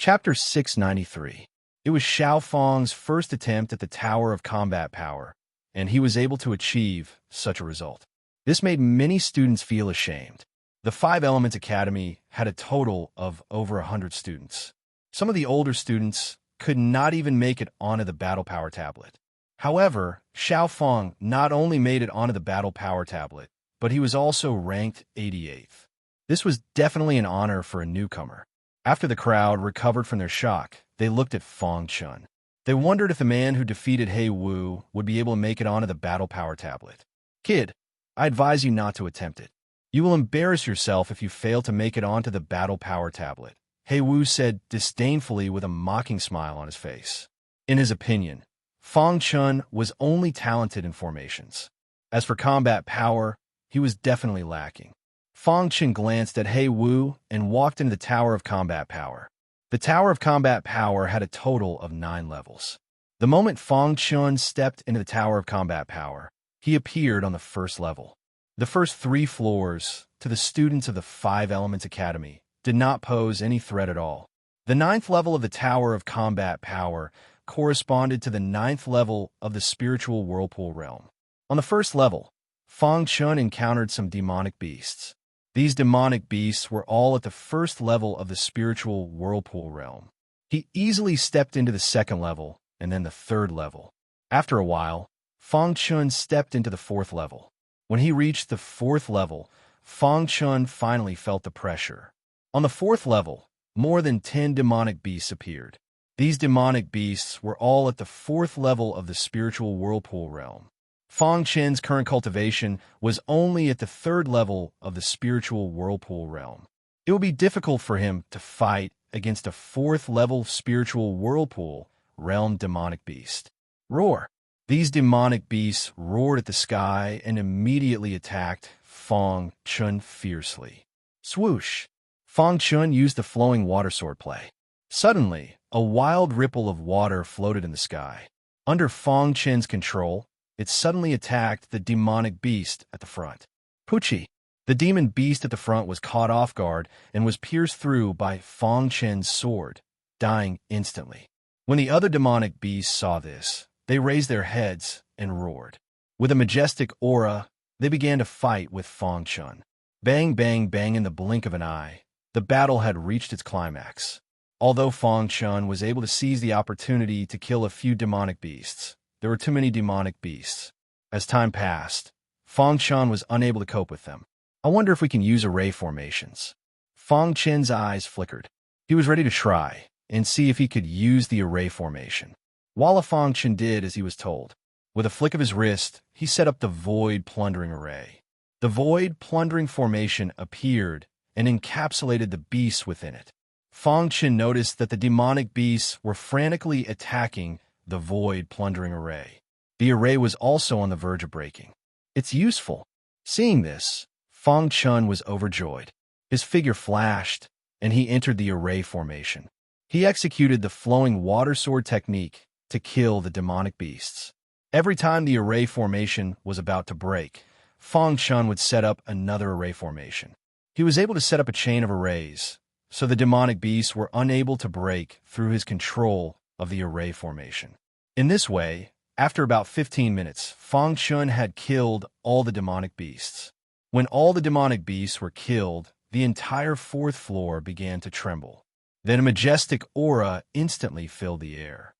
Chapter 693. It was Xiao Fang's first attempt at the Tower of Combat Power, and he was able to achieve such a result. This made many students feel ashamed. The Five Elements Academy had a total of over 100 students. Some of the older students could not even make it onto the Battle Power tablet. However, Xiao Fang not only made it onto the Battle Power tablet, but he was also ranked 88th. This was definitely an honor for a newcomer. After the crowd recovered from their shock, they looked at Fang Chun. They wondered if the man who defeated He Wu would be able to make it onto the Battle Power tablet. "Kid, I advise you not to attempt it. You will embarrass yourself if you fail to make it onto the Battle Power tablet," He Wu said disdainfully with a mocking smile on his face. In his opinion, Fang Chun was only talented in formations. As for combat power, he was definitely lacking. Fang Chun glanced at He Wu and walked into the Tower of Combat Power. The Tower of Combat Power had a total of 9 levels. The moment Fang Chun stepped into the Tower of Combat Power, he appeared on the first level. The first 3 floors, to the students of the Five Elements Academy, did not pose any threat at all. The 9th level of the Tower of Combat Power corresponded to the 9th level of the Spiritual Whirlpool Realm. On the first level, Fang Chun encountered some demonic beasts. These demonic beasts were all at the first level of the Spiritual Whirlpool Realm. He easily stepped into the 2nd level and then the 3rd level. After a while, Fang Chun stepped into the 4th level. When he reached the 4th level, Fang Chun finally felt the pressure. On the 4th level, more than 10 demonic beasts appeared. These demonic beasts were all at the 4th level of the Spiritual Whirlpool Realm. Fang Chun's current cultivation was only at the 3rd level of the Spiritual Whirlpool Realm. It would be difficult for him to fight against a 4th level Spiritual Whirlpool Realm demonic beast. Roar! These demonic beasts roared at the sky and immediately attacked Fang Chun fiercely. Swoosh! Fang Chun used the flowing water sword play. Suddenly, a wild ripple of water floated in the sky. Under Fang Chun's control, it suddenly attacked the demonic beast at the front. Pucci! The demon beast at the front was caught off guard and was pierced through by Fang Chun's sword, dying instantly. When the other demonic beasts saw this, they raised their heads and roared. With a majestic aura, they began to fight with Fang Chun. Bang, bang, bang in the blink of an eye, the battle had reached its climax. Although Fang Chun was able to seize the opportunity to kill a few demonic beasts, there were too many demonic beasts. As time passed, Fang Chun was unable to cope with them. "I wonder if we can use array formations." Fang Chun's eyes flickered. He was ready to try and see if he could use the array formation. Fang Chun did as he was told. With a flick of his wrist, he set up the Void Plundering Array. The Void Plundering formation appeared and encapsulated the beasts within it. Fang Chun noticed that the demonic beasts were frantically attacking the Void Plundering Array. The array was also on the verge of breaking. "It's useful." Seeing this, Fang Chun was overjoyed. His figure flashed, and he entered the array formation. He executed the flowing water sword technique to kill the demonic beasts. Every time the array formation was about to break, Fang Chun would set up another array formation. He was able to set up a chain of arrays, so the demonic beasts were unable to break through his control of the array formation. In this way, after about 15 minutes, Fang Chun had killed all the demonic beasts. When all the demonic beasts were killed, the entire 4th floor began to tremble. Then a majestic aura instantly filled the air.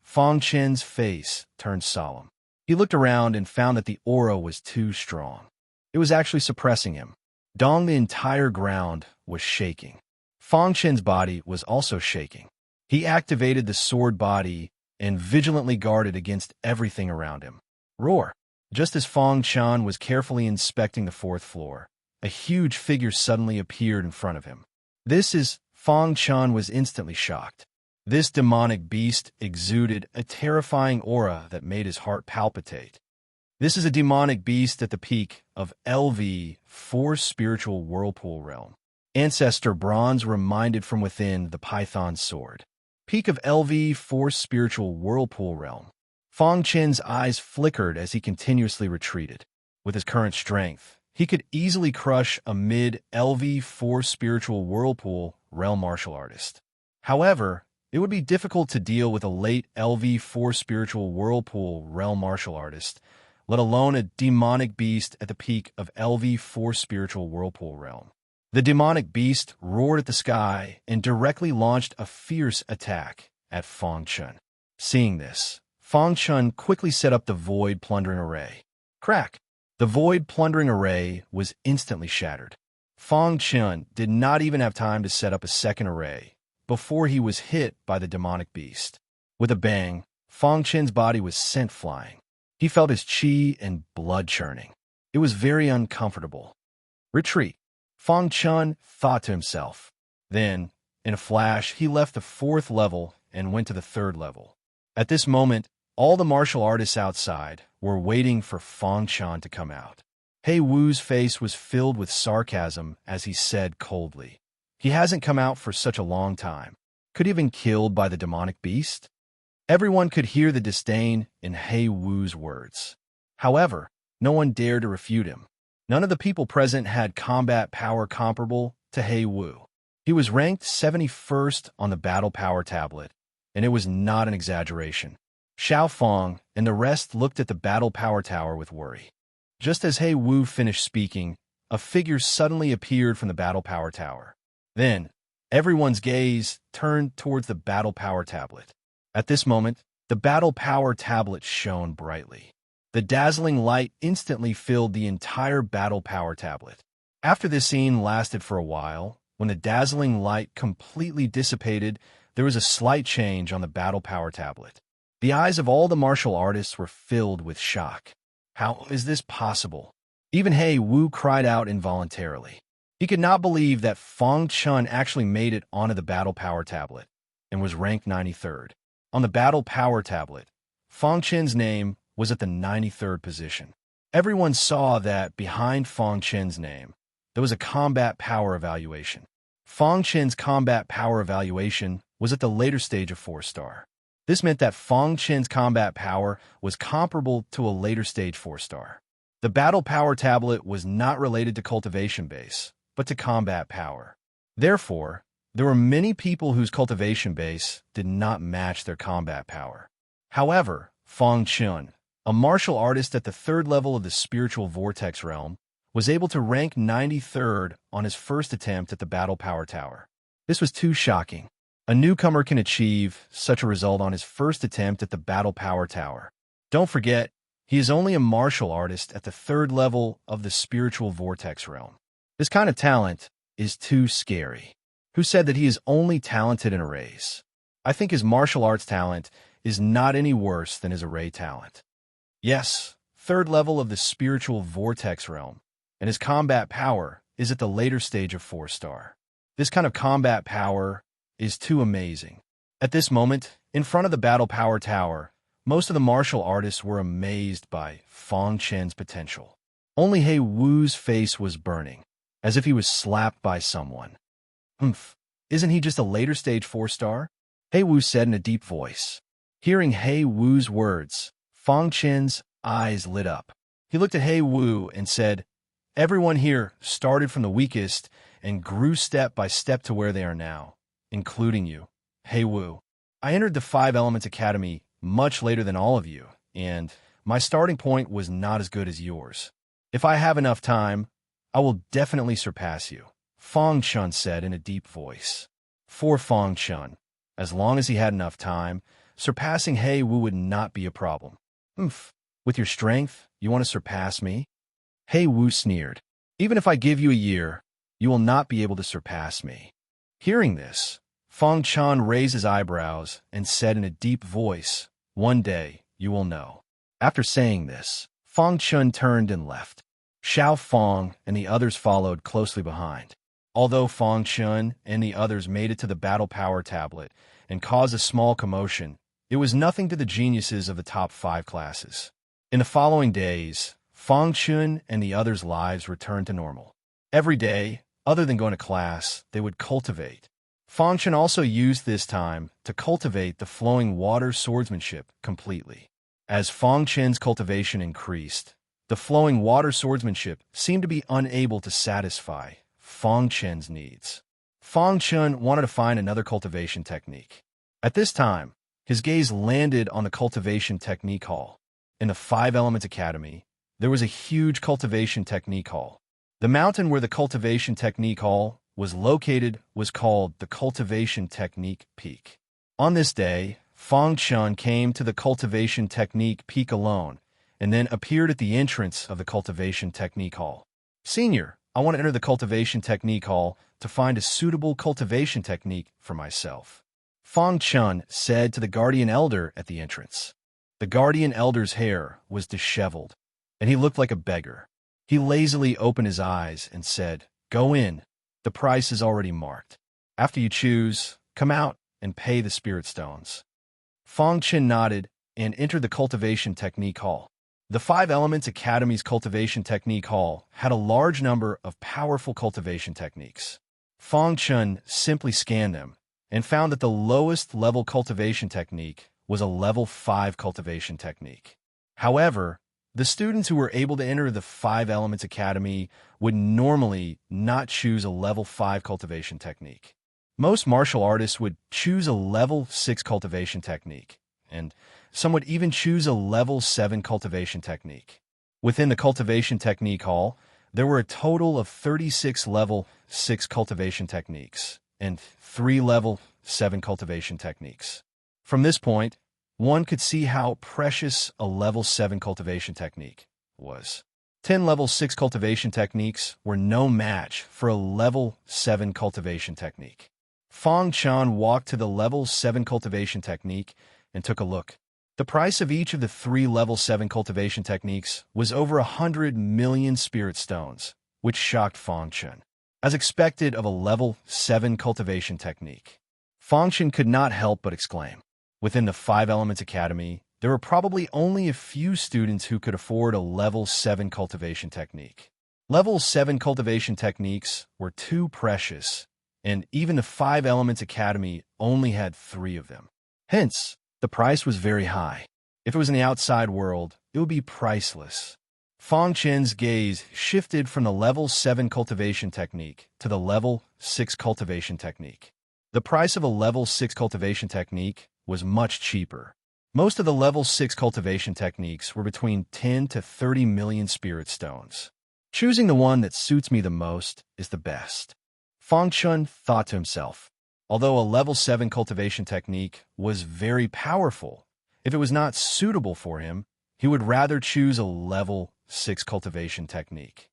Fang Chun's face turned solemn. He looked around and found that the aura was too strong. It was actually suppressing him. The entire ground was shaking. Fang Chun's body was also shaking. He activated the sword body and vigilantly guarded against everything around him. Roar! Just as Fang Chun was carefully inspecting the 4th floor, a huge figure suddenly appeared in front of him. Fang Chun was instantly shocked. This demonic beast exuded a terrifying aura that made his heart palpitate. This is a demonic beast at the peak of LV4 Spiritual Whirlpool Realm. Ancestor Bronze reminded from within the Python's sword. Peak of LV4 Spiritual Whirlpool Realm. Fang Chun's eyes flickered as he continuously retreated. With his current strength, he could easily crush a mid-LV4 Spiritual Whirlpool Realm martial artist. However, it would be difficult to deal with a late LV4 spiritual whirlpool realm martial artist, let alone a demonic beast at the peak of LV4 spiritual whirlpool realm. The demonic beast roared at the sky and directly launched a fierce attack at Fang Chun. Seeing this, Fang Chun quickly set up the Void Plundering Array. Crack! The Void Plundering Array was instantly shattered. Fang Chun did not even have time to set up a second array before he was hit by the demonic beast. With a bang, Fang Chun's body was sent flying. He felt his chi and blood churning. It was very uncomfortable. Retreat, Fang Chun thought to himself. Then, in a flash, he left the 4th level and went to the 3rd level. At this moment, all the martial artists outside were waiting for Fang Chun to come out. Hei Wu's face was filled with sarcasm as he said coldly, "He hasn't come out for such a long time. Could he have been killed by the demonic beast?" Everyone could hear the disdain in Hei Wu's words. However, no one dared to refute him. None of the people present had combat power comparable to Hei Wu. He was ranked 71st on the battle power tablet, and it was not an exaggeration. Xiao Fang and the rest looked at the battle power tower with worry. Just as Hei Wu finished speaking, a figure suddenly appeared from the battle power tower. Then, everyone's gaze turned towards the battle power tablet. At this moment, the battle power tablet shone brightly. The dazzling light instantly filled the entire battle power tablet. After this scene lasted for a while, when the dazzling light completely dissipated, there was a slight change on the battle power tablet. The eyes of all the martial artists were filled with shock. How is this possible? Even Hei Wu cried out involuntarily. He could not believe that Fang Chun actually made it onto the battle power tablet and was ranked 93rd. On the battle power tablet, Fang Chun's name was at the 93rd position. Everyone saw that behind Fang Chun's name, there was a combat power evaluation. Fang Chun's combat power evaluation was at the later stage of 4-star. This meant that Fang Chun's combat power was comparable to a later stage 4-star. The battle power tablet was not related to cultivation base, but to combat power. Therefore, there were many people whose cultivation base did not match their combat power. However, Fang Chun, a martial artist at the 3rd level of the spiritual vortex realm, was able to rank 93rd on his first attempt at the battle power tower. This was too shocking. A newcomer can achieve such a result on his first attempt at the battle power tower. Don't forget, he is only a martial artist at the 3rd level of the spiritual vortex realm. This kind of talent is too scary. Who said that he is only talented in arrays? I think his martial arts talent is not any worse than his array talent. Yes, 3rd level of the spiritual vortex realm, and his combat power is at the later stage of 4-star. This kind of combat power is too amazing. At this moment, in front of the battle power tower, most of the martial artists were amazed by Fang Chun's potential. Only Hei Wu's face was burning, as if he was slapped by someone. Isn't he just a later stage 4-star? Hei Wu said in a deep voice. Hearing Hei Wu's words, Fang Chun's eyes lit up. He looked at Hei Wu and said, "Everyone here started from the weakest and grew step by step to where they are now, including you, Hei Wu. I entered the 5 Elements Academy much later than all of you, and my starting point was not as good as yours. If I have enough time, I will definitely surpass you," Fang Chun said in a deep voice. For Fang Chun, as long as he had enough time, surpassing Hei Wu would not be a problem. With your strength, you want to surpass me? Hei Wu sneered. Even if I give you a year, you will not be able to surpass me. Hearing this, Fang Chun raised his eyebrows and said in a deep voice, "One day, you will know." After saying this, Fang Chun turned and left. Xiao Fang and the others followed closely behind. Although Fang Chun and the others made it to the battle power tablet and caused a small commotion, it was nothing to the geniuses of the top 5 classes. In the following days, Fang Chun and the others' lives returned to normal. Every day, other than going to class, they would cultivate. Fang Chun also used this time to cultivate the flowing water swordsmanship completely. As Fang Chun's cultivation increased, the flowing water swordsmanship seemed to be unable to satisfy Fang Chun's needs. Fong Chun wanted to find another cultivation technique. At this time, his gaze landed on the cultivation technique hall. In the Five Elements Academy, there was a huge cultivation technique hall. The mountain where the cultivation technique hall was located was called the Cultivation Technique Peak. On this day, Fong Chun came to the Cultivation Technique Peak alone, and then appeared at the entrance of the Cultivation Technique Hall. "Senior, I want to enter the Cultivation Technique Hall to find a suitable cultivation technique for myself," Fong Chun said to the guardian elder at the entrance. The guardian elder's hair was disheveled, and he looked like a beggar. He lazily opened his eyes and said, "Go in. The price is already marked. After you choose, come out and pay the spirit stones." Fong Chun nodded and entered the Cultivation Technique Hall. The Five Elements Academy's Cultivation Technique Hall had a large number of powerful cultivation techniques. Fong Chun simply scanned them and found that the lowest level cultivation technique was a level 5 cultivation technique. However, the students who were able to enter the Five Elements Academy would normally not choose a level 5 cultivation technique. Most martial artists would choose a level 6 cultivation technique, and some would even choose a level 7 cultivation technique. Within the Cultivation Technique Hall, there were a total of 36 level 6 cultivation techniques and 3 level 7 cultivation techniques. From this point, one could see how precious a level 7 cultivation technique was. 10 level 6 cultivation techniques were no match for a level 7 cultivation technique. Fong Chun walked to the level 7 cultivation technique and took a look. The price of each of the 3 level 7 cultivation techniques was over 100 million spirit stones, which shocked Fong Chun. As expected of a level 7 cultivation technique, Fong Chun could not help but exclaim. Within the Five Elements Academy, there were probably only a few students who could afford a level 7 cultivation technique. Level 7 cultivation techniques were too precious, and even the Five Elements Academy only had 3 of them. Hence, the price was very high. If it was in the outside world, it would be priceless. Fong Chun's gaze shifted from the level 7 cultivation technique to the level 6 cultivation technique. The price of a level 6 cultivation technique was much cheaper. Most of the level 6 cultivation techniques were between 10 to 30 million spirit stones. Choosing the one that suits me the most is the best, Fong Chun thought to himself. Although a level 7 cultivation technique was very powerful, if it was not suitable for him, he would rather choose a level 6 cultivation technique.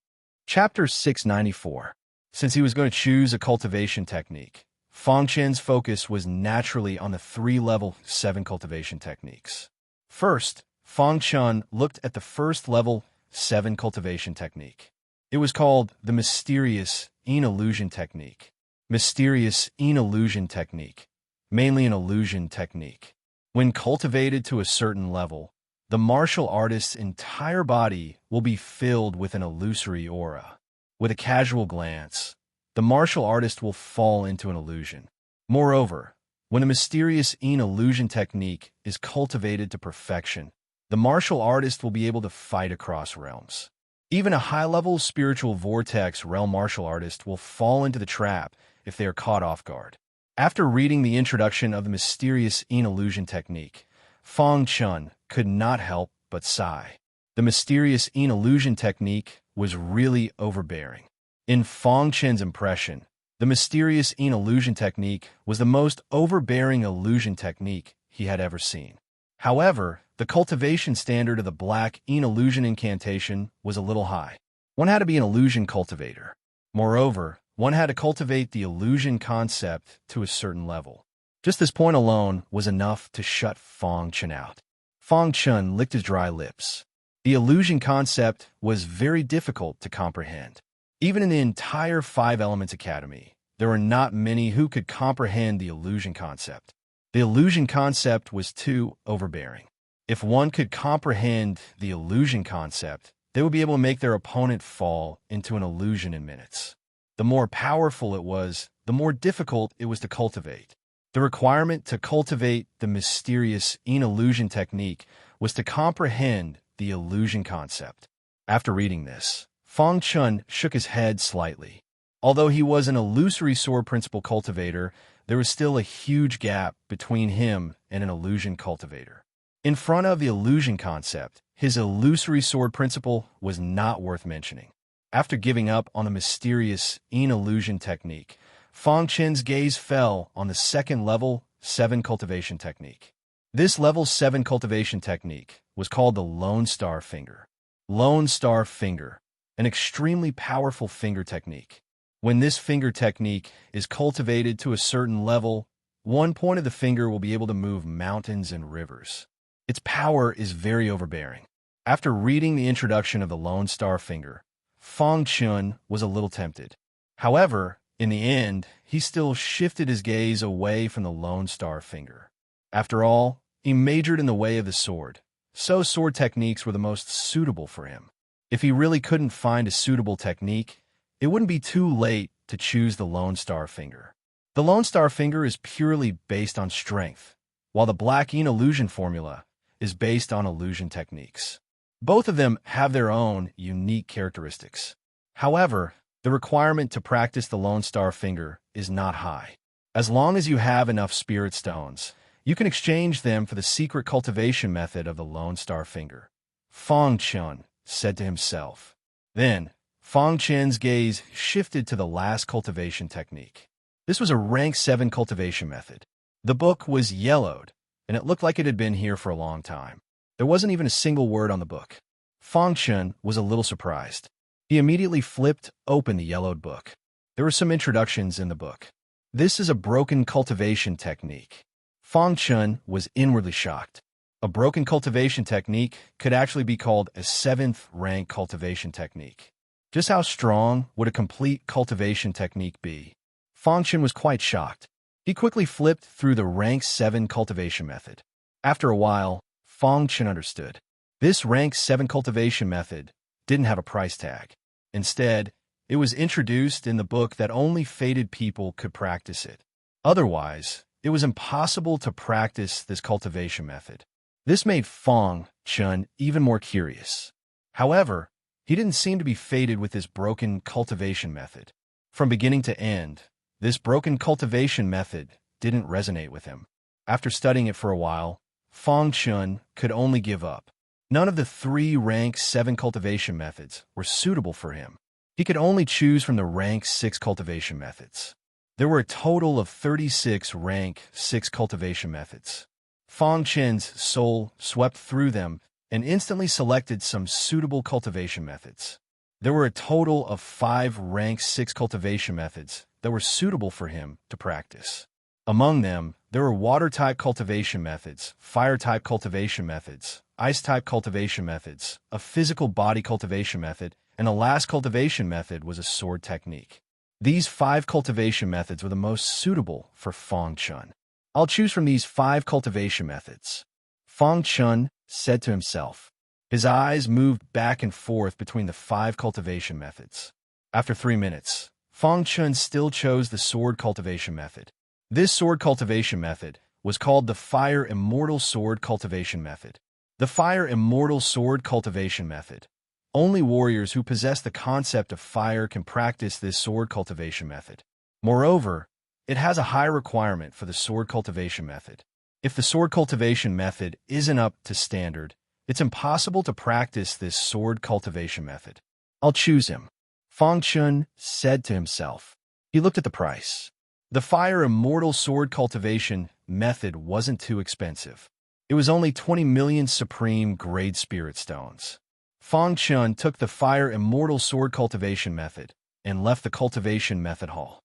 Chapter 694. Since he was going to choose a cultivation technique, Fong Chun's focus was naturally on the 3 level 7 cultivation techniques. First, Fong Chun looked at the first level 7 cultivation technique. It was called the Mysterious Illusion Technique. Mysterious Illusion Technique, mainly an illusion technique. When cultivated to a certain level, the martial artist's entire body will be filled with an illusory aura. With a casual glance, the martial artist will fall into an illusion. Moreover, when the Mysterious Illusion Technique is cultivated to perfection, the martial artist will be able to fight across realms. Even a high-level spiritual vortex realm martial artist will fall into the trap if they are caught off guard. After reading the introduction of the Mysterious Illusion Technique, Fong Chun could not help but sigh. The Mysterious Illusion Technique was really overbearing. In Fong Chun's impression, the Mysterious Illusion Technique was the most overbearing illusion technique he had ever seen. However, the cultivation standard of the Black Illusion Incantation was a little high. One had to be an illusion cultivator. Moreover, one had to cultivate the illusion concept to a certain level. Just this point alone was enough to shut Fong Chun out. Fong Chun licked his dry lips. The illusion concept was very difficult to comprehend. Even in the entire Five Elements Academy, there were not many who could comprehend the illusion concept. The illusion concept was too overbearing. If one could comprehend the illusion concept, they would be able to make their opponent fall into an illusion in minutes. The more powerful it was, the more difficult it was to cultivate. The requirement to cultivate the Mysterious Illusion Technique was to comprehend the illusion concept. After reading this, Fong Chun shook his head slightly. Although he was an illusory sword principle cultivator, there was still a huge gap between him and an illusion cultivator. In front of the illusion concept, his illusory sword principle was not worth mentioning. After giving up on the mysterious illusion technique, Fong Chen's gaze fell on the second level 7 cultivation technique. This level 7 cultivation technique was called the Lone Star Finger. Lone Star Finger, an extremely powerful finger technique. When this finger technique is cultivated to a certain level, one point of the finger will be able to move mountains and rivers. Its power is very overbearing. After reading the introduction of the Lone Star Finger, Fong Chen was a little tempted. However, in the end, he still shifted his gaze away from the Lone Star Finger. After all, he majored in the way of the sword, so sword techniques were the most suitable for him. If he really couldn't find a suitable technique, it wouldn't be too late to choose the Lone Star Finger. The Lone Star Finger is purely based on strength, while the Black Yin illusion formula is based on illusion techniques. Both of them have their own unique characteristics. However, the requirement to practice the Lone Star Finger is not high. As long as you have enough spirit stones, you can exchange them for the secret cultivation method of the Lone Star Finger, Fong Chen said to himself. Then, Fong Chen's gaze shifted to the last cultivation technique. This was a rank 7 cultivation method. The book was yellowed, and it looked like it had been here for a long time. There wasn't even a single word on the book. Fong Chen was a little surprised. He immediately flipped open the yellowed book. There were some introductions in the book. This is a broken cultivation technique. Fong Chen was inwardly shocked. A broken cultivation technique could actually be called a 7th rank cultivation technique. Just how strong would a complete cultivation technique be? Fong Chen was quite shocked. He quickly flipped through the rank 7 cultivation method. After a while, Fong Chen understood. This rank 7 cultivation method didn't have a price tag. Instead, it was introduced in the book that only fated people could practice it. Otherwise, it was impossible to practice this cultivation method. This made Fong Chen even more curious. However, he didn't seem to be fated with this broken cultivation method. From beginning to end, this broken cultivation method didn't resonate with him. After studying it for a while, Fong Chen could only give up. None of the 3 rank 7 cultivation methods were suitable for him. He could only choose from the rank 6 cultivation methods. There were a total of 36 rank 6 cultivation methods. Fong Chen's soul swept through them and instantly selected some suitable cultivation methods. There were a total of 5 rank 6 cultivation methods that were suitable for him to practice. Among them, there were water-type cultivation methods, fire-type cultivation methods, ice-type cultivation methods, a physical body cultivation method, and the last cultivation method was a sword technique. These 5 cultivation methods were the most suitable for Fong Chen. I'll choose from these 5 cultivation methods, Fong Chen said to himself. His eyes moved back and forth between the 5 cultivation methods. After 3 minutes, Fong Chen still chose the sword cultivation method. This sword cultivation method was called the Fire Immortal Sword Cultivation Method. The Fire Immortal Sword Cultivation Method. Only warriors who possess the concept of fire can practice this sword cultivation method. Moreover, it has a high requirement for the sword cultivation method. If the sword cultivation method isn't up to standard, it's impossible to practice this sword cultivation method. I'll choose him, Fong Chen said to himself. He looked at the price. The Fire Immortal Sword Cultivation method wasn't too expensive. It was only 20 million Supreme Grade Spirit Stones. Fong Chen took the Fire Immortal Sword Cultivation method and left the Cultivation Method Hall.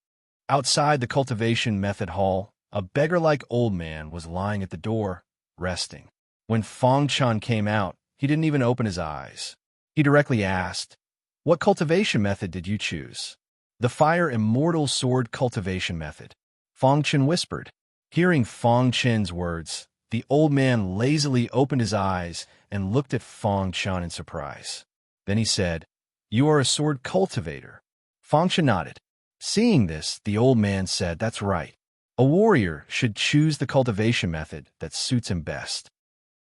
Outside the Cultivation Method Hall, a beggar-like old man was lying at the door, resting. When Fong Chen came out, he didn't even open his eyes. He directly asked, "What cultivation method did you choose?" "The Fire Immortal Sword Cultivation Method," Fong Chen whispered. Hearing Fong Chen's words, the old man lazily opened his eyes and looked at Fong Chen in surprise. Then he said, "You are a sword cultivator." Fong Chen nodded. Seeing this, the old man said, "That's right. A warrior should choose the cultivation method that suits him best."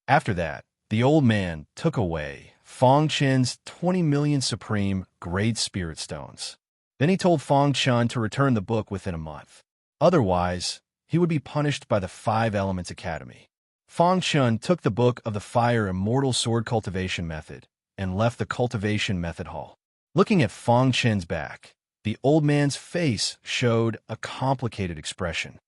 After that, the old man took away Fong Chen's 20 million Supreme Grade Spirit Stones. Then he told Fong Chun to return the book within a month. Otherwise, he would be punished by the Five Elements Academy. Fong Chun took the book of the Fire Immortal Sword Cultivation Method and left the cultivation method hall. Looking at Fong Chun's back, the old man's face showed a complicated expression.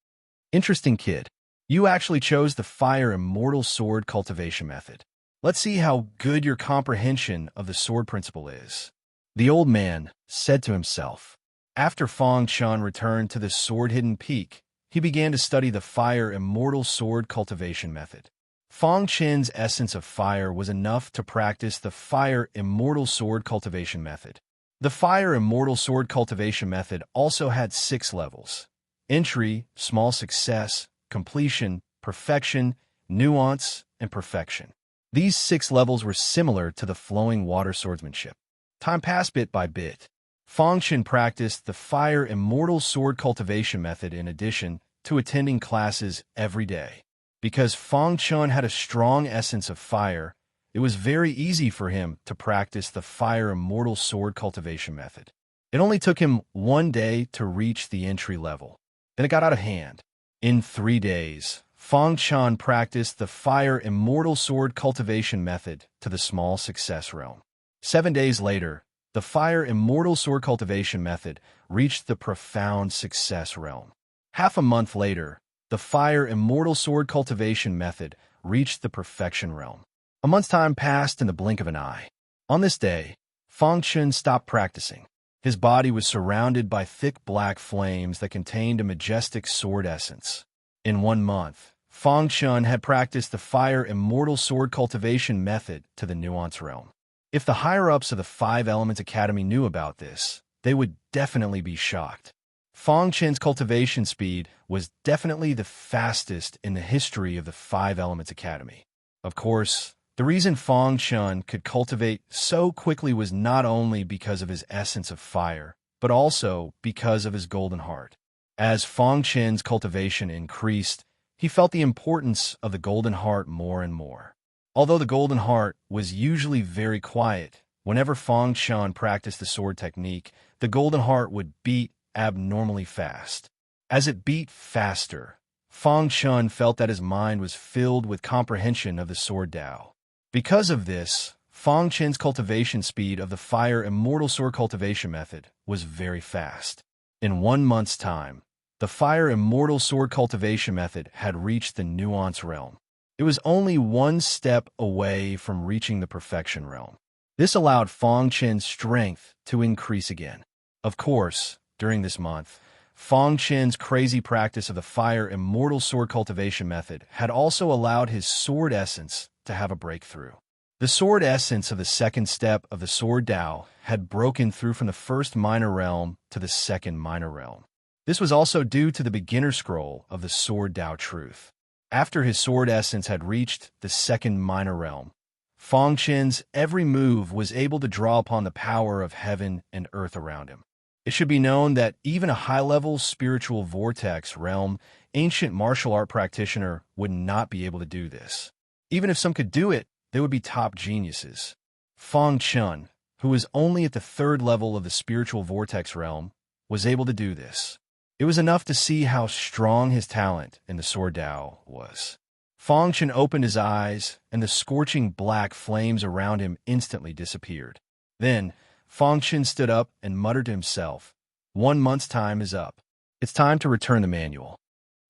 Interesting, kid. You actually chose the Fire Immortal Sword Cultivation Method. Let's see how good your comprehension of the sword principle is, the old man said to himself. After Fong Chun returned to the sword-hidden peak, he began to study the Fire Immortal Sword Cultivation Method. Fong Chun's essence of fire was enough to practice the Fire Immortal Sword Cultivation Method. The Fire Immortal Sword Cultivation Method also had 6 levels: entry, small success, completion, perfection, nuance, and perfection. These 6 levels were similar to the flowing water swordsmanship. Time passed bit by bit. Fong Chun practiced the Fire Immortal Sword Cultivation Method in addition to attending classes every day. Because Fong Chun had a strong essence of fire, it was very easy for him to practice the Fire Immortal Sword Cultivation Method. It only took him 1 day to reach the entry level. Then it got out of hand. In 3 days, Fong Chun practiced the Fire Immortal Sword Cultivation Method to the small success realm. 7 days later, the Fire Immortal Sword Cultivation Method reached the profound success realm. Half a month later, the Fire Immortal Sword Cultivation Method reached the perfection realm. A month's time passed in the blink of an eye. On this day, Fong Chun stopped practicing. His body was surrounded by thick black flames that contained a majestic sword essence. In 1 month, Fong Chun had practiced the Fire Immortal Sword Cultivation Method to the nuance realm. If the higher-ups of the Five Elements Academy knew about this, they would definitely be shocked. Fong Chun's cultivation speed was definitely the fastest in the history of the Five Elements Academy. Of course, the reason Fong Chun could cultivate so quickly was not only because of his essence of fire, but also because of his golden heart. As Fong Chun's cultivation increased, he felt the importance of the golden heart more and more. Although the golden heart was usually very quiet, whenever Fong Chun practiced the sword technique, the golden heart would beat abnormally fast. As it beat faster, Fong Chun felt that his mind was filled with comprehension of the sword Tao. Because of this, Fong Chun's cultivation speed of the Fire Immortal Sword Cultivation Method was very fast. In 1 month's time, the Fire Immortal Sword Cultivation Method had reached the nuance realm. It was only 1 step away from reaching the perfection realm. This allowed Fong Chun's strength to increase again. Of course, during this month, Fong Chun's crazy practice of the Fire Immortal Sword Cultivation Method had also allowed his sword essence to have a breakthrough. The sword essence of the second step of the sword Tao had broken through from the first minor realm to the second minor realm. This was also due to the beginner scroll of the sword Tao truth. After his sword essence had reached the second minor realm, Fong Chun's every move was able to draw upon the power of heaven and earth around him. It should be known that even a high-level spiritual vortex realm ancient martial art practitioner would not be able to do this. Even if some could do it, they would be top geniuses. Fong Chun, who was only at the 3rd level of the spiritual vortex realm, was able to do this. It was enough to see how strong his talent in the sword Tao was. Fong Chun opened his eyes, and the scorching black flames around him instantly disappeared. Then, Fong Chun stood up and muttered to himself, 1 month's time is up. It's time to return the manual.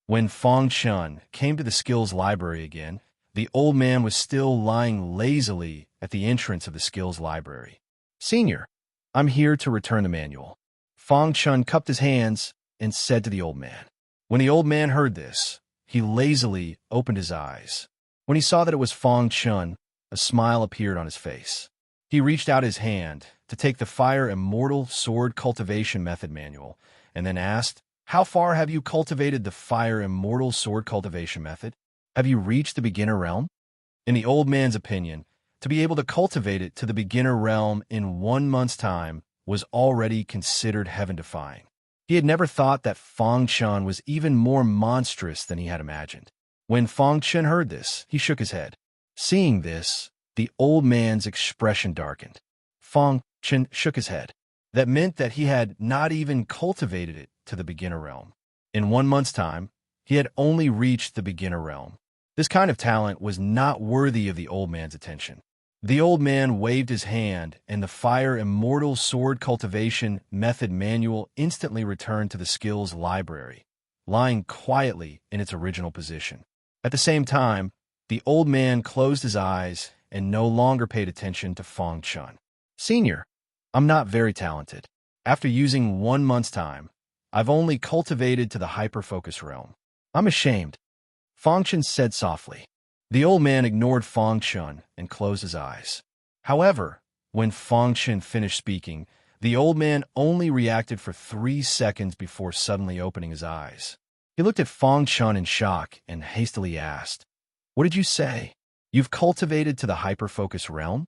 When Fong Chun came to the skills library again, the old man was still lying lazily at the entrance of the skills library. Senior, I'm here to return the manual. Fong Chun cupped his hands and said to the old man. When the old man heard this, he lazily opened his eyes. When he saw that it was Fong Chun, a smile appeared on his face. He reached out his hand to take the Fire Immortal Sword Cultivation Method manual, and then asked, How far have you cultivated the Fire Immortal Sword Cultivation Method? Have you reached the beginner realm? In the old man's opinion, to be able to cultivate it to the beginner realm in 1 month's time was already considered heaven-defying. He had never thought that Fong Chun was even more monstrous than he had imagined. When Fong Chun heard this, he shook his head. Seeing this, the old man's expression darkened. Fong Chun shook his head. That meant that he had not even cultivated it to the beginner realm. In 1 month's time, he had only reached the beginner realm. This kind of talent was not worthy of the old man's attention. The old man waved his hand, and the Fire Immortal Sword Cultivation Method manual instantly returned to the skills library, lying quietly in its original position. At the same time, the old man closed his eyes and no longer paid attention to Fong Chun. Senior, I'm not very talented. After using 1 month's time, I've only cultivated to the hyper-focus realm. I'm ashamed, Fong Chun said softly. The old man ignored Fong Chun and closed his eyes. However, when Fong Chun finished speaking, the old man only reacted for 3 seconds before suddenly opening his eyes. He looked at Fong Chun in shock and hastily asked, "What did you say? You've cultivated to the hyper-focus realm?"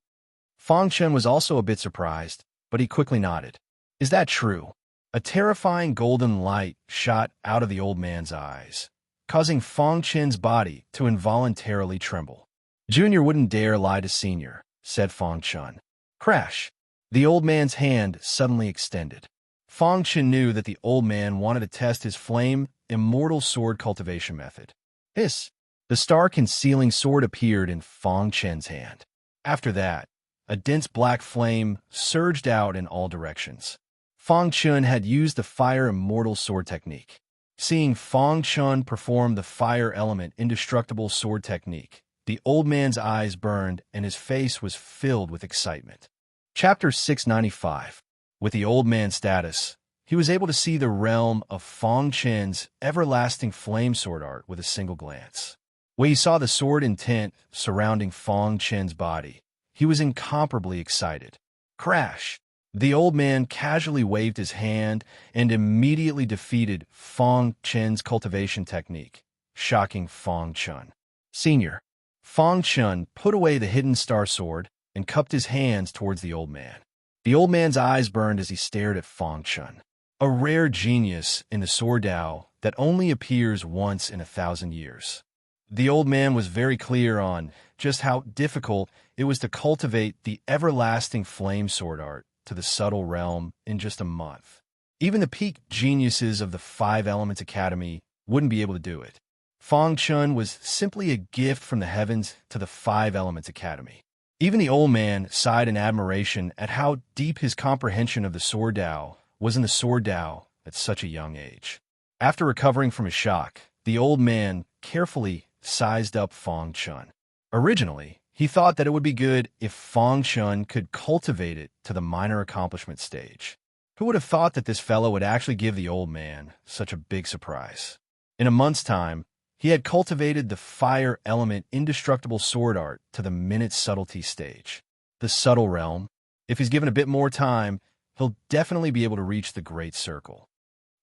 Fong Chun was also a bit surprised, but he quickly nodded. "Is that true?" A terrifying golden light shot out of the old man's eyes, causing Fong Chun's body to involuntarily tremble. "Junior wouldn't dare lie to Senior," said Fong Chun. Crash! The old man's hand suddenly extended. Fong Chun knew that the old man wanted to test his flame immortal sword cultivation method. Hiss! The star-concealing sword appeared in Fong Chun's hand. After that, a dense black flame surged out in all directions. Fong Chun had used the Fire Immortal Sword technique. Seeing Fong Chun perform the fire element indestructible sword technique, the old man's eyes burned and his face was filled with excitement. Chapter 695. With the old man's status, he was able to see the realm of Fong Chun's everlasting flame sword art with a single glance. When he saw the sword intent surrounding Fong Chun's body, he was incomparably excited. Crash! The old man casually waved his hand and immediately defeated Fong Chun's cultivation technique, shocking Fong Chun. Senior. Fong Chun put away the hidden star sword and cupped his hands towards the old man. The old man's eyes burned as he stared at Fong Chun, a rare genius in the sword Dao that only appears once in 1,000 years. The old man was very clear on just how difficult it was to cultivate the everlasting flame sword art to the subtle realm in just a month. Even the peak geniuses of the Five Elements Academy wouldn't be able to do it. Fong Chun was simply a gift from the heavens to the Five Elements Academy. Even the old man sighed in admiration at how deep his comprehension of the Sword Dao was in the Sword Dao at such a young age. After recovering from his shock, the old man carefully sized up Fong Chun. Originally, he thought that it would be good if Fong Chun could cultivate it to the minor accomplishment stage. Who would have thought that this fellow would actually give the old man such a big surprise? In a month's time, he had cultivated the fire element indestructible sword art to the minute subtlety stage. The subtle realm. If he's given a bit more time, he'll definitely be able to reach the great circle.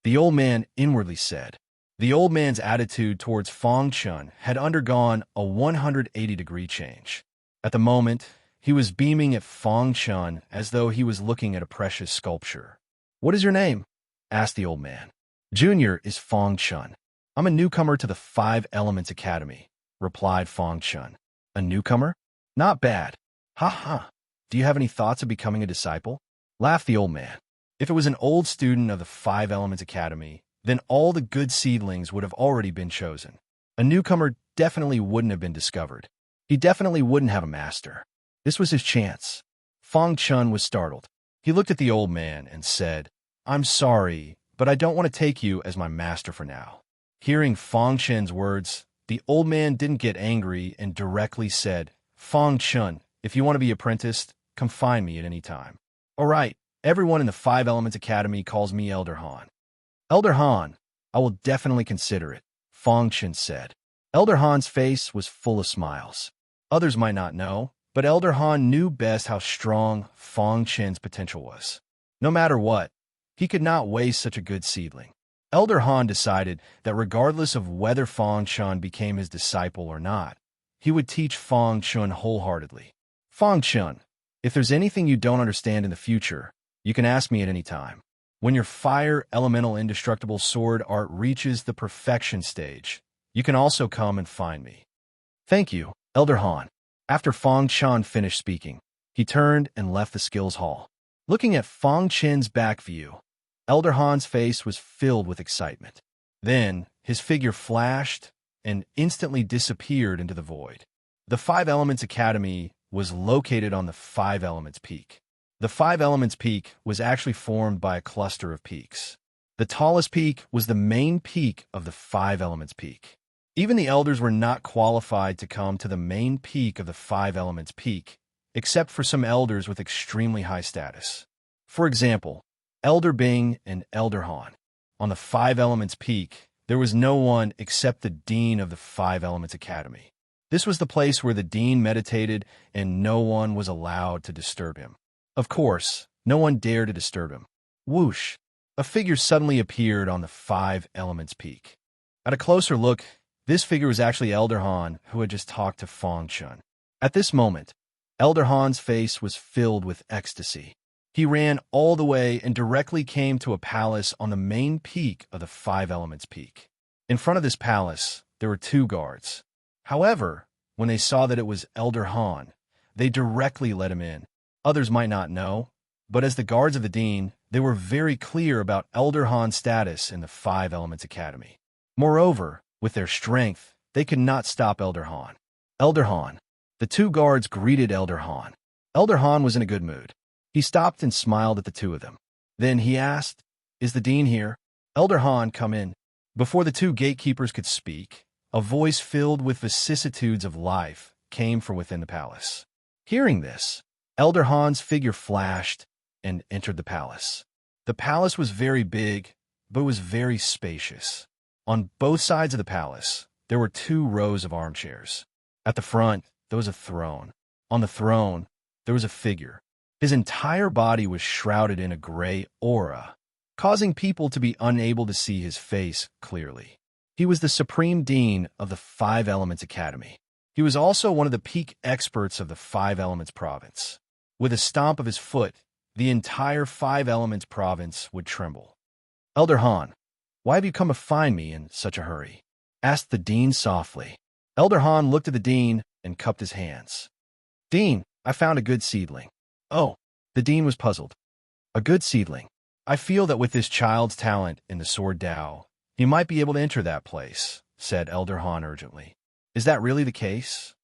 The old man inwardly said. The old man's attitude towards Fong Chun had undergone a 180-degree change. At the moment, he was beaming at Fong Chun as though he was looking at a precious sculpture. "What is your name?" asked the old man. "Junior is Fong Chun. I'm a newcomer to the Five Elements Academy," replied Fong Chun. "A newcomer? Not bad. Ha ha. Do you have any thoughts of becoming a disciple?" laughed the old man. If it was an old student of the Five Elements Academy, then all the good seedlings would have already been chosen. A newcomer definitely wouldn't have been discovered. He definitely wouldn't have a master. This was his chance. Fong Chun was startled. He looked at the old man and said, "I'm sorry, but I don't want to take you as my master for now." Hearing Fong Chun's words, the old man didn't get angry and directly said, "Fong Chun, if you want to be apprenticed, come find me at any time." "All right, everyone in the Five Elements Academy calls me Elder Han." "Elder Han, I will definitely consider it," Fong Chun said. Elder Han's face was full of smiles. Others might not know, but Elder Han knew best how strong Fong Chun's potential was. No matter what, he could not waste such a good seedling. Elder Han decided that regardless of whether Fong Chun became his disciple or not, he would teach Fong Chun wholeheartedly. "Fong Chun, if there's anything you don't understand in the future, you can ask me at any time. When your fire elemental indestructible sword art reaches the perfection stage, you can also come and find me." "Thank you, Elder Han." After Fong Chun finished speaking, he turned and left the skills hall. Looking at Fong Chen's back view, Elder Han's face was filled with excitement. Then, his figure flashed and instantly disappeared into the void. The Five Elements Academy was located on the Five Elements Peak. The Five Elements Peak was actually formed by a cluster of peaks. The tallest peak was the main peak of the Five Elements Peak. Even the elders were not qualified to come to the main peak of the Five Elements Peak, except for some elders with extremely high status. For example, Elder Bing and Elder Han. On the Five Elements Peak, there was no one except the Dean of the Five Elements Academy. This was the place where the Dean meditated, and no one was allowed to disturb him. Of course, no one dared to disturb him. Whoosh! A figure suddenly appeared on the Five Elements Peak. At a closer look, this figure was actually Elder Han, who had just talked to Fong Chun. At this moment, Elder Han's face was filled with ecstasy. He ran all the way and directly came to a palace on the main peak of the Five Elements Peak. In front of this palace, there were two guards. However, when they saw that it was Elder Han, they directly let him in. Others might not know, but as the guards of the Dean, they were very clear about Elder Han's status in the Five Elements Academy. Moreover, with their strength, they could not stop Elder Han. Elder Han. The two guards greeted Elder Han. Elder Han was in a good mood. He stopped and smiled at the two of them. Then he asked, "Is the Dean here?" Elder Han, come in. Before the two gatekeepers could speak, a voice filled with vicissitudes of life came from within the palace. Hearing this, Elder Han's figure flashed and entered the palace. The palace was very big, but was very spacious. On both sides of the palace, there were two rows of armchairs. At the front, there was a throne. On the throne, there was a figure. His entire body was shrouded in a gray aura, causing people to be unable to see his face clearly. He was the Supreme Dean of the Five Elements Academy. He was also one of the peak experts of the Five Elements Province. With a stomp of his foot, the entire Five Elements Province would tremble. "Elder Han, why have you come to find me in such a hurry?" asked the Dean softly. Elder Han looked at the Dean and cupped his hands. "Dean, I found a good seedling." "Oh," the Dean was puzzled. "A good seedling. I feel that with this child's talent in the Sword Dao, he might be able to enter that place," said Elder Han urgently. "Is that really the case?"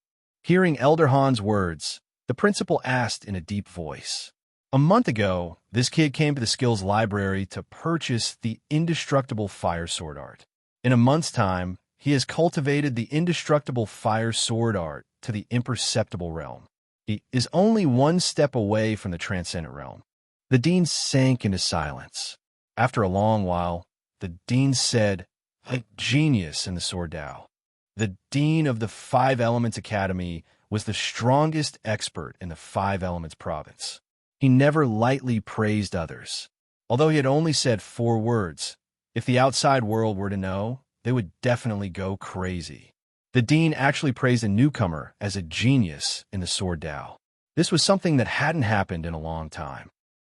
Hearing Elder Han's words, the principal asked in a deep voice. A month ago, this kid came to the skills library to purchase the indestructible fire sword art. In a month's time, he has cultivated the indestructible fire sword art to the imperceptible realm. He is only one step away from the transcendent realm. The Dean sank into silence. After a long while, the Dean said, "A genius in the Sword Dao." The Dean of the Five Elements Academy was the strongest expert in the Five Elements Province. He never lightly praised others. Although he had only said 4 words, if the outside world were to know, they would definitely go crazy. The Dean actually praised a newcomer as a genius in the Sword Dao. This was something that hadn't happened in a long time.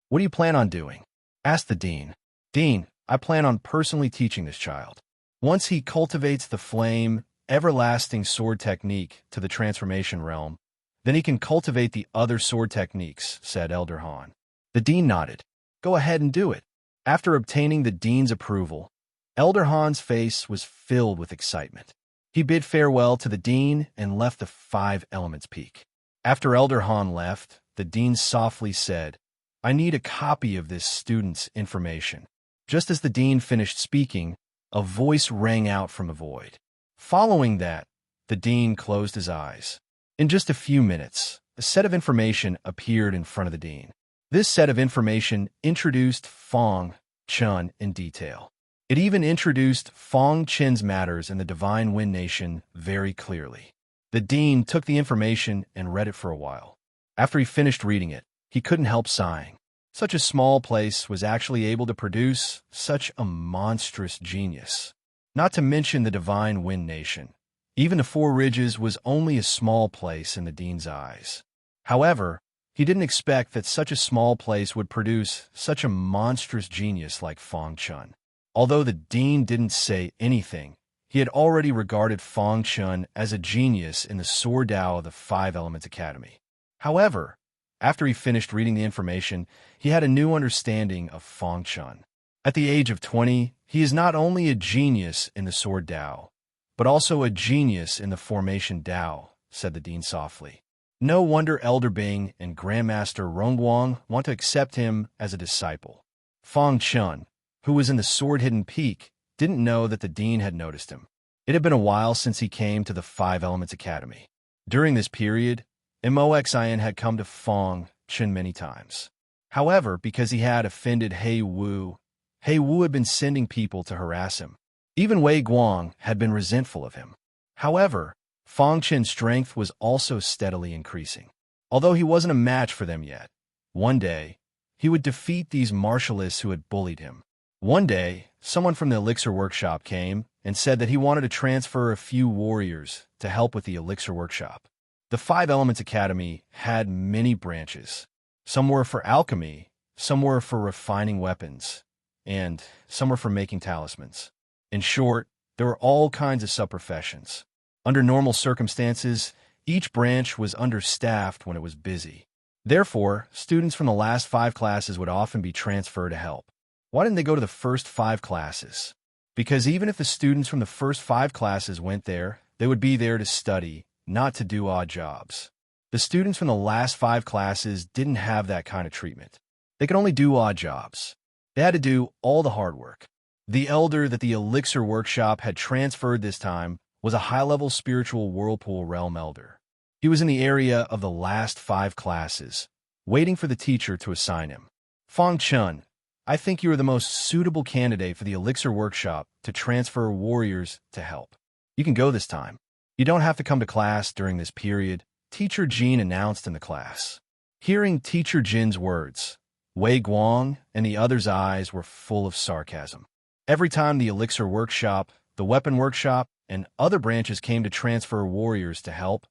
"What do you plan on doing?" asked the Dean. "Dean, I plan on personally teaching this child. Once he cultivates the flame, everlasting sword technique to the transformation realm, then he can cultivate the other sword techniques," said Elder Han. The Dean nodded. "Go ahead and do it." After obtaining the Dean's approval, Elder Han's face was filled with excitement. He bid farewell to the Dean and left the Five Elements Peak. After Elder Han left, the Dean softly said, "I need a copy of this student's information." Just as the Dean finished speaking, a voice rang out from the void. Following that, the Dean closed his eyes. In just a few minutes, a set of information appeared in front of the Dean. This set of information introduced Fong Chun in detail. It even introduced Fong Chen's matters in the Divine Wind Nation very clearly. The Dean took the information and read it for a while. After he finished reading it, he couldn't help sighing. Such a small place was actually able to produce such a monstrous genius. Not to mention the Divine Wind Nation. Even the Four Ridges was only a small place in the Dean's eyes. However, he didn't expect that such a small place would produce such a monstrous genius like Fong Chun. Although the Dean didn't say anything, he had already regarded Fong Chun as a genius in the Sword Dao of the Five Elements Academy. However, After he finished reading the information, he had a new understanding of Fang Chun. At the age of 20, he is not only a genius in the sword Dao, but also a genius in the formation Dao, said the dean softly. No wonder Elder Bing and Grandmaster Rongguang want to accept him as a disciple. Fang Chun, who was in the sword-hidden peak, didn't know that the dean had noticed him. It had been a while since he came to the Five Elements Academy. During this period, Moxian had come to Fang Chun many times. However, because he had offended He Wu had been sending people to harass him. Even Wei Guang had been resentful of him. However, Fang Chun's strength was also steadily increasing. Although he wasn't a match for them yet, one day, he would defeat these martialists who had bullied him. One day, someone from the Elixir Workshop came and said that he wanted to transfer a few warriors to help with the Elixir Workshop. The Five Elements Academy had many branches. Some were for alchemy, some were for refining weapons, and some were for making talismans. In short, there were all kinds of sub-professions. Under normal circumstances, each branch was understaffed when it was busy. Therefore, students from the last 5 classes would often be transferred to help. Why didn't they go to the first 5 classes? Because even if the students from the first 5 classes went there, they would be there to study, not to do odd jobs. The students from the last 5 classes didn't have that kind of treatment. They could only do odd jobs. They had to do all the hard work. The elder that the Elixir Workshop had transferred this time was a high-level spiritual whirlpool realm elder. He was in the area of the last 5 classes, waiting for the teacher to assign him. Fang Chun, I think you are the most suitable candidate for the Elixir Workshop to transfer warriors to help. You can go this time. You don't have to come to class during this period, Teacher Jin announced in the class. Hearing Teacher Jin's words, Wei Guang and the others' eyes were full of sarcasm. Every time the Elixir Workshop, the Weapon Workshop, and other branches came to transfer warriors to help,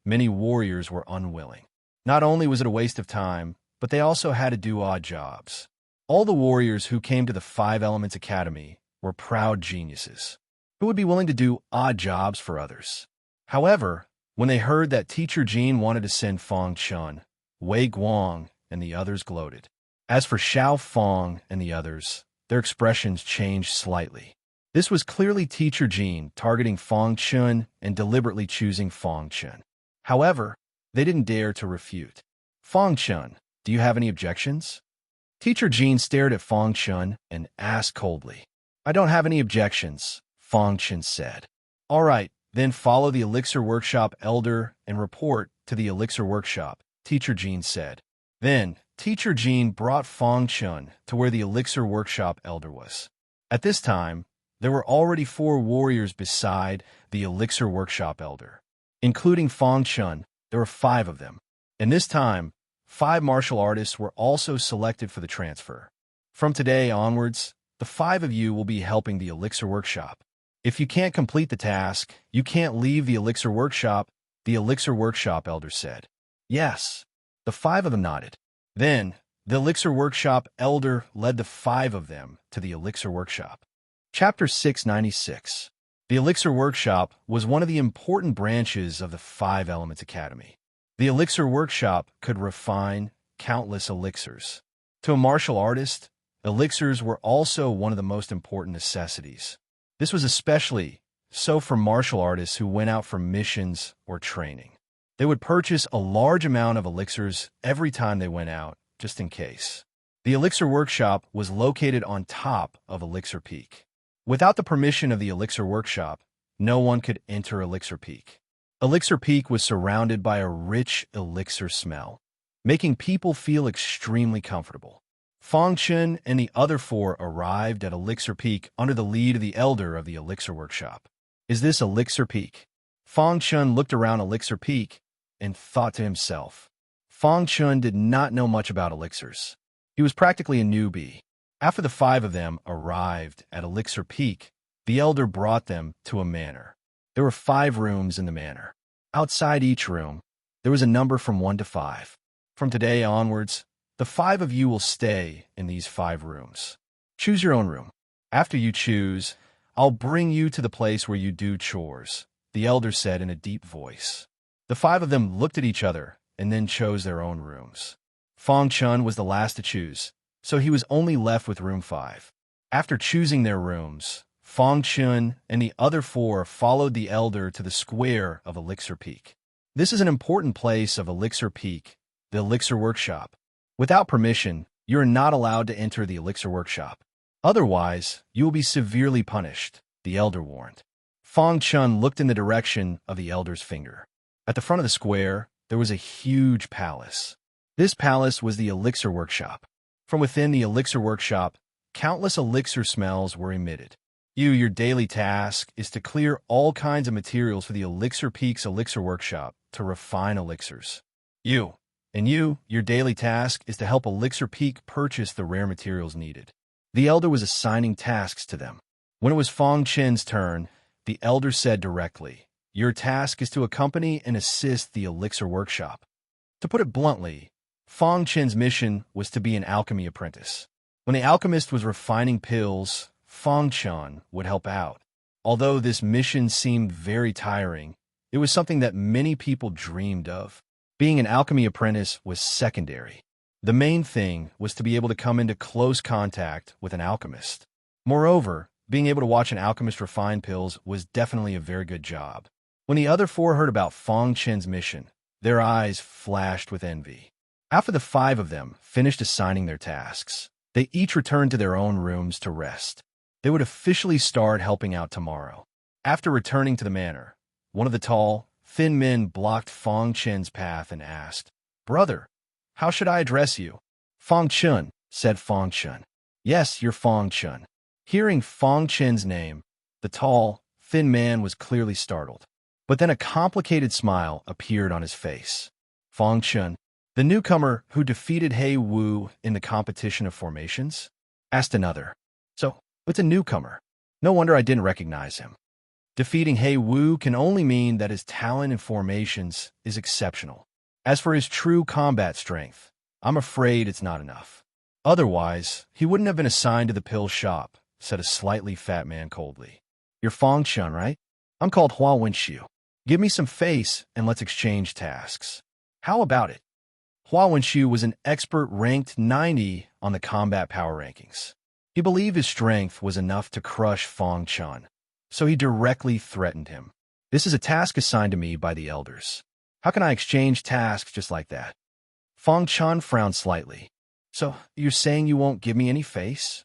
many warriors were unwilling. Not only was it a waste of time, but they also had to do odd jobs. All the warriors who came to the Five Elements Academy were proud geniuses, who would be willing to do odd jobs for others. However, when they heard that Teacher Jin wanted to send Fang Chun, Wei Guang and the others gloated. As for Xiao Fang and the others, their expressions changed slightly. This was clearly Teacher Jin targeting Fang Chun and deliberately choosing Fang Chun. However, they didn't dare to refute. Fang Chun, do you have any objections? Teacher Jin stared at Fang Chun and asked coldly. I don't have any objections, Fang Chun said. All right, then follow the Elixir Workshop elder and report to the Elixir Workshop, Teacher Jin said. Then, Teacher Jin brought Fang Chun to where the Elixir Workshop elder was. At this time, there were already 4 warriors beside the Elixir Workshop elder. Including Fang Chun, there were 5 of them. And this time, 5 martial artists were also selected for the transfer. From today onwards, the 5 of you will be helping the Elixir Workshop. If you can't complete the task, you can't leave the Elixir Workshop, the Elixir Workshop elder said. Yes, the 5 of them nodded. Then, the Elixir Workshop elder led the 5 of them to the Elixir Workshop. Chapter 696. The Elixir Workshop was one of the important branches of the Five Elements Academy. The Elixir Workshop could refine countless elixirs. To a martial artist, elixirs were also one of the most important necessities. This was especially so for martial artists who went out for missions or training. They would purchase a large amount of elixirs every time they went out, just in case. The Elixir Workshop was located on top of Elixir Peak. Without the permission of the Elixir Workshop, no one could enter Elixir Peak. Elixir Peak was surrounded by a rich elixir smell, making people feel extremely comfortable. Fang Chun and the other 4 arrived at Elixir Peak under the lead of the elder of the Elixir Workshop. Is this Elixir Peak? Fang Chun looked around Elixir Peak and thought to himself. Fang Chun did not know much about elixirs. He was practically a newbie. After the 5 of them arrived at Elixir Peak, the elder brought them to a manor. There were 5 rooms in the manor. Outside each room, there was a number from 1 to 5. From today onwards, the 5 of you will stay in these 5 rooms. Choose your own room. After you choose, I'll bring you to the place where you do chores, the elder said in a deep voice. The 5 of them looked at each other and then chose their own rooms. Fong Chun was the last to choose, so he was only left with room 5. After choosing their rooms, Fong Chun and the other 4 followed the elder to the square of Elixir Peak. This is an important place of Elixir Peak, the Elixir Workshop. Without permission, you are not allowed to enter the Elixir Workshop. Otherwise, you will be severely punished, the elder warned. Fong Chun looked in the direction of the elder's finger. At the front of the square, there was a huge palace. This palace was the Elixir Workshop. From within the Elixir Workshop, countless elixir smells were emitted. Your daily task is to clear all kinds of materials for the Elixir Peak's Elixir Workshop to refine elixirs. Your daily task is to help Elixir Peak purchase the rare materials needed. The elder was assigning tasks to them. When it was Fong Chen's turn, the elder said directly, "Your task is to accompany and assist the Elixir Workshop." To put it bluntly, Fong Chen's mission was to be an alchemy apprentice. When the alchemist was refining pills, Fong Chun would help out. Although this mission seemed very tiring, it was something that many people dreamed of. Being an alchemy apprentice was secondary. The main thing was to be able to come into close contact with an alchemist. Moreover, being able to watch an alchemist refine pills was definitely a very good job. When the other 4 heard about Fong Chen's mission, their eyes flashed with envy. After the 5 of them finished assigning their tasks, they each returned to their own rooms to rest. They would officially start helping out tomorrow. After returning to the manor, one of the tall, thin men blocked Fong Chen's path and asked, "Brother, how should I address you?" "Fong Chun," said Fong Chun. "Yes, you're Fong Chun." Hearing Fong Chen's name, the tall, thin man was clearly startled. But then a complicated smile appeared on his face. "Fong Chun, the newcomer who defeated He Wu in the competition of formations?" asked another. "So, it's a newcomer. No wonder I didn't recognize him. Defeating He Wu can only mean that his talent in formations is exceptional. As for his true combat strength, I'm afraid it's not enough. Otherwise, he wouldn't have been assigned to the pill shop," said a slightly fat man coldly. "You're Fong Chun, right? I'm called Hua Wenxiu. Give me some face and let's exchange tasks. How about it?" Hua Wenxiu was an expert ranked 90 on the combat power rankings. He believed his strength was enough to crush Fong Chun, so he directly threatened him. "This is a task assigned to me by the elders. How can I exchange tasks just like that?" Fong Chun frowned slightly. "So, you're saying you won't give me any face?"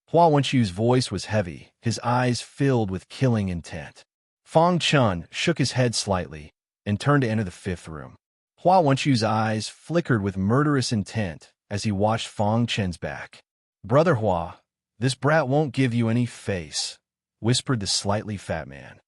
Hua Wenxiu's voice was heavy, his eyes filled with killing intent. Fong Chun shook his head slightly and turned to enter the 5th room. Hua Wenxiu's eyes flickered with murderous intent as he watched Fong Chen's back. "Brother Hua, this brat won't give you any face," whispered the slightly fat man.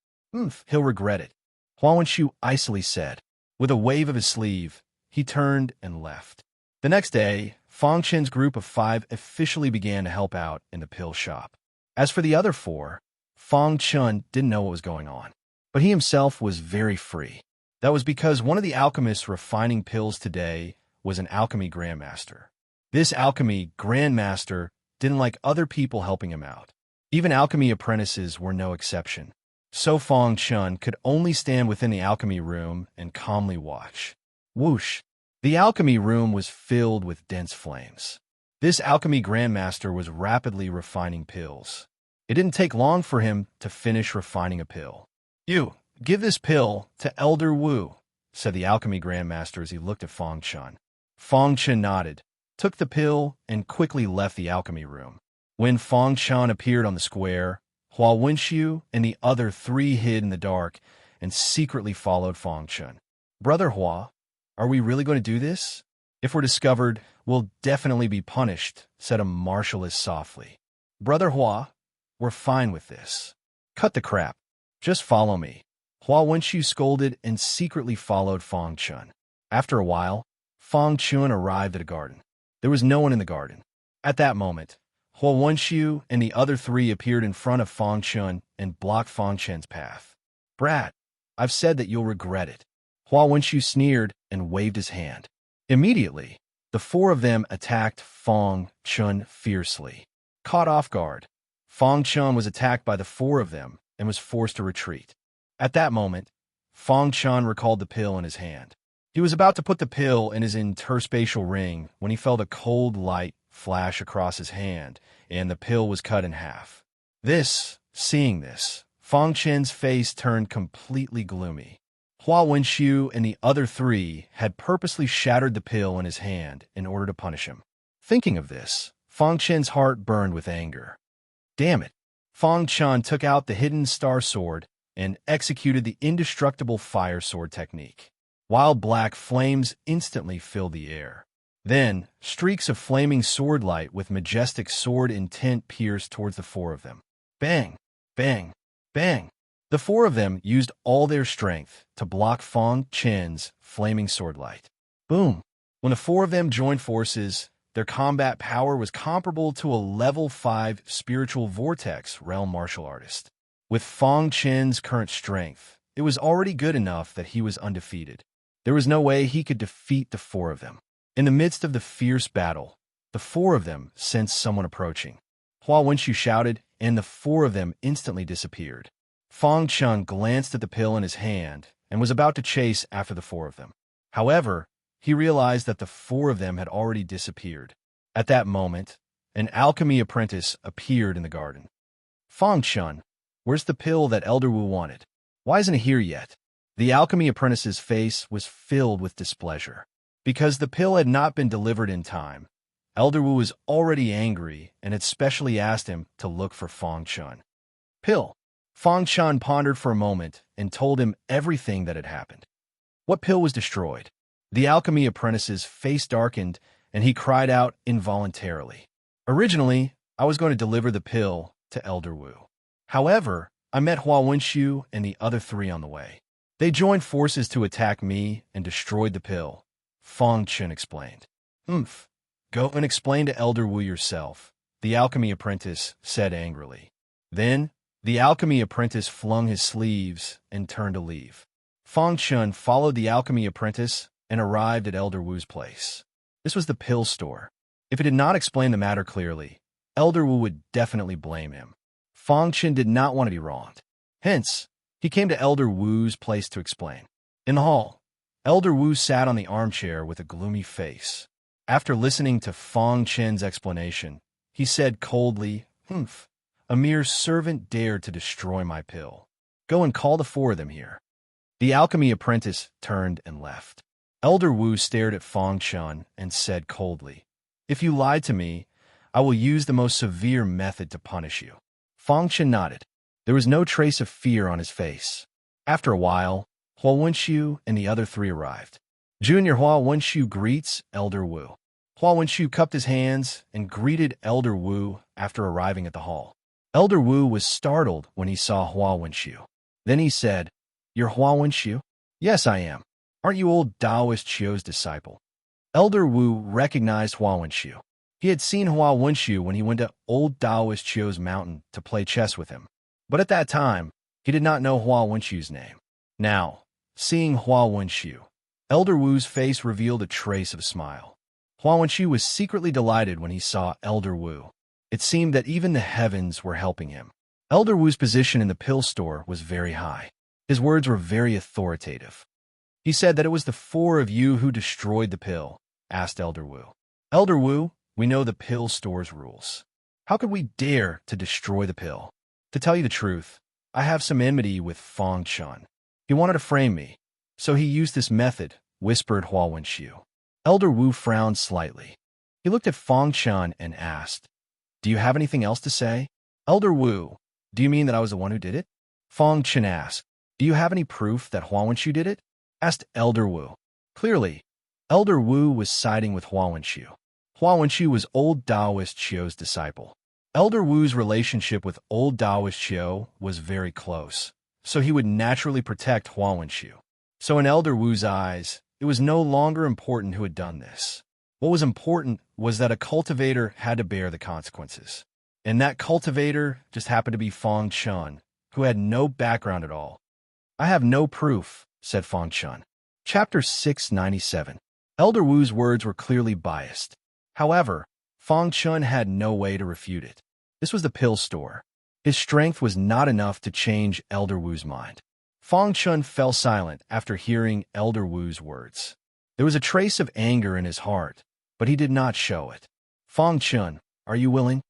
He'll regret it," Hua Wenxiu icily said. With a wave of his sleeve, he turned and left. The next day, Fong Chen's group of 5 officially began to help out in the pill shop. As for the other 4, Fong Chun didn't know what was going on, but he himself was very free. That was because one of the alchemists refining pills today was an alchemy grandmaster. This alchemy grandmaster didn't like other people helping him out. Even alchemy apprentices were no exception. So Fong Chun could only stand within the alchemy room and calmly watch. Whoosh! The alchemy room was filled with dense flames. This alchemy grandmaster was rapidly refining pills. It didn't take long for him to finish refining a pill. "You, give this pill to Elder Wu," said the alchemy grandmaster as he looked at Fong Chun. Fong Chun nodded, took the pill, and quickly left the alchemy room. When Fong Chun appeared on the square, Hua Wenxiu and the other 3 hid in the dark and secretly followed Fong Chun. "Brother Hua, are we really going to do this? If we're discovered, we'll definitely be punished," said a marshalless softly. "Brother Hua, we're fine with this. Cut the crap. Just follow me." Hua Wenxiu scolded and secretly followed Fong Chun. After a while, Fong Chun arrived at a garden. There was no one in the garden. At that moment, Hua Wenxiu and the other 3 appeared in front of Fong Chun and blocked Fong Chen's path. "Brat, I've said that you'll regret it." Hua Wenxiu sneered and waved his hand. Immediately, the 4 of them attacked Fong Chun fiercely. Caught off guard, Fong Chun was attacked by the 4 of them and was forced to retreat. At that moment, Fong Chun recalled the pill in his hand. He was about to put the pill in his interspatial ring when he felt a cold light flash across his hand, and the pill was cut in half. Seeing this, Fang Chen's face turned completely gloomy. Hua Wenxiu and the other three had purposely shattered the pill in his hand in order to punish him. Thinking of this, Fang Chen's heart burned with anger. Damn it! Fang Chen took out the hidden star sword and executed the indestructible fire sword technique. Wild black flames instantly filled the air. Then, streaks of flaming sword light with majestic sword intent pierced towards the four of them. Bang! Bang! Bang! The four of them used all their strength to block Fang Chen's flaming sword light. Boom! When the four of them joined forces, their combat power was comparable to a level 5 spiritual vortex realm martial artist. With Fang Chen's current strength, it was already good enough that he was undefeated. There was no way he could defeat the four of them. In the midst of the fierce battle, the four of them sensed someone approaching. Hua Wenxiu shouted, and the four of them instantly disappeared. Fang Chen glanced at the pill in his hand and was about to chase after the four of them. However, he realized that the four of them had already disappeared. At that moment, an alchemy apprentice appeared in the garden. Fang Chen, where's the pill that Elder Wu wanted? Why isn't it here yet? The alchemy apprentice's face was filled with displeasure. Because the pill had not been delivered in time, Elder Wu was already angry and had specially asked him to look for Fang Chen. Pill. Fang Chen pondered for a moment and told him everything that had happened. What pill was destroyed? The alchemy apprentice's face darkened and he cried out involuntarily. Originally, I was going to deliver the pill to Elder Wu. However, I met Hua Wenxiu and the other three on the way. They joined forces to attack me and destroyed the pill, Fang Chen explained. Go and explain to Elder Wu yourself, the alchemy apprentice said angrily. Then, the alchemy apprentice flung his sleeves and turned to leave. Fang Chen followed the alchemy apprentice and arrived at Elder Wu's place. This was the pill store. If he did not explain the matter clearly, Elder Wu would definitely blame him. Fang Chen did not want to be wronged. Hence, he came to Elder Wu's place to explain. In the hall, Elder Wu sat on the armchair with a gloomy face. After listening to Fang Chen's explanation, he said coldly, A mere servant dared to destroy my pill. Go and call the four of them here. The alchemy apprentice turned and left. Elder Wu stared at Fang Chen and said coldly, If you lied to me, I will use the most severe method to punish you. Fang Chen nodded. There was no trace of fear on his face. After a while, Hua Wenxiu and the other three arrived. Junior Hua Wenxiu greets Elder Wu. Hua Wenxiu cupped his hands and greeted Elder Wu after arriving at the hall. Elder Wu was startled when he saw Hua Wenxiu. Then he said, You're Hua Wenxiu? Yes, I am. Aren't you old Taoist Qiu's disciple? Elder Wu recognized Hua Wenxiu. He had seen Hua Wenxiu when he went to old Taoist Qiu's mountain to play chess with him. But at that time, he did not know Hua Wenxiu's name. Now, seeing Hua Wenxiu, Elder Wu's face revealed a trace of a smile. Hua Wenxiu was secretly delighted when he saw Elder Wu. It seemed that even the heavens were helping him. Elder Wu's position in the pill store was very high. His words were very authoritative. He said that it was the four of you who destroyed the pill, asked Elder Wu. Elder Wu, we know the pill store's rules. How could we dare to destroy the pill? To tell you the truth, I have some enmity with Fang Chen. He wanted to frame me, so he used this method, whispered Hua Wenxiu. Elder Wu frowned slightly. He looked at Fang Chen and asked, Do you have anything else to say? Elder Wu, do you mean that I was the one who did it? Fang Chen asked, Do you have any proof that Hua Wenxiu did it? Asked Elder Wu. Clearly, Elder Wu was siding with Hua Wenxiu. Hua Wenxiu was old Taoist Qiu's disciple. Elder Wu's relationship with old Taoist Qiu was very close, so he would naturally protect Hua Wenxiu. So in Elder Wu's eyes, it was no longer important who had done this. What was important was that a cultivator had to bear the consequences. And that cultivator just happened to be Fang Chen, who had no background at all. I have no proof, said Fang Chen. Chapter 697. Elder Wu's words were clearly biased. However, Fang Chen had no way to refute it. This was the pill store. His strength was not enough to change Elder Wu's mind. Fang Chen fell silent after hearing Elder Wu's words. There was a trace of anger in his heart, but he did not show it. Fong Chun, are you willing?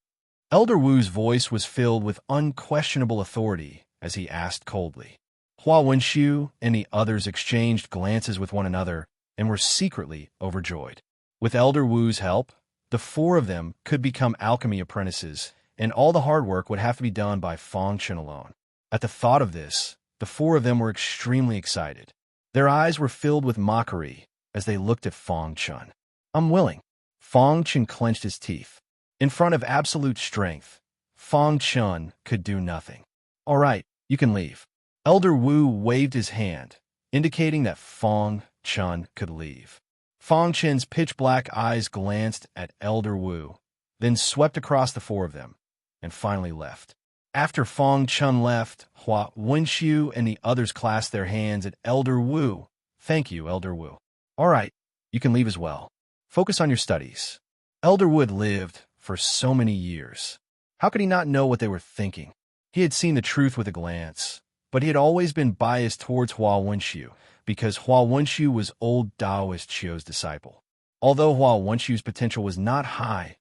Elder Wu's voice was filled with unquestionable authority as he asked coldly. Hua Wenxiu and the others exchanged glances with one another and were secretly overjoyed. With Elder Wu's help, the four of them could become alchemy apprentices, and all the hard work would have to be done by Fong Chun alone. At the thought of this, the four of them were extremely excited. Their eyes were filled with mockery as they looked at Fong Chun. I'm willing. Fong Chun clenched his teeth. In front of absolute strength, Fong Chun could do nothing. All right, you can leave. Elder Wu waved his hand, indicating that Fong Chun could leave. Fong Chun's pitch-black eyes glanced at Elder Wu, then swept across the four of them, and finally left. After Fong Chun left, Hua Wenxiu and the others clasped their hands at Elder Wu. Thank you, Elder Wu. All right, you can leave as well. Focus on your studies. Elder Wu had lived for so many years. How could he not know what they were thinking? He had seen the truth with a glance, but he had always been biased towards Hua Wenxiu because Hua Wenxiu was old Taoist Qiu's disciple. Although Hua Wenxiu's potential was not high,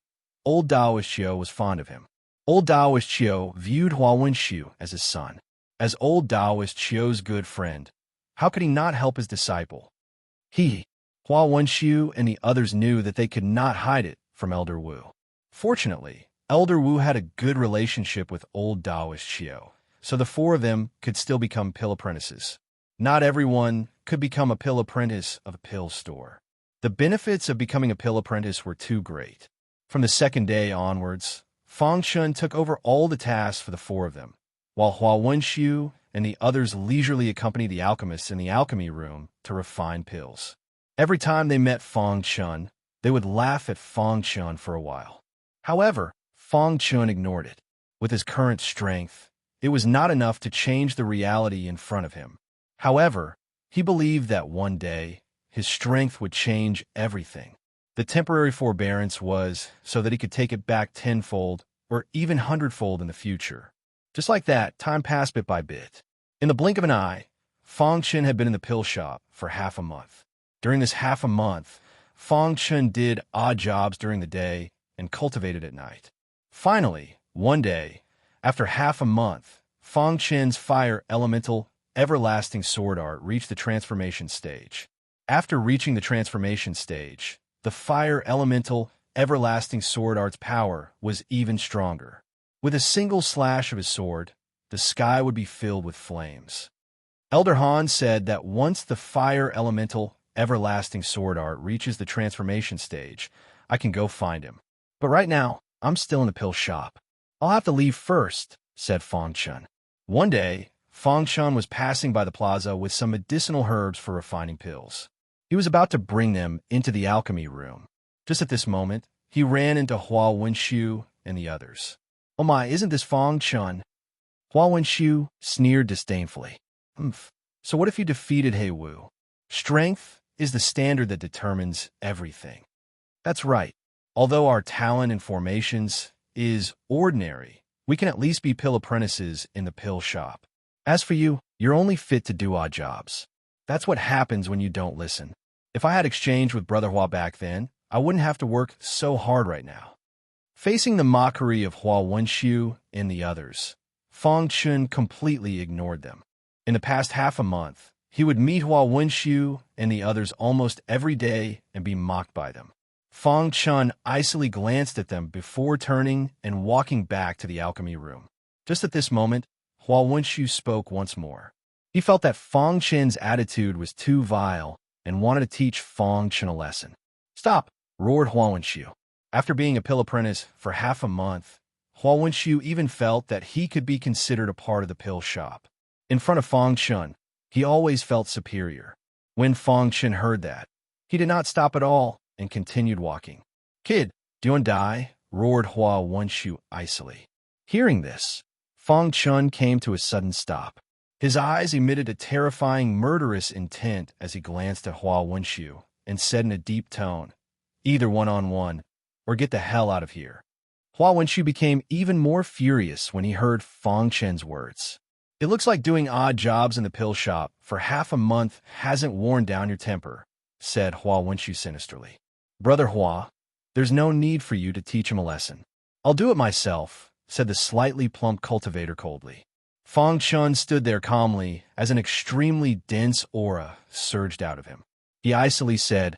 old Taoist Qiu was fond of him. Old Taoist Qiu viewed Hua Wenxiu as his son. As old Taoist Qiu's good friend, how could he not help his disciple? Hua Wenxiu and the others knew that they could not hide it from Elder Wu. Fortunately, Elder Wu had a good relationship with old Taoist Qiu, so the four of them could still become pill apprentices. Not everyone could become a pill apprentice of a pill store. The benefits of becoming a pill apprentice were too great. From the second day onwards, Fong Chun took over all the tasks for the four of them, while Hua Wenxiu and the others leisurely accompanied the alchemists in the alchemy room to refine pills. Every time they met Fong Chun, they would laugh at Fong Chun for a while. However, Fong Chun ignored it. With his current strength, it was not enough to change the reality in front of him. However, he believed that one day, his strength would change everything. The temporary forbearance was so that he could take it back tenfold or even hundredfold in the future. Just like that, time passed bit by bit. In the blink of an eye, Fong Chun had been in the pill shop for half a month. During this half a month, Fong Chun did odd jobs during the day and cultivated at night. Finally, one day, after half a month, Fong Chun's fire elemental everlasting sword art reached the transformation stage. After reaching the transformation stage, the fire elemental everlasting sword art's power was even stronger. With a single slash of his sword, the sky would be filled with flames. Elder Han said that once the fire elemental everlasting sword art reaches the transformation stage, I can go find him. But right now, I'm still in the pill shop. I'll have to leave first, said Fong Chun. One day, Fong Chun was passing by the plaza with some medicinal herbs for refining pills. He was about to bring them into the alchemy room. Just at this moment, he ran into Hua Wenxiu and the others. Oh my, isn't this Fong Chun? Hua Wenxiu sneered disdainfully. So what if you defeated He Wu? Strength is the standard that determines everything. That's right. Although our talent in formations is ordinary, we can at least be pill apprentices in the pill shop. As for you, you're only fit to do odd jobs. That's what happens when you don't listen. If I had exchanged with Brother Hua back then, I wouldn't have to work so hard right now. Facing the mockery of Hua Wenxiu and the others, Fong Chun completely ignored them. In the past half a month, he would meet Hua Wenxiu and the others almost every day and be mocked by them. Fong Chun icily glanced at them before turning and walking back to the alchemy room. Just at this moment, Hua Wenxiu spoke once more. He felt that Fong Chun's attitude was too vile and wanted to teach Fong Chun a lesson. Stop, roared Hua Wenxiu. After being a pill apprentice for half a month, Hua Wenxiu even felt that he could be considered a part of the pill shop. In front of Fong Chun, he always felt superior. When Fong Chun heard that, he did not stop at all and continued walking. Kid, do you want to die? Roared Hua Wenxiu icily. Hearing this, Fong Chun came to a sudden stop. His eyes emitted a terrifying, murderous intent as he glanced at Hua Wenxiu and said in a deep tone, either one-on-one, or get the hell out of here. Hua Wenxiu became even more furious when he heard Fong Chun's words. It looks like doing odd jobs in the pill shop for half a month hasn't worn down your temper, said Hua Wenshu sinisterly. Brother Hua, there's no need for you to teach him a lesson. I'll do it myself, said the slightly plump cultivator coldly. Fang Chun stood there calmly as an extremely dense aura surged out of him. He icily said,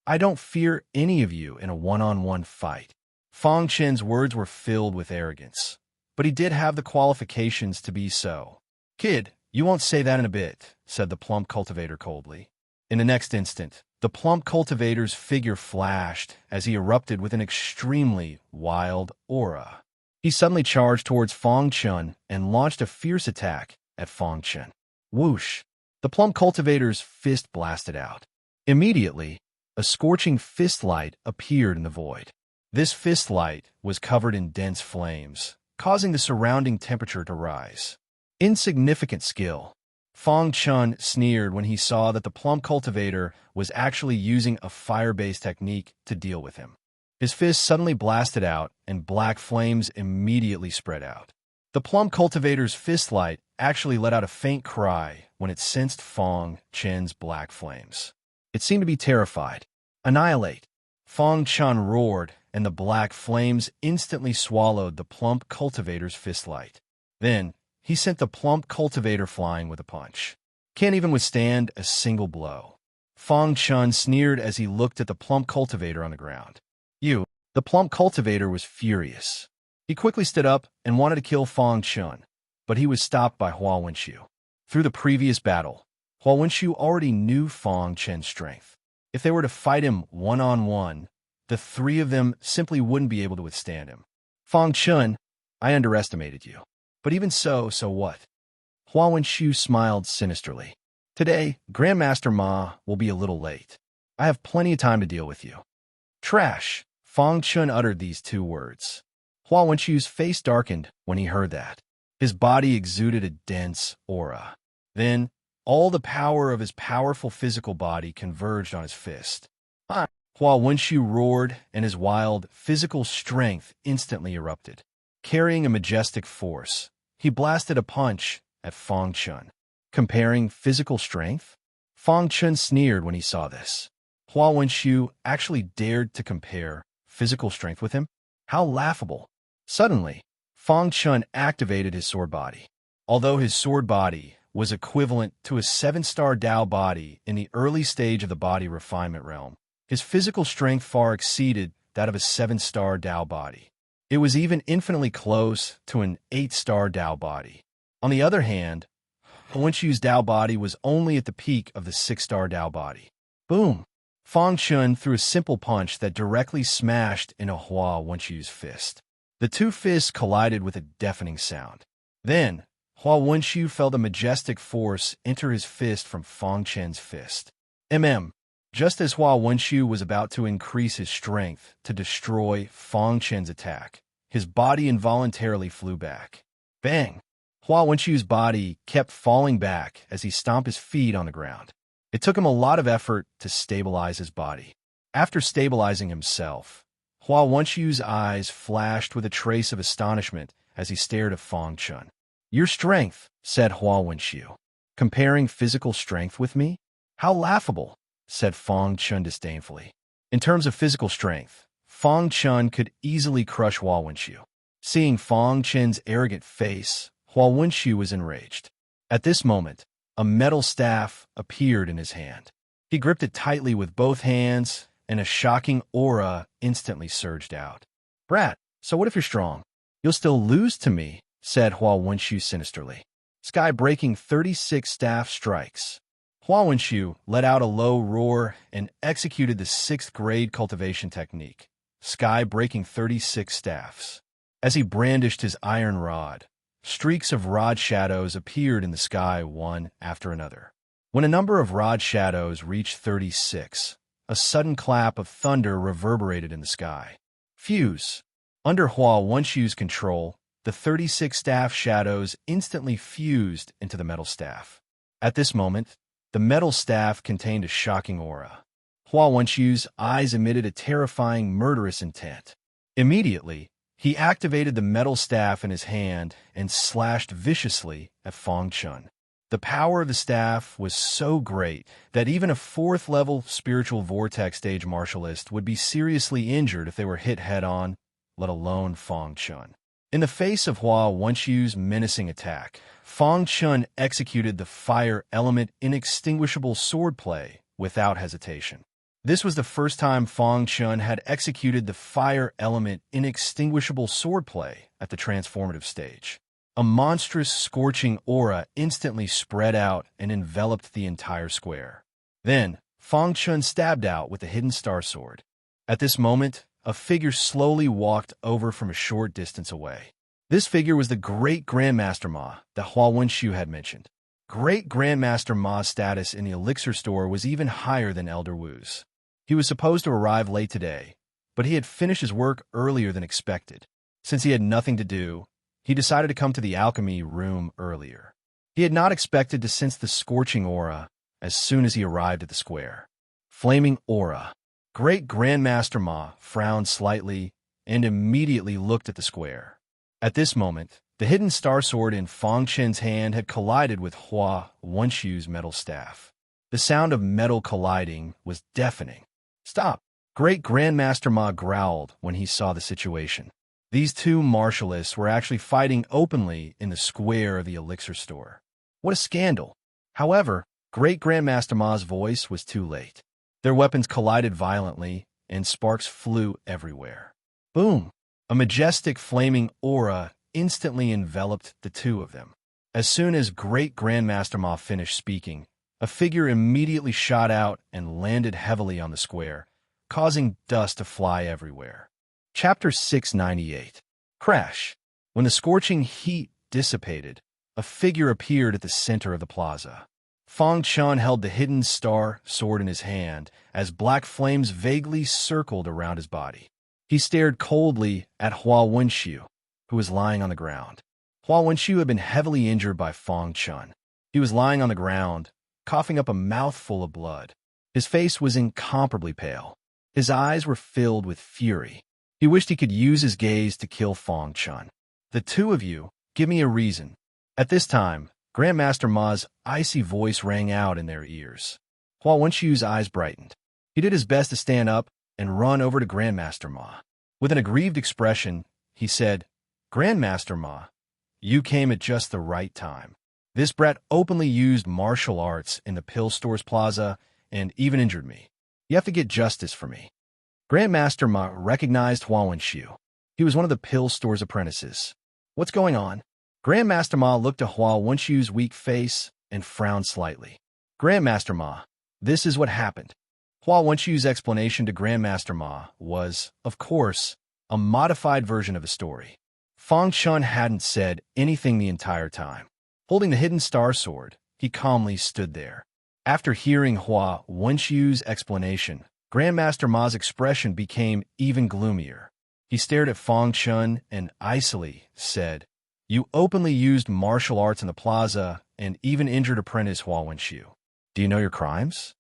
I don't fear any of you in a one-on-one fight. Fang Chen's words were filled with arrogance, but he did have the qualifications to be so. Kid, you won't say that in a bit, said the plump cultivator coldly. In the next instant, the plump cultivator's figure flashed as he erupted with an extremely wild aura. He suddenly charged towards Fang Chun and launched a fierce attack at Fang Chun. Whoosh! The plump cultivator's fist blasted out. Immediately, a scorching fist light appeared in the void. This fist light was covered in dense flames, causing the surrounding temperature to rise. Insignificant skill. Fang Chun sneered when he saw that the plump cultivator was actually using a fire-based technique to deal with him. His fist suddenly blasted out, and black flames immediately spread out. The plump cultivator's fist light actually let out a faint cry when it sensed Fang Chen's black flames. It seemed to be terrified. Annihilate! Fang Chun roared, and the black flames instantly swallowed the plump cultivator's fist light. Then, he sent the plump cultivator flying with a punch. Can't even withstand a single blow. Fang Chun sneered as he looked at the plump cultivator on the ground. The plump cultivator was furious. He quickly stood up and wanted to kill Fang Chun, but he was stopped by Hua Wenshu. Through the previous battle, Hua Wenshu already knew Fang Chen's strength. If they were to fight him one-on-one, the three of them simply wouldn't be able to withstand him. Fang Chun, I underestimated you. But even so what? Hua Wenshu smiled sinisterly. Today, Grandmaster Ma will be a little late. I have plenty of time to deal with you. Trash! Fang Chun uttered these two words. Hua Wenshu's face darkened when he heard that. His body exuded a dense aura. Then, all the power of his powerful physical body converged on his fist. Hua Wenshu roared, and his wild, physical strength instantly erupted. Carrying a majestic force, he blasted a punch at Fang Chun. Comparing physical strength? Fang Chun sneered when he saw this. Hua Wenshu actually dared to compare physical strength with him? How laughable. Suddenly, Fang Chun activated his sword body. Although his sword body was equivalent to a 7-star Dao body in the early stage of the body refinement realm, his physical strength far exceeded that of a 7-star Dao body. It was even infinitely close to an 8-star Dao body. On the other hand, Hua Wenshu's Dao body was only at the peak of the 6-star Dao body. Boom! Fang Chun threw a simple punch that directly smashed into Hua Wenshu's fist. The two fists collided with a deafening sound. Then, Hua Wenshu felt a majestic force enter his fist from Fang Chen's fist. Just as Hua Wenshu was about to increase his strength to destroy Fang Chen's attack, his body involuntarily flew back. Bang! Hua Wenshu's body kept falling back as he stomped his feet on the ground. It took him a lot of effort to stabilize his body. After stabilizing himself, Hua Wenshu's eyes flashed with a trace of astonishment as he stared at Fang Chun. Your strength, said Hua Wenshu. Comparing physical strength with me? How laughable, said Fang Chun disdainfully. In terms of physical strength, Fang Chun could easily crush Hua Wenshu. Seeing Fang Chen's arrogant face, Hua Wenshu was enraged. At this moment, a metal staff appeared in his hand. He gripped it tightly with both hands, and a shocking aura instantly surged out. Brat, so what if you're strong? You'll still lose to me, said Hua Wenshu sinisterly. Sky-breaking 36 staff strikes. Hua Wenshu let out a low roar and executed the 6th grade cultivation technique, sky-breaking 36 staffs. As he brandished his iron rod, streaks of rod shadows appeared in the sky one after another. When a number of rod shadows reached 36, a sudden clap of thunder reverberated in the sky. Fuse! Under Hua Wenshu's control, the 36 staff shadows instantly fused into the metal staff. At this moment, the metal staff contained a shocking aura. Hua Wenshu's eyes emitted a terrifying, murderous intent. Immediately, he activated the metal staff in his hand and slashed viciously at Fang Chun. The power of the staff was so great that even a fourth-level spiritual vortex stage martialist would be seriously injured if they were hit head-on, let alone Fang Chun. In the face of Hua Wenqiu's menacing attack, Fang Chun executed the fire element inextinguishable swordplay without hesitation. This was the first time Fang Chun had executed the fire element inextinguishable swordplay at the transformative stage. A monstrous, scorching aura instantly spread out and enveloped the entire square. Then, Fang Chun stabbed out with the hidden star sword. At this moment, a figure slowly walked over from a short distance away. This figure was the Great Grandmaster Ma that Hua Wenqiu had mentioned. Great Grandmaster Ma's status in the elixir store was even higher than Elder Wu's. He was supposed to arrive late today, but he had finished his work earlier than expected. Since he had nothing to do, he decided to come to the alchemy room earlier. He had not expected to sense the scorching aura as soon as he arrived at the square. Flaming aura. Great Grandmaster Ma frowned slightly and immediately looked at the square. At this moment, the hidden star sword in Fang Chen's hand had collided with Hua Wenqiu's metal staff. The sound of metal colliding was deafening. "Stop!" Great Grandmaster Ma growled when he saw the situation. These two martialists were actually fighting openly in the square of the elixir store. What a scandal! However, Great Grandmaster Ma's voice was too late. Their weapons collided violently, and sparks flew everywhere. Boom! A majestic flaming aura instantly enveloped the two of them. As soon as Great Grandmaster Ma finished speaking, a figure immediately shot out and landed heavily on the square, causing dust to fly everywhere. Chapter 698. Crash. When the scorching heat dissipated, a figure appeared at the center of the plaza. Fang Chun held the hidden star sword in his hand as black flames vaguely circled around his body. He stared coldly at Hua Wenqiu, who was lying on the ground. Hua Wenqiu had been heavily injured by Fang Chun. He was lying on the ground, coughing up a mouthful of blood. His face was incomparably pale. His eyes were filled with fury. He wished he could use his gaze to kill Fang Chun. "The two of you, give me a reason." At this time, Grandmaster Ma's icy voice rang out in their ears. Hua Wenqiu's eyes brightened. He did his best to stand up and run over to Grandmaster Ma. With an aggrieved expression, he said, "Grandmaster Ma, you came at just the right time. This brat openly used martial arts in the pill store's plaza and even injured me. You have to get justice for me." Grandmaster Ma recognized Hua Wenqiu. He was one of the pill store's apprentices. "What's going on?" Grandmaster Ma looked at Hua Wenqiu's weak face and frowned slightly. "Grandmaster Ma, this is what happened." Hua Wenqiu's explanation to Grandmaster Ma was, of course, a modified version of the story. Fang Chun hadn't said anything the entire time. Holding the hidden star sword, he calmly stood there. After hearing Hua Wenqiu's explanation, Grandmaster Ma's expression became even gloomier. He stared at Fang Chun and icily said, "You openly used martial arts in the plaza and even injured apprentice Hua Wenqiu. Do you know your crimes?"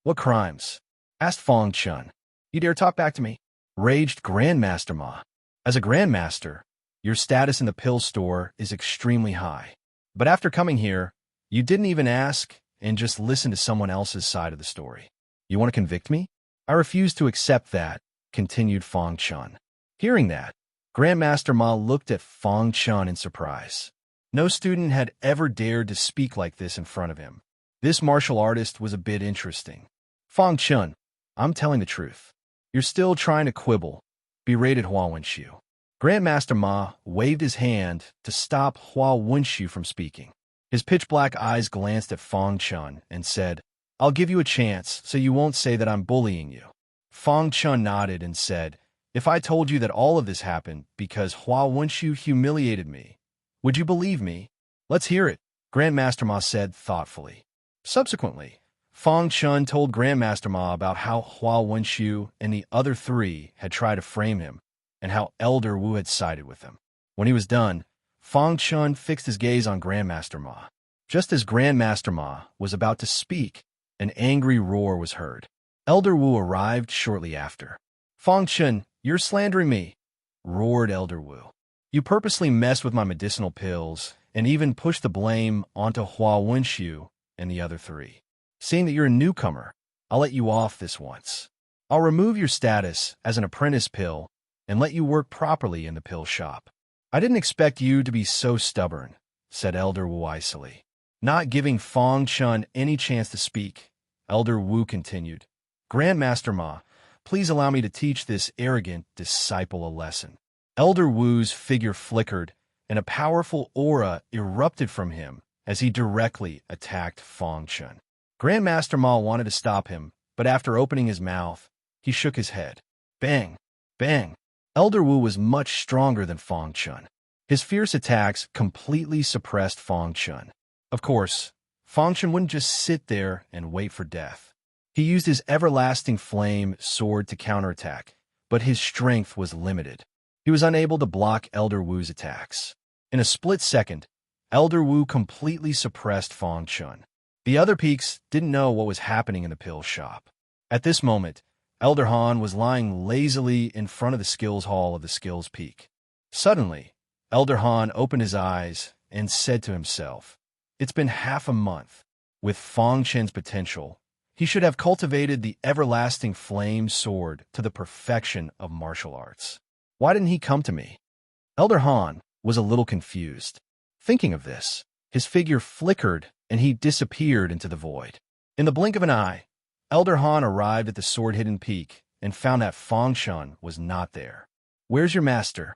"What crimes?" asked Fang Chun. "You dare talk back to me?" raged Grandmaster Ma. "As a Grandmaster, your status in the pill store is extremely high. But after coming here, you didn't even ask and just listen to someone else's side of the story. You want to convict me? I refuse to accept that," continued Fang Chun. Hearing that, Grandmaster Ma looked at Fang Chun in surprise. No student had ever dared to speak like this in front of him. This martial artist was a bit interesting. "Fang Chun, I'm telling the truth. You're still trying to quibble," berated Hua Wenqiu. Grandmaster Ma waved his hand to stop Hua Wenqiu from speaking. His pitch-black eyes glanced at Fang Chun and said, "I'll give you a chance so you won't say that I'm bullying you." Fang Chun nodded and said, "If I told you that all of this happened because Hua Wenqiu humiliated me, would you believe me?" "Let's hear it," Grandmaster Ma said thoughtfully. Subsequently, Fang Chun told Grandmaster Ma about how Hua Wenqiu and the other three had tried to frame him, and how Elder Wu had sided with them. When he was done, Fang Chun fixed his gaze on Grandmaster Ma. Just as Grandmaster Ma was about to speak, an angry roar was heard. Elder Wu arrived shortly after. "Fang Chun, you're slandering me," roared Elder Wu. "You purposely messed with my medicinal pills and even pushed the blame onto Hua Wenxiu and the other three. Seeing that you're a newcomer, I'll let you off this once. I'll remove your status as an apprentice pill and let you work properly in the pill shop. I didn't expect you to be so stubborn, said Elder Wu icily. Not giving Fang Chun any chance to speak, Elder Wu continued. Grandmaster Ma, please allow me to teach this arrogant disciple a lesson. Elder Wu's figure flickered, and a powerful aura erupted from him as he directly attacked Fang Chun. Grandmaster Ma wanted to stop him, but after opening his mouth, he shook his head. Bang! Bang! Elder Wu was much stronger than Fang Chun. His fierce attacks completely suppressed Fang Chun. Of course, Fang Chun wouldn't just sit there and wait for death. He used his everlasting flame sword to counterattack, but his strength was limited. He was unable to block Elder Wu's attacks. In a split second, Elder Wu completely suppressed Fang Chun. The other peaks didn't know what was happening in the pill shop. At this moment, Elder Han was lying lazily in front of the skills hall of the skills peak. Suddenly, Elder Han opened his eyes and said to himself, "It's been half a month. With Fang Chen's potential, he should have cultivated the everlasting flame sword to the perfection of martial arts. Why didn't he come to me?" Elder Han was a little confused. Thinking of this, his figure flickered and he disappeared into the void. In the blink of an eye, Elder Han arrived at the sword-hidden peak and found that Fang Chun was not there. "Where's your master?"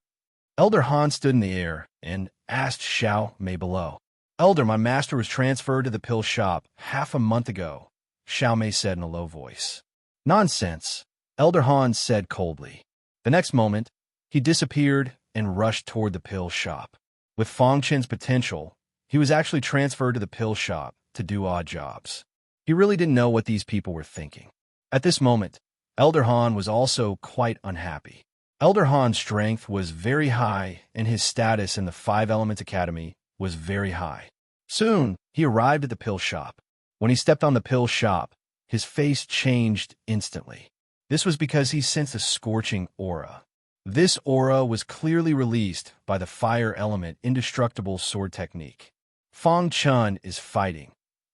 Elder Han stood in the air and asked Xiao Mei below. "Elder, my master was transferred to the pill shop half a month ago," Xiao Mei said in a low voice. "Nonsense," Elder Han said coldly. The next moment, he disappeared and rushed toward the pill shop. With Fang Chen's potential, he was actually transferred to the pill shop to do odd jobs. He really didn't know what these people were thinking. At this moment, Elder Han was also quite unhappy. Elder Han's strength was very high and his status in the Five Elements Academy was very high. Soon, he arrived at the pill shop. When he stepped on the pill shop, his face changed instantly. This was because he sensed a scorching aura. This aura was clearly released by the fire element indestructible sword technique. Fang Chun is fighting.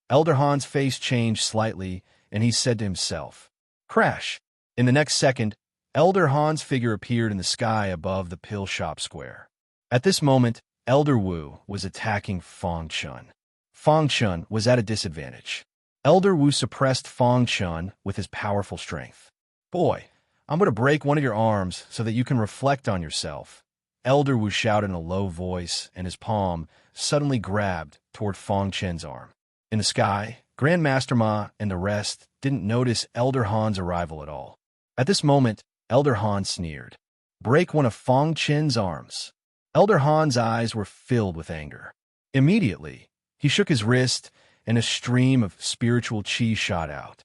Elder Han's face changed slightly, and he said to himself, "Crash!" In the next second, Elder Han's figure appeared in the sky above the pill shop square. At this moment, Elder Wu was attacking Fang Chun. Fang Chun was at a disadvantage. Elder Wu suppressed Fang Chun with his powerful strength. "Boy, I'm going to break one of your arms so that you can reflect on yourself," Elder Wu shouted in a low voice, and his palm suddenly grabbed toward Fang Chen's arm. In the sky, Grandmaster Ma and the rest didn't notice Elder Han's arrival at all. At this moment, Elder Han sneered. "Break one of Fang Chen's arms." Elder Han's eyes were filled with anger. Immediately, he shook his wrist, and a stream of spiritual qi shot out.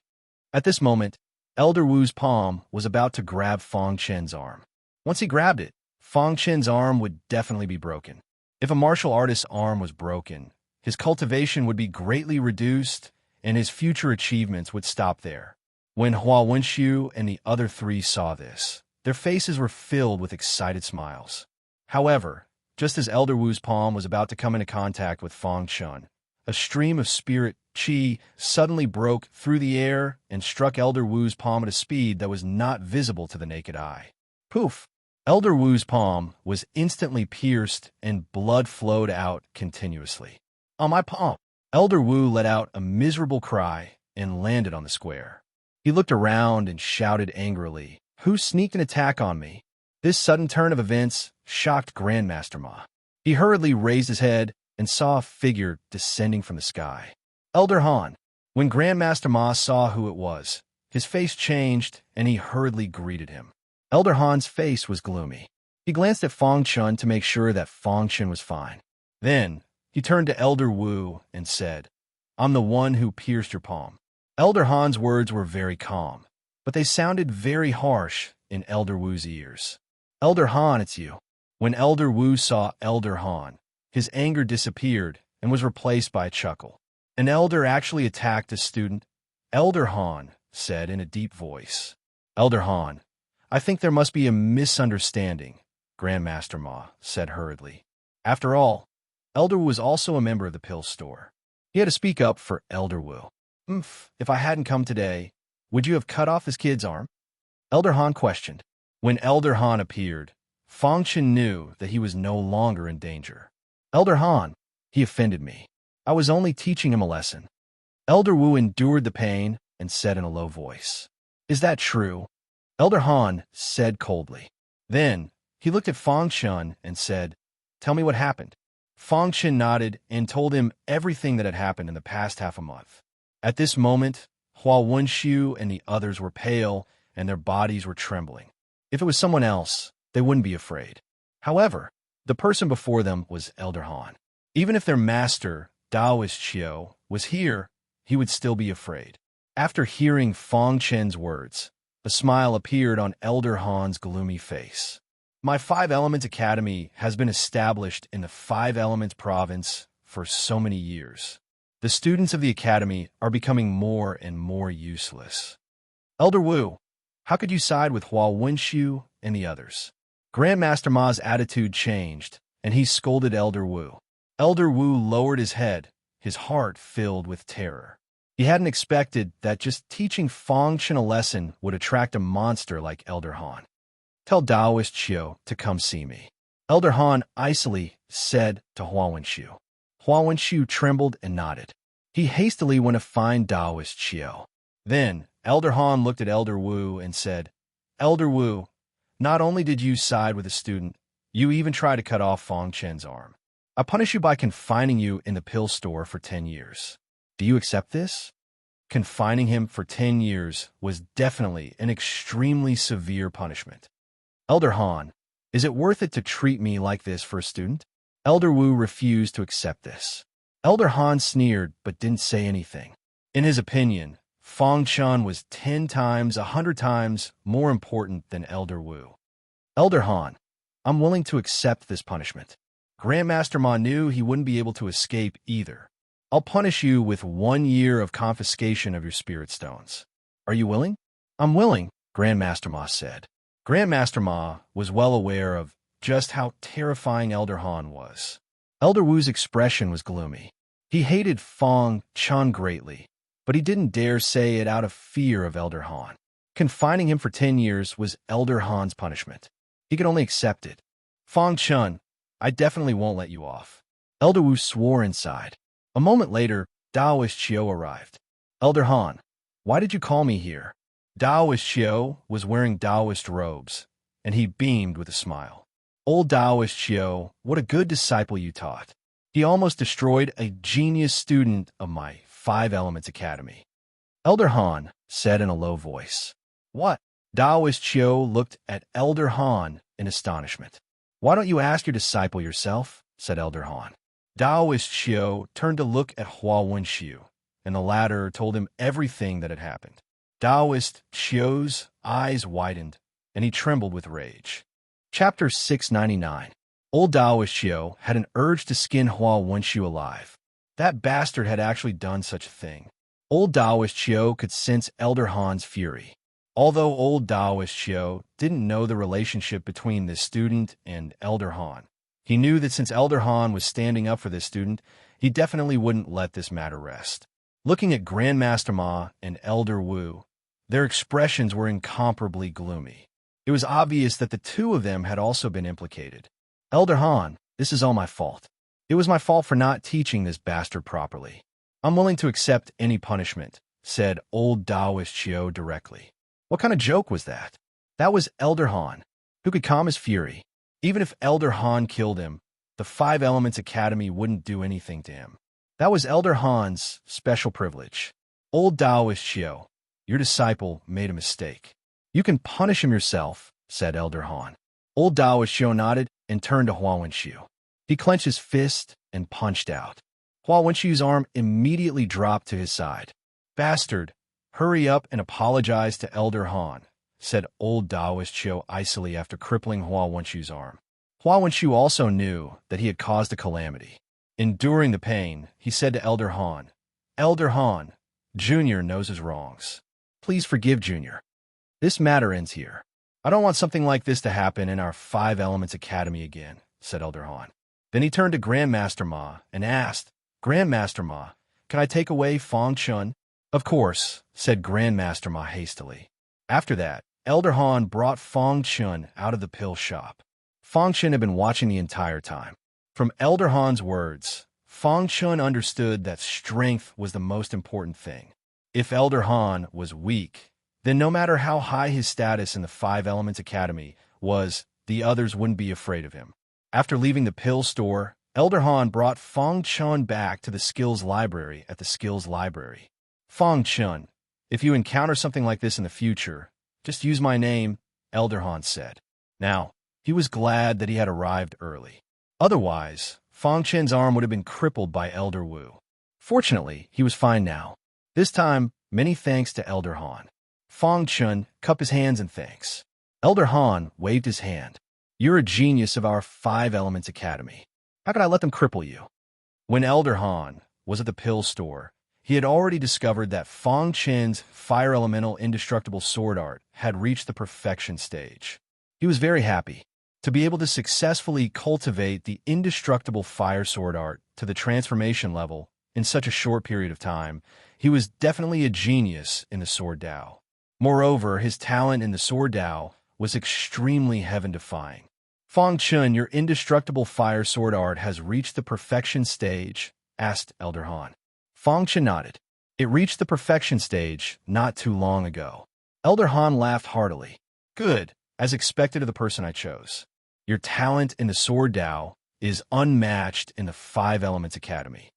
At this moment, Elder Wu's palm was about to grab Fang Chen's arm. Once he grabbed it, Fang Chen's arm would definitely be broken. If a martial artist's arm was broken, his cultivation would be greatly reduced, and his future achievements would stop there. When Hua Wenxiu and the other three saw this, their faces were filled with excited smiles. However, just as Elder Wu's palm was about to come into contact with Fang Chun, a stream of spirit qi suddenly broke through the air and struck Elder Wu's palm at a speed that was not visible to the naked eye. Poof! Elder Wu's palm was instantly pierced and blood flowed out continuously. "On my palm!" Elder Wu let out a miserable cry and landed on the square. He looked around and shouted angrily, "Who sneaked an attack on me?" This sudden turn of events shocked Grandmaster Ma. He hurriedly raised his head and saw a figure descending from the sky. Elder Han. When Grandmaster Ma saw who it was, his face changed and he hurriedly greeted him. Elder Han's face was gloomy. He glanced at Fang Chun to make sure that Fang Chun was fine. Then, he turned to Elder Wu and said, "I'm the one who pierced your palm." Elder Han's words were very calm, but they sounded very harsh in Elder Wu's ears. "Elder Han, it's you." When Elder Wu saw Elder Han, his anger disappeared and was replaced by a chuckle. "An elder actually attacked a student," Elder Han said in a deep voice. "Elder Han, I think there must be a misunderstanding," Grandmaster Ma said hurriedly. "After all, Elder Wu was also a member of the pill store. He had to speak up for Elder Wu. If I hadn't come today, would you have cut off this kid's arm? Elder Han questioned. When Elder Han appeared, Fang Chen knew that he was no longer in danger. Elder Han, he offended me. I was only teaching him a lesson. Elder Wu endured the pain and said in a low voice, Is that true? Elder Han said coldly. Then he looked at Fang Chen and said, Tell me what happened. Fang Chen nodded and told him everything that had happened in the past half a month. At this moment, Hua Wenxiu and the others were pale and their bodies were trembling. If it was someone else, they wouldn't be afraid. However, the person before them was Elder Han. Even if their master, Taoist Qiu, was here, he would still be afraid. After hearing Fang Chen's words, a smile appeared on Elder Han's gloomy face. My Five Elements Academy has been established in the Five Elements province for so many years. The students of the academy are becoming more and more useless. Elder Wu, how could you side with Hua Wenxiu and the others? Grandmaster Ma's attitude changed, and he scolded Elder Wu. Elder Wu lowered his head, his heart filled with terror. He hadn't expected that just teaching Fang Chen a lesson would attract a monster like Elder Han. Tell Taoist Qiu to come see me. Elder Han icily said to Hua Wenxiu. Hua Wenxiu trembled and nodded. He hastily went to find Taoist Qiu. Then Elder Han looked at Elder Wu and said, Elder Wu, not only did you side with a student, you even tried to cut off Fang Chen's arm. I punish you by confining you in the pill store for 10 years. Do you accept this? Confining him for 10 years was definitely an extremely severe punishment. Elder Han, is it worth it to treat me like this for a student? Elder Wu refused to accept this. Elder Han sneered but didn't say anything. In his opinion, Fang Chen was 10 times, 100 times more important than Elder Wu. Elder Han, I'm willing to accept this punishment. Grandmaster Ma knew he wouldn't be able to escape either. I'll punish you with 1 year of confiscation of your spirit stones. Are you willing? I'm willing, Grandmaster Ma said. Grandmaster Ma was well aware of just how terrifying Elder Han was. Elder Wu's expression was gloomy. He hated Fang Chen greatly, but he didn't dare say it out of fear of Elder Han. Confining him for 10 years was Elder Han's punishment. He could only accept it. Fang Chen, I definitely won't let you off. Elder Wu swore inside. A moment later, Taoist Qiu arrived. Elder Han, why did you call me here? Taoist Qiu was wearing Taoist robes, and he beamed with a smile. Old Taoist Qiu, what a good disciple you taught. He almost destroyed a genius student of my Five Elements Academy. Elder Han said in a low voice. What? Taoist Qiu looked at Elder Han in astonishment. Why don't you ask your disciple yourself? Said Elder Han. Taoist Qiu turned to look at Hua Wenxiu, and the latter told him everything that had happened. Taoist Qiu's eyes widened, and he trembled with rage. Chapter 699. Old Taoist Qiu had an urge to skin Hua Wenxiu alive. That bastard had actually done such a thing. Old Taoist Qiu could sense Elder Han's fury. Although old Taoist Qiu didn't know the relationship between this student and Elder Han, he knew that since Elder Han was standing up for this student, he definitely wouldn't let this matter rest. Looking at Grandmaster Ma and Elder Wu, their expressions were incomparably gloomy. It was obvious that the two of them had also been implicated. Elder Han, this is all my fault. It was my fault for not teaching this bastard properly. I'm willing to accept any punishment, said old Taoist Qiu directly. What kind of joke was that? That was Elder Han, who could calm his fury. Even if Elder Han killed him, the Five Elements Academy wouldn't do anything to him. That was Elder Han's special privilege. Old Taoist Qiu, your disciple made a mistake. You can punish him yourself, said Elder Han. Old Taoist Qiu nodded and turned to Hua Wenxiu. He clenched his fist and punched out. Hua Wenxiu's arm immediately dropped to his side. Bastard, hurry up and apologize to Elder Han, said old Taoist Qiu icily after crippling Hua Wenxiu's arm. Hua Wenxiu also knew that he had caused a calamity. Enduring the pain, he said to Elder Han, Junior knows his wrongs. Please forgive Junior. This matter ends here. I don't want something like this to happen in our Five Elements Academy again, said Elder Han. Then he turned to Grandmaster Ma and asked, Grandmaster Ma, can I take away Fong Chun? Of course, said Grandmaster Ma hastily. After that, Elder Han brought Fong Chun out of the pill shop. Fong Chun had been watching the entire time. From Elder Han's words, Fong Chun understood that strength was the most important thing. If Elder Han was weak, then no matter how high his status in the Five Elements Academy was, the others wouldn't be afraid of him. After leaving the pill store, Elder Han brought Fong Chun back to the skills library at the skills library. Fong Chun, if you encounter something like this in the future, just use my name, Elder Han said. Now, he was glad that he had arrived early. Otherwise, Fong Chun's arm would have been crippled by Elder Wu. Fortunately, he was fine now. This time, many thanks to Elder Han. Fong Chun cupped his hands in thanks. Elder Han waved his hand. You're a genius of our Five Elements Academy. How could I let them cripple you? When Elder Han was at the pill store, he had already discovered that Fong Chun's fire elemental indestructible sword art had reached the perfection stage. He was very happy. To be able to successfully cultivate the indestructible fire sword art to the transformation level in such a short period of time, he was definitely a genius in the Sword Dao. Moreover, his talent in the Sword Dao was extremely heaven-defying. Fong Chun, your indestructible fire sword art has reached the perfection stage? Asked Elder Han. Fong Chun nodded. It reached the perfection stage not too long ago. Elder Han laughed heartily. Good, as expected of the person I chose. Your talent in the Sword Dao is unmatched in the Five Elements Academy.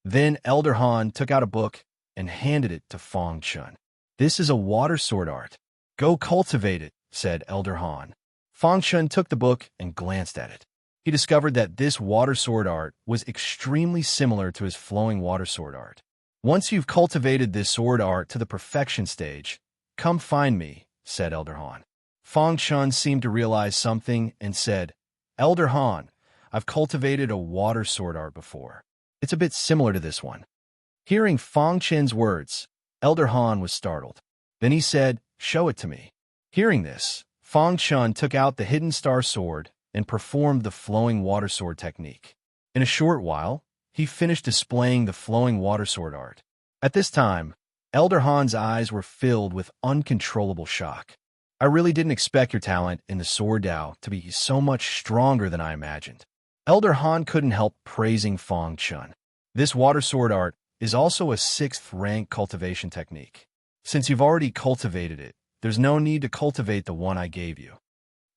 Then Elder Han took out a book and handed it to Fong Chun. This is a water sword art. Go cultivate it, said Elder Han. Fong Chun took the book and glanced at it. He discovered that this water sword art was extremely similar to his flowing water sword art. Once you've cultivated this sword art to the perfection stage, come find me, said Elder Han. Fong Chun seemed to realize something and said, Elder Han, I've cultivated a water sword art before. It's a bit similar to this one. Hearing Fong Chun's words, Elder Han was startled. Then he said, show it to me. Hearing this, Fong Chun took out the hidden star sword and performed the flowing water sword technique. In a short while, he finished displaying the flowing water sword art. At this time, Elder Han's eyes were filled with uncontrollable shock. I really didn't expect your talent in the Sword Dao to be so much stronger than I imagined. Elder Han couldn't help praising Fong Chun. This water sword art is also a 6th rank cultivation technique. Since you've already cultivated it, there's no need to cultivate the one I gave you.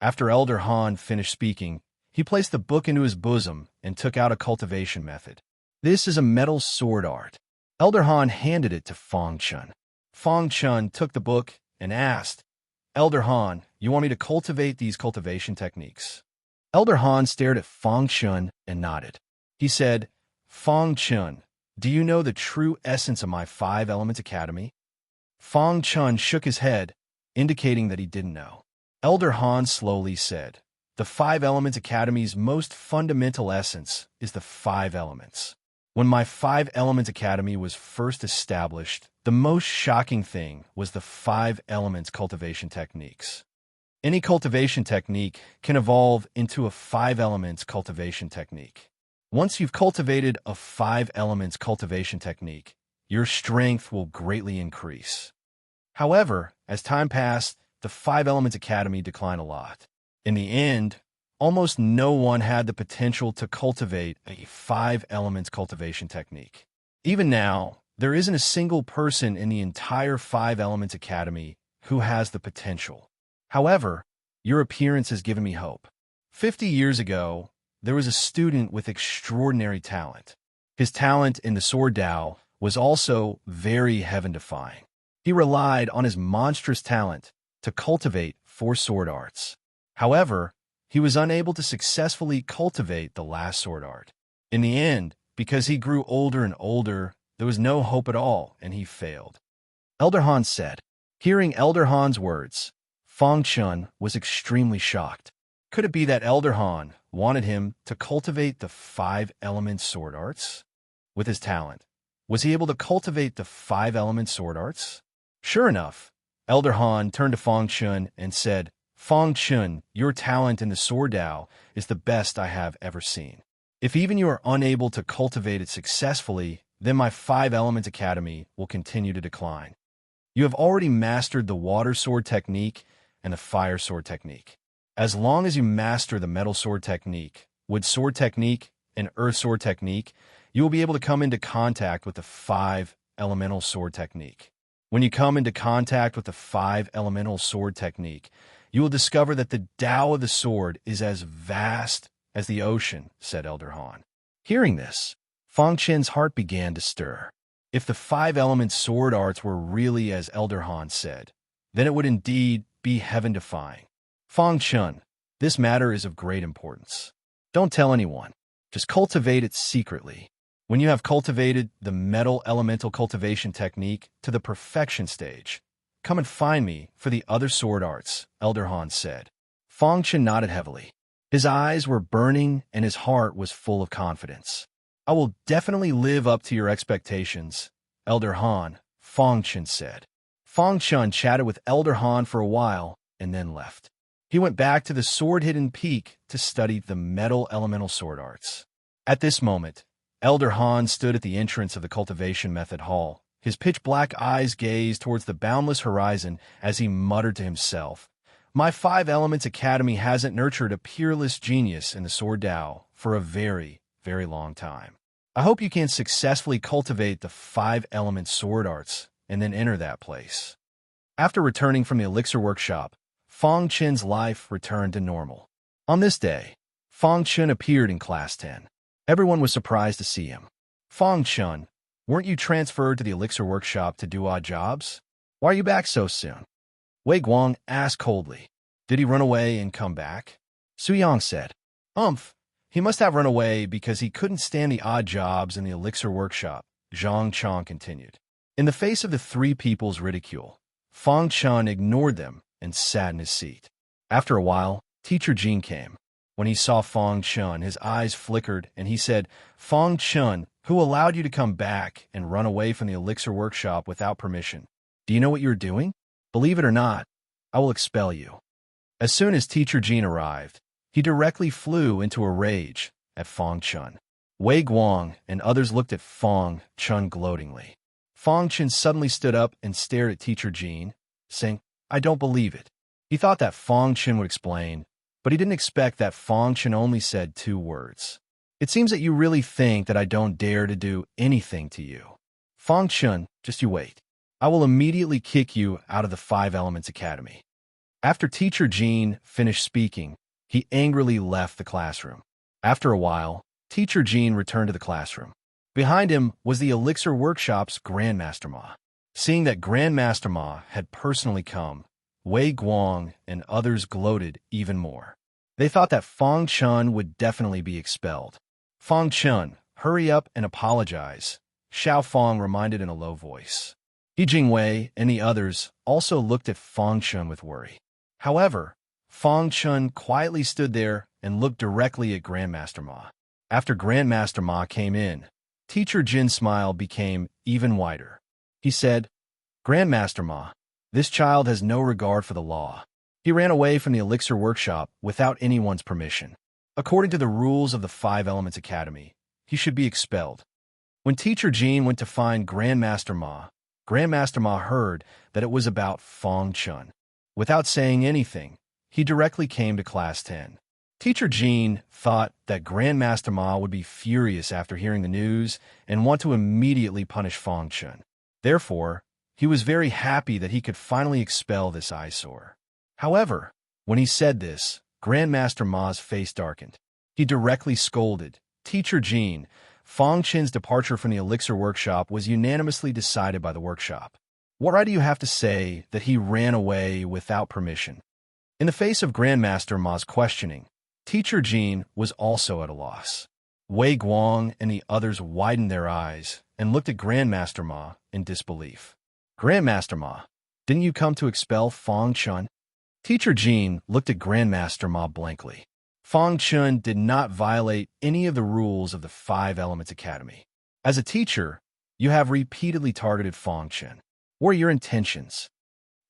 After Elder Han finished speaking, he placed the book into his bosom and took out a cultivation method. This is a metal sword art. Elder Han handed it to Fong Chun. Fong Chun took the book and asked, Elder Han, you want me to cultivate these cultivation techniques? Elder Han stared at Fong Chun and nodded. He said, Fong Chun, do you know the true essence of my Five Elements Academy? Fong Chun shook his head, indicating that he didn't know. Elder Han slowly said, the Five Elements Academy's most fundamental essence is the Five Elements. When my Five Elements Academy was first established, the most shocking thing was the Five Elements cultivation techniques. Any cultivation technique can evolve into a Five Elements cultivation technique. Once you've cultivated a Five Elements cultivation technique, your strength will greatly increase. However, as time passed, the Five Elements Academy declined a lot. In the end, almost no one had the potential to cultivate a Five Elements cultivation technique. Even now, there isn't a single person in the entire Five Elements Academy who has the potential. However, your appearance has given me hope. 50 years ago, there was a student with extraordinary talent. His talent in the Sword Dao was also very heaven-defying. He relied on his monstrous talent to cultivate 4 sword arts. However, he was unable to successfully cultivate the last sword art. In the end, because he grew older and older, there was no hope at all, and he failed. Elder Han said. Hearing Elder Han's words, Fong Chun was extremely shocked. Could it be that Elder Han wanted him to cultivate the 5 element sword arts? With his talent, was he able to cultivate the 5 element sword arts? Sure enough, Elder Han turned to Fong Chun and said, Fong Chun, your talent in the Sword Dao is the best I have ever seen. If even you are unable to cultivate it successfully, then my 5 Elements Academy will continue to decline. You have already mastered the water sword technique and the fire sword technique. As long as you master the metal sword technique, wood sword technique, and earth sword technique, you will be able to come into contact with the 5 elemental sword technique. When you come into contact with the 5 elemental sword technique, you will discover that the Tao of the sword is as vast as the ocean, said Elder Han. Hearing this, Fang Chen's heart began to stir. If the 5 element sword arts were really as Elder Han said, then it would indeed be heaven-defying. Fang Chen, this matter is of great importance. Don't tell anyone. Just cultivate it secretly. When you have cultivated the metal elemental cultivation technique to the perfection stage, come and find me for the other sword arts, Elder Han said. Fang Chen nodded heavily. His eyes were burning and his heart was full of confidence. I will definitely live up to your expectations, Elder Han, Fang Chen said. Fang Chen chatted with Elder Han for a while and then left. He went back to the sword-hidden peak to study the metal elemental sword arts. At this moment, Elder Han stood at the entrance of the cultivation method hall. His pitch-black eyes gazed towards the boundless horizon as he muttered to himself, My 5 Elements Academy hasn't nurtured a peerless genius in the sword Tao for a very, very long time. I hope you can successfully cultivate the 5 element sword arts and then enter that place. After returning from the elixir workshop, Fang Chen's life returned to normal. On this day, Fang Chen appeared in Class 10. Everyone was surprised to see him. Fang Chen, weren't you transferred to the elixir workshop to do odd jobs? Why are you back so soon? Wei Guang asked coldly. Did he run away and come back? Su Yang said, He must have run away because he couldn't stand the odd jobs in the elixir workshop, Zhang Chang continued. In the face of the 3 people's ridicule, Fang Chen ignored them and sat in his seat. After a while, Teacher Jin came. When he saw Fang Chen, his eyes flickered, and he said, Fang Chen, who allowed you to come back and run away from the elixir workshop without permission? Do you know what you're doing? Believe it or not, I will expel you. As soon as Teacher Jin arrived, he directly flew into a rage at Fang Chen. Wei Guang and others looked at Fang Chen gloatingly. Fang Chen suddenly stood up and stared at Teacher Jin, saying, I don't believe it. He thought that Fang Chen would explain, but he didn't expect that Fang Chen only said 2 words. It seems that you really think that I don't dare to do anything to you. Fang Chen, just you wait. I will immediately kick you out of the 5 Elements Academy. After Teacher Jin finished speaking, he angrily left the classroom. After a while, Teacher Jin returned to the classroom. Behind him was the Elixir Workshop's Grandmaster Ma. Seeing that Grandmaster Ma had personally come, Wei Guang and others gloated even more. They thought that Fang Chen would definitely be expelled. Fang Chen, hurry up and apologize, Xiao Fang reminded in a low voice. He Jingwei and the others also looked at Fang Chen with worry. However, Fang Chen quietly stood there and looked directly at Grandmaster Ma. After Grandmaster Ma came in, Teacher Jin's smile became even wider. He said, Grandmaster Ma, this child has no regard for the law. He ran away from the elixir workshop without anyone's permission. According to the rules of the 5 Elements Academy, he should be expelled. When Teacher Jin went to find Grandmaster Ma heard that it was about Fang Chen. Without saying anything, he directly came to Class 10. Teacher Jin thought that Grandmaster Ma would be furious after hearing the news and want to immediately punish Fang Chen. Therefore, he was very happy that he could finally expel this eyesore. However, when he said this, Grandmaster Ma's face darkened. He directly scolded, Teacher Jin, Fang Chen's departure from the elixir workshop was unanimously decided by the workshop. What right do you have to say that he ran away without permission? In the face of Grandmaster Ma's questioning, Teacher Jin was also at a loss. Wei Guang and the others widened their eyes and looked at Grandmaster Ma in disbelief. Grandmaster Ma, didn't you come to expel Fang Chen? Teacher Jin looked at Grandmaster Ma blankly. Fang Chen did not violate any of the rules of the 5 Elements Academy. As a teacher, you have repeatedly targeted Fang Chen. What are your intentions?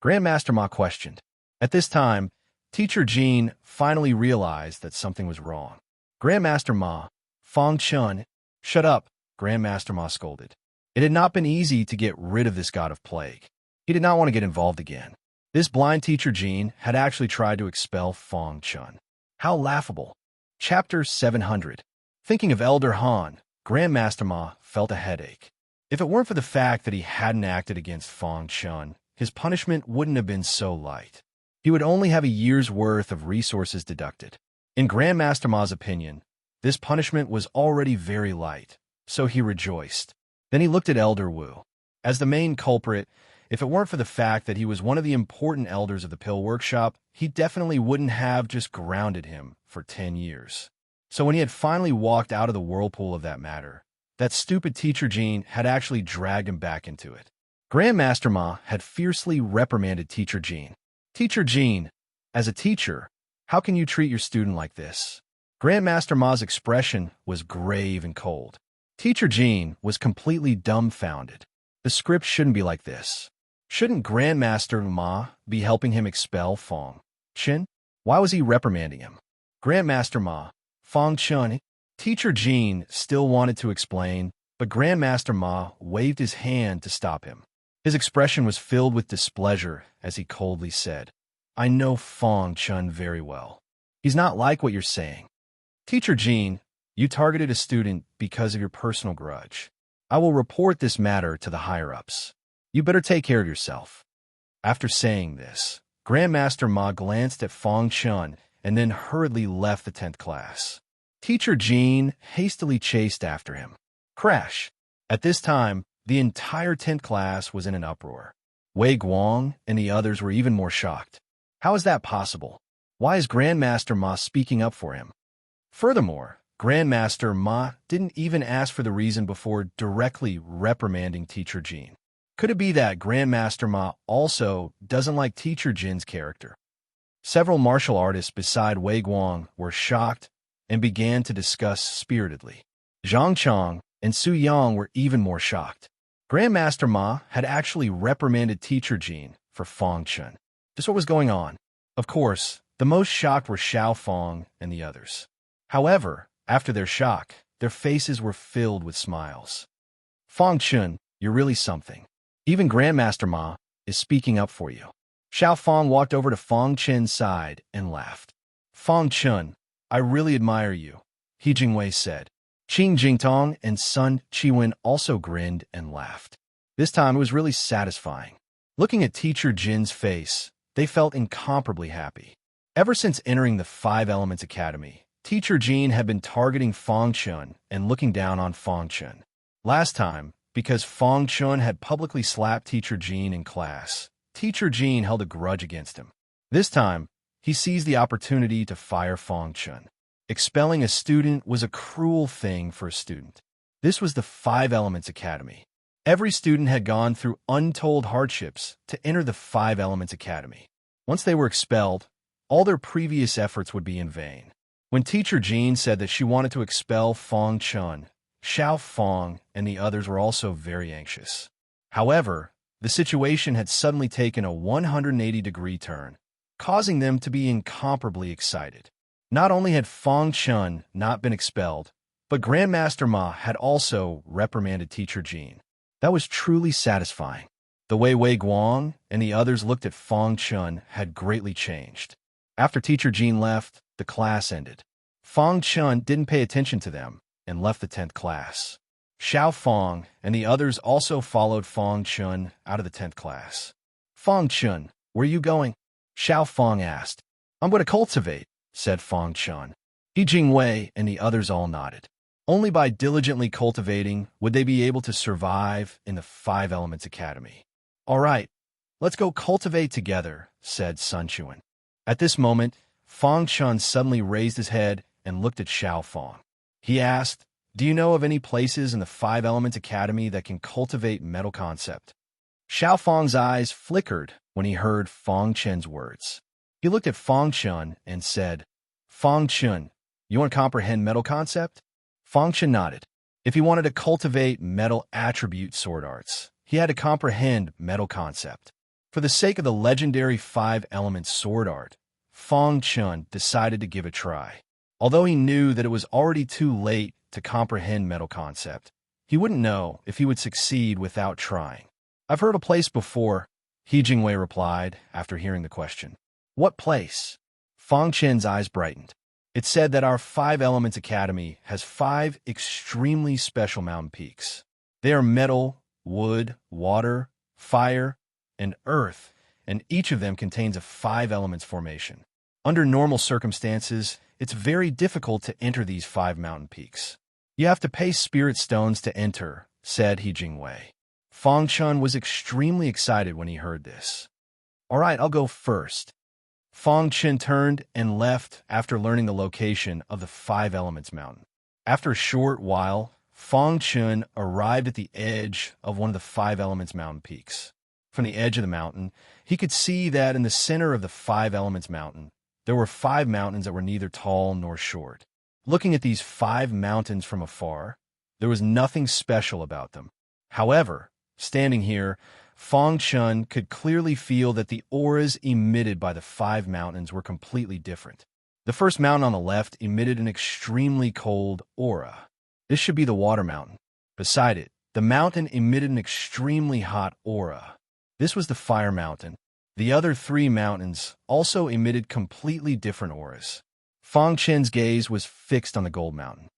Grandmaster Ma questioned. At this time, Teacher Jin finally realized that something was wrong. Grandmaster Ma, Fong Chun, shut up, Grandmaster Ma scolded. It had not been easy to get rid of this god of plague. He did not want to get involved again. This blind teacher Jean had actually tried to expel Fong Chun. How laughable. Chapter 700. Thinking of Elder Han, Grandmaster Ma felt a headache. If it weren't for the fact that he hadn't acted against Fong Chun, his punishment wouldn't have been so light. He would only have a year's worth of resources deducted. In Grandmaster Ma's opinion, this punishment was already very light, so he rejoiced. Then he looked at Elder Wu. As the main culprit, if it weren't for the fact that he was one of the important elders of the Pill Workshop, he definitely wouldn't have just grounded him for 10 years. So when he had finally walked out of the whirlpool of that matter, that stupid teacher Jean had actually dragged him back into it. Grandmaster Ma had fiercely reprimanded teacher Jean. Teacher Jean, as a teacher, how can you treat your student like this? Grandmaster Ma's expression was grave and cold. Teacher Jean was completely dumbfounded. The script shouldn't be like this. Shouldn't Grandmaster Ma be helping him expel Fong Chun? Why was he reprimanding him? Grandmaster Ma, Fong Chun. Teacher Jean still wanted to explain, but Grandmaster Ma waved his hand to stop him. His expression was filled with displeasure as he coldly said, I know Fong Chun very well. He's not like what you're saying. Teacher Jean, you targeted a student because of your personal grudge. I will report this matter to the higher-ups. You better take care of yourself. After saying this, Grandmaster Ma glanced at Fong Chun and then hurriedly left the 10th class. Teacher Jean hastily chased after him. Crash! At this time, the entire 10th class was in an uproar. Wei Guang and the others were even more shocked. How is that possible? Why is Grandmaster Ma speaking up for him? Furthermore, Grandmaster Ma didn't even ask for the reason before directly reprimanding Teacher Jean. Could it be that Grandmaster Ma also doesn't like Teacher Jin's character? Several martial artists beside Wei Guang were shocked and began to discuss spiritedly. Zhang Chong and Su Yang were even more shocked. Grandmaster Ma had actually reprimanded Teacher Jean for Fong Chun. Just what was going on? Of course, the most shocked were Xiao Fong and the others. However, after their shock, their faces were filled with smiles. Fong Chun, you're really something. Even Grandmaster Ma is speaking up for you. Xiao Fong walked over to Fong Chun's side and laughed. Fong Chun, I really admire you, He Jingwei said. Qing Jingtong and Sun Chiwen also grinned and laughed. This time it was really satisfying. Looking at Teacher Jin's face, they felt incomparably happy. Ever since entering the Five Elements Academy, Teacher Jean had been targeting Fong Chun and looking down on Fong Chun. Last time, because Fong Chun had publicly slapped Teacher Jean in class, Teacher Jean held a grudge against him. This time, he seized the opportunity to fire Fong Chun. Expelling a student was a cruel thing for a student. This was the Five Elements Academy. Every student had gone through untold hardships to enter the Five Elements Academy. Once they were expelled, all their previous efforts would be in vain. When Teacher Jean said that she wanted to expel Fong Chun, Xiao Fong and the others were also very anxious. However, the situation had suddenly taken a 180-degree turn, causing them to be incomparably excited. Not only had Fong Chun not been expelled, but Grandmaster Ma had also reprimanded Teacher Jean. That was truly satisfying. The way Wei Guang and the others looked at Fong Chun had greatly changed. After Teacher Jean left, the class ended. Fong Chun didn't pay attention to them and left the 10th class. Xiao Fong and the others also followed Fong Chun out of the 10th class. Fong Chun, where are you going? Xiao Fong asked. I'm going to cultivate, said Fong Chun. He Jingwei and the others all nodded. Only by diligently cultivating would they be able to survive in the Five Elements Academy. All right, let's go cultivate together, said Sun Chuan. At this moment, Fong Chun suddenly raised his head and looked at Xiao Fong. He asked, do you know of any places in the Five Elements Academy that can cultivate metal concept? Xiao Fong's eyes flickered when he heard Fong Chun's words. He looked at Fong Chun and said, Fong Chun, you want to comprehend metal concept? Fong Chun nodded. If he wanted to cultivate metal attribute sword arts, he had to comprehend metal concept. For the sake of the legendary Five Elements sword art, Fong Chun decided to give it a try. Although he knew that it was already too late to comprehend metal concept. He wouldn't know if he would succeed without trying. I've heard a place before, He Jingwei replied after hearing the question. What place? Fang Chen's eyes brightened. It said that our Five Elements Academy has 5 extremely special mountain peaks. They are metal, wood, water, fire, and earth, and each of them contains a 5 elements formation. Under normal circumstances, it's very difficult to enter these 5 mountain peaks. You have to pay spirit stones to enter, said He Jingwei. Fang Chun was extremely excited when he heard this. All right, I'll go first. Fang Chen turned and left after learning the location of the 5 Elements Mountain. After a short while, Fang Chun arrived at the edge of one of the 5 Elements Mountain peaks. From the edge of the mountain, he could see that in the center of the 5 Elements Mountain, there were 5 mountains that were neither tall nor short. Looking at these 5 mountains from afar, there was nothing special about them. However, standing here, Fang Chun could clearly feel that the auras emitted by the 5 mountains were completely different. The first mountain on the left emitted an extremely cold aura. This should be the water mountain. Beside it, the mountain emitted an extremely hot aura. This was the fire mountain. The other 3 mountains also emitted completely different auras. Fang Chen's gaze was fixed on the gold mountain.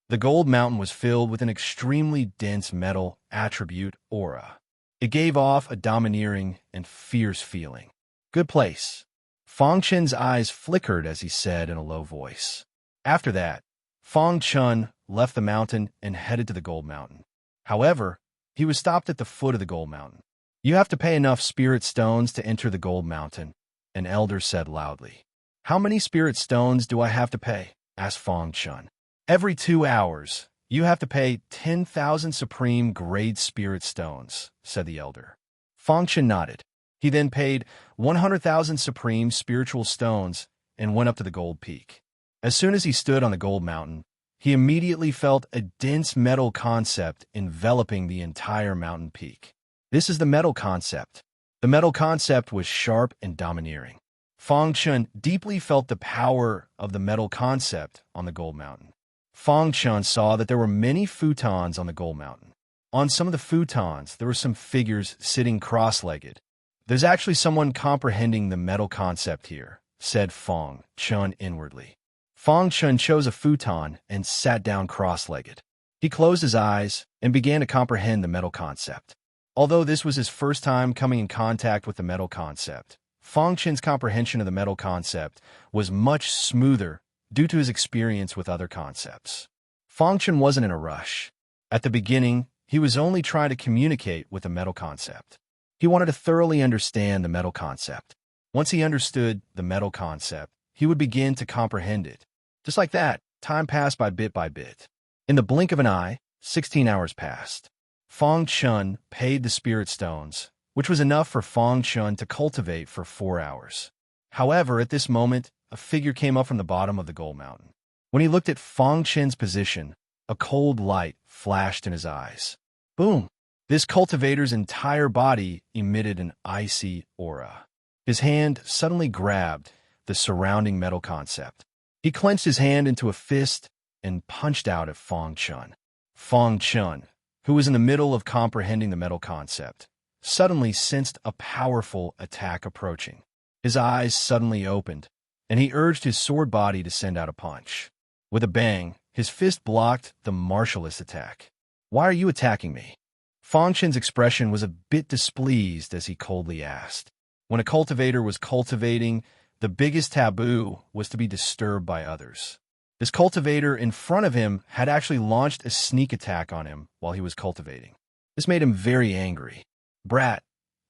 The gold mountain was filled with an extremely dense metal attribute aura. It gave off a domineering and fierce feeling. Good place. Fang Chen's eyes flickered as he said in a low voice. After that, Fang Chun left the mountain and headed to the gold mountain. However, he was stopped at the foot of the gold mountain. You have to pay enough spirit stones to enter the gold mountain, an elder said loudly. How many spirit stones do I have to pay? Asked Fang Chun. Every 2 hours, you have to pay 10,000 supreme grade spirit stones, said the elder. Fang Chun nodded. He then paid 100,000 supreme spiritual stones and went up to the gold peak. As soon as he stood on the gold mountain, he immediately felt a dense metal concept enveloping the entire mountain peak. This is the metal concept. The metal concept was sharp and domineering. Fang Chun deeply felt the power of the metal concept on the gold mountain. Fang Chun saw that there were many futons on the gold mountain. On some of the futons, there were some figures sitting cross-legged. There's actually someone comprehending the metal concept here, said Fang Chun inwardly. Fang Chun chose a futon and sat down cross-legged. He closed his eyes and began to comprehend the metal concept. Although this was his first time coming in contact with the metal concept, Fang Chun's comprehension of the metal concept was much smoother due to his experience with other concepts. Fang Chun wasn't in a rush. At the beginning, he was only trying to communicate with the metal concept. He wanted to thoroughly understand the metal concept. Once he understood the metal concept, he would begin to comprehend it. Just like that, time passed by bit. In the blink of an eye, 16 hours passed. Fang Chun paid the spirit stones, which was enough for Fang Chun to cultivate for 4 hours. However, at this moment, a figure came up from the bottom of the gold mountain. When he looked at Fang Chen's position, a cold light flashed in his eyes. Boom! This cultivator's entire body emitted an icy aura. His hand suddenly grabbed the surrounding metal concept. He clenched his hand into a fist and punched out at Fang Chun. Fang Chun, who was in the middle of comprehending the metal concept, suddenly sensed a powerful attack approaching. His eyes suddenly opened, and he urged his sword body to send out a punch. With a bang, his fist blocked the martialist attack. Why are you attacking me? Fang Chen's expression was a bit displeased as he coldly asked. When a cultivator was cultivating, the biggest taboo was to be disturbed by others. This cultivator in front of him had actually launched a sneak attack on him while he was cultivating. This made him very angry. Brat,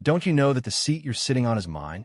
don't you know that the seat you're sitting on is mine?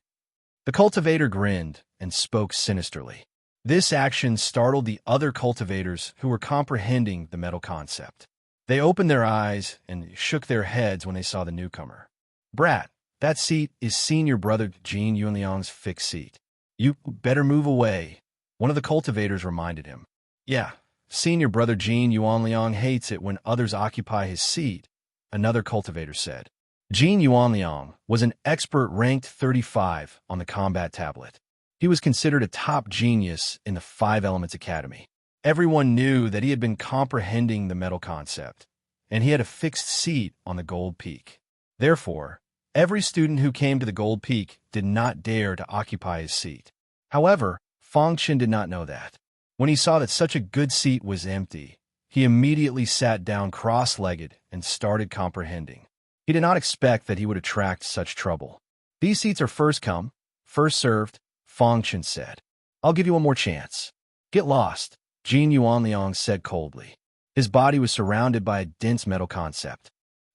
The cultivator grinned and spoke sinisterly. This action startled the other cultivators who were comprehending the metal concept. They opened their eyes and shook their heads when they saw the newcomer. Brat, that seat is senior brother Jin Yunliang's fixed seat. You better move away, one of the cultivators reminded him. Yeah, senior brother Jin Yuanliang hates it when others occupy his seat, another cultivator said. Jin Yuanliang was an expert ranked 35 on the combat tablet. He was considered a top genius in the 5 Elements Academy. Everyone knew that he had been comprehending the metal concept, and he had a fixed seat on the gold peak. Therefore, every student who came to the gold peak did not dare to occupy his seat. However, Feng Chen did not know that. When he saw that such a good seat was empty, he immediately sat down cross-legged and started comprehending. He did not expect that he would attract such trouble. "These seats are first come, first served," Feng Chen said. "I'll give you one more chance." "Get lost," Jin Yuanliang said coldly. His body was surrounded by a dense metal concept.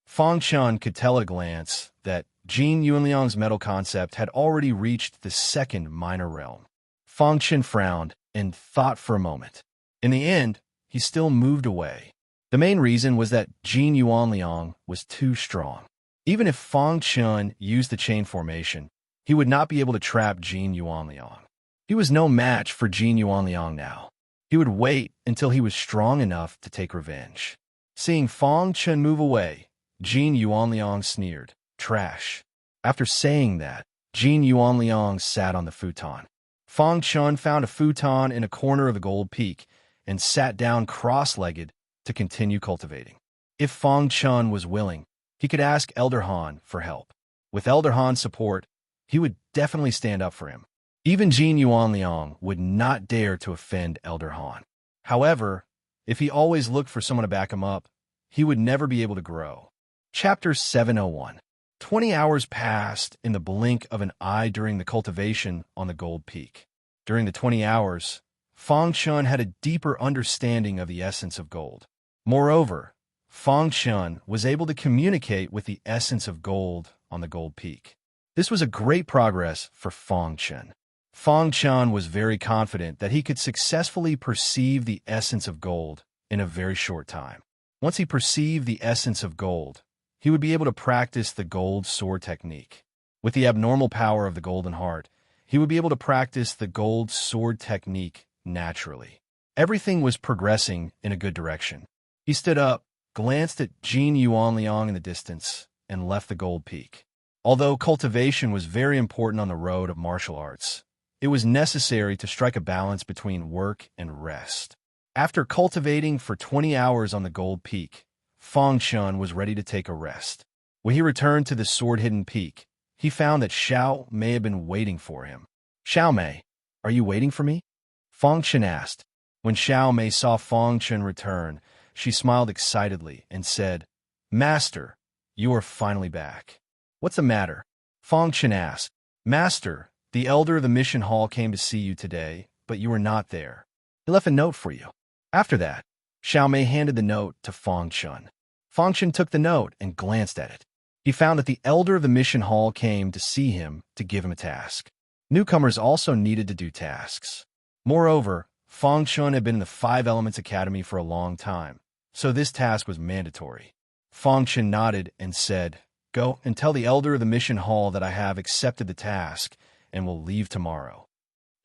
Feng Chen could tell at a glance that Jin Yuanliang's metal concept had already reached the second minor realm. Feng Chen frowned and thought for a moment. In the end, he still moved away. The main reason was that Jin Yuanliang was too strong. Even if Feng Chen used the chain formation, he would not be able to trap Jin Yuanliang. He was no match for Jin Yuanliang now. He would wait until he was strong enough to take revenge. Seeing Feng Chen move away, Jin Yuanliang sneered, "Trash." After saying that, Jin Yuanliang sat on the futon. Feng Chen found a futon in a corner of the gold peak and sat down cross-legged to continue cultivating. If Feng Chen was willing, he could ask Elder Han for help. With Elder Han's support, he would definitely stand up for him. Even Jin Yuanliang would not dare to offend Elder Han. However, if he always looked for someone to back him up, he would never be able to grow. Chapter 701. 20 hours passed in the blink of an eye during the cultivation on the gold peak. During the 20 hours, Feng Chen had a deeper understanding of the essence of gold. Moreover, Feng Chen was able to communicate with the essence of gold on the gold peak. This was a great progress for Feng Chen. Feng Chen was very confident that he could successfully perceive the essence of gold in a very short time. Once he perceived the essence of gold, he would be able to practice the gold sword technique. With the abnormal power of the golden heart, he would be able to practice the gold sword technique naturally. Everything was progressing in a good direction. He stood up, glanced at Jin Yuanliang in the distance, and left the gold peak. Although cultivation was very important on the road of martial arts, it was necessary to strike a balance between work and rest. After cultivating for 20 hours on the gold peak, Feng Chen was ready to take a rest. When he returned to the sword-hidden peak, he found that Xiao Mei had been waiting for him. "Xiao Mei, are you waiting for me?" Feng Chen asked. When Xiao Mei saw Feng Chen return, she smiled excitedly and said, "Master, you are finally back." "What's the matter?" Feng Chen asked. "Master, the elder of the mission hall came to see you today, but you were not there. He left a note for you." After that, Xiao Mei handed the note to Feng Chen. Feng Chen took the note and glanced at it. He found that the elder of the mission hall came to see him to give him a task. Newcomers also needed to do tasks. Moreover, Feng Chen had been in the Five Elements Academy for a long time, so this task was mandatory. Feng Chen nodded and said, "Go and tell the elder of the mission hall that I have accepted the task and will leave tomorrow."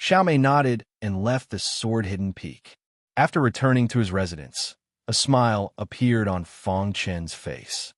Xiao Mei nodded and left the sword-hidden peak. After returning to his residence, a smile appeared on Feng Chen's face.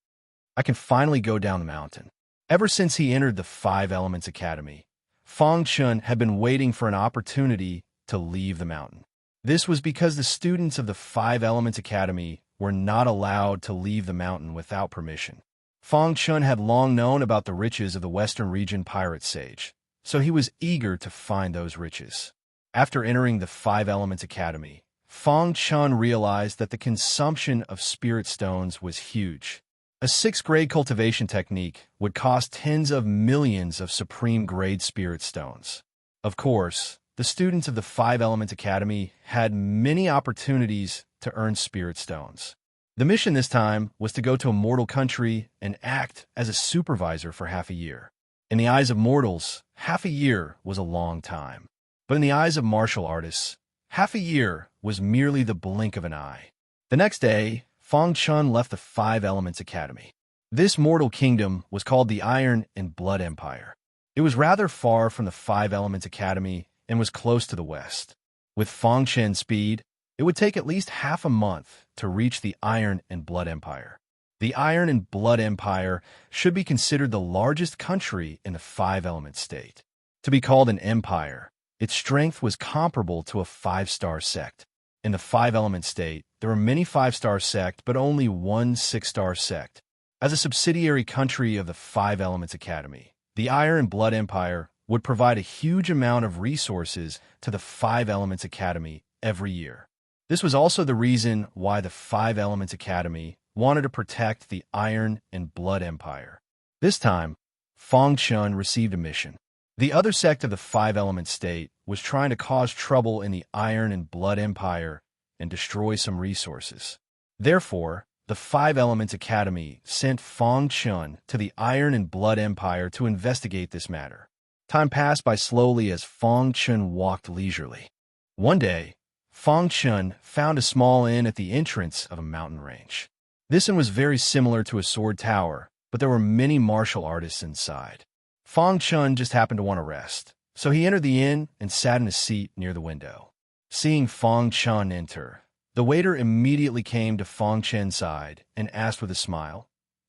"I can finally go down the mountain." Ever since he entered the Five Elements Academy, Feng Chen had been waiting for an opportunity to leave the mountain. This was because the students of the Five Elements Academy were not allowed to leave the mountain without permission. Feng Chen had long known about the riches of the Western region pirate sage, so he was eager to find those riches. After entering the Five Elements Academy, Feng Chen realized that the consumption of spirit stones was huge. A 6th-grade cultivation technique would cost tens of millions of supreme-grade spirit stones. Of course, the students of the Five Elements Academy had many opportunities to earn spirit stones. The mission this time was to go to a mortal country and act as a supervisor for half a year. In the eyes of mortals, half a year was a long time. But in the eyes of martial artists, half a year was merely the blink of an eye. The next day, Feng Chen left the Five Elements Academy. This mortal kingdom was called the Iron and Blood Empire. It was rather far from the Five Elements Academy and was close to the west. With Feng Chen's speed, it would take at least half a month to reach the Iron and Blood Empire. The Iron and Blood Empire should be considered the largest country in the Five Elements state. To be called an empire, its strength was comparable to a 5-star sect. In the five-element state, there are many five-star sects, but only one six-star sect. As a subsidiary country of the Five Elements Academy, the Iron and Blood Empire would provide a huge amount of resources to the Five Elements Academy every year. This was also the reason why the Five Elements Academy wanted to protect the Iron and Blood Empire. This time, Feng Chun received a mission. The other sect of the five-element state was trying to cause trouble in the Iron and Blood Empire and destroy some resources. Therefore, the Five Elements Academy sent Feng Chun to the Iron and Blood Empire to investigate this matter. Time passed by slowly as Feng Chun walked leisurely. One day, Feng Chun found a small inn at the entrance of a mountain range. This inn was very similar to a sword tower, but there were many martial artists inside. Feng Chun just happened to want to rest, so he entered the inn and sat in a seat near the window. Seeing Feng Chun enter, the waiter immediately came to Feng Chun's side and asked with a smile,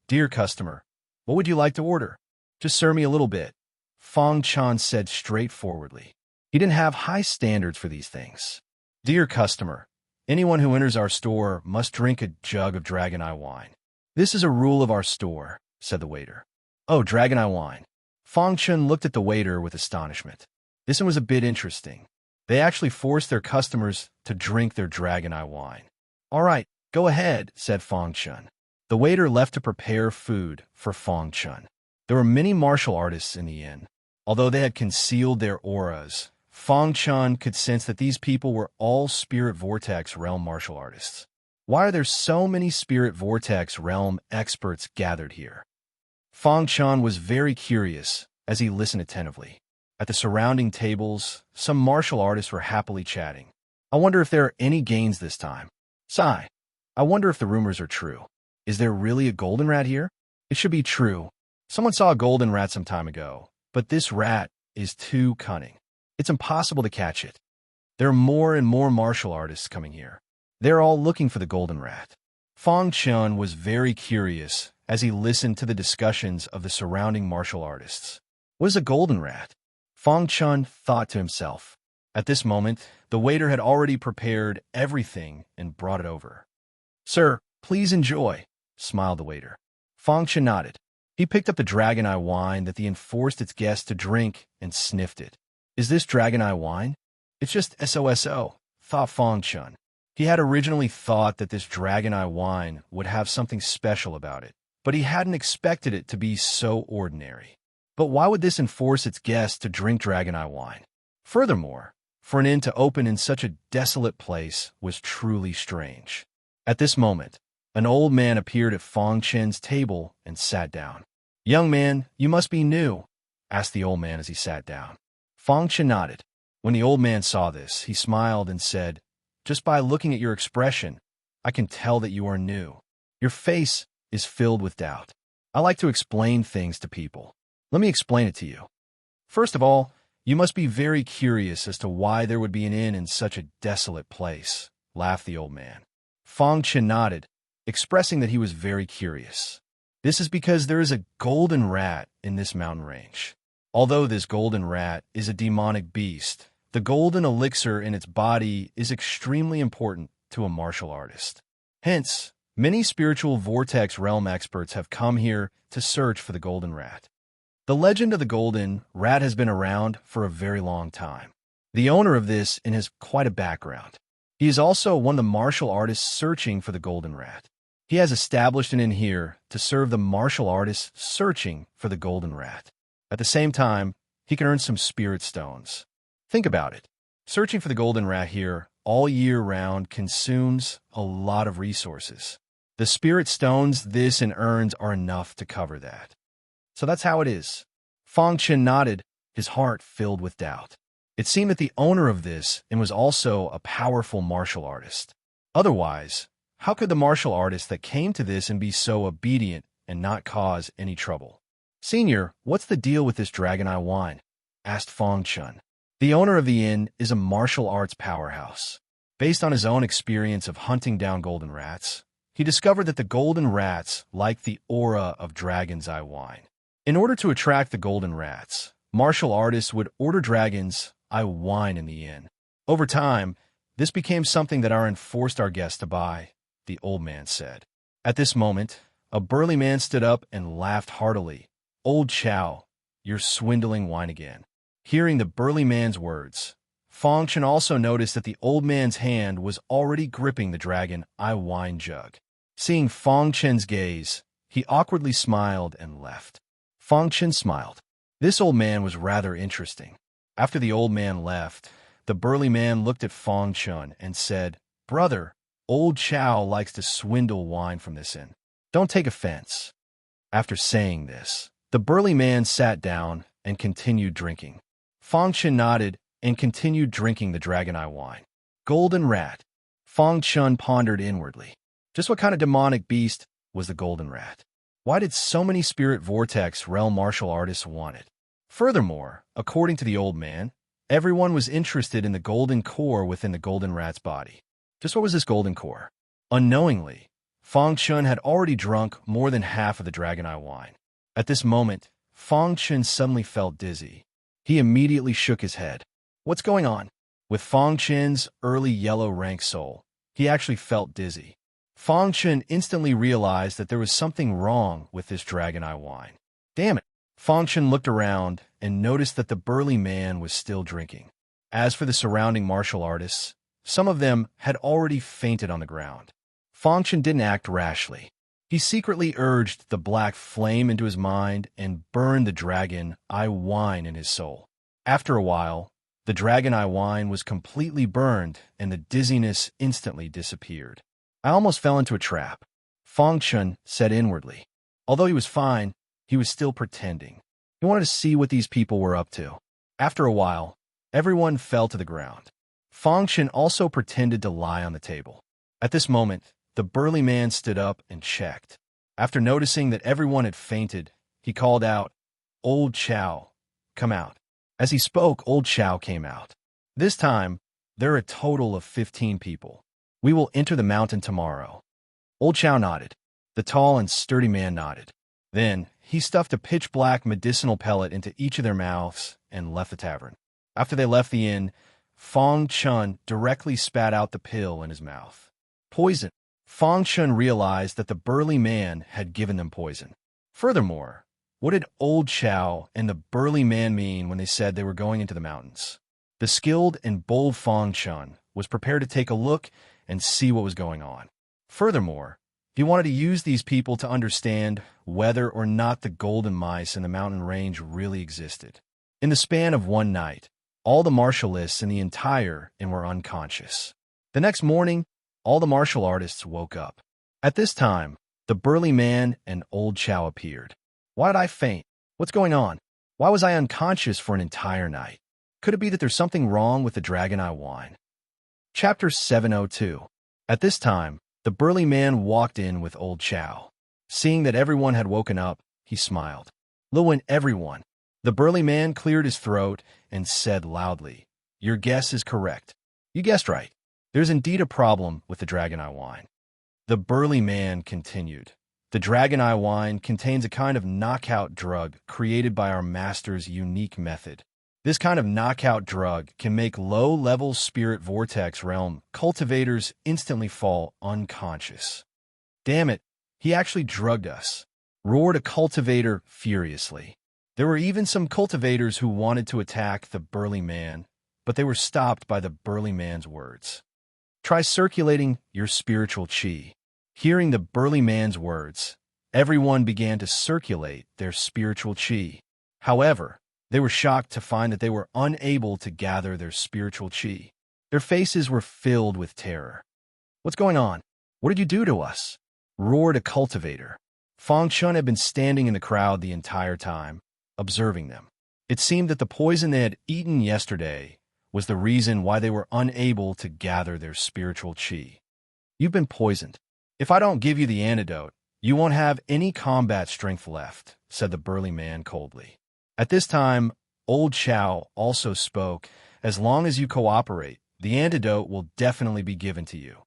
"Dear customer, what would you like to order? Just serve me a little bit." Feng Chun said straightforwardly. He didn't have high standards for these things. "Dear customer, anyone who enters our store must drink a jug of Dragon Eye wine. This is a rule of our store," said the waiter. "Oh, Dragon Eye wine." Feng Chun looked at the waiter with astonishment. This one was a bit interesting. They actually forced their customers to drink their Dragon Eye wine. "All right, go ahead," said Feng Chun. The waiter left to prepare food for Feng Chun. There were many martial artists in the inn. Although they had concealed their auras, Feng Chun could sense that these people were all Spirit Vortex Realm martial artists. Why are there so many Spirit Vortex Realm experts gathered here? Feng Chun was very curious as he listened attentively. At the surrounding tables, some martial artists were happily chatting. "I wonder if there are any gains this time. Sigh. I wonder if the rumors are true. Is there really a golden rat here? It should be true. Someone saw a golden rat some time ago, but this rat is too cunning. It's impossible to catch it. There are more and more martial artists coming here. They're all looking for the golden rat." Feng Chun was very curious as he listened to the discussions of the surrounding martial artists. What is a golden rat? Feng Chun thought to himself. At this moment, the waiter had already prepared everything and brought it over. "Sir, please enjoy," smiled the waiter. Feng Chun nodded. He picked up the Dragon Eye wine that the inn forced its guests to drink and sniffed it. "Is this Dragon Eye wine?" "It's just SOSO, thought Feng Chun. He had originally thought that this Dragon Eye wine would have something special about it, but he hadn't expected it to be so ordinary. But why would this enforce its guests to drink Dragon Eye wine? Furthermore, for an inn to open in such a desolate place was truly strange. At this moment, an old man appeared at Feng Chun's table and sat down. "Young man, you must be new," asked the old man as he sat down. Feng Chun nodded. When the old man saw this, he smiled and said, "Just by looking at your expression, I can tell that you are new. Your face is filled with doubt. I like to explain things to people. Let me explain it to you. First of all, you must be very curious as to why there would be an inn in such a desolate place," laughed the old man. Feng Chun nodded, expressing that he was very curious. "This is because there is a golden rat in this mountain range. Although this golden rat is a demonic beast, the golden elixir in its body is extremely important to a martial artist. Hence, many spiritual vortex realm experts have come here to search for the golden rat. The legend of the golden rat has been around for a very long time. The owner of this inn has quite a background. He is also one of the martial artists searching for the golden rat. He has established an inn here to serve the martial artists searching for the golden rat. At the same time, he can earn some spirit stones. Think about it. Searching for the golden rat here all year round consumes a lot of resources. The spirit stones this inn earns are enough to cover that. So that's how it is." Feng Chun nodded, his heart filled with doubt. It seemed that the owner of this inn was also a powerful martial artist. Otherwise, how could the martial artist that came to this and be so obedient and not cause any trouble? "Senior, what's the deal with this Dragon Eye wine?" asked Feng Chun. The owner of the inn is a martial arts powerhouse. Based on his own experience of hunting down golden rats, he discovered that the golden rats like the aura of Dragon's Eye wine. In order to attract the golden rats, martial artists would order Dragon's Eye wine in the inn. Over time, This became something that forced our guests to buy, the old man said. At this moment, a burly man stood up and laughed heartily. Old Chow, you're swindling wine again. Hearing the burly man's words, Fong Chen also noticed that the old man's hand was already gripping the dragon eye wine jug. Seeing Fong Chen's gaze, he awkwardly smiled and left. Fong Chen smiled. This old man was rather interesting. After the old man left, the burly man looked at Fong Chen and said, Brother, old Chow likes to swindle wine from this inn. Don't take offense. After saying this, the burly man sat down and continued drinking. Fong Chen nodded and continued drinking the dragon eye wine. Golden rat. Fong Chen pondered inwardly. Just what kind of demonic beast was the golden rat? Why did so many spirit vortex realm martial artists want it? Furthermore, according to the old man, everyone was interested in the golden core within the golden rat's body. Just what was this golden core? Unknowingly, Fong Chen had already drunk more than half of the dragon eye wine. At this moment, Fong Chen suddenly felt dizzy. He immediately shook his head. What's going on? With Fong Chen's early yellow rank soul, he actually felt dizzy. Fong Chen instantly realized that there was something wrong with this dragon eye wine. Damn it! Fong Chen looked around and noticed that the burly man was still drinking. As for the surrounding martial artists, some of them had already fainted on the ground. Fong Chen didn't act rashly. He secretly urged the black flame into his mind and burned the dragon eye wine in his soul. After a while, the dragon eye wine was completely burned and the dizziness instantly disappeared. I almost fell into a trap, Fong Chen said inwardly. Although he was fine, he was still pretending. He wanted to see what these people were up to. After a while, everyone fell to the ground. Fong Chen also pretended to lie on the table. At this moment, the burly man stood up and checked. After noticing that everyone had fainted, he called out, Old Chow, come out. As he spoke, Old Chow came out. This time, there are a total of 15 people. We will enter the mountain tomorrow. Old Chow nodded. The tall and sturdy man nodded. Then, he stuffed a pitch-black medicinal pellet into each of their mouths and left the tavern. After they left the inn, Fong Chen directly spat out the pill in his mouth. Poison. Fong Chen realized that the burly man had given them poison. Furthermore, what did Old Chow and the burly man mean when they said they were going into the mountains? The skilled and bold Fong Chen was prepared to take a look and see what was going on. Furthermore, he wanted to use these people to understand whether or not the golden mice in the mountain range really existed. In the span of one night, all the martialists in the entire inn were unconscious. The next morning, all the martial artists woke up. At this time, the burly man and Old Chow appeared. Why did I faint? What's going on? Why was I unconscious for an entire night? Could it be that there's something wrong with the dragon eye wine? Chapter 702. At this time, the burly man walked in with Old Chow. Seeing that everyone had woken up, he smiled. Lewin, everyone. The burly man cleared his throat and said loudly, Your guess is correct. You guessed right. There's indeed a problem with the dragon eye wine. The burly man continued. The dragon eye wine contains a kind of knockout drug created by our master's unique method. This kind of knockout drug can make low-level spirit vortex realm cultivators instantly fall unconscious. Damn it, he actually drugged us, roared a cultivator furiously. There were even some cultivators who wanted to attack the burly man, but they were stopped by the burly man's words. Try circulating your spiritual chi. Hearing the burly man's words, everyone began to circulate their spiritual chi. However, they were shocked to find that they were unable to gather their spiritual chi. Their faces were filled with terror. What's going on? What did you do to us? Roared a cultivator. Fong Chen had been standing in the crowd the entire time, observing them. It seemed that the poison they had eaten yesterday was the reason why they were unable to gather their spiritual chi. You've been poisoned. If I don't give you the antidote, you won't have any combat strength left, said the burly man coldly. At this time, Old Chow also spoke. As long as you cooperate, the antidote will definitely be given to you.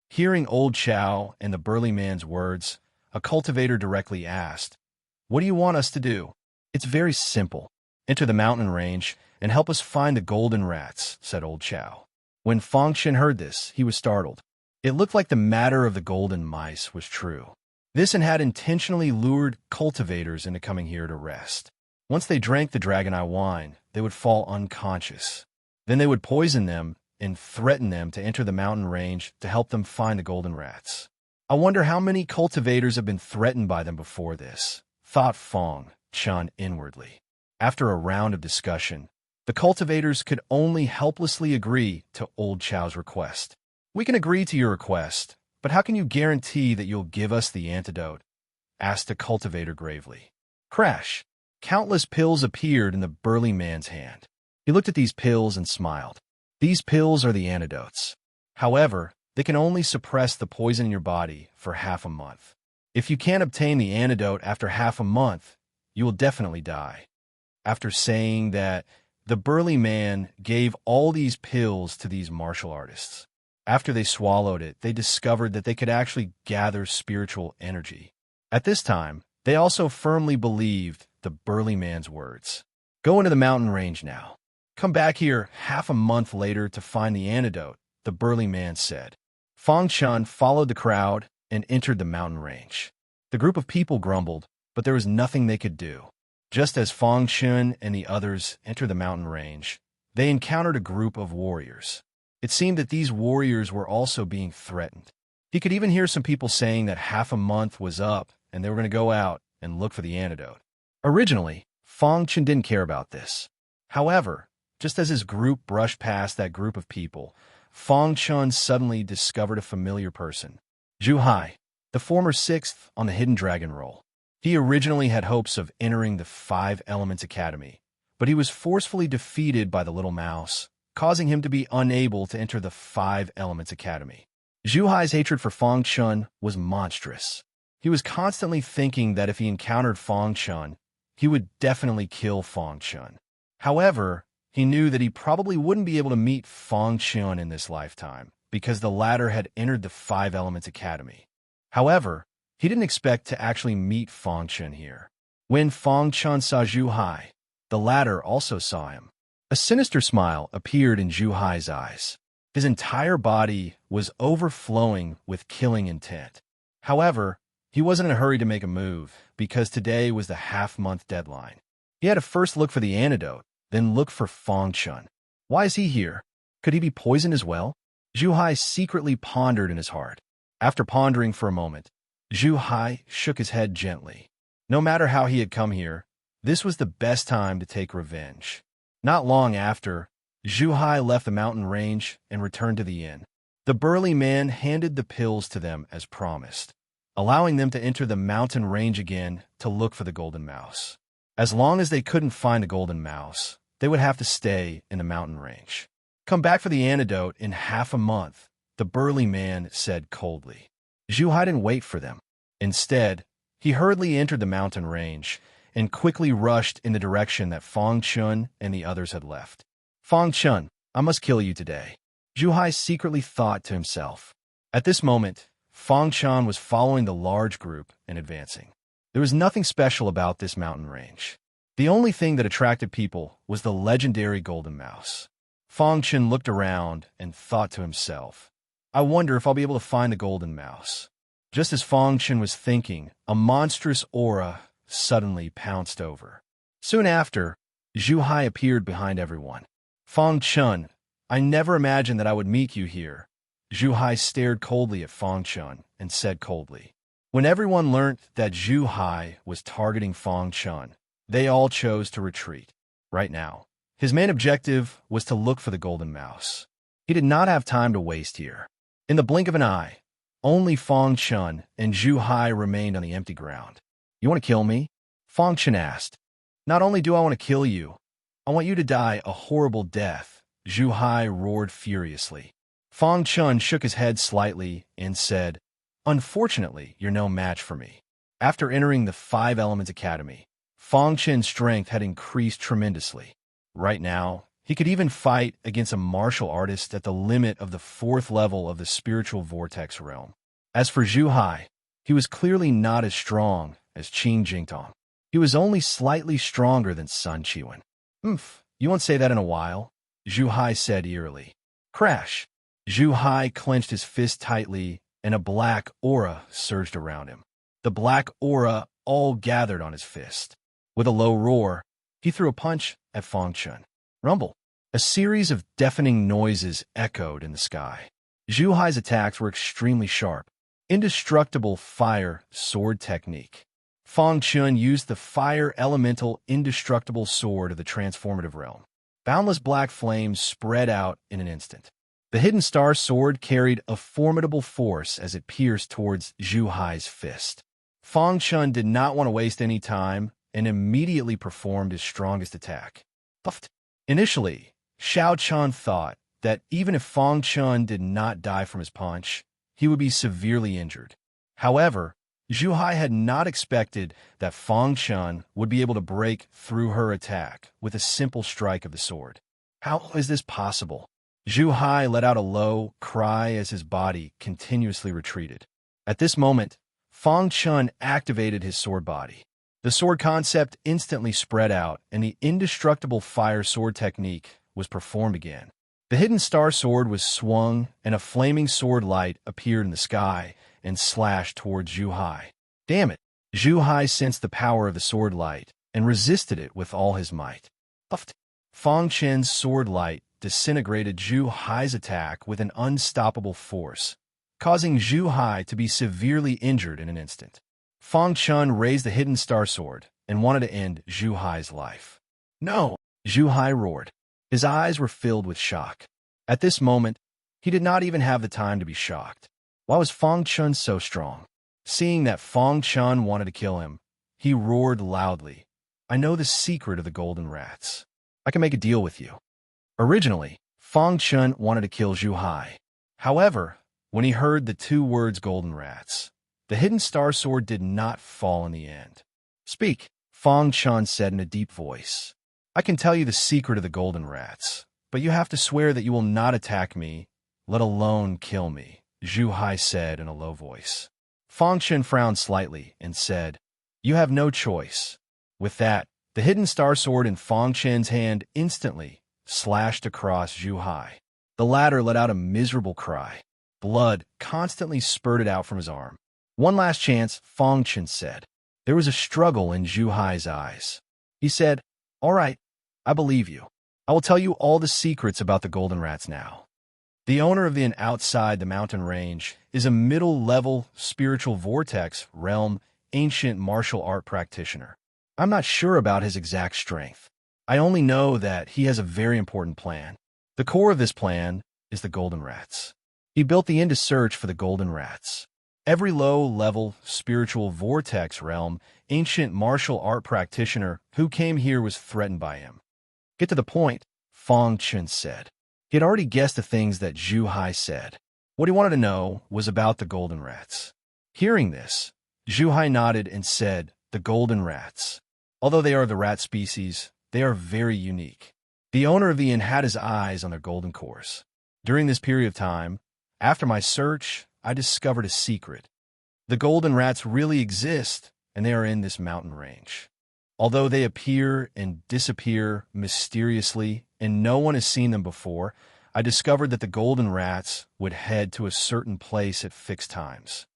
Hearing Old Chow and the burly man's words, a cultivator directly asked, What do you want us to do? It's very simple. Enter the mountain range and help us find the golden rats, said Old Chow. When Fang Chen heard this, he was startled. It looked like the matter of the golden mice was true. This and had intentionally lured cultivators into coming here to rest. Once they drank the dragon eye wine, they would fall unconscious. Then they would poison them and threaten them to enter the mountain range to help them find the golden rats. I wonder how many cultivators have been threatened by them before this, thought Fang Chen inwardly. After a round of discussion, the cultivators could only helplessly agree to Old Chow's request. "We can agree to your request, but how can you guarantee that you'll give us the antidote?" asked the cultivator gravely. Crash! Countless pills appeared in the burly man's hand. He looked at these pills and smiled. "These pills are the antidotes. However, they can only suppress the poison in your body for half a month. If you can't obtain the antidote after half a month, you will definitely die." After saying that, the burly man gave all these pills to these martial artists. After they swallowed it, they discovered that they could actually gather spiritual energy. At this time, they also firmly believed the burly man's words. "Go into the mountain range now. Come back here half a month later to find the antidote," the burly man said. Fang Chen followed the crowd and entered the mountain range. The group of people grumbled, but there was nothing they could do. Just as Fang Chen and the others entered the mountain range, they encountered a group of warriors. It seemed that these warriors were also being threatened. He could even hear some people saying that half a month was up and they were going to go out and look for the antidote. Originally, Fang Chen didn't care about this. However, just as his group brushed past that group of people, Fang Chen suddenly discovered a familiar person. Zhu Hai, the former 6th on the Hidden Dragon roll. He originally had hopes of entering the 5 Elements Academy, but he was forcefully defeated by the little mouse, causing him to be unable to enter the 5 Elements Academy. Zhu Hai's hatred for Fang Chen was monstrous. He was constantly thinking that if he encountered Fang Chen, he would definitely kill Fang Chen. However, he knew that he probably wouldn't be able to meet Fang Chen in this lifetime, because the latter had entered the 5 Elements Academy. However, he didn't expect to actually meet Fang Chen here. When Fang Chen saw Zhu Hai, the latter also saw him. A sinister smile appeared in Zhu Hai's eyes. His entire body was overflowing with killing intent. However, he wasn't in a hurry to make a move, because today was the half-month deadline. He had to first look for the antidote, then look for Fang Chen. Why is he here? Could he be poisoned as well? Zhu Hai secretly pondered in his heart. After pondering for a moment, Zhu Hai shook his head gently. No matter how he had come here, this was the best time to take revenge. Not long after, Zhu Hai left the mountain range and returned to the inn. The burly man handed the pills to them as promised, allowing them to enter the mountain range again to look for the golden mouse. As long as they couldn't find the golden mouse, they would have to stay in the mountain range. "Come back for the antidote in half a month," the burly man said coldly. Zhu Hai didn't wait for them. Instead, he hurriedly entered the mountain range and quickly rushed in the direction that Fang Chen and the others had left. "Fang Chen, I must kill you today," Zhu Hai secretly thought to himself. At this moment, Fang Chen was following the large group and advancing. There was nothing special about this mountain range. The only thing that attracted people was the legendary golden mouse. Fang Chen looked around and thought to himself, "I wonder if I'll be able to find the golden mouse." Just as Fang Chen was thinking, a monstrous aura suddenly pounced over. Soon after, Zhu Hai appeared behind everyone. "Fang Chen, I never imagined that I would meet you here." Zhu Hai stared coldly at Fang Chen and said coldly. When everyone learned that Zhu Hai was targeting Fang Chen, they all chose to retreat. Right now, his main objective was to look for the golden mouse. He did not have time to waste here. In the blink of an eye, only Fang Chen and Zhu Hai remained on the empty ground. "You want to kill me?" Fang Chen asked. "Not only do I want to kill you, I want you to die a horrible death," Zhu Hai roared furiously. Fang Chen shook his head slightly and said, "Unfortunately, you're no match for me." After entering the 5 Elements Academy, Fang Chen's strength had increased tremendously. Right now, he could even fight against a martial artist at the limit of the 4th level of the spiritual vortex realm. As for Zhu Hai, he was clearly not as strong as Qin Jingtong. He was only slightly stronger than Sun Qiwen. You won't say that in a while," Zhu Hai said eerily. Crash! Zhu Hai clenched his fist tightly, and a black aura surged around him. The black aura all gathered on his fist. With a low roar, he threw a punch at Fang Chun. Rumble! A series of deafening noises echoed in the sky. Zhu Hai's attacks were extremely sharp. Indestructible fire sword technique. Fang Chun used the fire elemental indestructible sword of the transformative realm. Boundless black flames spread out in an instant. The hidden star sword carried a formidable force as it pierced towards Zhu Hai's fist. Fang Chun did not want to waste any time and immediately performed his strongest attack. Puffed. Initially, Xiao Chun thought that even if Fang Chun did not die from his punch, he would be severely injured. However, Zhu Hai had not expected that Fang Chun would be able to break through her attack with a simple strike of the sword. How is this possible? Zhu Hai let out a low cry as his body continuously retreated. At this moment, Fang Chun activated his sword body. The sword concept instantly spread out, and the indestructible fire sword technique was performed again. The hidden star sword was swung, and a flaming sword light appeared in the sky and slashed towards Zhu Hai. Damn it! Zhu Hai sensed the power of the sword light and resisted it with all his might. Puffed. Fang Chun's sword light disintegrated Zhu Hai's attack with an unstoppable force, causing Zhu Hai to be severely injured in an instant. Fang Chun raised the hidden star sword and wanted to end Zhu Hai's life. No! Zhu Hai roared. His eyes were filled with shock. At this moment, he did not even have the time to be shocked. Why was Fang Chun so strong? Seeing that Fang Chun wanted to kill him, he roared loudly. I know the secret of the golden rats. I can make a deal with you. Originally, Fang Chun wanted to kill Zhu Hai. However, when he heard the two words golden rats, the hidden star sword did not fall in the end. Speak, Fang Chun said in a deep voice. I can tell you the secret of the golden rats, but you have to swear that you will not attack me, let alone kill me, Zhu Hai said in a low voice. Fang Chun frowned slightly and said, You have no choice. With that, the hidden star sword in Fang Chun's hand instantly slashed across Zhu Hai. The latter let out a miserable cry. Blood constantly spurted out from his arm. One last chance, Fang Chun said. There was a struggle in Zhu Hai's eyes. He said, All right, I believe you. I will tell you all the secrets about the golden rats now. The owner of the inn outside the mountain range is a middle-level spiritual vortex realm ancient martial art practitioner. I'm not sure about his exact strength. I only know that he has a very important plan. The core of this plan is the golden rats. He built the inn to search for the golden rats. Every low-level spiritual vortex realm ancient martial art practitioner who came here was threatened by him. Get to the point, Fang Chun said. He had already guessed the things that Zhu Hai said. What he wanted to know was about the golden rats. Hearing this, Zhu Hai nodded and said, The golden rats. Although they are the rat species, they are very unique. The owner of the inn had his eyes on their golden cores. During this period of time, after my search, I discovered a secret. The golden rats really exist, and they are in this mountain range. Although they appear and disappear mysteriously, and no one has seen them before, I discovered that the golden rats would head to a certain place at fixed times.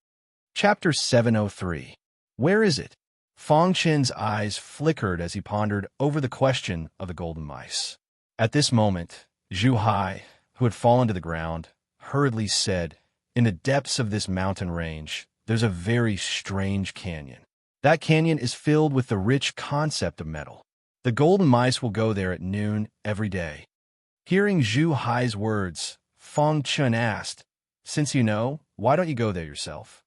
Chapter 703. Where is it? Fang Chun's eyes flickered as he pondered over the question of the golden mice. At this moment, Zhu Hai, who had fallen to the ground, hurriedly said, In the depths of this mountain range, there's a very strange canyon. That canyon is filled with the rich concept of metal. The golden mice will go there at noon every day. Hearing Zhu Hai's words, Fang Chun asked, Since you know, why don't you go there yourself?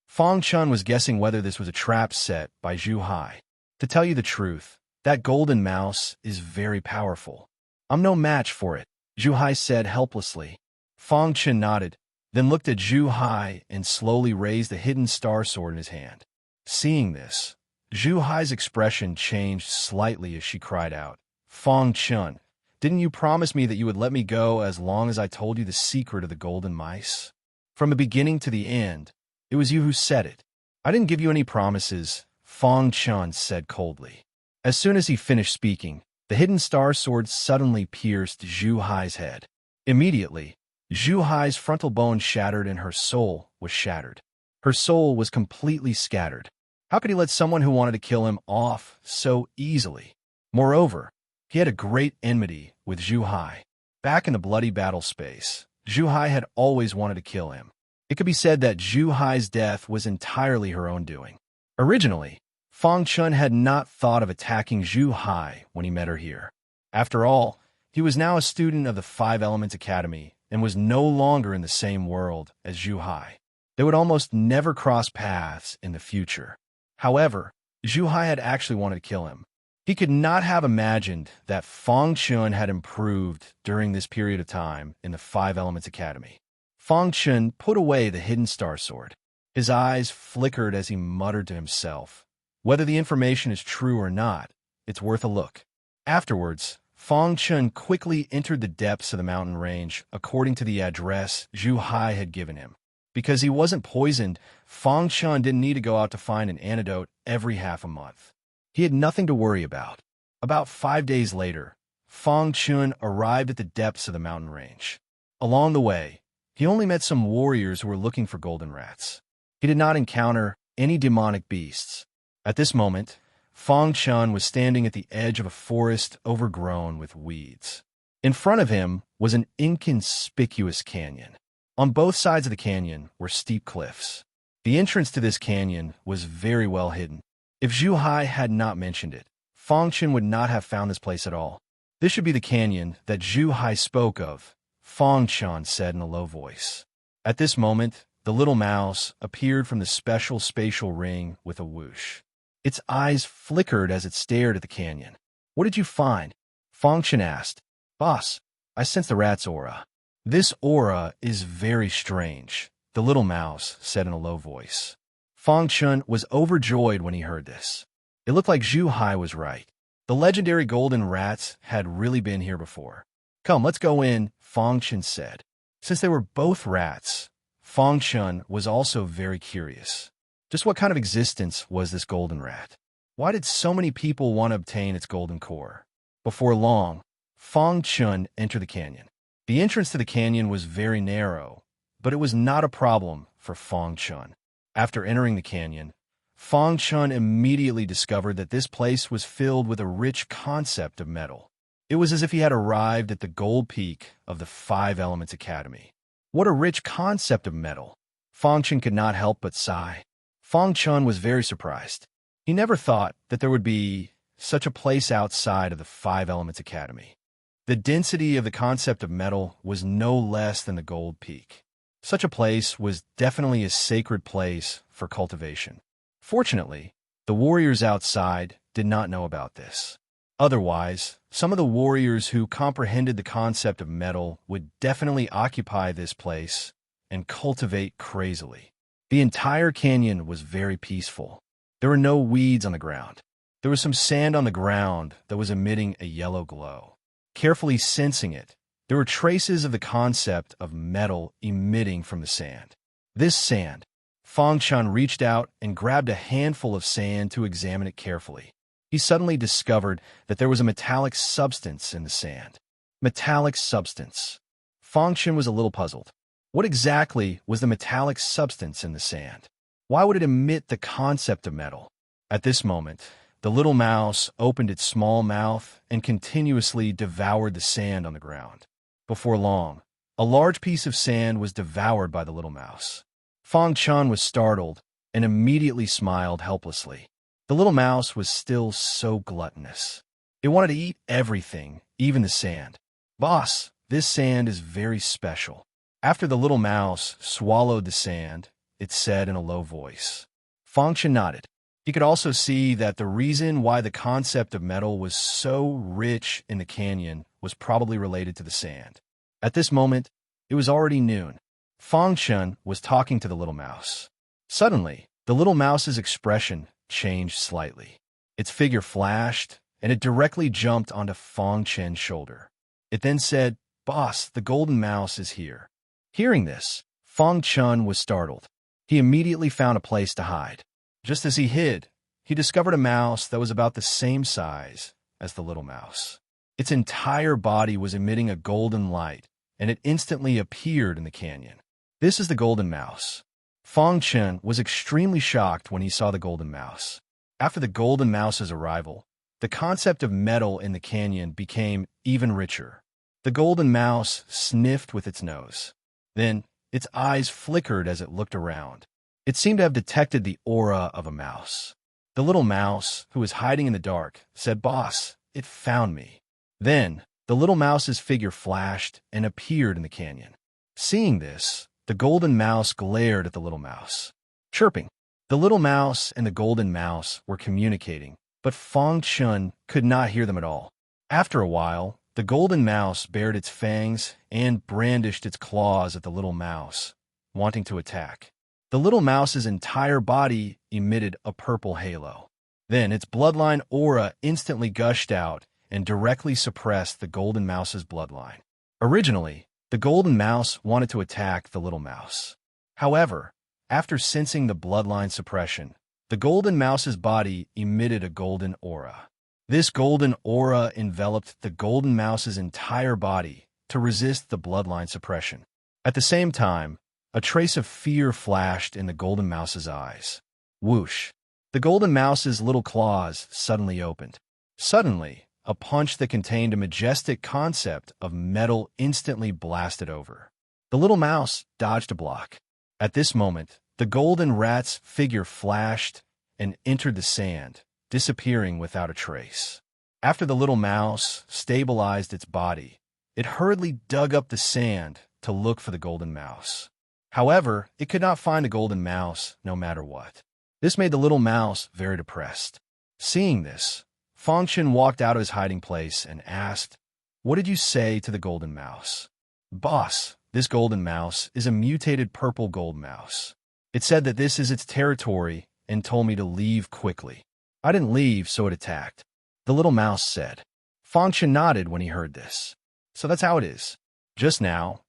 Fang Chun was guessing whether this was a trap set by Zhu Hai. To tell you the truth, that golden mouse is very powerful. I'm no match for it, Zhu Hai said helplessly. Fang Chun nodded, then looked at Zhu Hai and slowly raised the hidden star sword in his hand. Seeing this, Zhu Hai's expression changed slightly as she cried out, Fang Chun, didn't you promise me that you would let me go as long as I told you the secret of the golden mice? From the beginning to the end, it was you who said it. I didn't give you any promises, Fang Chun said coldly. As soon as he finished speaking, the hidden star sword suddenly pierced Zhu Hai's head. Immediately, Zhu Hai's frontal bone shattered and her soul was shattered. Her soul was completely scattered. How could he let someone who wanted to kill him off so easily? Moreover, he had a great enmity with Zhu Hai. Back in the bloody battle space, Zhu Hai had always wanted to kill him. It could be said that Zhu Hai's death was entirely her own doing. Originally, Fang Chun had not thought of attacking Zhu Hai when he met her here. After all, he was now a student of the Five Elements Academy and was no longer in the same world as Zhu Hai. They would almost never cross paths in the future. However, Zhu Hai had actually wanted to kill him. He could not have imagined that Fang Chun had improved during this period of time in the Five Elements Academy. Fang Chun put away the hidden star sword. His eyes flickered as he muttered to himself, "Whether the information is true or not, it's worth a look." Afterwards, Fang Chun quickly entered the depths of the mountain range according to the address Zhu Hai had given him. Because he wasn't poisoned, Fang Chun didn't need to go out to find an antidote every half a month. He had nothing to worry about. About 5 days later, Fang Chun arrived at the depths of the mountain range. Along the way, he only met some warriors who were looking for golden rats. He did not encounter any demonic beasts. At this moment, Fang Chun was standing at the edge of a forest overgrown with weeds. In front of him was an inconspicuous canyon. On both sides of the canyon were steep cliffs. The entrance to this canyon was very well hidden. If Zhu Hai had not mentioned it, Fang Chun would not have found this place at all. "This should be the canyon that Zhu Hai spoke of," Fang Chun said in a low voice. At this moment, the little mouse appeared from the special spatial ring with a whoosh. Its eyes flickered as it stared at the canyon. "What did you find?" Fang Chun asked. "Boss, I sense the rat's aura." "This aura is very strange," the little mouse said in a low voice. Fang Chun was overjoyed when he heard this. It looked like Zhu Hai was right. The legendary golden rats had really been here before. "Come, let's go in," Fang Chun said. Since they were both rats, Fang Chun was also very curious. Just what kind of existence was this golden rat? Why did so many people want to obtain its golden core? Before long, Fang Chun entered the canyon. The entrance to the canyon was very narrow, but it was not a problem for Fang Chun. After entering the canyon, Fang Chun immediately discovered that this place was filled with a rich concept of metal. It was as if he had arrived at the gold peak of the Five Elements Academy. What a rich concept of metal! Fang Chun could not help but sigh. Fang Chun was very surprised. He never thought that there would be such a place outside of the Five Elements Academy. The density of the concept of metal was no less than the gold peak. Such a place was definitely a sacred place for cultivation. Fortunately, the warriors outside did not know about this. Otherwise, some of the warriors who comprehended the concept of metal would definitely occupy this place and cultivate crazily. The entire canyon was very peaceful. There were no weeds on the ground. There was some sand on the ground that was emitting a yellow glow. Carefully sensing it, there were traces of the concept of metal emitting from the sand. This sand, Fang Chun reached out and grabbed a handful of sand to examine it carefully. He suddenly discovered that there was a metallic substance in the sand. Metallic substance. Fang Chun was a little puzzled. What exactly was the metallic substance in the sand? Why would it emit the concept of metal? At this moment, the little mouse opened its small mouth and continuously devoured the sand on the ground. Before long, a large piece of sand was devoured by the little mouse. Fang Chun was startled and immediately smiled helplessly. The little mouse was still so gluttonous. It wanted to eat everything, even the sand. "Boss, this sand is very special." After the little mouse swallowed the sand, it said in a low voice. Fang Chun nodded. He could also see that the reason why the concept of metal was so rich in the canyon was probably related to the sand. At this moment, it was already noon. Fang Chun was talking to the little mouse. Suddenly, the little mouse's expression changed slightly. Its figure flashed, and it directly jumped onto Fang Chun's shoulder. It then said, "Boss, the golden mouse is here." Hearing this, Fang Chun was startled. He immediately found a place to hide. Just as he hid, he discovered a mouse that was about the same size as the little mouse. Its entire body was emitting a golden light, and it instantly appeared in the canyon. This is the golden mouse. Fang Chen was extremely shocked when he saw the golden mouse. After the golden mouse's arrival, the concept of metal in the canyon became even richer. The golden mouse sniffed with its nose. Then, its eyes flickered as it looked around. It seemed to have detected the aura of a mouse. The little mouse, who was hiding in the dark, said, "Boss, it found me." Then, the little mouse's figure flashed and appeared in the canyon. Seeing this, the golden mouse glared at the little mouse, chirping. The little mouse and the golden mouse were communicating, but Fang Chun could not hear them at all. After a while, the golden mouse bared its fangs and brandished its claws at the little mouse, wanting to attack. The little mouse's entire body emitted a purple halo. Then its bloodline aura instantly gushed out and directly suppressed the golden mouse's bloodline. Originally, the golden mouse wanted to attack the little mouse. However, after sensing the bloodline suppression, the golden mouse's body emitted a golden aura. This golden aura enveloped the golden mouse's entire body to resist the bloodline suppression. At the same time, a trace of fear flashed in the golden mouse's eyes. Whoosh! The golden mouse's little claws suddenly opened. Suddenly, a punch that contained a majestic concept of metal instantly blasted over. The little mouse dodged a block. At this moment, the golden rat's figure flashed and entered the sand, disappearing without a trace. After the little mouse stabilized its body, it hurriedly dug up the sand to look for the golden mouse. However, it could not find the golden mouse no matter what. This made the little mouse very depressed. Seeing this, Fang Chen walked out of his hiding place and asked, "What did you say to the golden mouse?" "Boss, this golden mouse is a mutated purple gold mouse. It said that this is its territory and told me to leave quickly. I didn't leave, so it attacked," the little mouse said. Fang Chen nodded when he heard this. So that's how it is. Just now,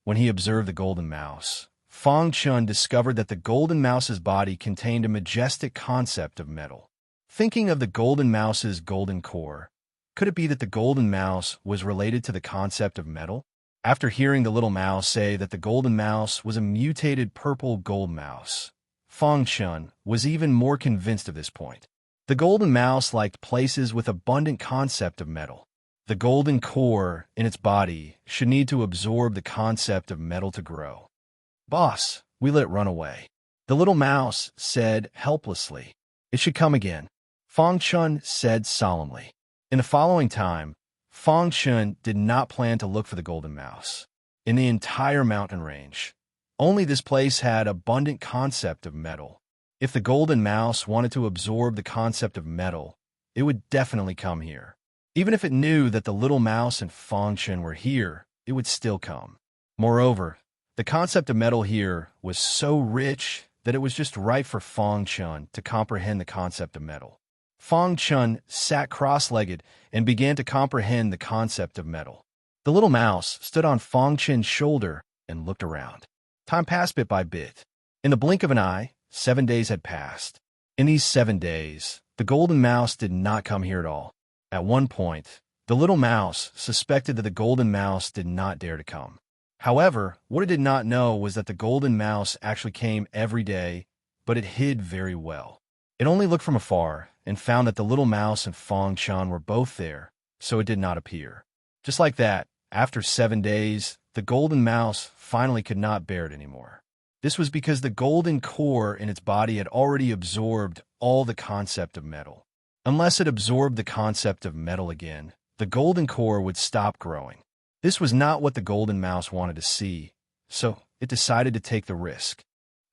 when he observed the golden mouse, Fang Chen discovered that the golden mouse's body contained a majestic concept of metal. Thinking of the golden mouse's golden core, could it be that the golden mouse was related to the concept of metal? After hearing the little mouse say that the golden mouse was a mutated purple gold mouse, Fang Chen was even more convinced of this point. The golden mouse liked places with abundant concept of metal. The golden core in its body should need to absorb the concept of metal to grow. "Boss, we let it run away," the little mouse said helplessly. "It should come again," Fang Chen said solemnly. In the following time, Fang Chen did not plan to look for the golden mouse. In the entire mountain range, only this place had abundant concept of metal. If the golden mouse wanted to absorb the concept of metal, it would definitely come here. Even if it knew that the little mouse and Fang Chen were here, it would still come. Moreover, the concept of metal here was so rich that it was just right for Fang Chen to comprehend the concept of metal. Fang Chen sat cross-legged and began to comprehend the concept of metal. The little mouse stood on Fang Chen's shoulder and looked around. Time passed bit by bit. In the blink of an eye, 7 days had passed. In these 7 days, the golden mouse did not come here at all. At one point, the little mouse suspected that the golden mouse did not dare to come. However, what it did not know was that the golden mouse actually came every day, but it hid very well. It only looked from afar and found that the little mouse and Fang Chen were both there, so it did not appear. Just like that, after 7 days, the golden mouse finally could not bear it anymore. This was because the golden core in its body had already absorbed all the concept of metal. Unless it absorbed the concept of metal again, the golden core would stop growing. This was not what the golden mouse wanted to see, so it decided to take the risk.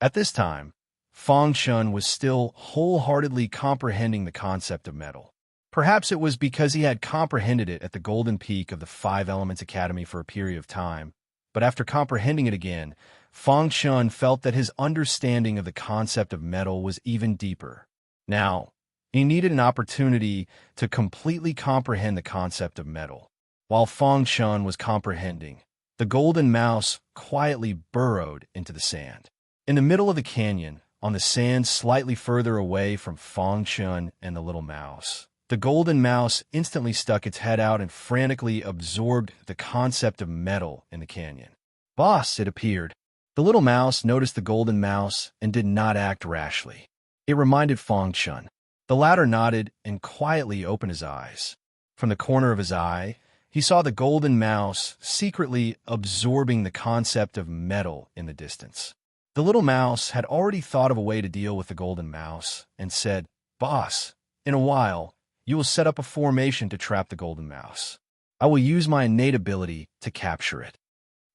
At this time, Fang Chen was still wholeheartedly comprehending the concept of metal. Perhaps it was because he had comprehended it at the golden peak of the Five Elements Academy for a period of time, but after comprehending it again, Fang Chen felt that his understanding of the concept of metal was even deeper. Now, he needed an opportunity to completely comprehend the concept of metal. While Fang Chen was comprehending, the golden mouse quietly burrowed into the sand. In the middle of the canyon, on the sand slightly further away from Fang Chen and the little mouse, The golden mouse instantly stuck its head out and frantically absorbed the concept of metal in the canyon. Boss, it appeared. The little mouse noticed the golden mouse and did not act rashly. It reminded Fong Chun. The latter nodded and quietly opened his eyes. From the corner of his eye, he saw the golden mouse secretly absorbing the concept of metal in the distance. The little mouse had already thought of a way to deal with the golden mouse and said, "Boss, in a while, you will set up a formation to trap the golden mouse. I will use my innate ability to capture it."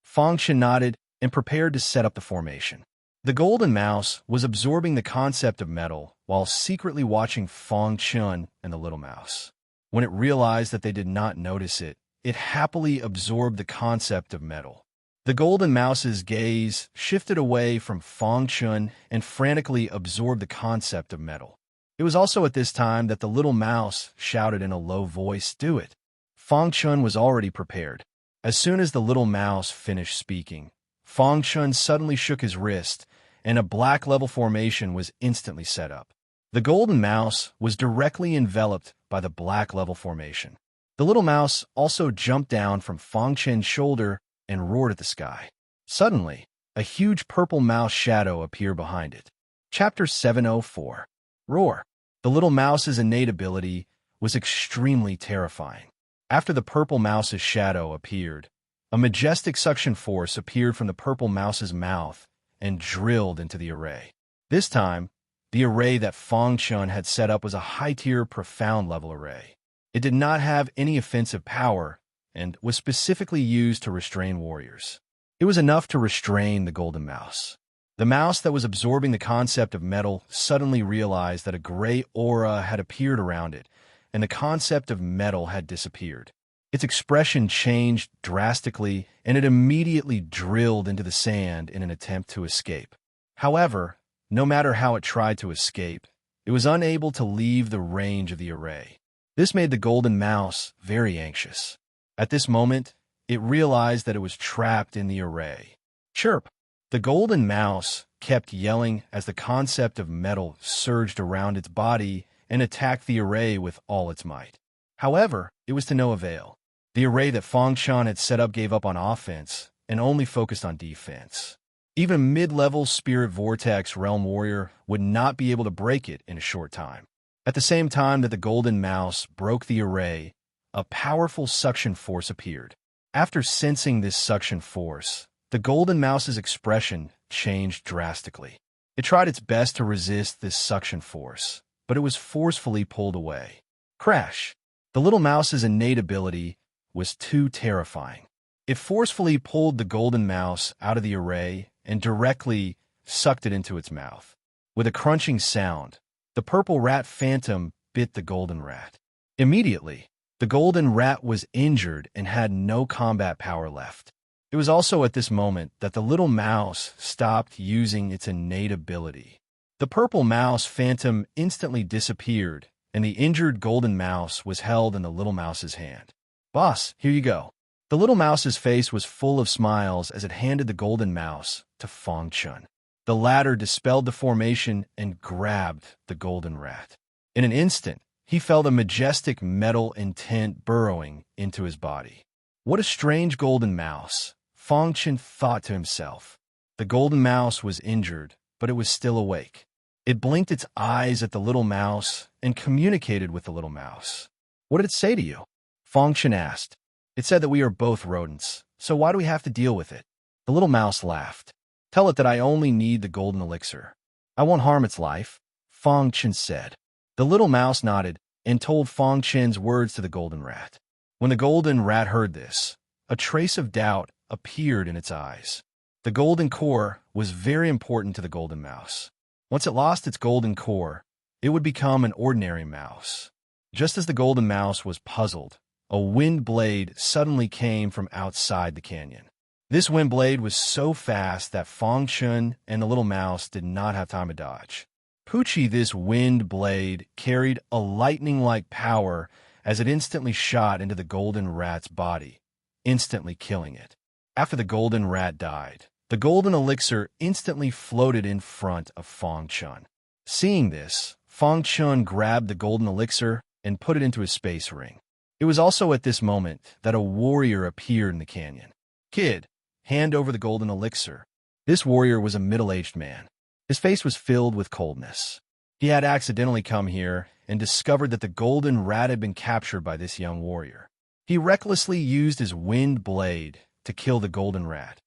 Fong Chun nodded and prepared to set up the formation. The golden mouse was absorbing the concept of metal while secretly watching Fong Chun and the little mouse. When it realized that they did not notice it, it happily absorbed the concept of metal. The golden mouse's gaze shifted away from Fong Chun and frantically absorbed the concept of metal. It was also at this time that the little mouse shouted in a low voice, "Do it." Fong Chun was already prepared. As soon as the little mouse finished speaking, Fong Chun suddenly shook his wrist, and a black level formation was instantly set up. The golden mouse was directly enveloped by the black level formation. The little mouse also jumped down from Fong Chun's shoulder and roared at the sky. Suddenly, a huge purple mouse shadow appeared behind it. Chapter 704. Roar. The little mouse's innate ability was extremely terrifying. After the purple mouse's shadow appeared, a majestic suction force appeared from the purple mouse's mouth and drilled into the array. This time, the array that Fong Chun had set up was a high-tier, profound-level array. It did not have any offensive power and was specifically used to restrain warriors. It was enough to restrain the golden mouse. The mouse that was absorbing the concept of metal suddenly realized that a gray aura had appeared around it, and the concept of metal had disappeared. Its expression changed drastically, and it immediately drilled into the sand in an attempt to escape. However, no matter how it tried to escape, it was unable to leave the range of the array. This made the golden mouse very anxious. At this moment, it realized that it was trapped in the array. Chirp! The golden mouse kept yelling as the concept of metal surged around its body and attacked the array with all its might. However, it was to no avail. The array that Fong Chun had set up gave up on offense and only focused on defense. Even a mid-level Spirit Vortex Realm Warrior would not be able to break it in a short time. At the same time that the golden mouse broke the array, a powerful suction force appeared. After sensing this suction force, the golden mouse's expression changed drastically. It tried its best to resist this suction force, but it was forcefully pulled away. Crash! The little mouse's innate ability was too terrifying. It forcefully pulled the golden mouse out of the array and directly sucked it into its mouth. With a crunching sound, the purple rat phantom bit the golden rat. Immediately, the golden rat was injured and had no combat power left. It was also at this moment that the little mouse stopped using its innate ability. The purple mouse phantom instantly disappeared, and the injured golden mouse was held in the little mouse's hand. "Boss, here you go." The little mouse's face was full of smiles as it handed the golden mouse to Fong Chun. The latter dispelled the formation and grabbed the golden rat. In an instant, he felt a majestic metal intent burrowing into his body. What a strange golden mouse, Fong Chun thought to himself. The golden mouse was injured, but it was still awake. It blinked its eyes at the little mouse and communicated with the little mouse. "What did it say to you?" Fong Chun asked. "It said that we are both rodents, so why do we have to deal with it?" The little mouse laughed. "Tell it that I only need the golden elixir. I won't harm its life," Fong Chun said. The little mouse nodded and told Fong Chun's words to the golden rat. When the golden rat heard this, a trace of doubt appeared in its eyes. The golden core was very important to the golden mouse. Once it lost its golden core, it would become an ordinary mouse. Just as the golden mouse was puzzled, a wind blade suddenly came from outside the canyon. This wind blade was so fast that Fong Chun and the little mouse did not have time to dodge. Poochie, this wind blade carried a lightning-like power as it instantly shot into the golden rat's body, instantly killing it. After the golden rat died, the golden elixir instantly floated in front of Fong Chun. Seeing this, Fong Chun grabbed the golden elixir and put it into his space ring. It was also at this moment that a warrior appeared in the canyon. "Kid, hand over the golden elixir." This warrior was a middle-aged man. His face was filled with coldness. He had accidentally come here and discovered that the golden rat had been captured by this young warrior. He recklessly used his wind blade to kill the golden rat,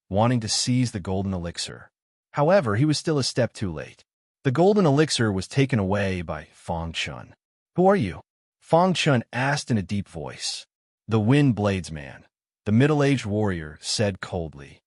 wanting to seize the golden elixir. However, he was still a step too late. The golden elixir was taken away by Fong Chun. "Who are you?" Fong Chun asked in a deep voice. "The Wind Bladesman," the middle-aged warrior said coldly.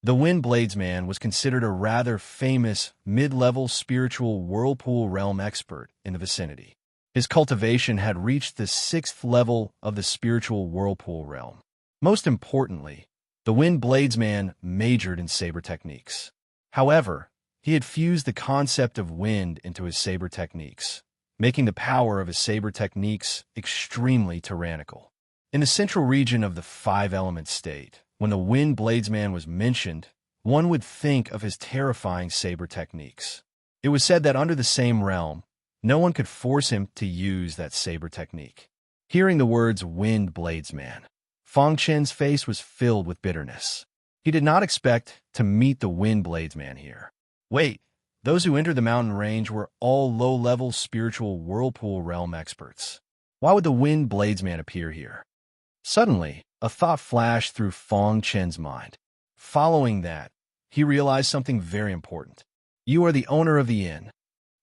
The Wind Bladesman was considered a rather famous mid-level spiritual whirlpool realm expert in the vicinity. His cultivation had reached the 6th level of the spiritual whirlpool realm. Most importantly, the Wind Bladesman majored in saber techniques. However, he had fused the concept of wind into his saber techniques, making the power of his saber techniques extremely tyrannical. In the central region of the 5-element state, when the Wind Bladesman was mentioned, one would think of his terrifying saber techniques. It was said that under the same realm, no one could force him to use that saber technique. Hearing the words Wind Bladesman, Fong Chen's face was filled with bitterness. He did not expect to meet the Wind Bladesman here. Wait, those who entered the mountain range were all low-level spiritual whirlpool realm experts. Why would the Wind Bladesman appear here? Suddenly, a thought flashed through Fong Chen's mind. Following that, he realized something very important. "You are the owner of the inn."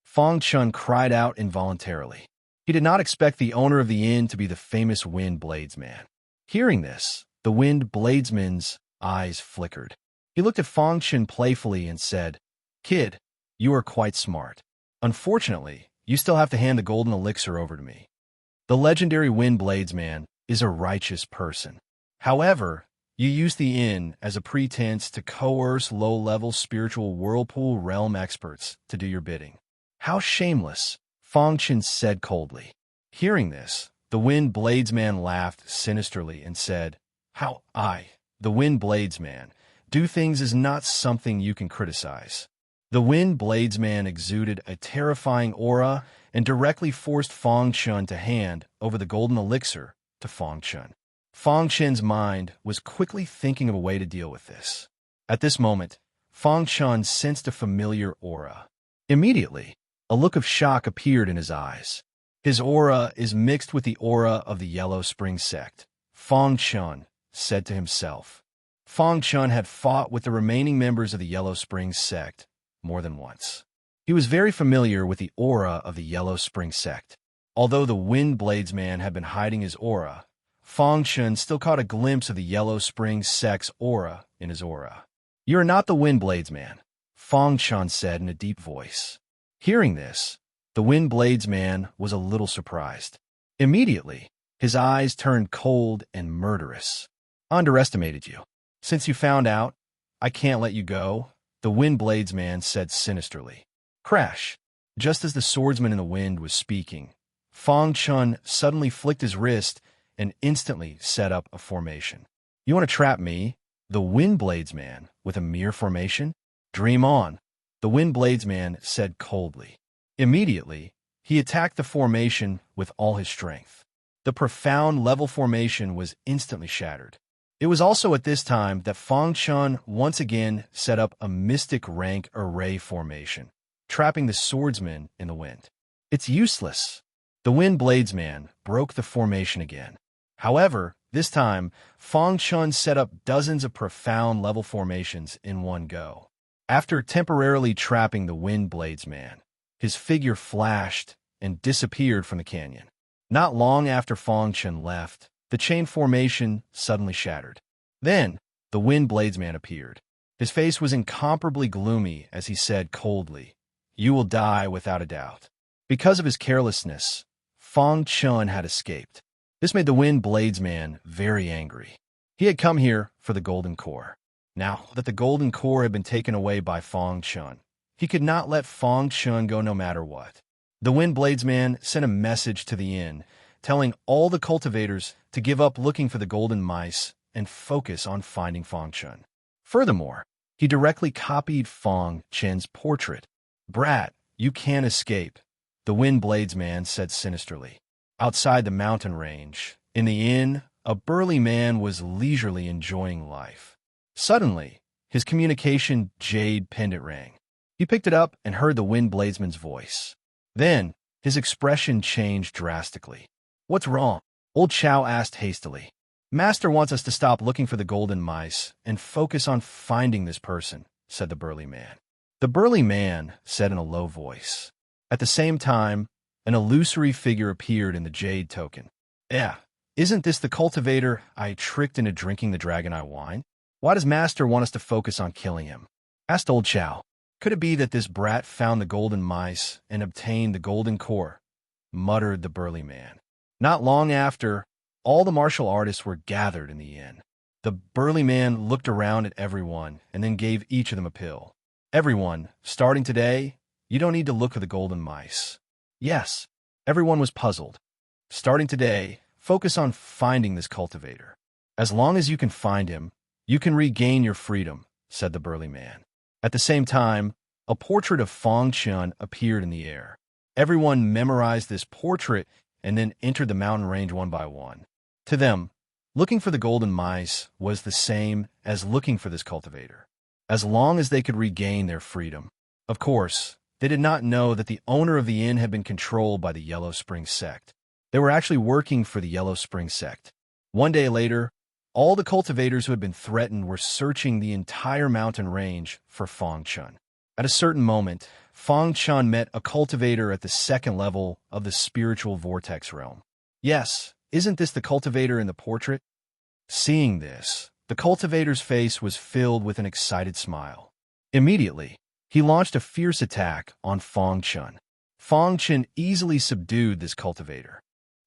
Fong Chun cried out involuntarily. He did not expect the owner of the inn to be the famous Wind Bladesman. Hearing this, the Wind Bladesman's eyes flickered. He looked at Fong Chun playfully and said, "Kid, you are quite smart. Unfortunately, you still have to hand the golden elixir over to me. The legendary Wind Bladesman is a righteous person. However, you use the inn as a pretense to coerce low-level spiritual whirlpool realm experts to do your bidding." "How shameless," Fong Chun said coldly. Hearing this, the Wind Bladesman laughed sinisterly and said, "How I, the Wind Bladesman, do things is not something you can criticize." The Wind Bladesman exuded a terrifying aura and directly forced Fong Chun to hand over the golden elixir to Fong Chun. Fong Chun's mind was quickly thinking of a way to deal with this. At this moment, Fong Chun sensed a familiar aura. Immediately, a look of shock appeared in his eyes. "His aura is mixed with the aura of the Yellow Spring sect," Fong Chun said to himself. Fong Chun had fought with the remaining members of the Yellow Spring sect more than once. He was very familiar with the aura of the Yellow Spring sect. Although the Wind Bladesman had been hiding his aura, Fong Chun still caught a glimpse of the Yellow Spring sect's aura in his aura. "You are not the Wind Bladesman," Fong Chun said in a deep voice. Hearing this, the Wind Bladesman was a little surprised. Immediately, his eyes turned cold and murderous. "I underestimated you. Since you found out, I can't let you go," the Wind Bladesman said sinisterly. Crash! Just as the swordsman in the wind was speaking, Fong Chun suddenly flicked his wrist and instantly set up a formation. "You want to trap me, the Wind Bladesman, with a mere formation? Dream on," the Wind Bladesman said coldly. Immediately, he attacked the formation with all his strength. The profound level formation was instantly shattered. It was also at this time that Fong Chun once again set up a mystic rank array formation, trapping the swordsman in the wind. "It's useless." The Wind Bladesman broke the formation again. However, this time, Fong Chun set up dozens of profound level formations in one go. After temporarily trapping the Wind Bladesman, his figure flashed and disappeared from the canyon. Not long after Fong Chun left, the chain formation suddenly shattered. Then, the Wind Bladesman appeared. His face was incomparably gloomy as he said coldly, "You will die without a doubt." Because of his carelessness, Fong Chun had escaped. This made the Wind Bladesman very angry. He had come here for the golden core. Now that the golden core had been taken away by Fong Chun, he could not let Fong Chun go no matter what. The Wind Bladesman sent a message to the inn, telling all the cultivators to give up looking for the golden mice and focus on finding Fong Chun. Furthermore, he directly copied Fong Chen's portrait. "Brat, you can't escape," the Wind Bladesman said sinisterly. Outside the mountain range, in the inn, a burly man was leisurely enjoying life. Suddenly, his communication jade pendant rang. He picked it up and heard the wind bladesman's voice. Then, his expression changed drastically. "What's wrong?" Old Chow asked hastily. "Master wants us to stop looking for the golden mice and focus on finding this person," said the burly man. The burly man said in a low voice. At the same time, an illusory figure appeared in the jade token. "Yeah, isn't this the cultivator I tricked into drinking the dragon-eye wine? Why does Master want us to focus on killing him?" asked Old Chow. "Could it be that this brat found the golden mice and obtained the golden core?" muttered the burly man. Not long after, all the martial artists were gathered in the inn. The burly man looked around at everyone and then gave each of them a pill. "Everyone, starting today, you don't need to look for the golden mice." Yes, everyone was puzzled. "Starting today, focus on finding this cultivator. As long as you can find him, you can regain your freedom," said the burly man. At the same time, a portrait of Fong Chun appeared in the air. Everyone memorized this portrait and then entered the mountain range one by one. To them, looking for the golden mice was the same as looking for this cultivator, as long as they could regain their freedom. Of course, they did not know that the owner of the inn had been controlled by the Yellow Spring sect. They were actually working for the Yellow Spring sect. One day later, all the cultivators who had been threatened were searching the entire mountain range for Fong Chun. At a certain moment, Fong Chun met a cultivator at the second level of the spiritual vortex realm. "Yes, isn't this the cultivator in the portrait?" Seeing this, the cultivator's face was filled with an excited smile. Immediately, he launched a fierce attack on Fong Chun. Fong Chun easily subdued this cultivator.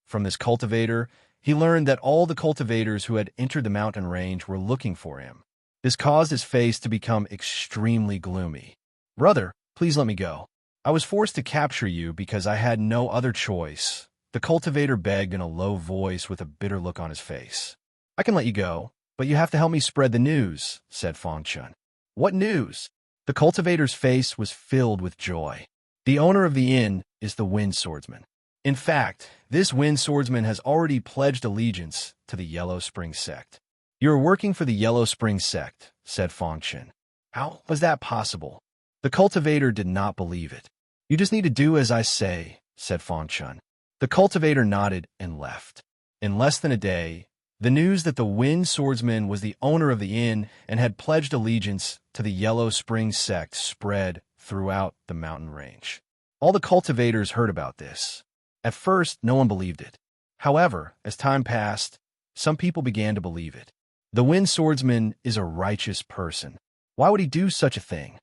From this cultivator, he learned that all the cultivators who had entered the mountain range were looking for him. This caused his face to become extremely gloomy. "Brother, please let me go. I was forced to capture you because I had no other choice," the cultivator begged in a low voice with a bitter look on his face. "I can let you go, but you have to help me spread the news," said Fong Chun. "What news?" The cultivator's face was filled with joy. "The owner of the inn is the Wind Swordsman. In fact, this Wind Swordsman has already pledged allegiance to the Yellow Spring sect." "You are working for the Yellow Spring sect," said Fong Chun. "How was that possible?" The cultivator did not believe it. "You just need to do as I say," said Fong Chun. The cultivator nodded and left. In less than a day, the news that the Wind Swordsman was the owner of the inn and had pledged allegiance to the Yellow Spring sect spread throughout the mountain range. All the cultivators heard about this. At first, no one believed it. However, as time passed, some people began to believe it. The Wind Swordsman is a righteous person. Why would he do such a thing?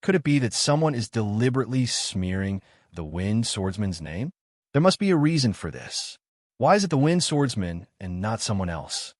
Could it be that someone is deliberately smearing the Wind Swordsman's name? There must be a reason for this. Why is it the Wind Swordsman and not someone else?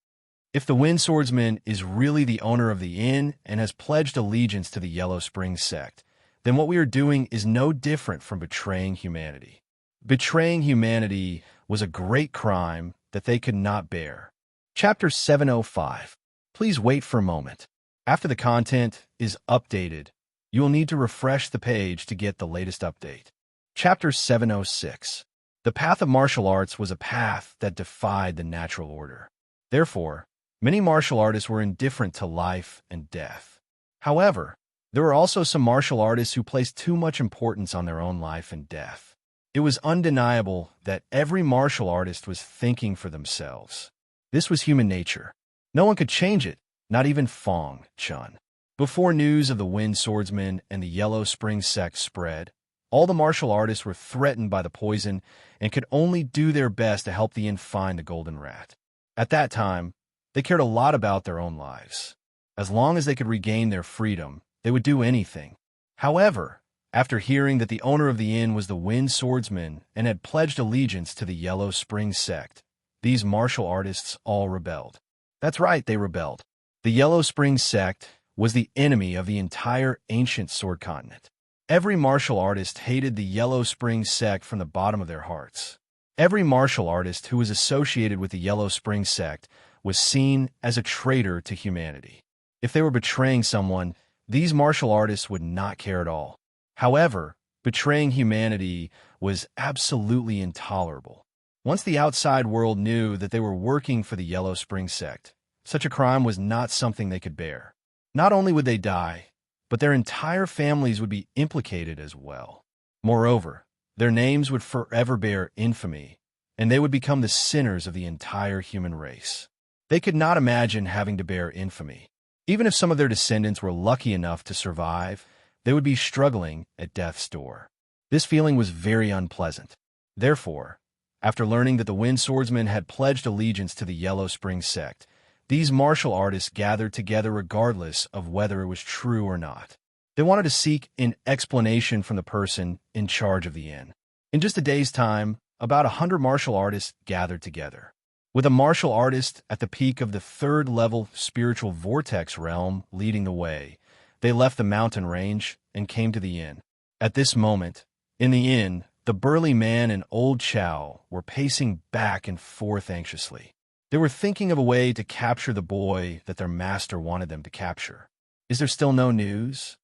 If the Wind Swordsman is really the owner of the inn and has pledged allegiance to the Yellow Spring sect, then what we are doing is no different from betraying humanity. Betraying humanity was a great crime that they could not bear. Chapter 705. Please wait for a moment. After the content is updated, you will need to refresh the page to get the latest update. Chapter 706. The path of martial arts was a path that defied the natural order. Therefore, many martial artists were indifferent to life and death. However, there were also some martial artists who placed too much importance on their own life and death. It was undeniable that every martial artist was thinking for themselves. This was human nature. No one could change it, not even Fong Chun. Before news of the Wind Swordsman and the Yellow Spring sect spread, all the martial artists were threatened by the poison and could only do their best to help the inn find the golden rat. At that time, they cared a lot about their own lives. As long as they could regain their freedom, they would do anything. However, after hearing that the owner of the inn was the Wind Swordsman and had pledged allegiance to the Yellow Spring sect, these martial artists all rebelled. That's right, they rebelled. The Yellow Spring sect was the enemy of the entire ancient sword continent. Every martial artist hated the Yellow Spring sect from the bottom of their hearts. Every martial artist who was associated with the Yellow Spring sect was seen as a traitor to humanity. If they were betraying someone, these martial artists would not care at all. However, betraying humanity was absolutely intolerable. Once the outside world knew that they were working for the Yellow Spring sect, such a crime was not something they could bear. Not only would they die, but their entire families would be implicated as well. Moreover, their names would forever bear infamy, and they would become the sinners of the entire human race. They could not imagine having to bear infamy. Even if some of their descendants were lucky enough to survive, they would be struggling at death's door. This feeling was very unpleasant. Therefore, after learning that the Wind Swordsmen had pledged allegiance to the Yellow Spring sect, these martial artists gathered together regardless of whether it was true or not. They wanted to seek an explanation from the person in charge of the inn. In just a day's time, about 100 martial artists gathered together. With a martial artist at the peak of the third-level spiritual vortex realm leading the way, they left the mountain range and came to the inn. At this moment, in the inn, the burly man and old Chow were pacing back and forth anxiously. They were thinking of a way to capture the boy that their master wanted them to capture. Is there still no news?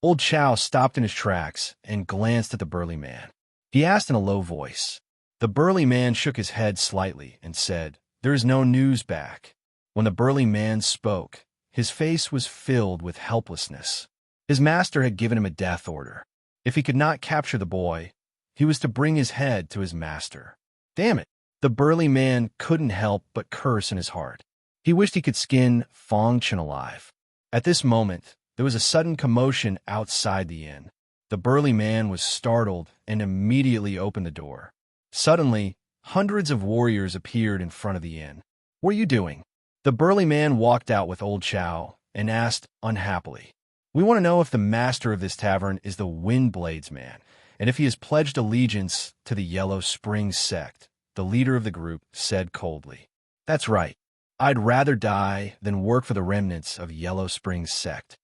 Old Chow stopped in his tracks and glanced at the burly man. He asked in a low voice. The burly man shook his head slightly and said, "There is no news back." When the burly man spoke, his face was filled with helplessness. His master had given him a death order. If he could not capture the boy, he was to bring his head to his master. Damn it! The burly man couldn't help but curse in his heart. He wished he could skin Fong Chen alive. At this moment, there was a sudden commotion outside the inn. The burly man was startled and immediately opened the door. Suddenly, hundreds of warriors appeared in front of the inn. "What are you doing?" The burly man walked out with old Chow and asked unhappily, "We want to know if the master of this tavern is the Windblades man, and if he has pledged allegiance to the Yellow Spring sect." The leader of the group said coldly, "That's right. I'd rather die than work for the remnants of Yellow Spring sect.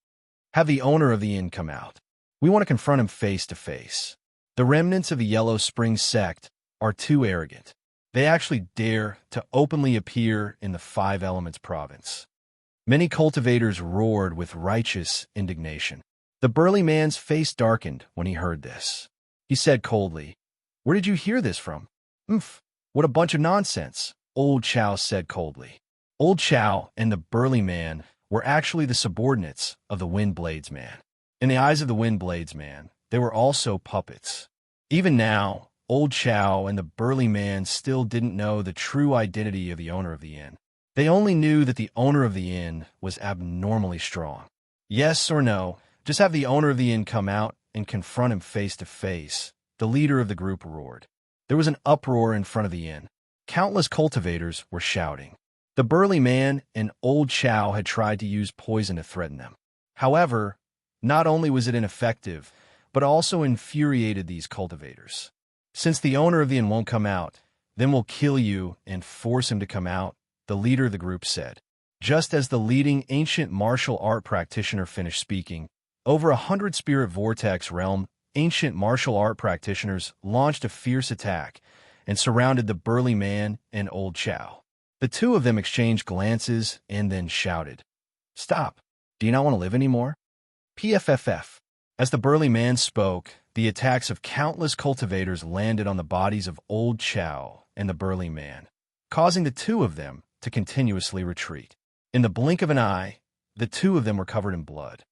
Have the owner of the inn come out. We want to confront him face to face. The remnants of the Yellow Spring sect are too arrogant. They actually dare to openly appear in the Five Elements province." Many cultivators roared with righteous indignation. The burly man's face darkened when he heard this. He said coldly, "Where did you hear this from?" What a bunch of nonsense," old Chow said coldly. Old Chow and the burly man were actually the subordinates of the Windblades man. In the eyes of the Windblades man, they were also puppets. Even now, old Chow and the burly man still didn't know the true identity of the owner of the inn. They only knew that the owner of the inn was abnormally strong. Yes or no, just have the owner of the inn come out and confront him face to face, the leader of the group roared. There was an uproar in front of the inn. Countless cultivators were shouting. The burly man and old Chow had tried to use poison to threaten them. However, not only was it ineffective, but also infuriated these cultivators. "Since the owner of the inn won't come out, then we'll kill you and force him to come out," the leader of the group said. Just as the leading ancient martial art practitioner finished speaking, over 100 spirit vortex realm ancient martial art practitioners launched a fierce attack and surrounded the burly man and old Chow. The two of them exchanged glances and then shouted, "Stop! Do you not want to live anymore?" PFFF. As the burly man spoke, the attacks of countless cultivators landed on the bodies of old Chow and the burly man, causing the two of them to continuously retreat. In the blink of an eye, the two of them were covered in blood.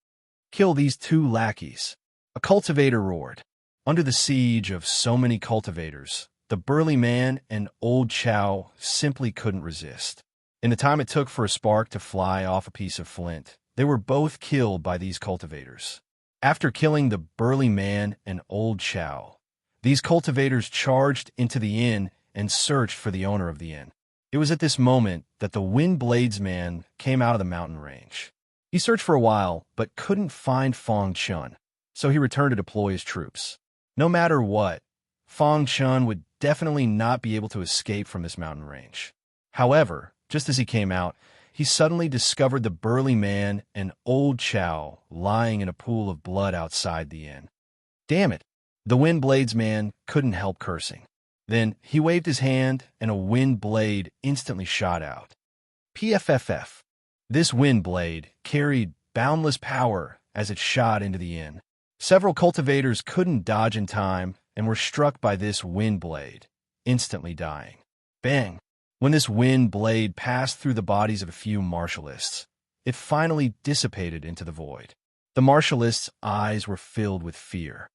"Kill these two lackeys," a cultivator roared. Under the siege of so many cultivators, the burly man and old Chow simply couldn't resist. In the time it took for a spark to fly off a piece of flint, they were both killed by these cultivators. After killing the burly man and old Chow, these cultivators charged into the inn and searched for the owner of the inn. It was at this moment that the Windblades man came out of the mountain range. He searched for a while, but couldn't find Fong Chun, so he returned to deploy his troops. No matter what, Fong Chun would definitely not be able to escape from this mountain range. However, just as he came out, he suddenly discovered the burly man and old Chow lying in a pool of blood outside the inn. Damn it! The Windblades man couldn't help cursing. Then he waved his hand and a wind blade instantly shot out. PFFF. This wind blade carried boundless power as it shot into the inn. Several cultivators couldn't dodge in time and were struck by this wind blade, instantly dying. Bang! When this wind blade passed through the bodies of a few martialists, it finally dissipated into the void. The martialists' eyes were filled with fear.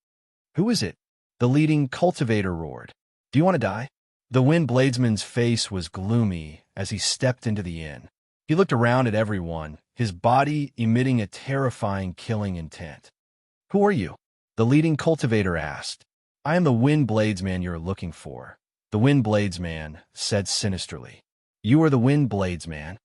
"Who is it?" the leading cultivator roared. "Do you want to die?" The wind bladesman's face was gloomy as he stepped into the inn. He looked around at everyone, his body emitting a terrifying killing intent. "Who are you?" the leading cultivator asked. "I am the wind bladesman you're looking for," the wind bladesman said sinisterly. "You are the wind bladesman?"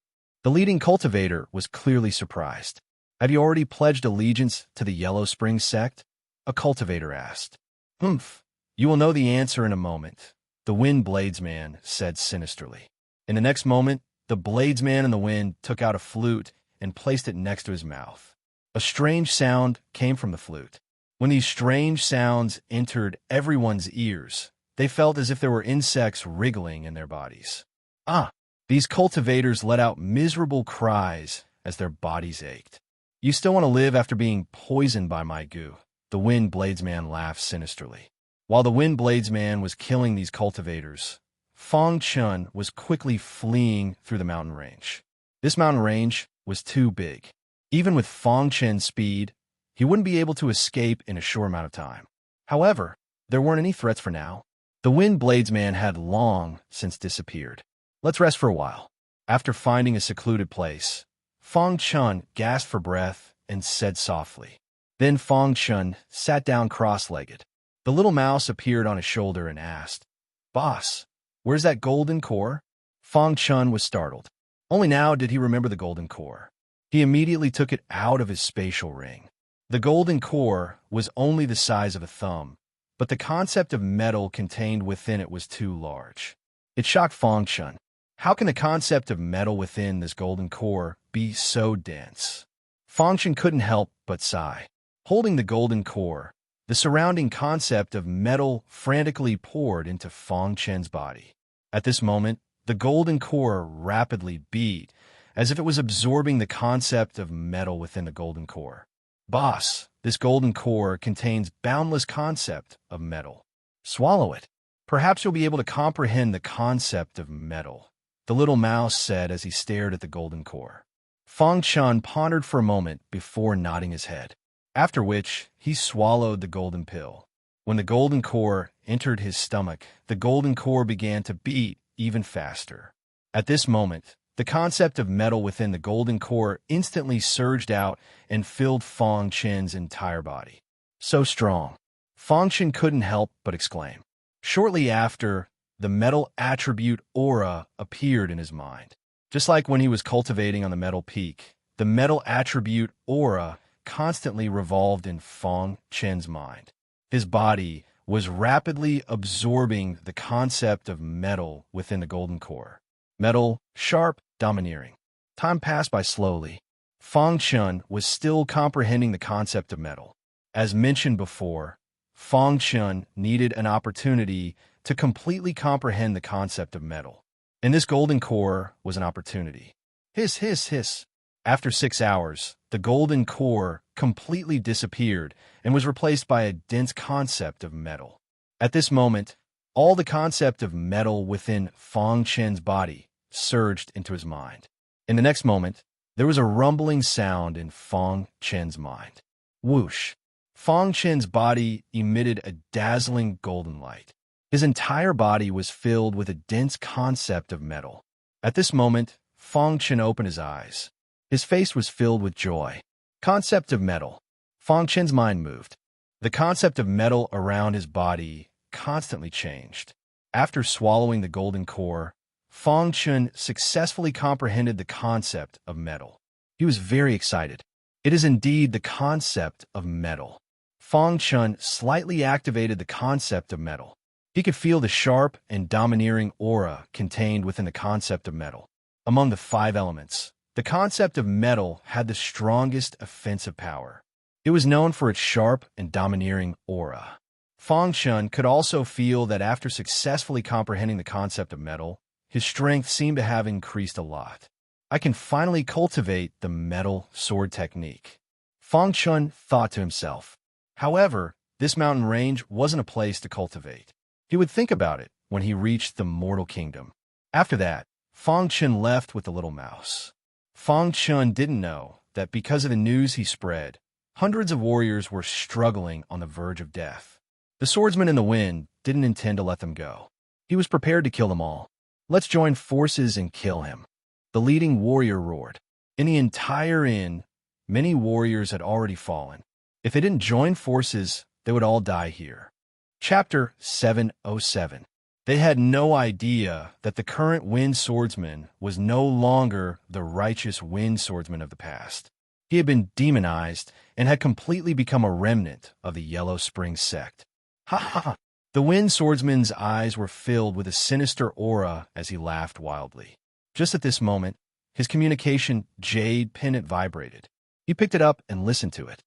The leading cultivator was clearly surprised. "Have you already pledged allegiance to the Yellow Spring sect?" a cultivator asked. "Humph, you will know the answer in a moment," the wind bladesman said sinisterly. In the next moment, the bladesman in the wind took out a flute and placed it next to his mouth. A strange sound came from the flute. When these strange sounds entered everyone's ears, they felt as if there were insects wriggling in their bodies. Ah! These cultivators let out miserable cries as their bodies ached. "You still want to live after being poisoned by my goo," the wind bladesman laughed sinisterly. While the wind bladesman was killing these cultivators, Fong Chun was quickly fleeing through the mountain range. This mountain range was too big. Even with Fong Chen's speed, he wouldn't be able to escape in a short amount of time. However, there weren't any threats for now. The wind bladesman had long since disappeared. "Let's rest for a while." After finding a secluded place, Fong Chun gasped for breath and said softly. Then Fong Chun sat down cross-legged. The little mouse appeared on his shoulder and asked, "Boss, where's that golden core?" Fong Chun was startled. Only now did he remember the golden core. He immediately took it out of his spatial ring. The golden core was only the size of a thumb, but the concept of metal contained within it was too large. It shocked Fong Chun. How can the concept of metal within this golden core be so dense? Fong Chun couldn't help but sigh. Holding the golden core, the surrounding concept of metal frantically poured into Fong Chen's body. At this moment, the golden core rapidly beat, as if it was absorbing the concept of metal within the golden core. "Boss, this golden core contains boundless concept of metal. Swallow it. Perhaps you'll be able to comprehend the concept of metal," the little mouse said as he stared at the golden core. Fong Chun pondered for a moment before nodding his head, after which he swallowed the golden pill. When the golden core entered his stomach, the golden core began to beat even faster. At this moment, the concept of metal within the golden core instantly surged out and filled Fong Chen's entire body. So strong. Fong Chen couldn't help but exclaim. Shortly after, the metal attribute aura appeared in his mind. Just like when he was cultivating on the metal peak, the metal attribute aura constantly revolved in Fong Chen's mind. His body was rapidly absorbing the concept of metal within the golden core. Metal, sharp, domineering. Time passed by slowly. Fong Chun was still comprehending the concept of metal. As mentioned before, Fong Chun needed an opportunity to completely comprehend the concept of metal. And this golden core was an opportunity. Hiss, hiss, hiss. After 6 hours, the golden core completely disappeared and was replaced by a dense concept of metal. At this moment, all the concept of metal within Fong Chen's body surged into his mind. In the next moment, there was a rumbling sound in Fong Chen's mind. Whoosh! Fong Chen's body emitted a dazzling golden light. His entire body was filled with a dense concept of metal. At this moment, Fong Chen opened his eyes. His face was filled with joy. Concept of metal. Fong Chen's mind moved. The concept of metal around his body constantly changed. After swallowing the golden core, Fong Chen successfully comprehended the concept of metal. He was very excited. It is indeed the concept of metal. Fong Chen slightly activated the concept of metal. He could feel the sharp and domineering aura contained within the concept of metal. Among the 5 elements, the concept of metal had the strongest offensive power. It was known for its sharp and domineering aura. Fong Chun could also feel that after successfully comprehending the concept of metal, his strength seemed to have increased a lot. I can finally cultivate the metal sword technique, Fong Chun thought to himself. However, this mountain range wasn't a place to cultivate. He would think about it when he reached the mortal kingdom. After that, Fong Chun left with the little mouse. Fong Chun didn't know that because of the news he spread, hundreds of warriors were struggling on the verge of death. The swordsman in the wind didn't intend to let them go. He was prepared to kill them all. "Let's join forces and kill him," the leading warrior roared. In the entire inn, many warriors had already fallen. If they didn't join forces, they would all die here. Chapter 707. They had no idea that the current wind swordsman was no longer the righteous wind swordsman of the past. He had been demonized and had completely become a remnant of the Yellow Spring sect. Ha ha! The wind swordsman's eyes were filled with a sinister aura as he laughed wildly. Just at this moment, his communication jade pendant vibrated. He picked it up and listened to it.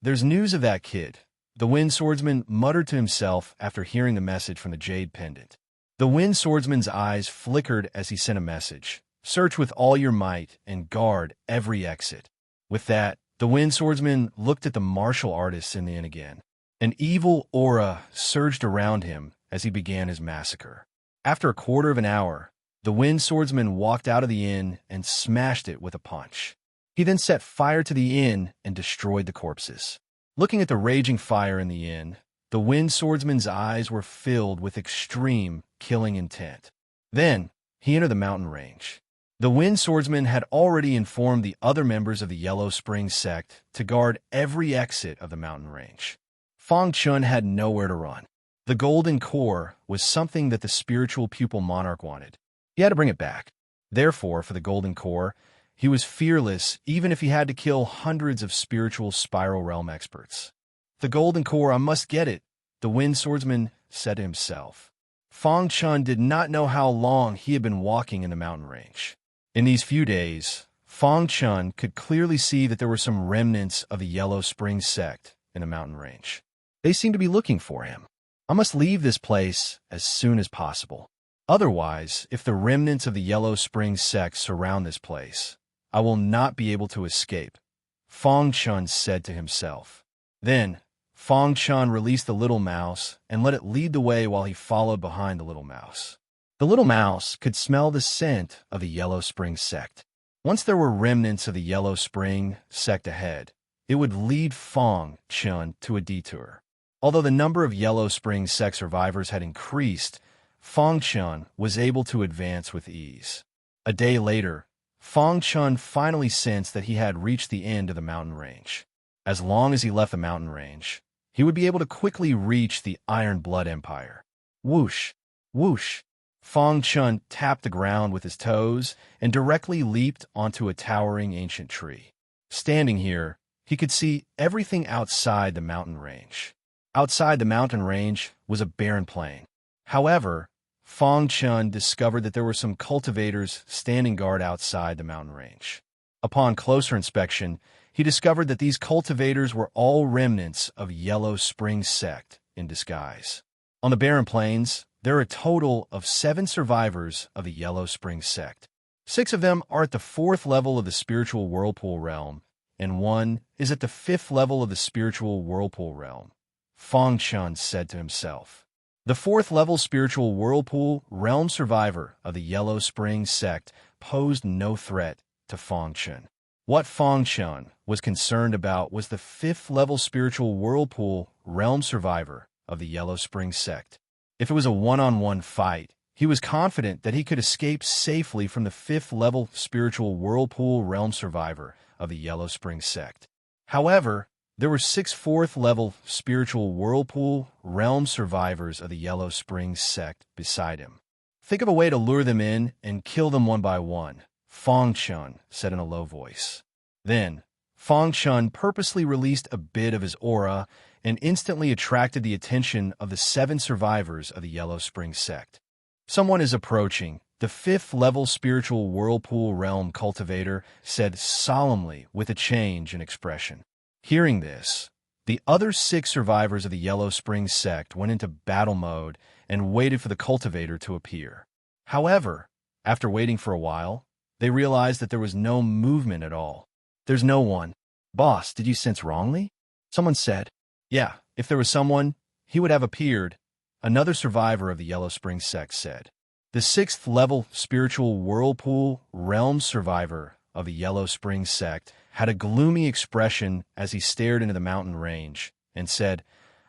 There's news of that kid," the wind swordsman muttered to himself after hearing the message from the jade pendant. The wind swordsman's eyes flickered as he sent a message. "Search with all your might and guard every exit." With that, the wind swordsman looked at the martial artists in the inn again. An evil aura surged around him as he began his massacre. After a quarter of an hour, the wind swordsman walked out of the inn and smashed it with a punch. He then set fire to the inn and destroyed the corpses. Looking at the raging fire in the inn, the wind swordsman's eyes were filled with extreme killing intent. Then, he entered the mountain range. The wind swordsman had already informed the other members of the Yellow Spring sect to guard every exit of the mountain range. Fong Chun had nowhere to run. The golden core was something that the spiritual pupil monarch wanted. He had to bring it back. Therefore, for the golden core, he was fearless even if he had to kill hundreds of spiritual spiral realm experts. "The golden core, I must get it," the wind swordsman said to himself. Fong Chun did not know how long he had been walking in the mountain range. In these few days, Fong Chun could clearly see that there were some remnants of the Yellow Spring sect in the mountain range. They seemed to be looking for him. "I must leave this place as soon as possible. Otherwise, if the remnants of the Yellow Spring sect surround this place, I will not be able to escape," Fong Chun said to himself. Then, Fong Chun released the little mouse and let it lead the way while he followed behind the little mouse. The little mouse could smell the scent of the Yellow Spring sect. Once there were remnants of the Yellow Spring sect ahead, it would lead Fong Chun to a detour. Although the number of Yellow Spring sect survivors had increased, Fong Chun was able to advance with ease. A day later, Fong Chun finally sensed that he had reached the end of the mountain range. As long as he left the mountain range, he would be able to quickly reach the Iron Blood Empire. Whoosh! Whoosh! Fong Chun tapped the ground with his toes and directly leaped onto a towering ancient tree. Standing here, he could see everything outside the mountain range. Outside the mountain range was a barren plain. However, Fong Chun discovered that there were some cultivators standing guard outside the mountain range. Upon closer inspection, he discovered that these cultivators were all remnants of Yellow Spring sect in disguise. On the barren plains, there are a total of 7 survivors of the Yellow Spring sect. 6 of them are at the 4th level of the spiritual whirlpool realm, and 1 is at the 5th level of the spiritual whirlpool realm, Fong Chun said to himself. The 4th level spiritual whirlpool realm survivor of the Yellow Spring sect posed no threat to Fong Chun. What Fong Chun was concerned about was the 5th level spiritual whirlpool realm survivor of the Yellow Spring sect. If it was a one-on-one fight, he was confident that he could escape safely from the 5th level spiritual whirlpool realm survivor of the Yellow Spring sect. However, there were 6 4th level spiritual whirlpool realm survivors of the Yellow Spring sect beside him. "Think of a way to lure them in and kill them one by one," Fong Chun said in a low voice. Then, Fong Chun purposely released a bit of his aura and instantly attracted the attention of the 7 survivors of the Yellow Spring sect. "Someone is approaching," the 5th level spiritual whirlpool realm cultivator said solemnly with a change in expression. Hearing this, the other 6 survivors of the Yellow Spring sect went into battle mode and waited for the cultivator to appear. However, after waiting for a while, they realized that there was no movement at all. "There's no one." "Boss, did you sense wrongly?" someone said. "Yeah, if there was someone, he would have appeared," another survivor of the Yellow Spring sect said. The 6th level spiritual whirlpool realm survivor of the Yellow Spring sect had a gloomy expression as he stared into the mountain range and said,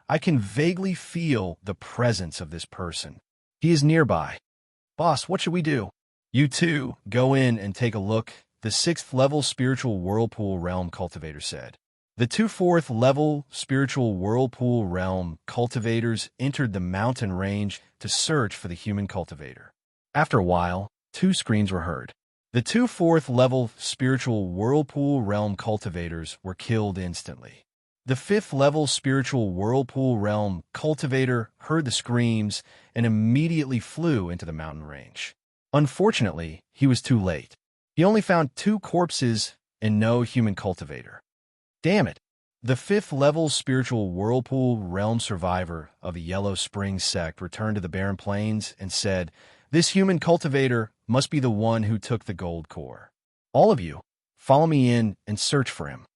"I can vaguely feel the presence of this person. He is nearby. Boss, what should we do?" "You too, go in and take a look," the 6th level spiritual whirlpool realm cultivator said. The 2 4th level spiritual whirlpool realm cultivators entered the mountain range to search for the human cultivator. After a while, 2 screams were heard. The 2 4th level spiritual whirlpool realm cultivators were killed instantly. The 5th level spiritual whirlpool realm cultivator heard the screams and immediately flew into the mountain range. Unfortunately, he was too late. He only found 2 corpses and no human cultivator. Damn it! The 5th level spiritual whirlpool realm survivor of the Yellow Spring sect returned to the barren plains and said, "This human cultivator must be the one who took the gold core. All of you, follow me in and search for him."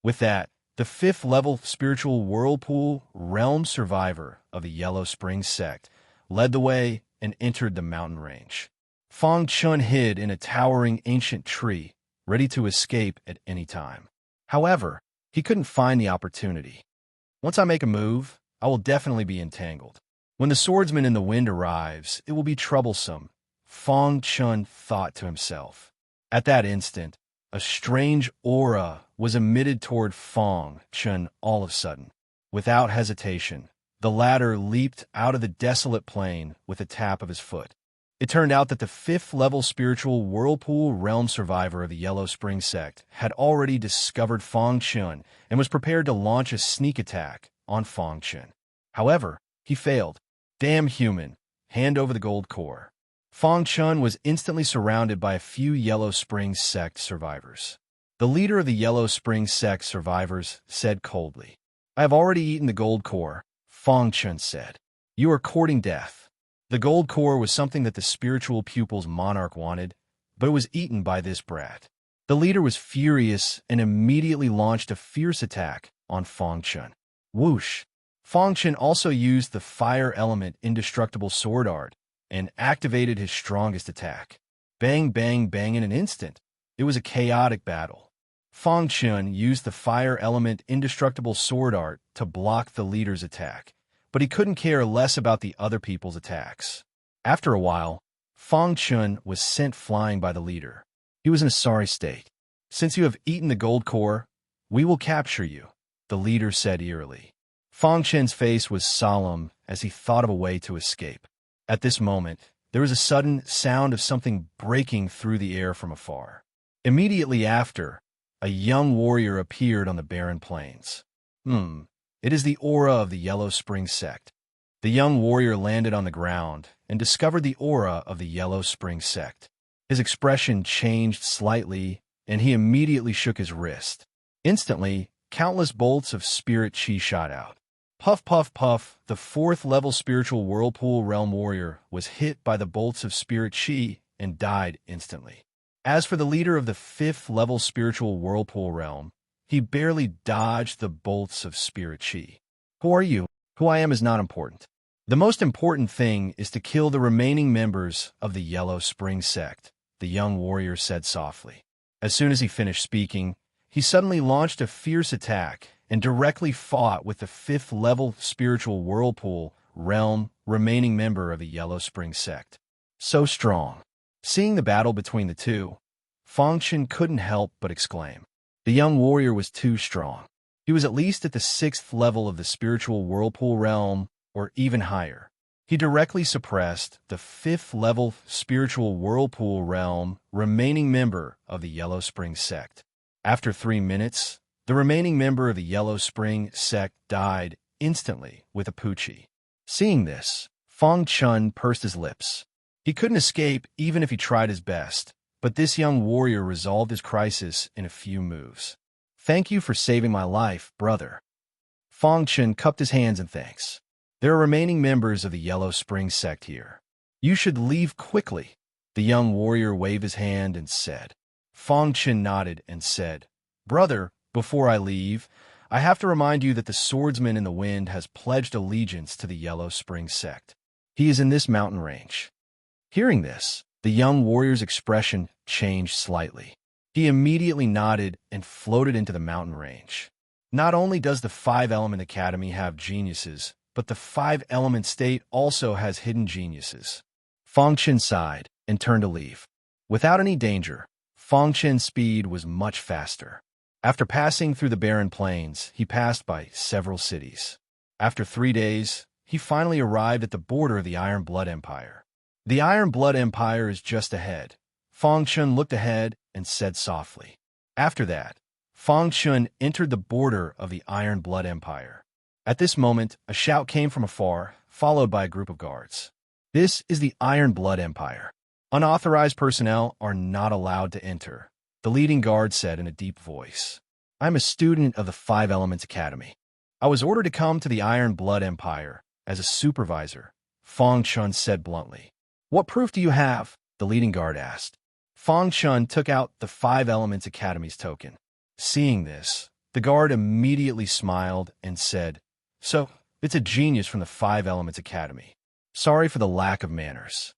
With that, the 5th level spiritual whirlpool realm survivor of the Yellow Spring sect led the way and entered the mountain range. Fong Chun hid in a towering ancient tree, ready to escape at any time. However, he couldn't find the opportunity. "Once I make a move, I will definitely be entangled. When the swordsman in the wind arrives, it will be troublesome," Fong Chun thought to himself. At that instant, a strange aura was emitted toward Fong Chun all of a sudden. Without hesitation, the latter leaped out of the desolate plain with a tap of his foot. It turned out that the 5th level spiritual whirlpool realm survivor of the Yellow Spring sect had already discovered Fong Chun and was prepared to launch a sneak attack on Fong Chun. However, he failed. "Damn human, hand over the gold core." Fong Chun was instantly surrounded by a few Yellow Spring sect survivors. The leader of the Yellow Spring sect survivors said coldly, "I have already eaten the gold core," Fong Chun said. "You are courting death." The gold core was something that the spiritual pupil's monarch wanted, but it was eaten by this brat. The leader was furious and immediately launched a fierce attack on Fong Chun. Whoosh! Fong Chun also used the fire element indestructible sword art and activated his strongest attack. Bang, bang, bang in an instant. It was a chaotic battle. Fong Chun used the fire element indestructible sword art to block the leader's attack, but he couldn't care less about the other people's attacks. After a while, Fong Chun was sent flying by the leader. He was in a sorry state. "Since you have eaten the gold core, we will capture you," the leader said eerily. Fong Chun's face was solemn as he thought of a way to escape. At this moment, there was a sudden sound of something breaking through the air from afar. Immediately after, a young warrior appeared on the barren plains. It is the aura of the Yellow Spring sect." The young warrior landed on the ground and discovered the aura of the Yellow Spring sect. His expression changed slightly, and he immediately shook his wrist. Instantly, countless bolts of spirit chi shot out. Puff, puff, puff, the 4th level spiritual whirlpool realm warrior was hit by the bolts of spirit chi and died instantly. As for the leader of the 5th level spiritual whirlpool realm, he barely dodged the bolts of spirit chi. "Who are you? Who I am is not important. The most important thing is to kill the remaining members of the Yellow Spring sect," the young warrior said softly. As soon as he finished speaking, he suddenly launched a fierce attack and directly fought with the 5th level spiritual whirlpool realm remaining member of the Yellow Spring sect. So strong. Seeing the battle between the two, Fong Chun couldn't help but exclaim. The young warrior was too strong. He was at least at the 6th level of the spiritual whirlpool realm, or even higher. He directly suppressed the 5th level spiritual whirlpool realm remaining member of the Yellow Spring sect. After 3 minutes, the remaining member of the Yellow Spring sect died instantly with a poochie. Seeing this, Fong Chun pursed his lips. He couldn't escape even if he tried his best, but this young warrior resolved his crisis in a few moves. "Thank you for saving my life, brother." Fong Chun cupped his hands in thanks. "There are remaining members of the Yellow Spring sect here. You should leave quickly." The young warrior waved his hand and said. Fong Chun nodded and said, "Brother, before I leave, I have to remind you that the swordsman in the wind has pledged allegiance to the Yellow Spring sect. He is in this mountain range." Hearing this, the young warrior's expression changed slightly. He immediately nodded and floated into the mountain range. Not only does the Five-Element Academy have geniuses, but the Five-Element State also has hidden geniuses. Feng Chen sighed and turned to leave. Without any danger, Feng Chen's speed was much faster. After passing through the barren plains, he passed by several cities. After 3 days, he finally arrived at the border of the Iron Blood Empire. The Iron Blood Empire is just ahead. Feng Chen looked ahead and said softly. After that, Feng Chen entered the border of the Iron Blood Empire. At this moment, a shout came from afar, followed by a group of guards. This is the Iron Blood Empire. Unauthorized personnel are not allowed to enter, the leading guard said in a deep voice. I'm a student of the Five Elements Academy. I was ordered to come to the Iron Blood Empire as a supervisor, Feng Chen said bluntly. What proof do you have? The leading guard asked. Feng Chen took out the Five Elements Academy's token. Seeing this, the guard immediately smiled and said, So, it's a genius from the Five Elements Academy. Sorry for the lack of manners.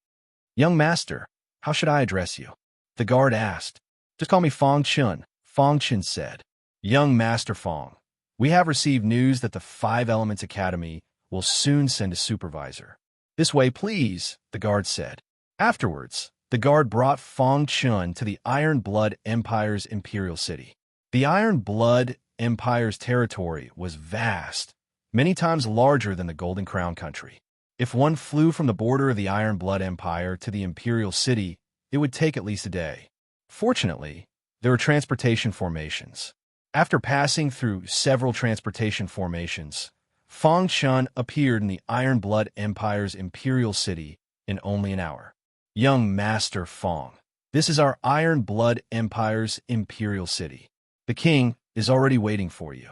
Young master, how should I address you? The guard asked. Just call me Feng Chen, Feng Chen said. Young master Feng, we have received news that the Five Elements Academy will soon send a supervisor. This way, please, the guard said. Afterwards, the guard brought Feng Chen to the Iron Blood Empire's imperial city. The Iron Blood Empire's territory was vast, many times larger than the Golden Crown country. If one flew from the border of the Iron Blood Empire to the imperial city, it would take at least a day. Fortunately, there were transportation formations. After passing through several transportation formations, Feng Chen appeared in the Iron Blood Empire's imperial city in only an hour. Young Master Feng, this is our Iron Blood Empire's imperial city. The king is already waiting for you.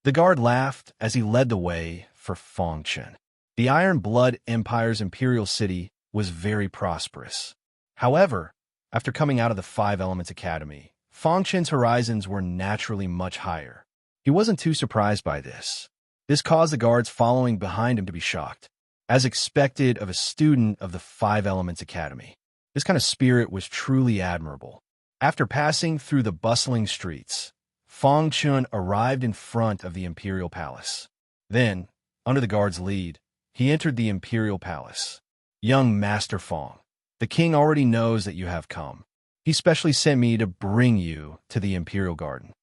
The guard laughed as he led the way for Feng Chen. The Iron Blood Empire's imperial city was very prosperous. However, after coming out of the Five Elements Academy, Feng Chen's horizons were naturally much higher. He wasn't too surprised by this. This caused the guards following behind him to be shocked, as expected of a student of the Five Elements Academy. This kind of spirit was truly admirable. After passing through the bustling streets, Feng Chen arrived in front of the Imperial Palace. Then, under the guard's lead, he entered the Imperial Palace. Young Master Feng, the king already knows that you have come. He specially sent me to bring you to the Imperial Garden.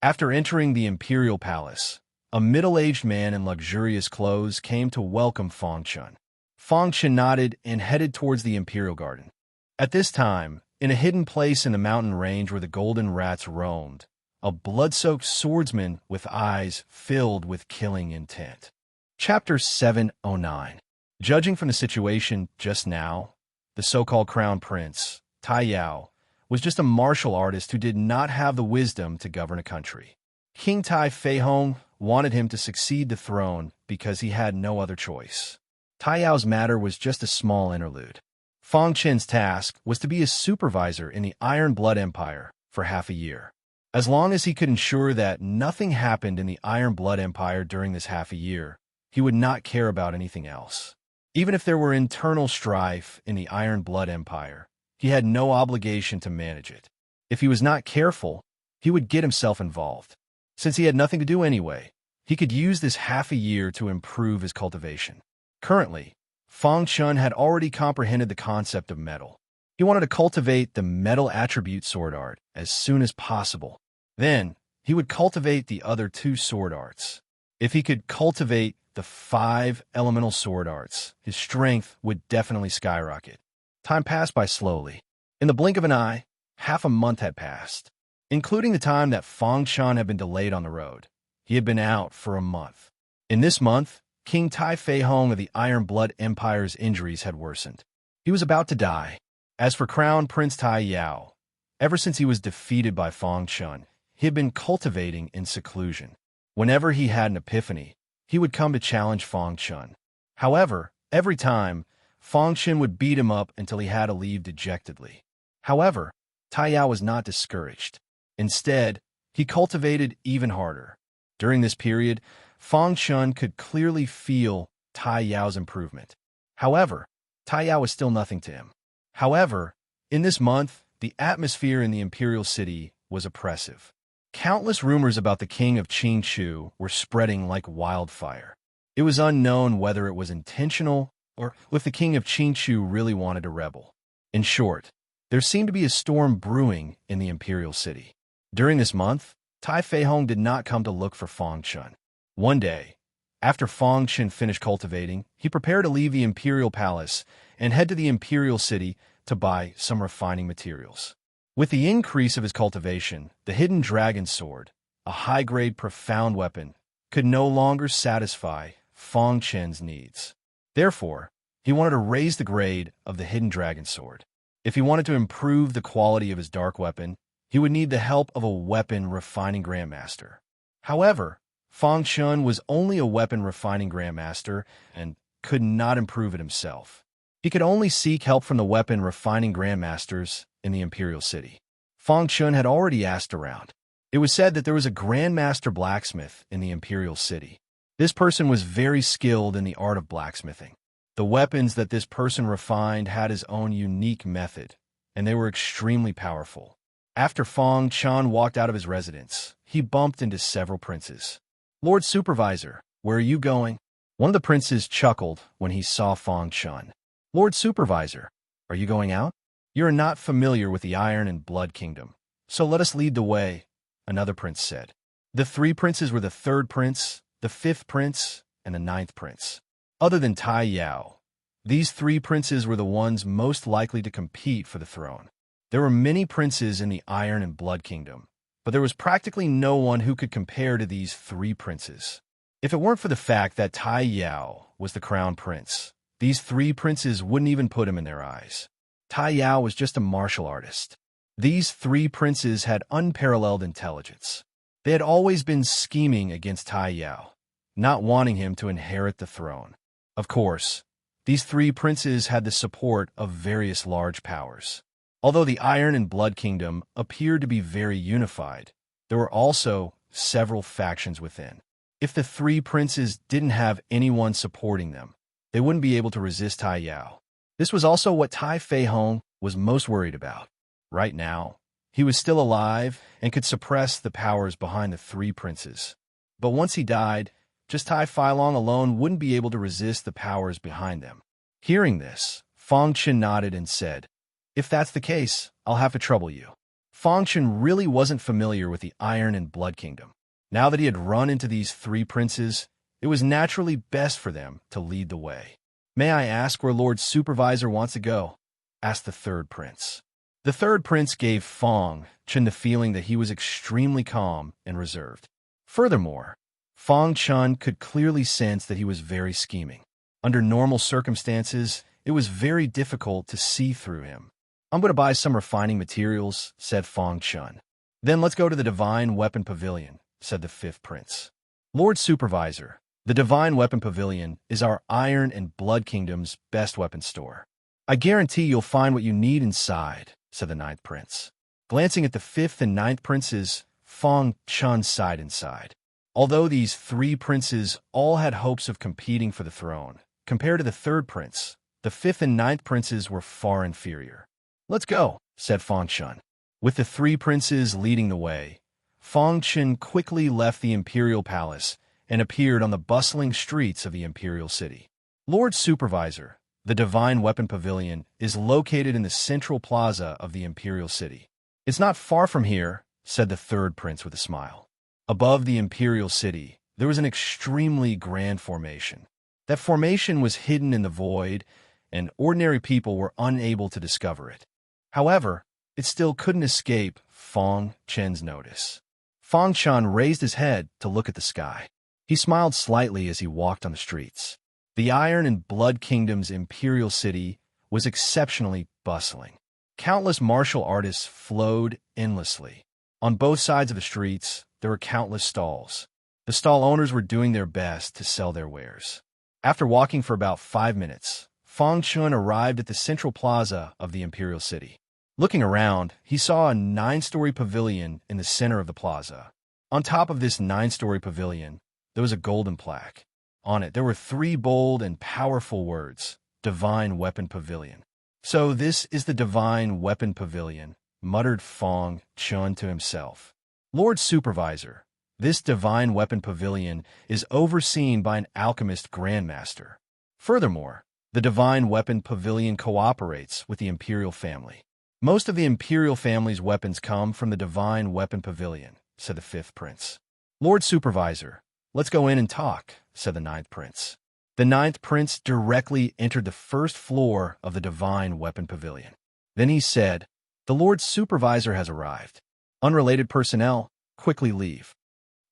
After entering the Imperial Palace, a middle-aged man in luxurious clothes came to welcome Feng Chen. Feng Chen nodded and headed towards the Imperial Garden. At this time, in a hidden place in the mountain range where the golden rats roamed, a blood-soaked swordsman with eyes filled with killing intent. Chapter 709. Judging from the situation just now, the so-called crown prince, Tai Yao, was just a martial artist who did not have the wisdom to govern a country. King Tai Feihong wanted him to succeed the throne because he had no other choice. Tai Yao's matter was just a small interlude. Feng Chen's task was to be a supervisor in the Iron Blood Empire for half a year. As long as he could ensure that nothing happened in the Iron Blood Empire during this half a year, he would not care about anything else. Even if there were internal strife in the Iron Blood Empire, he had no obligation to manage it. If he was not careful, he would get himself involved. Since he had nothing to do anyway, he could use this half a year to improve his cultivation. Currently, Feng Chen had already comprehended the concept of metal. He wanted to cultivate the metal attribute sword art as soon as possible. Then, he would cultivate the other 2 sword arts. If he could cultivate the 5 elemental sword arts, his strength would definitely skyrocket. Time passed by slowly. In the blink of an eye, half a month had passed. Including the time that Feng Chen had been delayed on the road. He had been out for a month. In this month, King Tai Feihong of the Iron Blood Empire's injuries had worsened. He was about to die. As for Crown Prince Tai Yao, ever since he was defeated by Feng Chen, he had been cultivating in seclusion. Whenever he had an epiphany, he would come to challenge Feng Chen. However, every time, Feng Chen would beat him up until he had to leave dejectedly. However, Tai Yao was not discouraged. Instead, he cultivated even harder. During this period, Feng Chen could clearly feel Tai Yao's improvement. However, Tai Yao was still nothing to him. However, in this month, the atmosphere in the imperial city was oppressive. Countless rumors about the king of Qingchu were spreading like wildfire. It was unknown whether it was intentional or if the king of Qingchu really wanted to rebel. In short, there seemed to be a storm brewing in the imperial city. During this month, Tai Feihong did not come to look for Fang Chun. One day, after Fang Chun finished cultivating, he prepared to leave the imperial palace and head to the imperial city to buy some refining materials. With the increase of his cultivation, the hidden dragon sword, a high-grade profound weapon, could no longer satisfy Fang Chun's needs. Therefore, he wanted to raise the grade of the hidden dragon sword. If he wanted to improve the quality of his dark weapon, he would need the help of a weapon refining grandmaster. However, Fang Chun was only a weapon refining grandmaster and could not improve it himself. He could only seek help from the weapon refining grandmasters in the imperial city. Fang Chun had already asked around. It was said that there was a grandmaster blacksmith in the imperial city. This person was very skilled in the art of blacksmithing. The weapons that this person refined had his own unique method, and they were extremely powerful. After Fang Chun walked out of his residence, he bumped into several princes. "Lord Supervisor, where are you going?" One of the princes chuckled when he saw Fang Chun. "Lord Supervisor, are you going out? You are not familiar with the Iron and Blood Kingdom, so let us lead the way," another prince said. The three princes were the third prince, the fifth prince, and the ninth prince. Other than Tai Yao, these three princes were the ones most likely to compete for the throne. There were many princes in the Iron and Blood Kingdom, but there was practically no one who could compare to these three princes. If it weren't for the fact that Tai Yao was the crown prince, these three princes wouldn't even put him in their eyes. Tai Yao was just a martial artist. These three princes had unparalleled intelligence. They had always been scheming against Tai Yao, not wanting him to inherit the throne. Of course, these three princes had the support of various large powers. Although the Iron and Blood Kingdom appeared to be very unified, there were also several factions within. If the three princes didn't have anyone supporting them, they wouldn't be able to resist Tai Yao. This was also what Tai Feihong was most worried about. Right now, he was still alive and could suppress the powers behind the three princes. But once he died, just Tai Feilong alone wouldn't be able to resist the powers behind them. Hearing this, Fang Chun nodded and said, "If that's the case, I'll have to trouble you." Fang Chun really wasn't familiar with the Iron and Blood Kingdom. Now that he had run into these three princes, it was naturally best for them to lead the way. "May I ask where Lord Supervisor wants to go?" asked the third prince. The third prince gave Fang Chun the feeling that he was extremely calm and reserved. Furthermore, Fang Chun could clearly sense that he was very scheming. Under normal circumstances, it was very difficult to see through him. "I'm going to buy some refining materials," said Fang Chun. "Then let's go to the Divine Weapon Pavilion," said the fifth prince. "Lord Supervisor, the Divine Weapon Pavilion is our Iron and Blood Kingdom's best weapon store. I guarantee you'll find what you need inside," said the ninth prince. Glancing at the fifth and ninth princes, Fang Chun sighed inside. Although these three princes all had hopes of competing for the throne, compared to the third prince, the fifth and ninth princes were far inferior. "Let's go," said Fang Chun. With the three princes leading the way, Fang Chun quickly left the imperial palace and appeared on the bustling streets of the imperial city. "Lord Supervisor, the Divine Weapon Pavilion is located in the central plaza of the imperial city. It's not far from here," said the third prince with a smile. Above the imperial city, there was an extremely grand formation. That formation was hidden in the void, and ordinary people were unable to discover it. However, it still couldn't escape Fang Chun's notice. Fang Chun raised his head to look at the sky. He smiled slightly as he walked on the streets. The Iron and Blood Kingdom's imperial city was exceptionally bustling. Countless martial artists flowed endlessly. On both sides of the streets, there were countless stalls. The stall owners were doing their best to sell their wares. After walking for about 5 minutes, Fang Chun arrived at the central plaza of the imperial city. Looking around, he saw a 9-story pavilion in the center of the plaza. On top of this 9-story pavilion, there was a golden plaque. On it, there were 3 bold and powerful words, "Divine Weapon Pavilion." "So this is the divine weapon pavilion," muttered Fong Chun to himself. "Lord Supervisor, this divine weapon pavilion is overseen by an alchemist grandmaster. Furthermore, the divine weapon pavilion cooperates with the imperial family. Most of the imperial family's weapons come from the divine weapon pavilion," said the fifth prince. "Lord Supervisor, let's go in and talk," said the ninth prince. The ninth prince directly entered the first floor of the divine weapon pavilion. Then he said, "The Lord Supervisor has arrived. Unrelated personnel, quickly leave."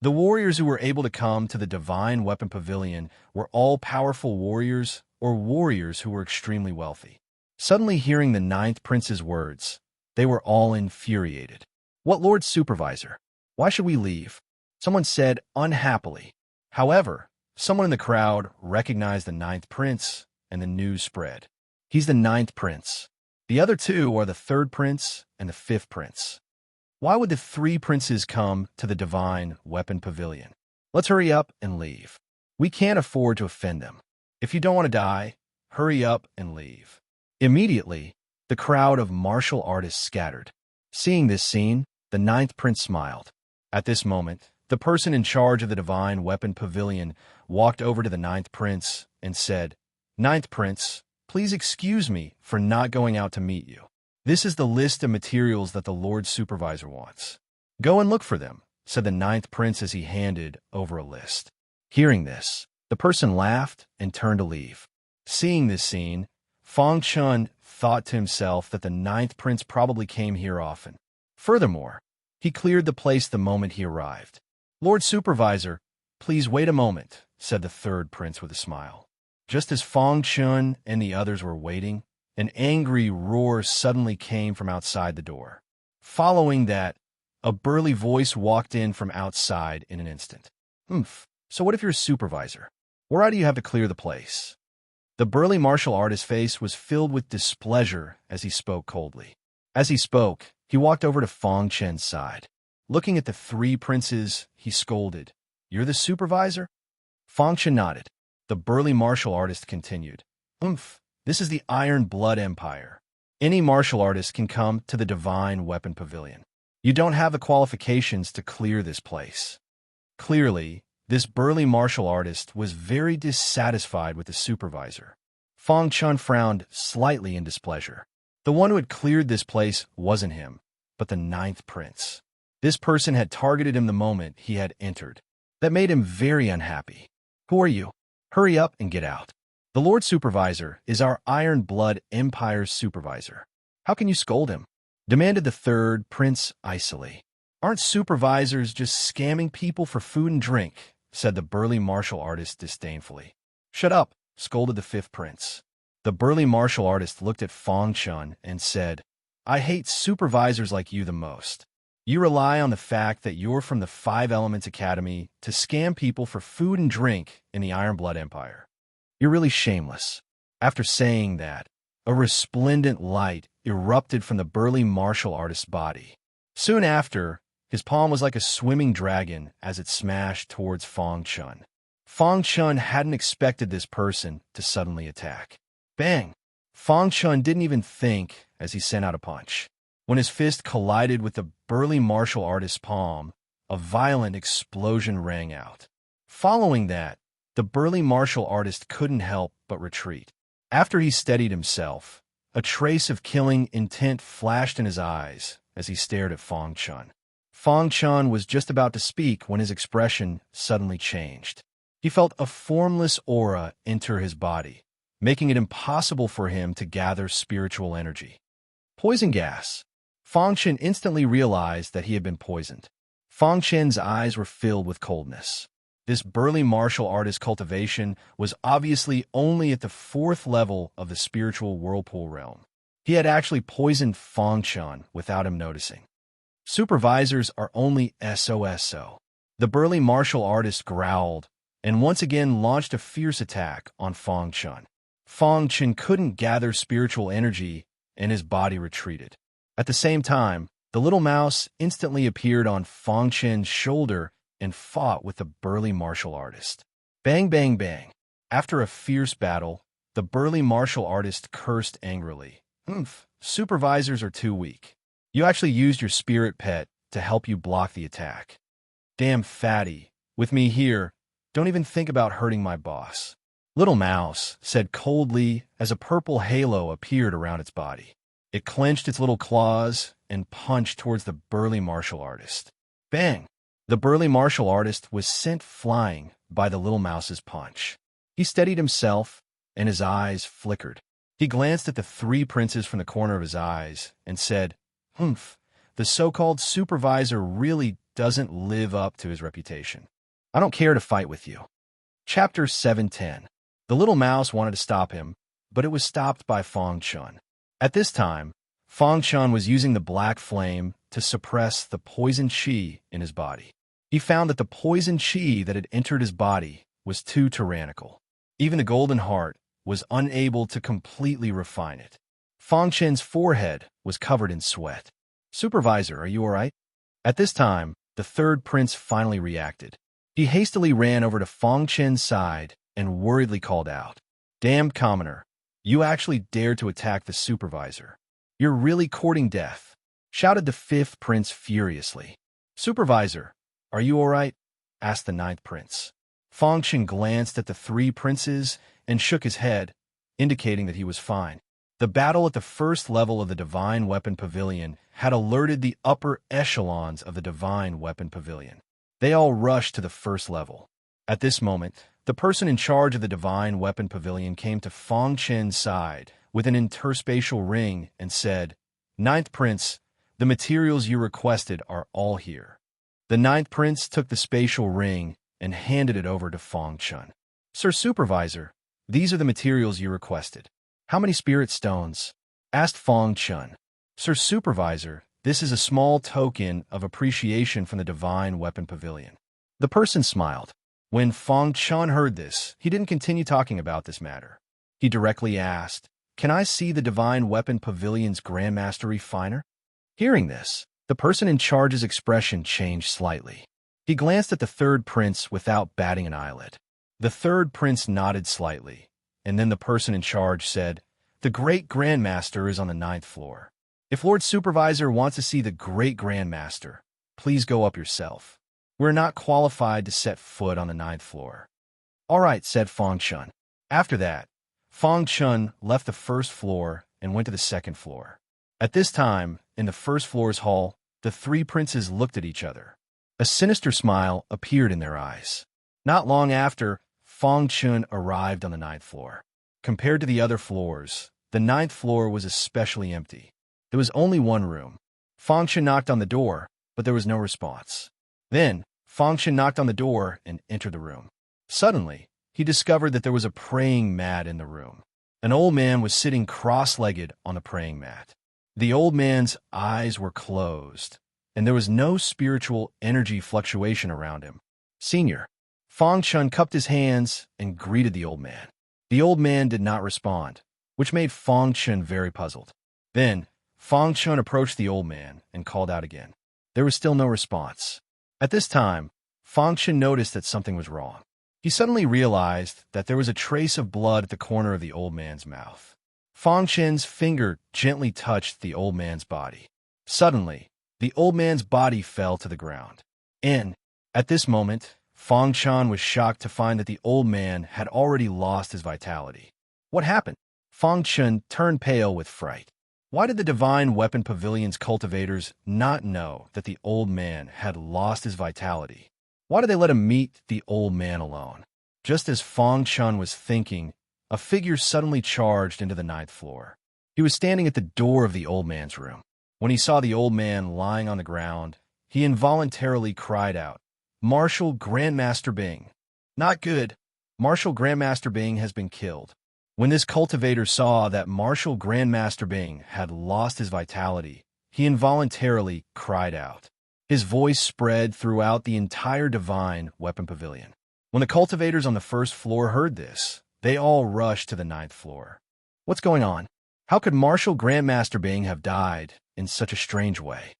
The warriors who were able to come to the divine weapon pavilion were all powerful warriors or warriors who were extremely wealthy. Suddenly hearing the ninth prince's words, they were all infuriated. "What, Lord Supervisor? Why should we leave?" someone said unhappily. However, someone in the crowd recognized the ninth prince, and the news spread. "He's the ninth prince. The other two are the third prince and the fifth prince. Why would the three princes come to the divine weapon pavilion? Let's hurry up and leave. We can't afford to offend them. If you don't want to die, hurry up and leave." Immediately, the crowd of martial artists scattered. Seeing this scene, the ninth prince smiled. At this moment, the person in charge of the divine weapon pavilion walked over to the ninth prince and said, "Ninth prince, please excuse me for not going out to meet you. This is the list of materials that the Lord Supervisor wants. Go and look for them," said the ninth prince as he handed over a list. Hearing this, the person laughed and turned to leave. Seeing this scene, Fong Chun thought to himself that the ninth prince probably came here often. Furthermore, he cleared the place the moment he arrived. "Lord Supervisor, please wait a moment," said the third prince with a smile. Just as Fong Chun and the others were waiting, an angry roar suddenly came from outside the door. Following that, a burly voice walked in from outside in an instant. So what if you're a supervisor? Why do you have to clear the place?" The burly martial artist's face was filled with displeasure as he spoke coldly. As he spoke, he walked over to Fong Chen's side. Looking at the three princes, he scolded, "You're the supervisor?" Fong Chen nodded. The burly martial artist continued, "This is the Iron Blood Empire. Any martial artist can come to the divine weapon pavilion. You don't have the qualifications to clear this place." Clearly, this burly martial artist was very dissatisfied with the supervisor. Fong Chun frowned slightly in displeasure. The one who had cleared this place wasn't him, but the ninth prince. This person had targeted him the moment he had entered. That made him very unhappy. "Who are you? Hurry up and get out. The Lord Supervisor is our Iron Blood Empire's supervisor. How can you scold him?" demanded the third prince icily. "Aren't supervisors just scamming people for food and drink?" said the burly martial artist disdainfully. "Shut up," scolded the fifth prince. The burly martial artist looked at Fong Chun and said, "I hate supervisors like you the most. You rely on the fact that you're from the Five Elements Academy to scam people for food and drink in the Iron Blood Empire. You're really shameless." After saying that, a resplendent light erupted from the burly martial artist's body. Soon after, his palm was like a swimming dragon as it smashed towards Fong Chun. Fong Chun hadn't expected this person to suddenly attack. Bang! Fong Chun didn't even think as he sent out a punch. When his fist collided with the burly martial artist's palm, a violent explosion rang out. Following that, the burly martial artist couldn't help but retreat. After he steadied himself, a trace of killing intent flashed in his eyes as he stared at Fong Chun. Fong Chun was just about to speak when his expression suddenly changed. He felt a formless aura enter his body, making it impossible for him to gather spiritual energy. Poison gas. Fong Chen instantly realized that he had been poisoned. Fong Chen's eyes were filled with coldness. This burly martial artist cultivation was obviously only at the 4th level of the spiritual whirlpool realm. He had actually poisoned Fong Chen without him noticing. Supervisors are only SOSO. The burly martial artist growled and once again launched a fierce attack on Fong Chen. Fong Chen couldn't gather spiritual energy and his body retreated. At the same time, the little mouse instantly appeared on Fong Chen's shoulder and fought with the burly martial artist. Bang, bang, bang. After a fierce battle, the burly martial artist cursed angrily, Supervisors are too weak. You actually used your spirit pet to help you block the attack. Damn fatty. With me here, don't even think about hurting my boss. Little Mouse said coldly as a purple halo appeared around its body. It clenched its little claws and punched towards the burly martial artist. Bang! The burly martial artist was sent flying by the little mouse's punch. He steadied himself, and his eyes flickered. He glanced at the three princes from the corner of his eyes and said, the so-called supervisor really doesn't live up to his reputation. I don't care to fight with you. Chapter 710. The little mouse wanted to stop him, but it was stopped by Fong Chun. At this time, Fong Chun was using the black flame to suppress the poison qi in his body. He found that the poison qi that had entered his body was too tyrannical. Even the golden heart was unable to completely refine it. Fong Chun's forehead was covered in sweat. Supervisor, are you all right? At this time, the third prince finally reacted. He hastily ran over to Fong Chun's side and worriedly called out, "Damned commoner, you actually dared to attack the supervisor. You're really courting death," shouted the fifth prince furiously. "Supervisor, are you all right?" asked the ninth prince. Fong Chun glanced at the three princes and shook his head, indicating that he was fine. The battle at the first level of the Divine Weapon Pavilion had alerted the upper echelons of the Divine Weapon Pavilion. They all rushed to the first level. At this moment, the person in charge of the Divine Weapon Pavilion came to Fong Chun's side with an interspatial ring and said, "Ninth Prince, the materials you requested are all here." The ninth prince took the spatial ring and handed it over to Fong Chun. "Sir Supervisor, these are the materials you requested." "How many spirit stones?" asked Fong Chun. "Sir Supervisor, this is a small token of appreciation from the Divine Weapon Pavilion." The person smiled. When Fong Chun heard this, he didn't continue talking about this matter. He directly asked, "Can I see the Divine Weapon Pavilion's Grandmaster Refiner?" Hearing this, the person in charge's expression changed slightly. He glanced at the third prince without batting an eyelid. The third prince nodded slightly, and then the person in charge said, "The Great Grandmaster is on the 9th floor. If Lord Supervisor wants to see the Great Grandmaster, please go up yourself. We're not qualified to set foot on the 9th floor." "All right," said Fong Chun. After that, Fong Chun left the first floor and went to the second floor. At this time, in the first floor's hall, the three princes looked at each other. A sinister smile appeared in their eyes. Not long after, Fong Chun arrived on the 9th floor. Compared to the other floors, the 9th floor was especially empty. There was only one room. Fong Chun knocked on the door, but there was no response. Then, Fong Chun knocked on the door and entered the room. Suddenly, he discovered that there was a praying mat in the room. An old man was sitting cross-legged on the praying mat. The old man's eyes were closed, and there was no spiritual energy fluctuation around him. "Senior." Fong Chun cupped his hands and greeted the old man. The old man did not respond, which made Fong Chun very puzzled. Then, Fong Chun approached the old man and called out again. There was still no response. At this time, Fong Chun noticed that something was wrong. He suddenly realized that there was a trace of blood at the corner of the old man's mouth. Fong Chun's finger gently touched the old man's body. Suddenly, the old man's body fell to the ground. At this moment, Fong Chun was shocked to find that the old man had already lost his vitality. What happened? Fong Chun turned pale with fright. Why did the Divine Weapon Pavilion's cultivators not know that the old man had lost his vitality? Why did they let him meet the old man alone? Just as Fong Chun was thinking, a figure suddenly charged into the 9th floor. He was standing at the door of the old man's room. When he saw the old man lying on the ground, he involuntarily cried out, "Marshal Grandmaster Bing." Not good. Marshal Grandmaster Bing has been killed. When this cultivator saw that Marshal Grandmaster Bing had lost his vitality, he involuntarily cried out. His voice spread throughout the entire Divine Weapon Pavilion. When the cultivators on the first floor heard this, they all rushed to the 9th floor. What's going on? How could Marshal Grandmaster Bing have died in such a strange way?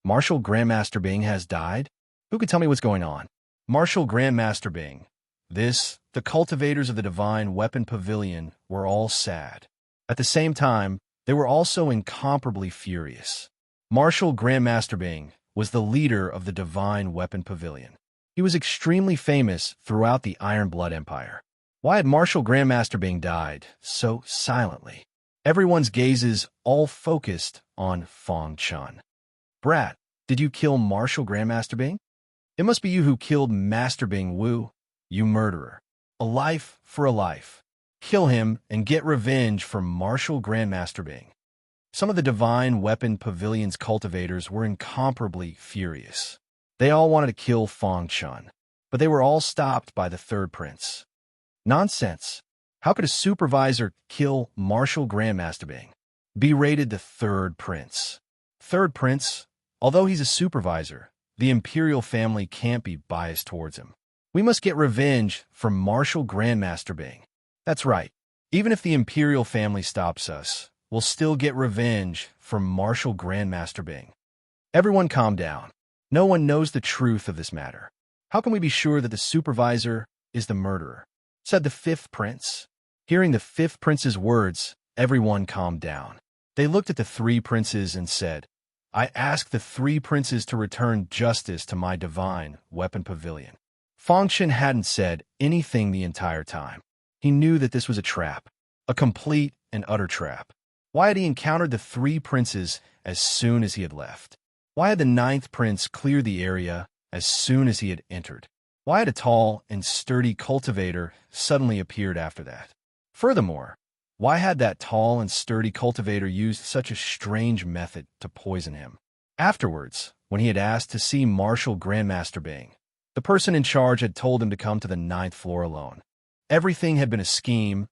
Marshal Grandmaster Bing has died? Who could tell me what's going on? Marshal Grandmaster Bing. The cultivators of the Divine Weapon Pavilion were all sad. At the same time, they were also incomparably furious. Marshal Grandmaster Bing was the leader of the Divine Weapon Pavilion. He was extremely famous throughout the Iron Blood Empire. Why had Marshal Grandmaster Bing died so silently? Everyone's gazes all focused on Fong Chun. Brat, did you kill Marshal Grandmaster Bing? It must be you who killed Master Bing Wu, you murderer. A life for a life. Kill him and get revenge for Marshal Grandmaster Bing. Some of the Divine Weapon Pavilion's cultivators were incomparably furious. They all wanted to kill Fong Chun, but they were all stopped by the third prince. Nonsense! How could a supervisor kill Marshal Grandmaster Bing? Berated the third prince. Third prince, although he's a supervisor, the imperial family can't be biased towards him. We must get revenge for Marshal Grandmaster Bing. That's right. Even if the imperial family stops us, we'll still get revenge for Marshal Grandmaster Bing. Everyone calm down. No one knows the truth of this matter. How can we be sure that the supervisor is the murderer? Said the fifth prince. Hearing the fifth prince's words, everyone calmed down. They looked at the three princes and said, I ask the three princes to return justice to my Divine Weapon Pavilion. Fong Chun hadn't said anything the entire time. He knew that this was a trap, a complete and utter trap. Why had he encountered the three princes as soon as he had left? Why had the ninth prince cleared the area as soon as he had entered? Why had a tall and sturdy cultivator suddenly appeared after that? Furthermore, why had that tall and sturdy cultivator used such a strange method to poison him? Afterwards, when he had asked to see Marshal Grandmaster Bing, the person in charge had told him to come to the 9th floor alone. Everything had been a scheme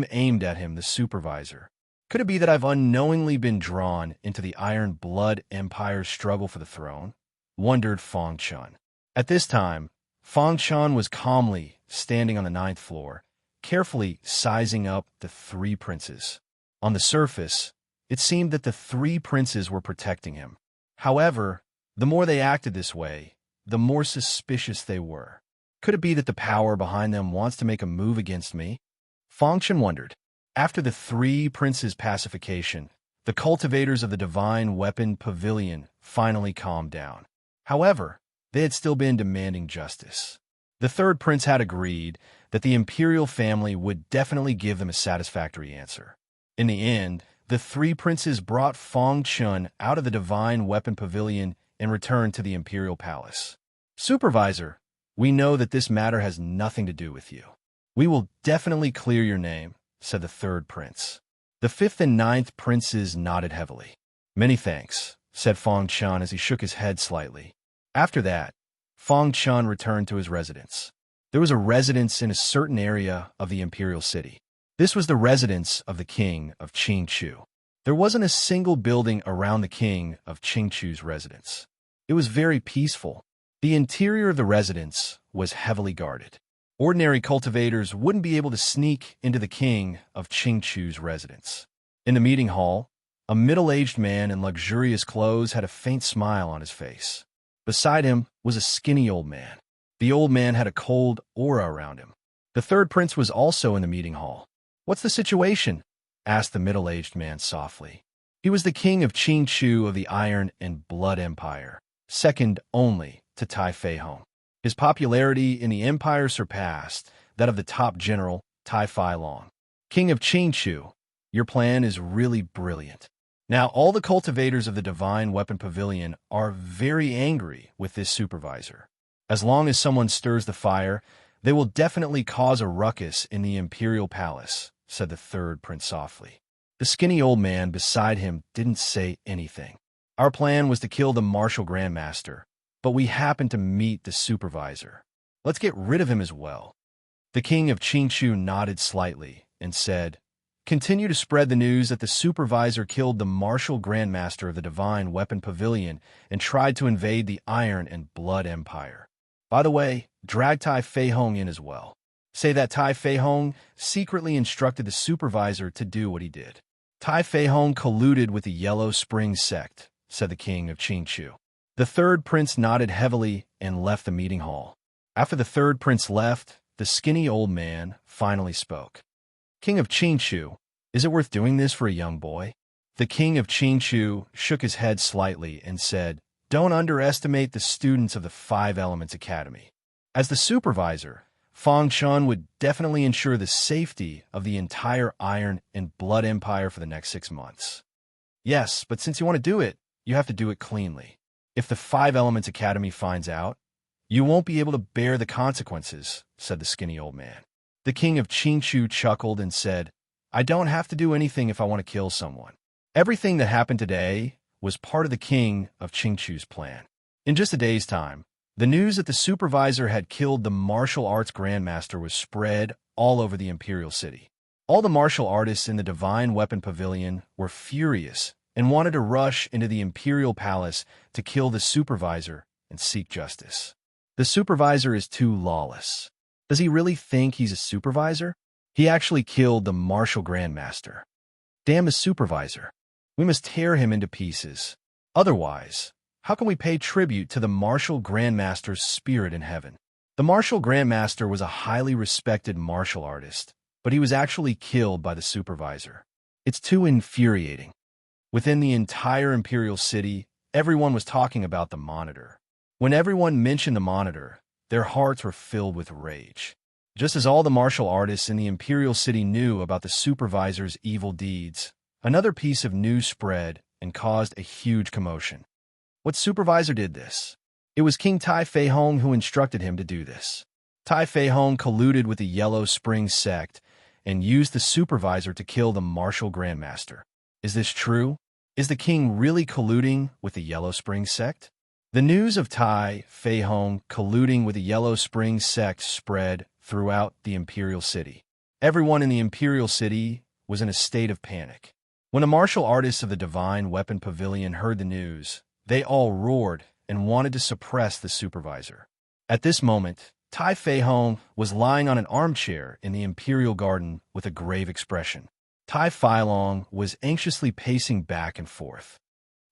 aimed at him, the supervisor. Could it be that I've unknowingly been drawn into the Iron Blood Empire's struggle for the throne? Wondered Fong Chun. At this time, Fong Chun was calmly standing on the 9th floor, carefully sizing up the three princes. On the surface, it seemed that the three princes were protecting him. However, the more they acted this way, the more suspicious they were. Could it be that the power behind them wants to make a move against me? Fong Chun wondered. After the three princes' pacification, the cultivators of the Divine Weapon Pavilion finally calmed down. However, they had still been demanding justice. The third prince had agreed that the imperial family would definitely give them a satisfactory answer. In the end, the three princes brought Fong Chun out of the Divine Weapon Pavilion and returned to the imperial palace. Supervisor, we know that this matter has nothing to do with you. We will definitely clear your name, said the third prince. The fifth and ninth princes nodded heavily. Many thanks, said Fong Chun as he shook his head slightly. After that, Fong Chun returned to his residence. There was a residence in a certain area of the imperial city. This was the residence of the king of Qingchu. There wasn't a single building around the king of Qingchu's residence. It was very peaceful. The interior of the residence was heavily guarded. Ordinary cultivators wouldn't be able to sneak into the king of Qingchu's residence. In the meeting hall, a middle-aged man in luxurious clothes had a faint smile on his face. Beside him was a skinny old man. The old man had a cold aura around him. The third prince was also in the meeting hall. What's the situation? Asked the middle-aged man softly. He was the king of Qingchu of the Iron and Blood Empire, second only to Tai Feihong. His popularity in the empire surpassed that of the top general, Tai Feilong. King of Qingchu, your plan is really brilliant. Now, all the cultivators of the Divine Weapon Pavilion are very angry with this supervisor. As long as someone stirs the fire, they will definitely cause a ruckus in the imperial palace, said the third prince softly. The skinny old man beside him didn't say anything. Our plan was to kill the Marshal Grandmaster, but we happened to meet the supervisor. Let's get rid of him as well. The king of Qingchu nodded slightly and said, Continue to spread the news that the supervisor killed the Marshal Grandmaster of the Divine Weapon Pavilion and tried to invade the Iron and Blood Empire. By the way, drag Tai Feihong in as well. Say that Tai Feihong secretly instructed the supervisor to do what he did. Tai Feihong colluded with the Yellow Spring sect, said the king of Qingchu. The third prince nodded heavily and left the meeting hall. After the third prince left, the skinny old man finally spoke. King of Qingchu, Is it worth doing this for a young boy? The king of Qingchu shook his head slightly and said, "Don't underestimate the students of the Five Elements Academy." As the supervisor, Fang Chun would definitely ensure the safety of the entire Iron and Blood Empire for the next 6 months. Yes, but since you want to do it, you have to do it cleanly. If the Five Elements Academy finds out, you won't be able to bear the consequences, said the skinny old man. The king of Qingchu chuckled and said, "I don't have to do anything if I want to kill someone." Everything that happened today was part of the king of Qingchu's plan. In just a day's time, the news that the supervisor had killed the martial arts grandmaster was spread all over the imperial city. All the martial artists in the Divine Weapon Pavilion were furious and wanted to rush into the imperial palace to kill the supervisor and seek justice. The supervisor is too lawless. Does he really think he's a supervisor? He actually killed the martial grandmaster. Damn the supervisor. We must tear him into pieces. Otherwise, how can we pay tribute to the martial grandmaster's spirit in heaven? The martial grandmaster was a highly respected martial artist, but he was actually killed by the supervisor. It's too infuriating. Within the entire imperial city, everyone was talking about the monitor. When everyone mentioned the monitor, their hearts were filled with rage. Just as all the martial artists in the imperial city knew about the supervisor's evil deeds, another piece of news spread and caused a huge commotion. What supervisor did this? It was King Tai Feihong who instructed him to do this. Tai Feihong colluded with the Yellow Spring sect and used the supervisor to kill the martial grandmaster. Is this true? Is the king really colluding with the Yellow Spring sect? The news of Tai Feihong colluding with the Yellow Spring sect spread throughout the imperial city. Everyone in the imperial city was in a state of panic. When the martial artists of the Divine Weapon Pavilion heard the news, they all roared and wanted to suppress the supervisor. At this moment, Tai Feihong was lying on an armchair in the imperial garden with a grave expression. Tai Feilong was anxiously pacing back and forth.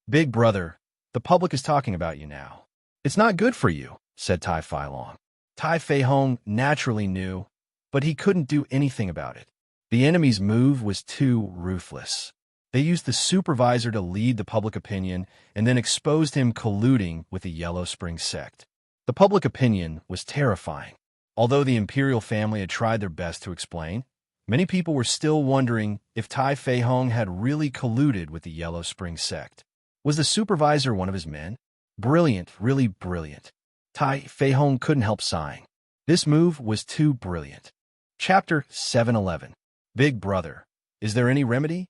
"Big brother, the public is talking about you now. It's not good for you," said Tai Feilong. Tai Feihong naturally knew, but he couldn't do anything about it. The enemy's move was too ruthless. They used the supervisor to lead the public opinion and then exposed him colluding with the Yellow Spring sect. The public opinion was terrifying. Although the imperial family had tried their best to explain, many people were still wondering if Tai Feihong had really colluded with the Yellow Spring sect. Was the supervisor one of his men? Brilliant, really brilliant. Tai Feihong couldn't help sighing. This move was too brilliant. Chapter 711. Big Brother. Is there any remedy?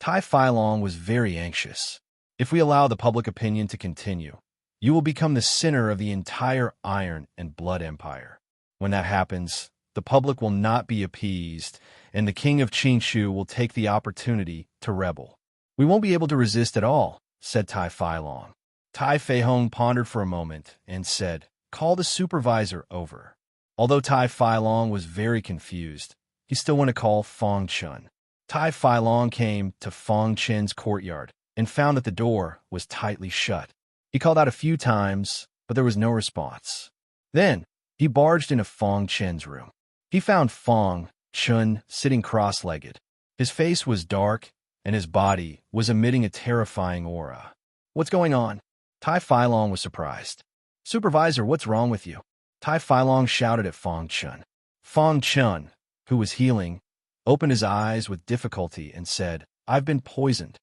Tai Feilong was very anxious. If we allow the public opinion to continue, you will become the center of the entire Iron and Blood Empire. When that happens, the public will not be appeased, and the king of Qingchu will take the opportunity to rebel. We won't be able to resist at all, said Tai Feilong. Tai Feihong pondered for a moment and said, "Call the supervisor over." Although Tai Feilong was very confused, he still went to call Fang Chun. Tai Feilong came to Fang Chen's courtyard and found that the door was tightly shut. He called out a few times, but there was no response. Then, he barged into Fang Chen's room. He found Fang Chun sitting cross-legged. His face was dark, and his body was emitting a terrifying aura. "What's going on?" Tai Feilong was surprised. "Supervisor, what's wrong with you?" Tai Feilong shouted at Fang Chun. Fang Chun, who was healing, opened his eyes with difficulty and said, "I've been poisoned."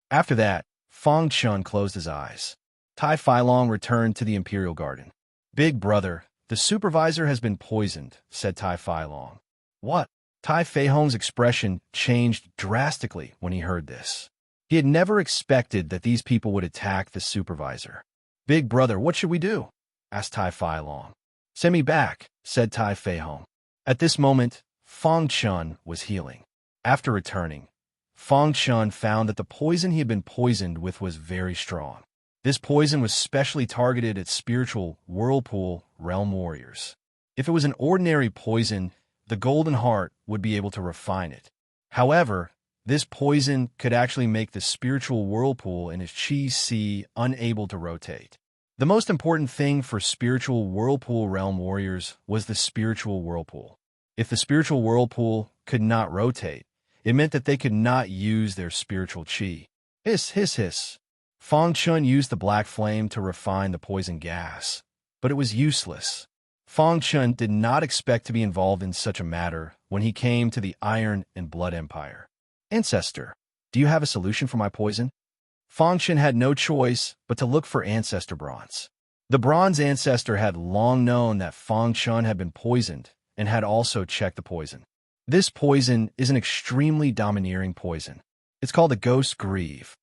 After that, Fang Chun closed his eyes. Tai Feilong returned to the imperial garden. "Big brother, the supervisor has been poisoned," said Tai Feilong. "What?" Tai Feihong's expression changed drastically when he heard this. He had never expected that these people would attack the supervisor. "Big brother, what should we do?" asked Tai Feilong. "Send me back," said Tai Feihong. At this moment, Fang Chun was healing. After returning, Fang Chun found that the poison he had been poisoned with was very strong. This poison was specially targeted at spiritual whirlpool realm warriors. If it was an ordinary poison, the Golden Heart would be able to refine it. However, this poison could actually make the spiritual whirlpool in his chi sea unable to rotate. The most important thing for spiritual whirlpool realm warriors was the spiritual whirlpool. If the spiritual whirlpool could not rotate, It meant that they could not use their spiritual qi. Hiss, hiss, hiss. Fang Chun used the black flame to refine the poison gas, but it was useless. Fang Chun did not expect to be involved in such a matter when he came to the Iron and Blood Empire. Ancestor, do you have a solution for my poison? Fang Chun had no choice but to look for Ancestor Bronze. The Bronze Ancestor had long known that Fang Chun had been poisoned and had also checked the poison. This poison is an extremely domineering poison. It's called the Ghost Grieve.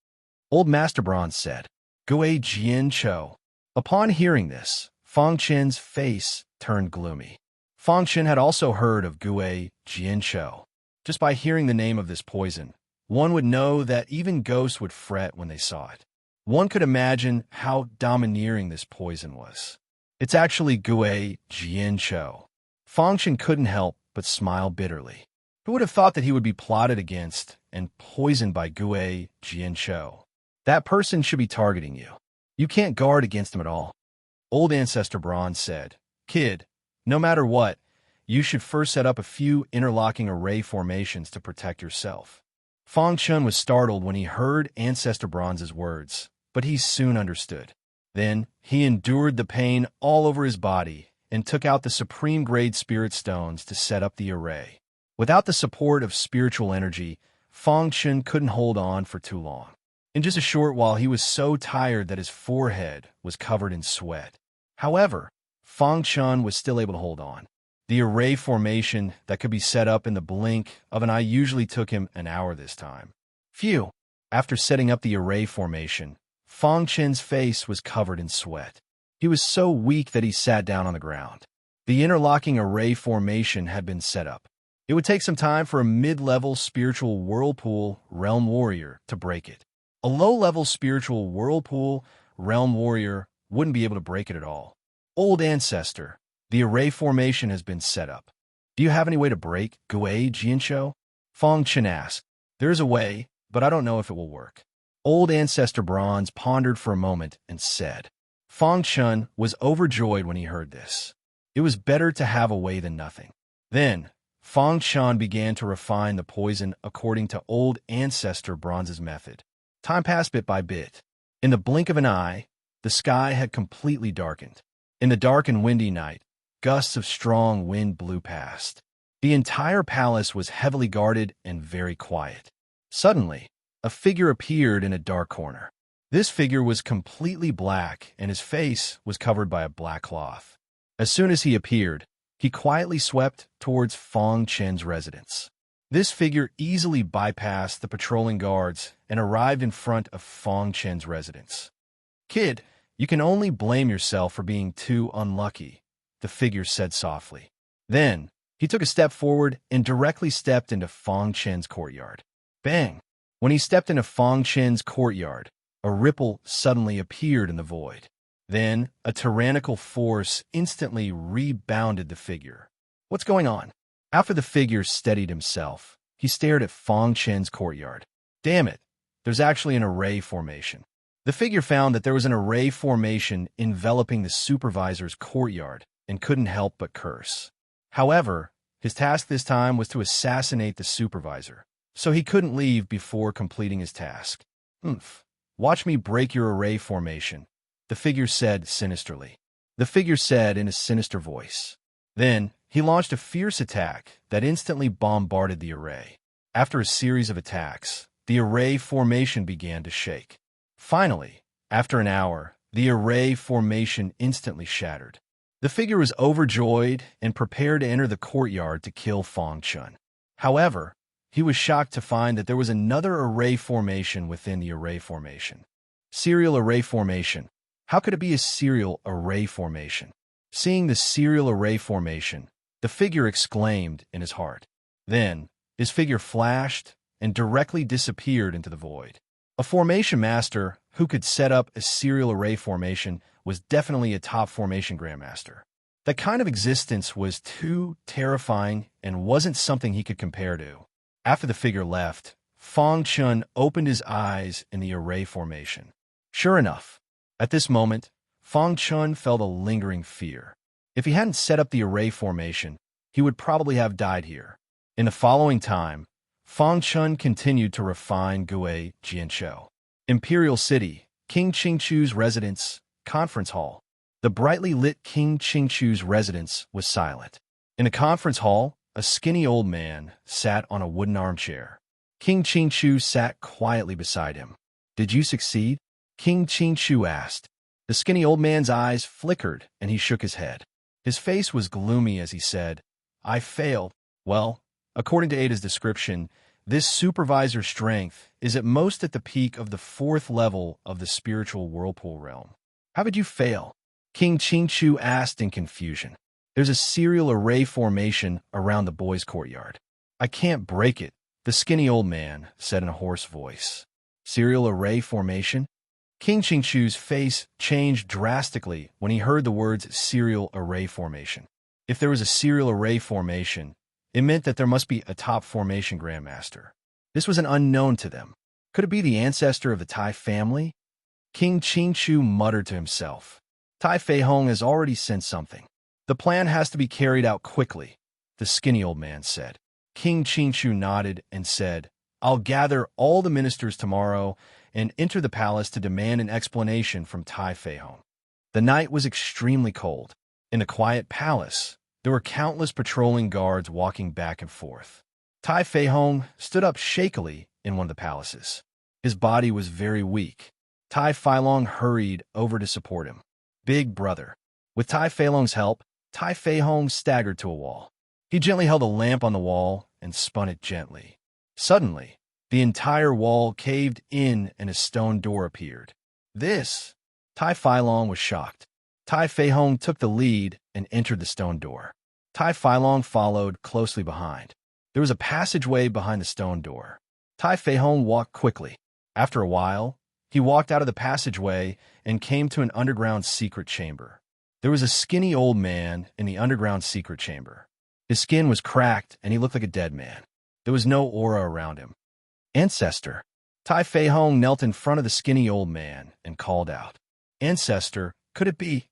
Old Master Bronze said, Gui Jian Cho. Upon hearing this, Fang Chun's face turned gloomy. Fang Chun had also heard of Gui Jian Cho. Just by hearing the name of this poison, one would know that even ghosts would fret when they saw it. One could imagine how domineering this poison was. It's actually Gui Jian Cho. Fang Chun couldn't help but smile bitterly. Who would have thought that he would be plotted against and poisoned by Gui Jian Cho? That person should be targeting you. You can't guard against him at all. Old Ancestor Bronze said, Kid, no matter what, you should first set up a few interlocking array formations to protect yourself. Fang Chun was startled when he heard Ancestor Bronze's words, but he soon understood. Then he endured the pain all over his body and took out the supreme-grade spirit stones to set up the array. Without the support of spiritual energy, Fang Chun couldn't hold on for too long. In just a short while, he was so tired that his forehead was covered in sweat. However, Fang Chun was still able to hold on. The array formation that could be set up in the blink of an eye usually took him an hour this time. Phew! After setting up the array formation, Fang Chun's face was covered in sweat. He was so weak that he sat down on the ground. The interlocking array formation had been set up. It would take some time for a mid-level spiritual whirlpool realm warrior to break it. A low-level spiritual whirlpool realm warrior wouldn't be able to break it at all. Old Ancestor, the array formation has been set up. Do you have any way to break Gui Jiancho? Fang Chun asked. There is a way, but I don't know if it will work. Old Ancestor Bronze pondered for a moment and said. Fang Chun was overjoyed when he heard this. It was better to have a way than nothing. Then, Fang Chun began to refine the poison according to Old Ancestor Bronze's method. Time passed bit by bit. In the blink of an eye, the sky had completely darkened. In the dark and windy night, gusts of strong wind blew past. The entire palace was heavily guarded and very quiet. Suddenly, a figure appeared in a dark corner. This figure was completely black, and his face was covered by a black cloth. As soon as he appeared, he quietly swept towards Fang Chun's residence. This figure easily bypassed the patrolling guards and arrived in front of Fang Chun's residence. Kid, you can only blame yourself for being too unlucky, the figure said softly. Then, he took a step forward and directly stepped into Fang Chun's courtyard. Bang! When he stepped into Fang Chun's courtyard, a ripple suddenly appeared in the void. Then, a tyrannical force instantly rebounded the figure. What's going on? After the figure steadied himself, he stared at Fang Chun's courtyard. Damn it, there's actually an array formation. The figure found that there was an array formation enveloping the supervisor's courtyard and couldn't help but curse. However, his task this time was to assassinate the supervisor, so he couldn't leave before completing his task. Watch me break your array formation, the figure said sinisterly. The figure said in a sinister voice. Then, he launched a fierce attack that instantly bombarded the array. After a series of attacks, the array formation began to shake. Finally, after an hour, the array formation instantly shattered. The figure was overjoyed and prepared to enter the courtyard to kill Fang Chun. However, he was shocked to find that there was another array formation within the array formation. Serial array formation. How could it be a serial array formation? Seeing the serial array formation, the figure exclaimed in his heart. Then, his figure flashed and directly disappeared into the void. A formation master who could set up a serial array formation was definitely a top formation grandmaster. That kind of existence was too terrifying and wasn't something he could compare to. After the figure left, Fang Chun opened his eyes in the array formation. Sure enough, at this moment, Fang Chun felt a lingering fear. If he hadn't set up the array formation, he would probably have died here. In the following time, Fong Chun continued to refine Gui Jianshou. Imperial City, King Qingchu's residence, conference hall. The brightly lit King Qingchu's residence was silent. In a conference hall, a skinny old man sat on a wooden armchair. King Qingchu sat quietly beside him. "Did you succeed?" King Qingchu asked. The skinny old man's eyes flickered, and he shook his head. His face was gloomy as he said, "I failed." "Well, according to Ada's description, this supervisor's strength is at most at the peak of the 4th level of the spiritual whirlpool realm." "How did you fail?" King Qingchu asked in confusion. "There's a serial array formation around the boys' courtyard. I can't break it," the skinny old man said in a hoarse voice. "Serial array formation?" King Qingchu's face changed drastically when he heard the words serial array formation. If there was a serial array formation, it meant that there must be a top formation grandmaster. This was an unknown to them. Could it be the ancestor of the Tai family? King Qingchu muttered to himself. Tai Feihong has already sent something. The plan has to be carried out quickly, the skinny old man said. King Qingchu nodded and said, "I'll gather all the ministers tomorrow and enter the palace to demand an explanation from Tai Feihong." The night was extremely cold. In the quiet palace, there were countless patrolling guards walking back and forth. Tai Feihong stood up shakily in one of the palaces. His body was very weak. Tai Feilong hurried over to support him. "Big brother." With Tai Feilong's help, Tai Feihong staggered to a wall. He gently held a lamp on the wall and spun it gently. Suddenly, the entire wall caved in and a stone door appeared. "This?" Tai Feilong was shocked. Tai Feihong took the lead and entered the stone door. Tai Feilong followed closely behind. There was a passageway behind the stone door. Tai Feihong walked quickly. After a while, he walked out of the passageway and came to an underground secret chamber. There was a skinny old man in the underground secret chamber. His skin was cracked and he looked like a dead man. There was no aura around him. "Ancestor." Tai Feihong knelt in front of the skinny old man and called out. "Ancestor, could it be?"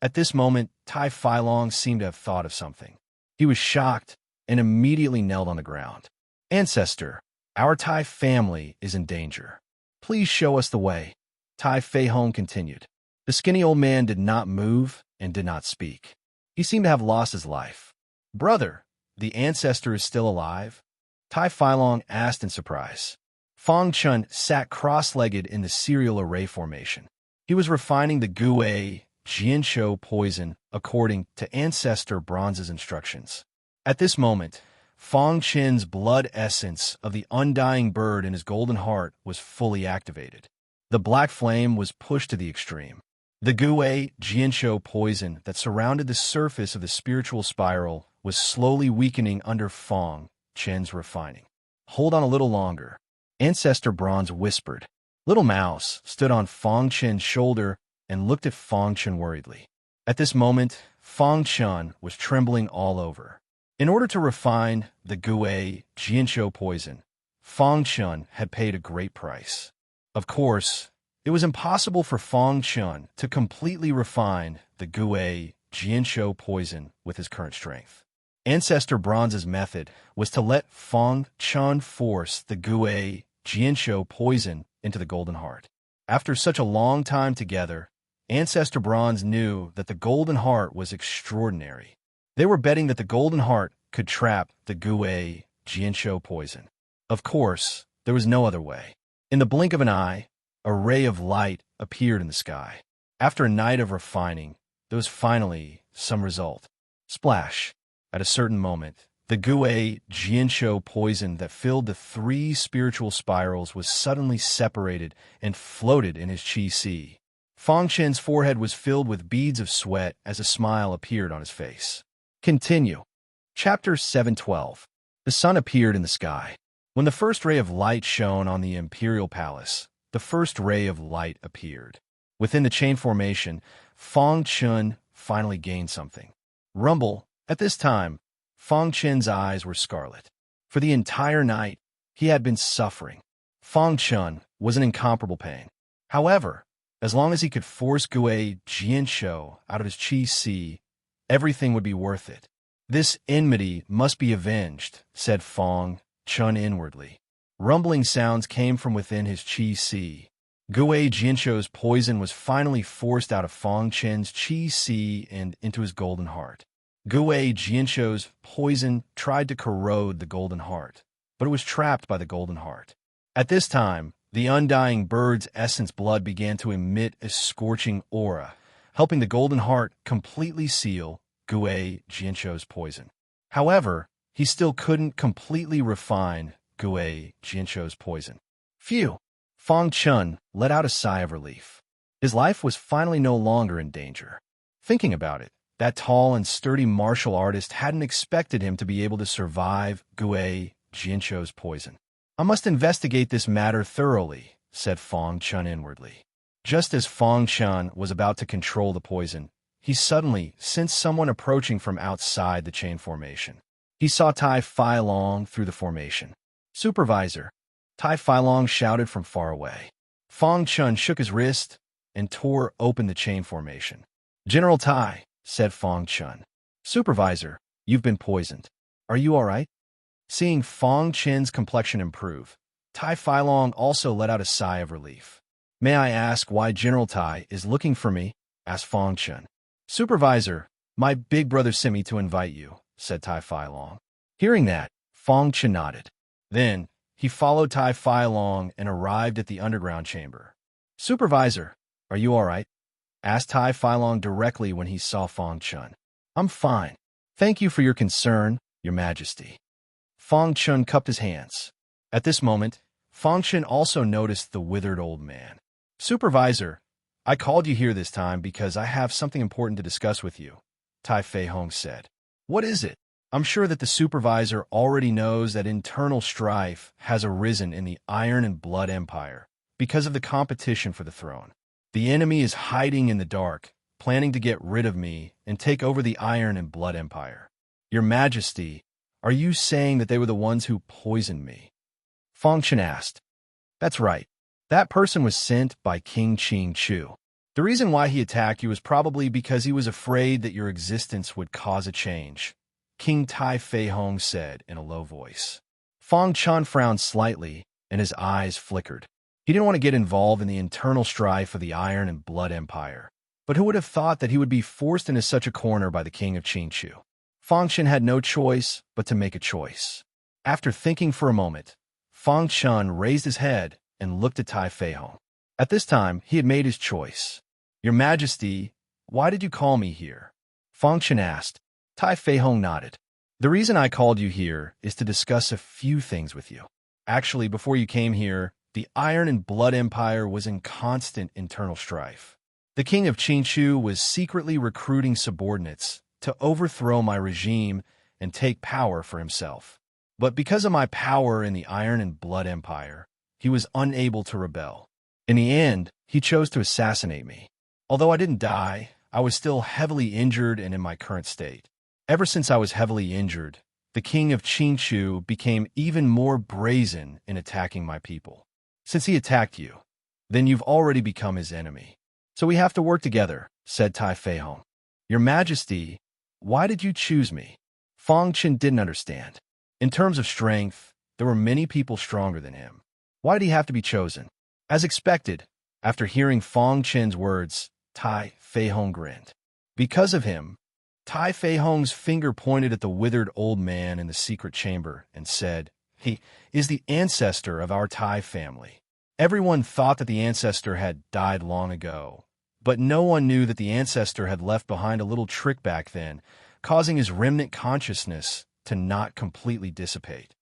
At this moment, Tai Feilong seemed to have thought of something. He was shocked and immediately knelt on the ground. "Ancestor, our Tai family is in danger. Please show us the way," Tai Feihong continued. The skinny old man did not move and did not speak. He seemed to have lost his life. "Brother, the ancestor is still alive?" Tai Feilong asked in surprise. Fong Chun sat cross-legged in the serial array formation. He was refining the Gui Jianshou poison according to Ancestor Bronze's instructions. At this moment, Fong Chin's blood essence of the undying bird in his golden heart was fully activated. The black flame was pushed to the extreme. The Gui Jianshou poison that surrounded the surface of the spiritual spiral was slowly weakening under Fong Chin's refining. "Hold on a little longer," Ancestor Bronze whispered. Little Mouse stood on Fong Chin's shoulder and looked at Fong Chun worriedly. At this moment, Fong Chun was trembling all over. In order to refine the Gui Jianshou poison, Fong Chun had paid a great price. Of course, it was impossible for Fong Chun to completely refine the Gui Jianshou poison with his current strength. Ancestor Bronze's method was to let Fong Chun force the Gui Jianshou poison into the Golden Heart. After such a long time together, Ancestor Bronze knew that the Golden Heart was extraordinary. They were betting that the Golden Heart could trap the Gui Jianshou poison. Of course, there was no other way. In the blink of an eye, a ray of light appeared in the sky. After a night of refining, there was finally some result. Splash! At a certain moment, the Gui Jianshou poison that filled the 3 spiritual spirals was suddenly separated and floated in his qi sea. Fong Chen's forehead was filled with beads of sweat as a smile appeared on his face. Continue. Chapter 712. The sun appeared in the sky. When the first ray of light shone on the imperial palace, the first ray of light appeared. Within the chain formation, Fong Chun finally gained something. Rumble. At this time, Fong Chen's eyes were scarlet. For the entire night, he had been suffering. Fong Chun was in incomparable pain. However, as long as he could force Gui Jianshou out of his qi sea, everything would be worth it. "This enmity must be avenged," said Fong Chun inwardly. Rumbling sounds came from within his Qi Si. Gui Jianzhou's poison was finally forced out of Fang Chen's Qi Si and into his golden heart. Gui Jianzhou's poison tried to corrode the golden heart, but it was trapped by the golden heart. At this time, the undying bird's essence blood began to emit a scorching aura, helping the golden heart completely seal Gui Jianzhou's poison. However, he still couldn't completely refine Gui Jianzhou's poison. Phew! Fang Chun let out a sigh of relief. His life was finally no longer in danger. Thinking about it, that tall and sturdy martial artist hadn't expected him to be able to survive Gui Jianzhou's poison. I must investigate this matter thoroughly, said Fang Chun inwardly. Just as Fang Chun was about to control the poison, he suddenly sensed someone approaching from outside the chain formation. He saw Tai Feilong through the formation. Supervisor, Tai Feilong shouted from far away. Fang Chun shook his wrist and tore open the chain formation. General Tai, said Fang Chun. Supervisor, you've been poisoned. Are you all right? Seeing Fang Chen's complexion improve, Tai Feilong also let out a sigh of relief. May I ask why General Tai is looking for me? Asked Fang Chun. Supervisor, my big brother sent me to invite you, said Tai Feilong. Hearing that, Fang Chun nodded. Then, he followed Tai Feilong and arrived at the underground chamber. Supervisor, are you all right? Asked Tai Feilong directly when he saw Fang Chun. I'm fine. Thank you for your concern, Your Majesty. Fang Chun cupped his hands. At this moment, Fang Chun also noticed the withered old man. Supervisor, I called you here this time because I have something important to discuss with you, Tai Feihong said. What is it? I'm sure that the supervisor already knows that internal strife has arisen in the Iron and Blood Empire because of the competition for the throne. The enemy is hiding in the dark, planning to get rid of me and take over the Iron and Blood Empire. Your Majesty, are you saying that they were the ones who poisoned me? Fang Chun asked. That's right. That person was sent by King Qing Chu. The reason why he attacked you was probably because he was afraid that your existence would cause a change, King Tai Feihong said in a low voice. Fang Chun frowned slightly, and his eyes flickered. He didn't want to get involved in the internal strife of the Iron and Blood Empire. But who would have thought that he would be forced into such a corner by the king of Qingchu? Fang Chun had no choice but to make a choice. After thinking for a moment, Fang Chun raised his head and looked at Tai Feihong. At this time, he had made his choice. Your Majesty, why did you call me here? Fang Chun asked. Tai Feihong nodded. The reason I called you here is to discuss a few things with you. Actually, before you came here, the Iron and Blood Empire was in constant internal strife. The king of Qingchu was secretly recruiting subordinates to overthrow my regime and take power for himself. But because of my power in the Iron and Blood Empire, he was unable to rebel. In the end, he chose to assassinate me. Although I didn't die, I was still heavily injured and in my current state. Ever since I was heavily injured, the king of Qingchu became even more brazen in attacking my people. Since he attacked you, then you've already become his enemy. So we have to work together, said Tai Feihong. Your Majesty, why did you choose me? Fang Chun didn't understand. In terms of strength, there were many people stronger than him. Why did he have to be chosen? As expected, after hearing Fang Chun's words, Tai Feihong grinned. Because of him, Tai Feihong's finger pointed at the withered old man in the secret chamber and said, He is the ancestor of our Tai family. Everyone thought that the ancestor had died long ago, but no one knew that the ancestor had left behind a little trick back then, causing his remnant consciousness to not completely dissipate.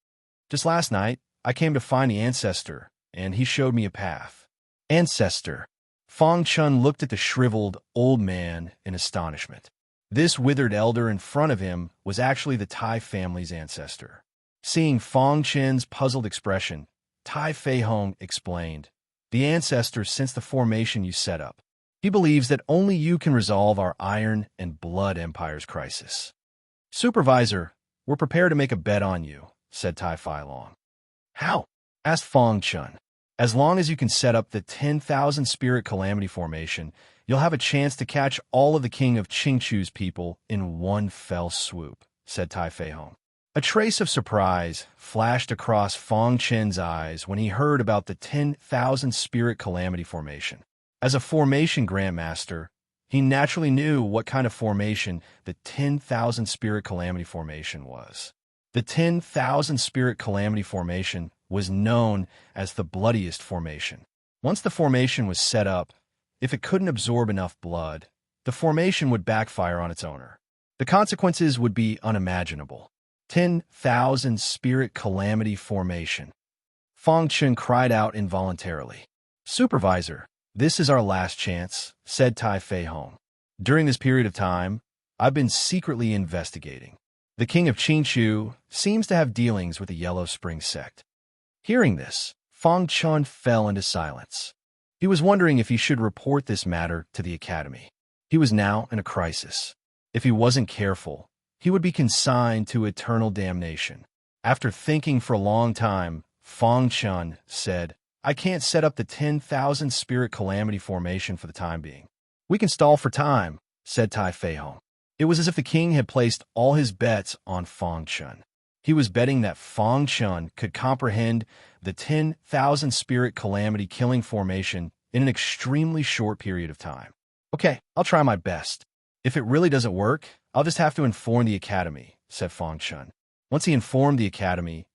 Just last night, I came to find the ancestor, and he showed me a path. Ancestor. Fang Chun looked at the shriveled old man in astonishment. This withered elder in front of him was actually the Tai family's ancestor. Seeing Fang Chun's puzzled expression, Tai Feihong explained, The ancestor since the formation you set up. He believes that only you can resolve our Iron and Blood Empire's crisis. Supervisor, we're prepared to make a bet on you, said Tai Feilong. How? Asked Fang Chun. As long as you can set up the 10,000 Spirit Calamity Formation, you'll have a chance to catch all of the king of Qingchu's people in one fell swoop, said Tai Feihong. A trace of surprise flashed across Fong Chen's eyes when he heard about the 10,000 Spirit Calamity Formation. As a formation grandmaster, he naturally knew what kind of formation the 10,000 Spirit Calamity Formation was. The 10,000 Spirit Calamity Formation was known as the bloodiest formation. Once the formation was set up, if it couldn't absorb enough blood, the formation would backfire on its owner. The consequences would be unimaginable. 10,000 Spirit Calamity Formation. Fong Chen cried out involuntarily. "Supervisor, this is our last chance," said Tai Fei Hong. "During this period of time, I've been secretly investigating. The king of Qingqiu seems to have dealings with the Yellow Spring sect." Hearing this, Fong Chen fell into silence. He was wondering if he should report this matter to the academy. He was now in a crisis. If he wasn't careful, he would be consigned to eternal damnation. After thinking for a long time, Fong Chen said, "I can't set up the 10,000 Spirit Calamity Formation for the time being." "We can stall for time," said Tai Fei Hong. It was as if the king had placed all his bets on Fong Chen. He was betting that Fong Chen could comprehend the 10,000 Spirit Calamity Killing Formation in an extremely short period of time. "Okay, I'll try my best. If it really doesn't work, I'll just have to inform the academy," said Fong Chen. Once he informed the academy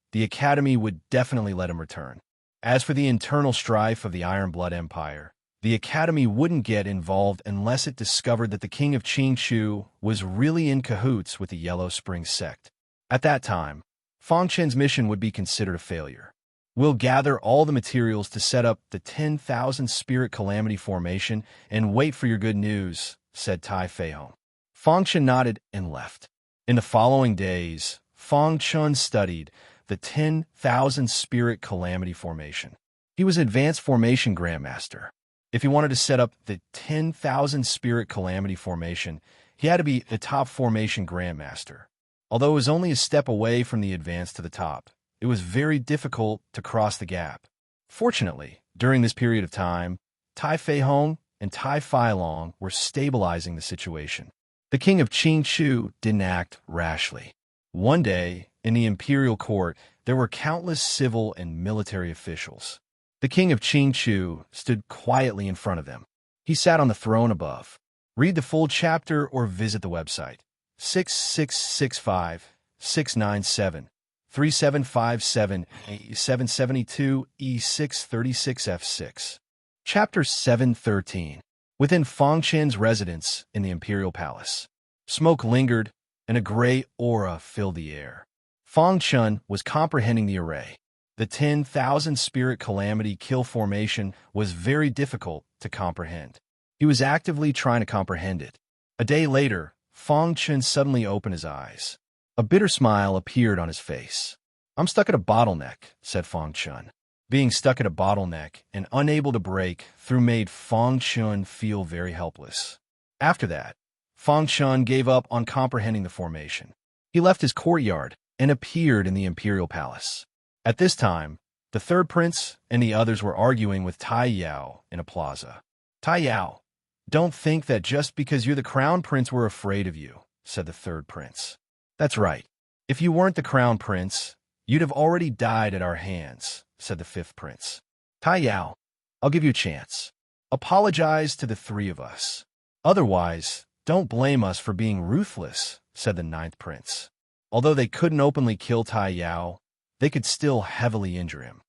would definitely let him return. As for the internal strife of the Iron Blood Empire, the academy wouldn't get involved unless it discovered that the king of Qingqiu was really in cahoots with the Yellow Spring sect. At that time, Fong Chen's mission would be considered a failure. "We'll gather all the materials to set up the 10,000 Spirit Calamity Formation and wait for your good news," said Tai Fei Hong. Fong Chen nodded and left. In the following days, Fong Chen studied the 10,000 Spirit Calamity Formation. He was an advanced formation grandmaster. If he wanted to set up the 10,000 Spirit Calamity Formation, he had to be a top formation grandmaster. Although it was only a step away from the advance to the top, it was very difficult to cross the gap. Fortunately, during this period of time, Tai Fei Hong and Tai Fai Long were stabilizing the situation. The king of Qingqiu didn't act rashly. One day, in the imperial court, there were countless civil and military officials. The king of Qingqiu stood quietly in front of them. He sat on the throne above. Read the full chapter or visit the website 6665-6997-3757-772-E636F6. Chapter 713. Within Fong Chen's residence in the imperial palace. Smoke lingered, and a gray aura filled the air. Fong Chen was comprehending the array. The 10,000 Spirit Calamity Kill Formation was very difficult to comprehend. He was actively trying to comprehend it. A day later, Fong Chen suddenly opened his eyes. A bitter smile appeared on his face. "I'm stuck at a bottleneck," said Fong Chen. Being stuck at a bottleneck and unable to break through made Fong Chen feel very helpless. After that, Fong Chen gave up on comprehending the formation. He left his courtyard and appeared in the imperial palace. At this time, the third prince and the others were arguing with Tai Yao in a plaza. "Tai Yao, don't think that just because you're the crown prince we're afraid of you," said the third prince. "That's right. If you weren't the crown prince, you'd have already died at our hands," said the fifth prince. "Tai Yao, I'll give you a chance. Apologize to the three of us. Otherwise, don't blame us for being ruthless," said the ninth prince. Although they couldn't openly kill Tai Yao, they could still heavily injure him.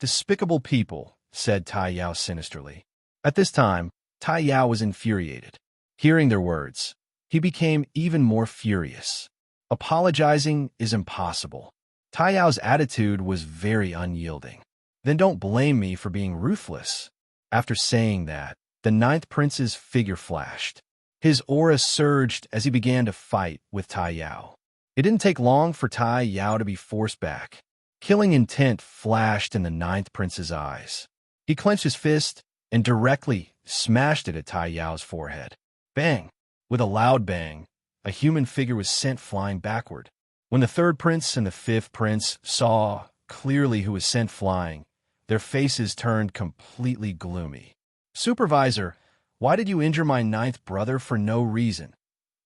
Despicable people," said Tai Yao sinisterly. At this time, Tai Yao was infuriated. Hearing their words, he became even more furious. Apologizing is impossible. Tai Yao's attitude was very unyielding. "Then don't blame me for being ruthless." After saying that, the ninth prince's figure flashed. His aura surged as he began to fight with Tai Yao. It didn't take long for Tai Yao to be forced back. Killing intent flashed in the ninth prince's eyes. He clenched his fist and directly smashed it at Tai Yao's forehead. Bang! With a loud bang, a human figure was sent flying backward. When the third prince and the fifth prince saw clearly who was sent flying, their faces turned completely gloomy. "Supervisor, why did you injure my ninth brother for no reason?"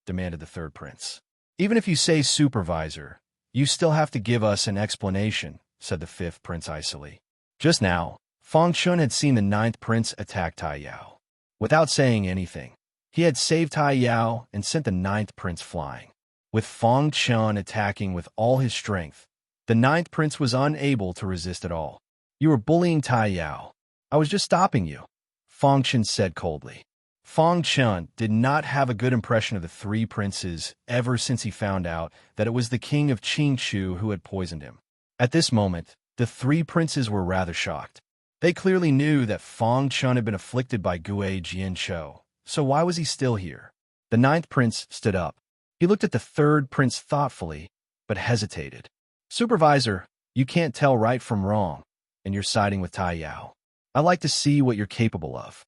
demanded the third prince. "Even if you say supervisor, You still have to give us an explanation, said the fifth prince icily. Just now, Feng Chun had seen the ninth prince attack Tai Yao. Without saying anything, he had saved Tai Yao and sent the ninth prince flying. With Feng Chun attacking with all his strength, the ninth prince was unable to resist at all. You were bullying Tai Yao. I was just stopping you, Feng Chun said coldly. Feng Chun did not have a good impression of the three princes ever since he found out that it was the king of Qingchu who had poisoned him. At this moment, the three princes were rather shocked. They clearly knew that Feng Chun had been afflicted by Gue Jianchou, so why was he still here? The ninth prince stood up. He looked at the third prince thoughtfully, but hesitated. Supervisor, you can't tell right from wrong, and you're siding with Tai Yao. I'd like to see what you're capable of.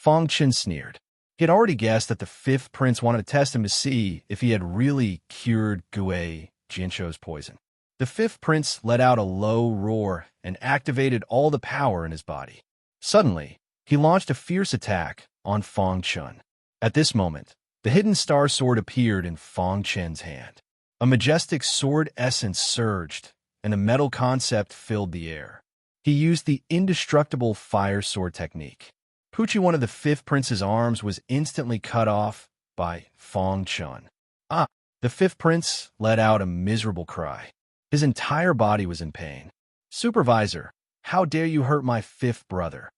Feng Chun sneered. He had already guessed that the fifth prince wanted to test him to see if he had really cured Gue Jianchou's poison. The fifth prince let out a low roar and activated all the power in his body. Suddenly, he launched a fierce attack on Feng Chun. At this moment, the hidden star sword appeared in Feng Chun's hand. A majestic sword essence surged, and a metal concept filled the air. He used the indestructible fire sword technique. Pucci, one of the fifth prince's arms, was instantly cut off by Feng Chun. Ah! The fifth prince let out a miserable cry. His entire body was in pain. Supervisor, how dare you hurt my fifth brother?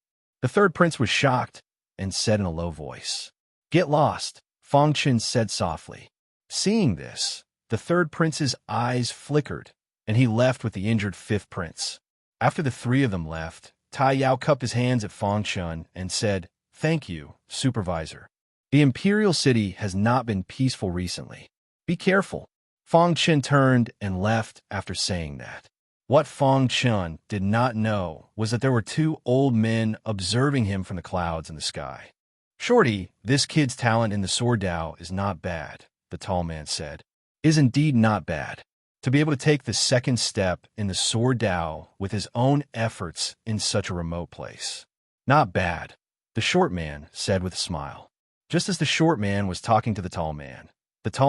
The third prince was shocked and said in a low voice. Get lost, Feng Chun said softly. Seeing this, the third prince's eyes flickered, and he left with the injured fifth prince. After the three of them left, Tai Yao cupped his hands at Feng Chun and said, Thank you, Supervisor. The Imperial City has not been peaceful recently. Be careful. Feng Chun turned and left after saying that. What Feng Chun did not know was that there were two old men observing him from the clouds in the sky. Shorty, this kid's talent in the sword Dao is not bad, the tall man said. Is indeed not bad. To be able to take the second step in the sword Dao with his own efforts in such a remote place. Not bad, the short man said with a smile. Just as the short man was talking to the tall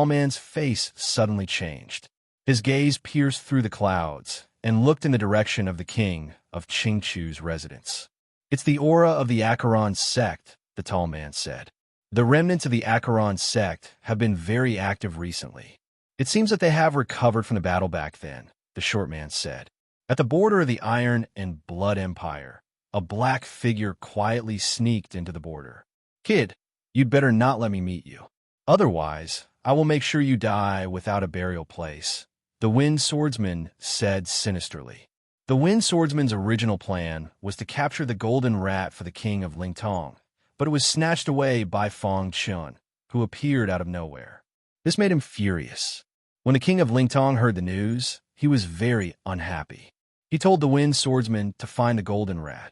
man's face suddenly changed. His gaze pierced through the clouds and looked in the direction of the king of Qingchu's residence. It's the aura of the Acheron sect, the tall man said. The remnants of the Acheron sect have been very active recently. It seems that they have recovered from the battle back then, the short man said. At the border of the Iron and Blood Empire, a black figure quietly sneaked into the border. Kid, you'd better not let me meet you. Otherwise, I will make sure you die without a burial place, the Wind Swordsman said sinisterly. The Wind Swordsman's original plan was to capture the golden rat for the king of Lingtong, but it was snatched away by Feng Chun, who appeared out of nowhere. This made him furious. When the king of Lingtong heard the news, he was very unhappy. He told the Wind Swordsman to find the golden rat,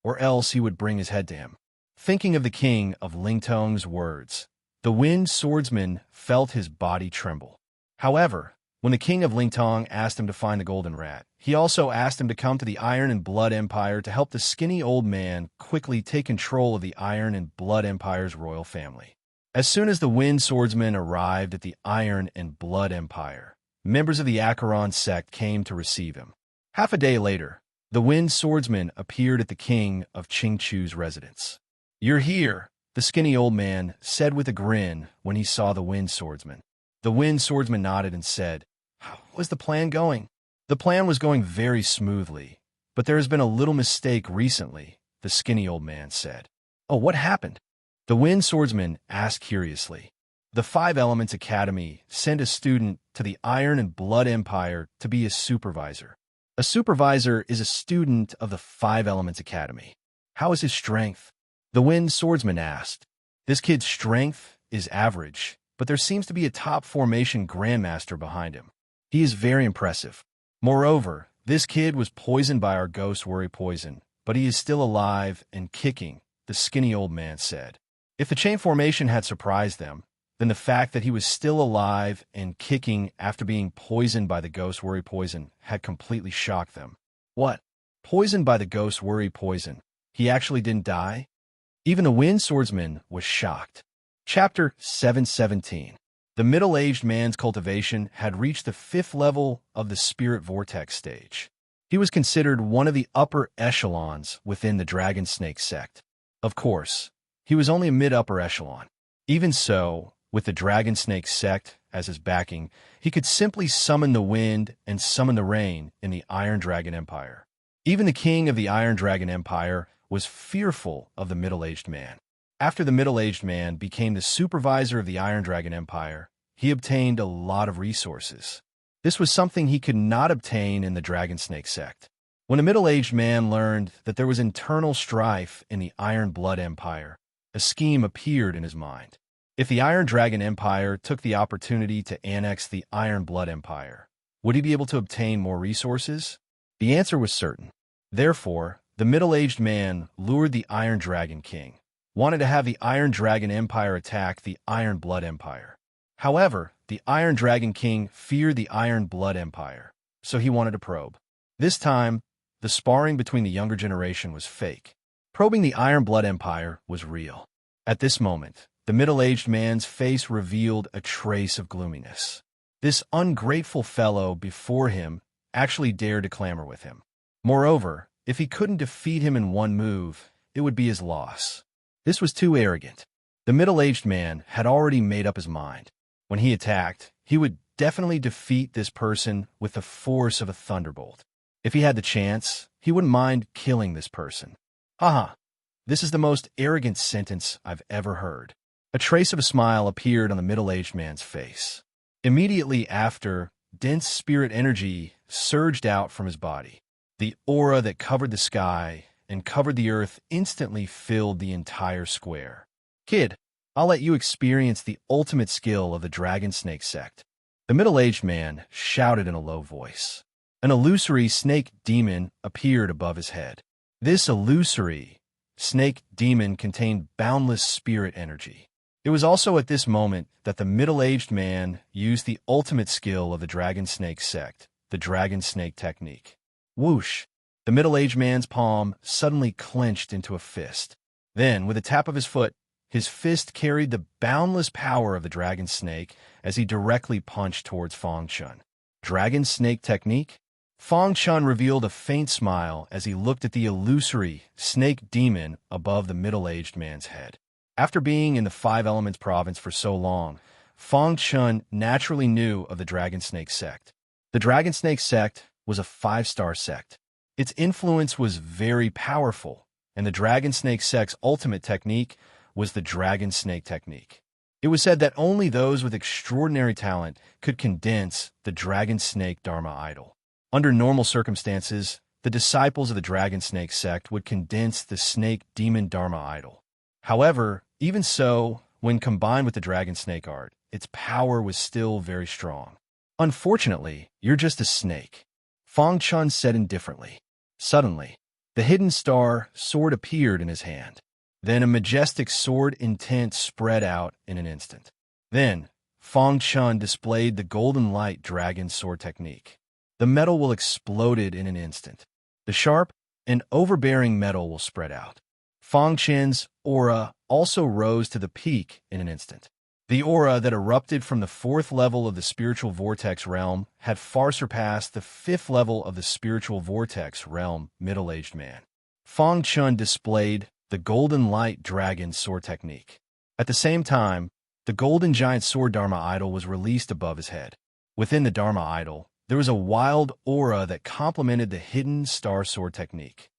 or else he would bring his head to him. Thinking of the king of Lingtong's words, the Wind Swordsman felt his body tremble. However, when the king of Lingtong asked him to find the golden rat, he also asked him to come to the Iron and Blood Empire to help the skinny old man quickly take control of the Iron and Blood Empire's royal family. As soon as the Wind Swordsman arrived at the Iron and Blood Empire, members of the Acheron sect came to receive him. Half a day later, the Wind Swordsman appeared at the king of Qingchu's residence. You're here, the skinny old man said with a grin when he saw the Wind Swordsman. The Wind Swordsman nodded and said, How was the plan going? The plan was going very smoothly, but there has been a little mistake recently, the skinny old man said. Oh, what happened? The Wind Swordsman asked curiously. The Five Elements Academy sent a student to the Iron and Blood Empire to be a supervisor. A supervisor is a student of the Five Elements Academy. How is his strength? The Wind Swordsman asked. This kid's strength is average, but there seems to be a top formation grandmaster behind him. He is very impressive. Moreover, this kid was poisoned by our ghost worry poison, but he is still alive and kicking, the skinny old man said. If the chain formation had surprised them, then the fact that he was still alive and kicking after being poisoned by the ghost worry poison had completely shocked them. What? Poisoned by the ghost worry poison? He actually didn't die? Even the Wind Swordsman was shocked. Chapter 717. The middle-aged man's cultivation had reached the 5th level of the spirit vortex stage. He was considered one of the upper echelons within the dragon snake sect. Of course, he was only a mid-upper echelon. Even so, with the dragon snake sect as his backing, he could simply summon the wind and summon the rain in the Iron Dragon Empire. Even the king of the Iron Dragon Empire was fearful of the middle-aged man. After the middle-aged man became the supervisor of the Iron Dragon Empire, he obtained a lot of resources. This was something he could not obtain in the Dragon Snake sect. When the middle-aged man learned that there was internal strife in the Iron Blood Empire, a scheme appeared in his mind. If the Iron Dragon Empire took the opportunity to annex the Iron Blood Empire, would he be able to obtain more resources? The answer was certain. Therefore, the middle-aged man lured the Iron Dragon King, wanted to have the Iron Dragon Empire attack the Iron Blood Empire. However, the Iron Dragon King feared the Iron Blood Empire, so he wanted to probe. This time, the sparring between the younger generation was fake. Probing the Iron Blood Empire was real. At this moment, the middle-aged man's face revealed a trace of gloominess. This ungrateful fellow before him actually dared to clamor with him. Moreover, if he couldn't defeat him in one move, it would be his loss. This was too arrogant. The middle-aged man had already made up his mind. When he attacked, he would definitely defeat this person with the force of a thunderbolt. If he had the chance, he wouldn't mind killing this person. Haha, this is the most arrogant sentence I've ever heard. A trace of a smile appeared on the middle-aged man's face. Immediately after, dense spirit energy surged out from his body. The aura that covered the sky and covered the earth instantly filled the entire square. Kid, I'll let you experience the ultimate skill of the Dragon Snake sect. The middle-aged man shouted in a low voice. An illusory snake demon appeared above his head. This illusory snake demon contained boundless spirit energy. It was also at this moment that the middle-aged man used the ultimate skill of the Dragon Snake sect, the Dragon Snake technique. Whoosh! The middle-aged man's palm suddenly clenched into a fist. Then, with a tap of his foot, his fist carried the boundless power of the dragon snake as he directly punched towards Feng Chun. Dragon Snake technique? Feng Chun revealed a faint smile as he looked at the illusory snake demon above the middle-aged man's head. After being in the Five Elements province for so long, Feng Chun naturally knew of the Dragon Snake sect. The Dragon Snake sect was a 5-star sect. Its influence was very powerful, and the Dragon Snake sect's ultimate technique was the Dragon Snake technique. It was said that only those with extraordinary talent could condense the Dragon Snake Dharma idol. Under normal circumstances, the disciples of the Dragon Snake sect would condense the Snake Demon Dharma idol. However, even so, when combined with the Dragon Snake art, its power was still very strong. Unfortunately, you're just a snake, Feng Chun said indifferently. Suddenly, the hidden star sword appeared in his hand. Then a majestic sword intent spread out in an instant. Then, Feng Chun displayed the golden light dragon sword technique. The metal will exploded in an instant. The sharp and overbearing metal will spread out. Feng Chun's aura also rose to the peak in an instant. The aura that erupted from the 4th level of the spiritual vortex realm had far surpassed the 5th level of the spiritual vortex realm middle-aged man. Feng Chun displayed the golden light dragon sword technique. At the same time, the golden giant sword Dharma idol was released above his head. Within the Dharma idol, there was a wild aura that complemented the hidden star sword technique.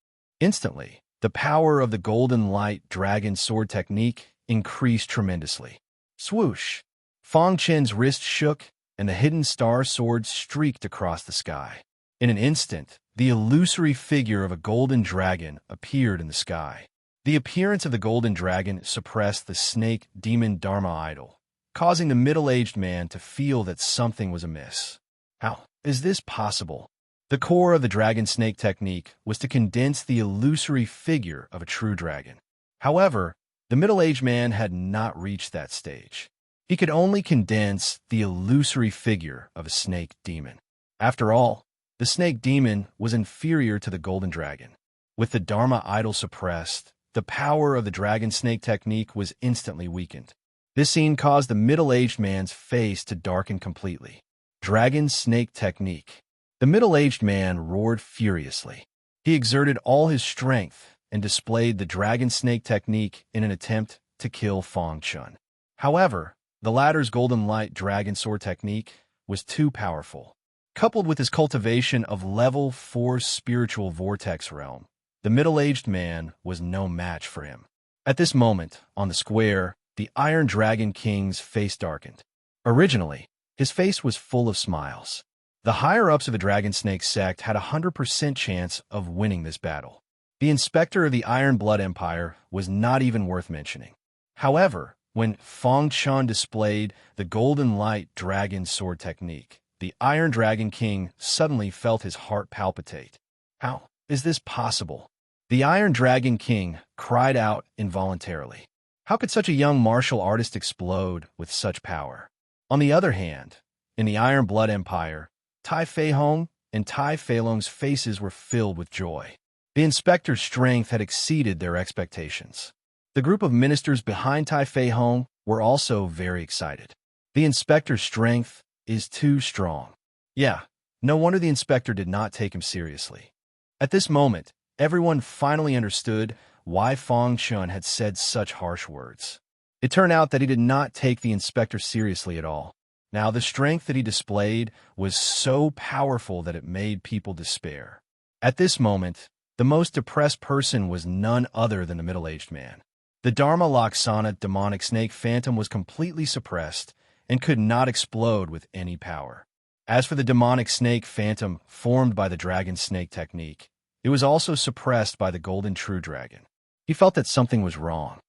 Instantly, the power of the golden light dragon sword technique increased tremendously. Swoosh! Feng Chun's wrist shook, and the hidden star sword streaked across the sky. In an instant, the illusory figure of a golden dragon appeared in the sky. The appearance of the golden dragon suppressed the snake demon Dharma idol, causing the middle-aged man to feel that something was amiss. How is this possible? The core of the dragon snake technique was to condense the illusory figure of a true dragon. However, the middle-aged man had not reached that stage. He could only condense the illusory figure of a snake demon. After all, the snake demon was inferior to the golden dragon. With the Dharma idol suppressed, the power of the dragon snake technique was instantly weakened. This scene caused the middle-aged man's face to darken completely. Dragon snake technique. The middle-aged man roared furiously. He exerted all his strength and displayed the dragon snake technique in an attempt to kill Fang Chun. However, the latter's golden light dragon sword technique was too powerful. Coupled with his cultivation of level 4 spiritual vortex realm, the middle-aged man was no match for him. At this moment, on the square, the Iron Dragon King's face darkened. Originally, his face was full of smiles. The higher-ups of the Dragon Snake sect had a 100% chance of winning this battle. The inspector of the Iron Blood Empire was not even worth mentioning. However, when Fang Chun displayed the Golden Light Dragon Sword technique, the Iron Dragon King suddenly felt his heart palpitate. How is this possible? The Iron Dragon King cried out involuntarily. How could such a young martial artist explode with such power? On the other hand, in the Iron Blood Empire, Tai Fei Hong and Tai Fei Long's faces were filled with joy. The inspector's strength had exceeded their expectations. The group of ministers behind Tai Fei Hong were also very excited. The inspector's strength is too strong. Yeah, no wonder the inspector did not take him seriously. At this moment, everyone finally understood why Fang Chun had said such harsh words. It turned out that he did not take the inspector seriously at all. Now, the strength that he displayed was so powerful that it made people despair. At this moment, the most depressed person was none other than the middle-aged man. The Dharma Laksana demonic snake phantom was completely suppressed and could not explode with any power. As for the demonic snake phantom formed by the dragon snake technique, it was also suppressed by the golden true dragon. He felt that something was wrong.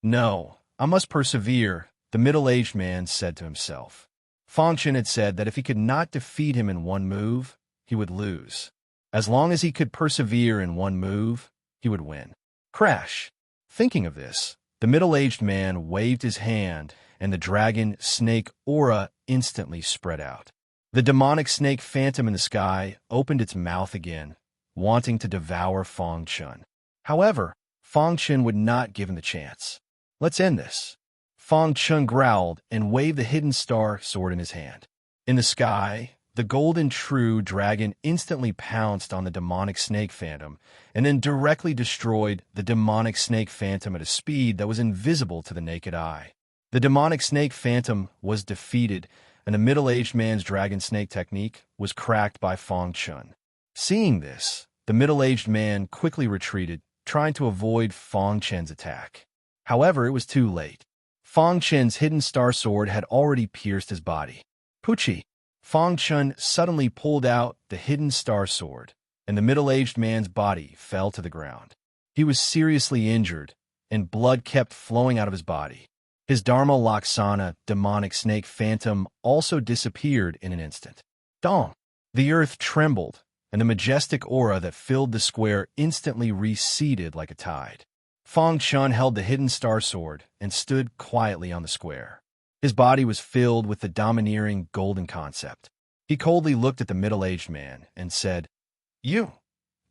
No, I must persevere, the middle-aged man said to himself. Fang Chun had said that if he could not defeat him in one move, he would lose. As long as he could persevere in one move, he would win. Crash! Thinking of this, the middle-aged man waved his hand, and the dragon snake aura instantly spread out. The demonic snake phantom in the sky opened its mouth again, wanting to devour Fang Chun. However, Fang Chun would not give him the chance. Let's end this. Fang Chun growled and waved the hidden star sword in his hand. In the sky, the golden true dragon instantly pounced on the demonic snake phantom and then directly destroyed the demonic snake phantom at a speed that was invisible to the naked eye. The demonic snake phantom was defeated, and the middle-aged man's dragon snake technique was cracked by Fang Chun. Seeing this, the middle-aged man quickly retreated, trying to avoid Fang Chun's attack. However, it was too late. Fang Chun's hidden star sword had already pierced his body. Pucci! Fang Chun suddenly pulled out the hidden star sword, and the middle-aged man's body fell to the ground. He was seriously injured, and blood kept flowing out of his body. His Dharma Laksana demonic snake phantom also disappeared in an instant. Dong! The earth trembled, and the majestic aura that filled the square instantly receded like a tide. Fang Chun held the hidden star sword and stood quietly on the square. His body was filled with the domineering golden concept. He coldly looked at the middle-aged man and said, do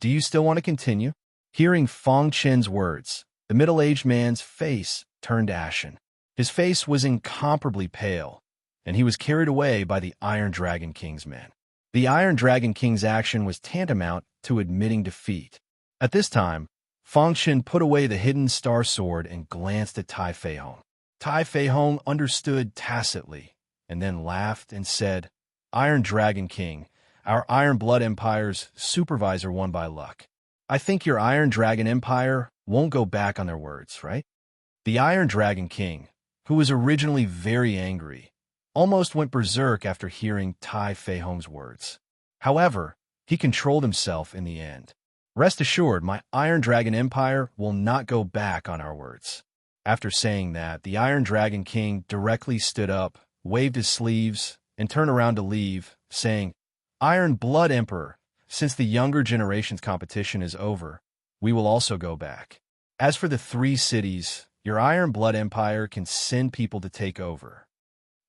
you still want to continue? Hearing Fang Chun's words, the middle-aged man's face turned ashen. His face was incomparably pale, and he was carried away by the Iron Dragon King's men. The Iron Dragon King's action was tantamount to admitting defeat. At this time, Fang Chun put away the hidden star sword and glanced at Tai Fei Hong. Tai Fei Hong understood tacitly, and then laughed and said, Iron Dragon King, our Iron Blood Empire's supervisor won by luck. I think your Iron Dragon Empire won't go back on their words, right? The Iron Dragon King, who was originally very angry, almost went berserk after hearing Tai Fei Hong's words. However, he controlled himself in the end. Rest assured, my Iron Dragon Empire will not go back on our words. After saying that, the Iron Dragon King directly stood up, waved his sleeves, and turned around to leave, saying, Iron Blood Emperor, since the younger generation's competition is over, we will also go back. As for the 3 cities, your Iron Blood Empire can send people to take over.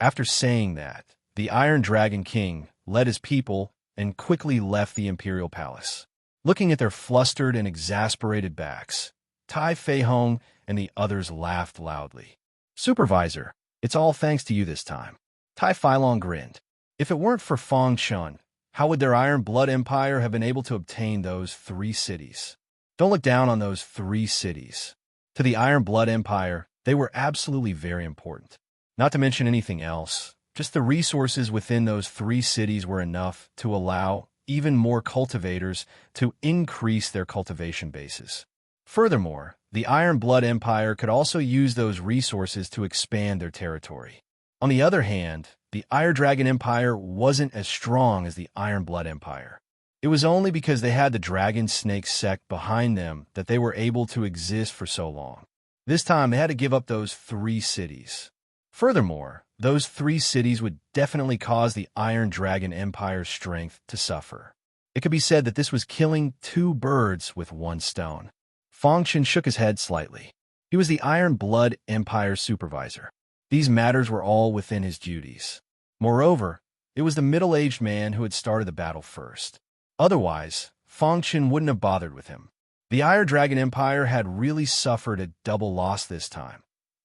After saying that, the Iron Dragon King led his people and quickly left the Imperial Palace. Looking at their flustered and exasperated backs, Tai Fei Hong and the others laughed loudly. Supervisor, It's all thanks to you this time. Tai Feilong grinned. If it weren't for Fang Chun, how would their Iron Blood Empire have been able to obtain those 3 cities? Don't look down on those 3 cities. To the Iron Blood Empire, they were absolutely very important. Not to mention anything else, just the resources within those 3 cities were enough to allow even more cultivators to increase their cultivation bases. Furthermore, the Iron Blood Empire could also use those resources to expand their territory. On the other hand, the Iron Dragon Empire wasn't as strong as the Iron Blood Empire. It was only because they had the Dragon Snake sect behind them that they were able to exist for so long. This time, they had to give up those 3 cities. Furthermore, those 3 cities would definitely cause the Iron Dragon Empire's strength to suffer. It could be said that this was killing 2 birds with 1 stone. Fang Chun shook his head slightly. He was the Iron Blood Empire's supervisor. These matters were all within his duties. Moreover, it was the middle-aged man who had started the battle first. Otherwise, Fang Chun wouldn't have bothered with him. The Iron Dragon Empire had really suffered a double loss this time,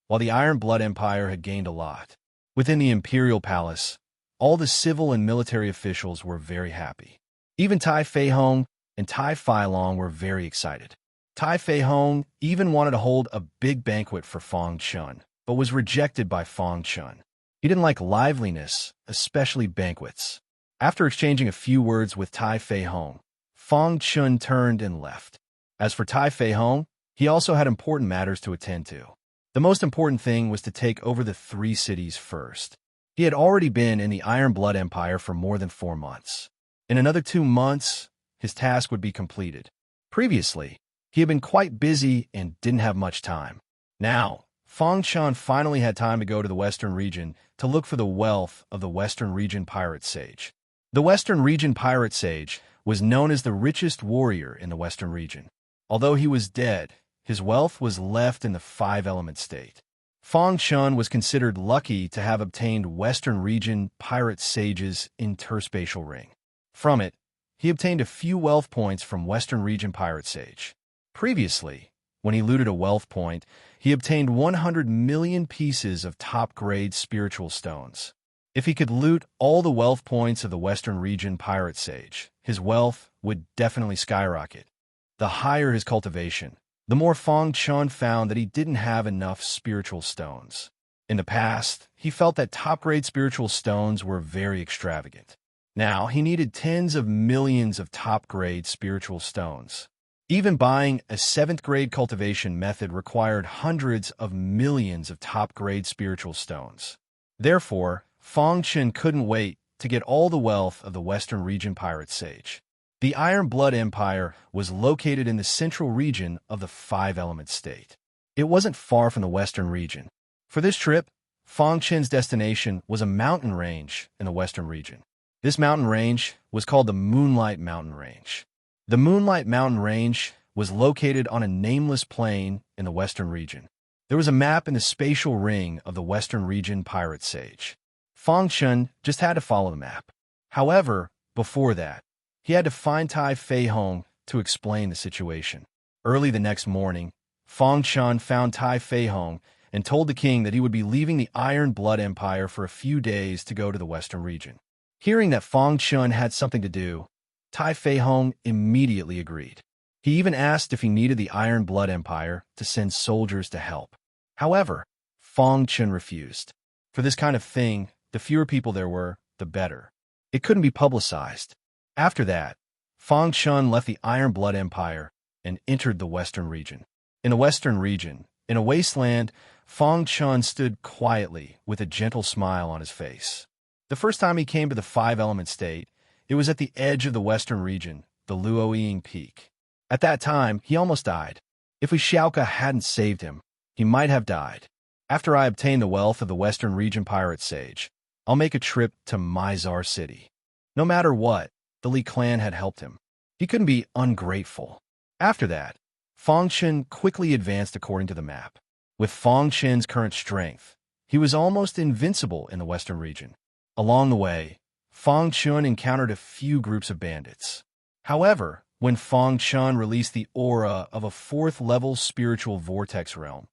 while the Iron Blood Empire had gained a lot. Within the Imperial Palace, all the civil and military officials were very happy. Even Tai Feihong and Tai Feilong were very excited. Tai Feihong even wanted to hold a big banquet for Fang Chun, but was rejected by Fang Chun. He didn't like liveliness, especially banquets. After exchanging a few words with Tai Feihong, Fang Chun turned and left. As for Tai Feihong, he also had important matters to attend to. The most important thing was to take over the 3 cities first. He had already been in the Iron Blood Empire for more than 4 months. In another 2 months, his task would be completed. Previously, he had been quite busy and didn't have much time. Now, Fang Chun finally had time to go to the Western region to look for the wealth of the Western region pirate sage. The Western region pirate sage was known as the richest warrior in the Western region. Although he was dead, his wealth was left in the 5-element state. Fang Chun was considered lucky to have obtained Western region pirate sage's interspatial ring. From it, he obtained a few wealth points from Western region pirate sage. Previously, when he looted a wealth point, he obtained 100 million pieces of top-grade spiritual stones. If he could loot all the wealth points of the Western region pirate sage, his wealth would definitely skyrocket. The higher his cultivation, the more Fang Chun found that he didn't have enough spiritual stones. In the past, he felt that top-grade spiritual stones were very extravagant. Now, he needed tens of millions of top-grade spiritual stones. Even buying a 7th-grade cultivation method required hundreds of millions of top-grade spiritual stones. Therefore, Fang Chun couldn't wait to get all the wealth of the Western region pirate sage. The Iron Blood Empire was located in the central region of the 5-element state. It wasn't far from the Western region. For this trip, Fang Chun's destination was a mountain range in the Western region. This mountain range was called the Moonlight Mountain Range. The Moonlight Mountain Range was located on a nameless plain in the Western region. There was a map in the spatial ring of the Western region pirate sage. Fang Chun just had to follow the map. However, before that, he had to find Tai Feihong to explain the situation. Early the next morning, Fang Chun found Tai Feihong and told the king that he would be leaving the Iron Blood Empire for a few days to go to the Western region. Hearing that Fang Chun had something to do, Tai Feihong immediately agreed. He even asked if he needed the Iron Blood Empire to send soldiers to help. However, Fang Chun refused. For this kind of thing, the fewer people there were, the better. It couldn't be publicized. After that, Fang Chun left the Iron Blood Empire and entered the Western region. In the Western region, in a wasteland, Fang Chun stood quietly with a gentle smile on his face. The first time he came to the 5-element state, it was at the edge of the Western region, the Luoying Peak. At that time, he almost died. If Li Xiaoka hadn't saved him, he might have died. After I obtain the wealth of the Western region pirate sage, I'll make a trip to Mizar City. No matter what, the Li clan had helped him. He couldn't be ungrateful. After that, Fang Chun quickly advanced according to the map. With Fang Chun's current strength, he was almost invincible in the Western region. Along the way, Fang Chun encountered a few groups of bandits. However, when Fang Chun released the aura of a 4th-level spiritual vortex realm,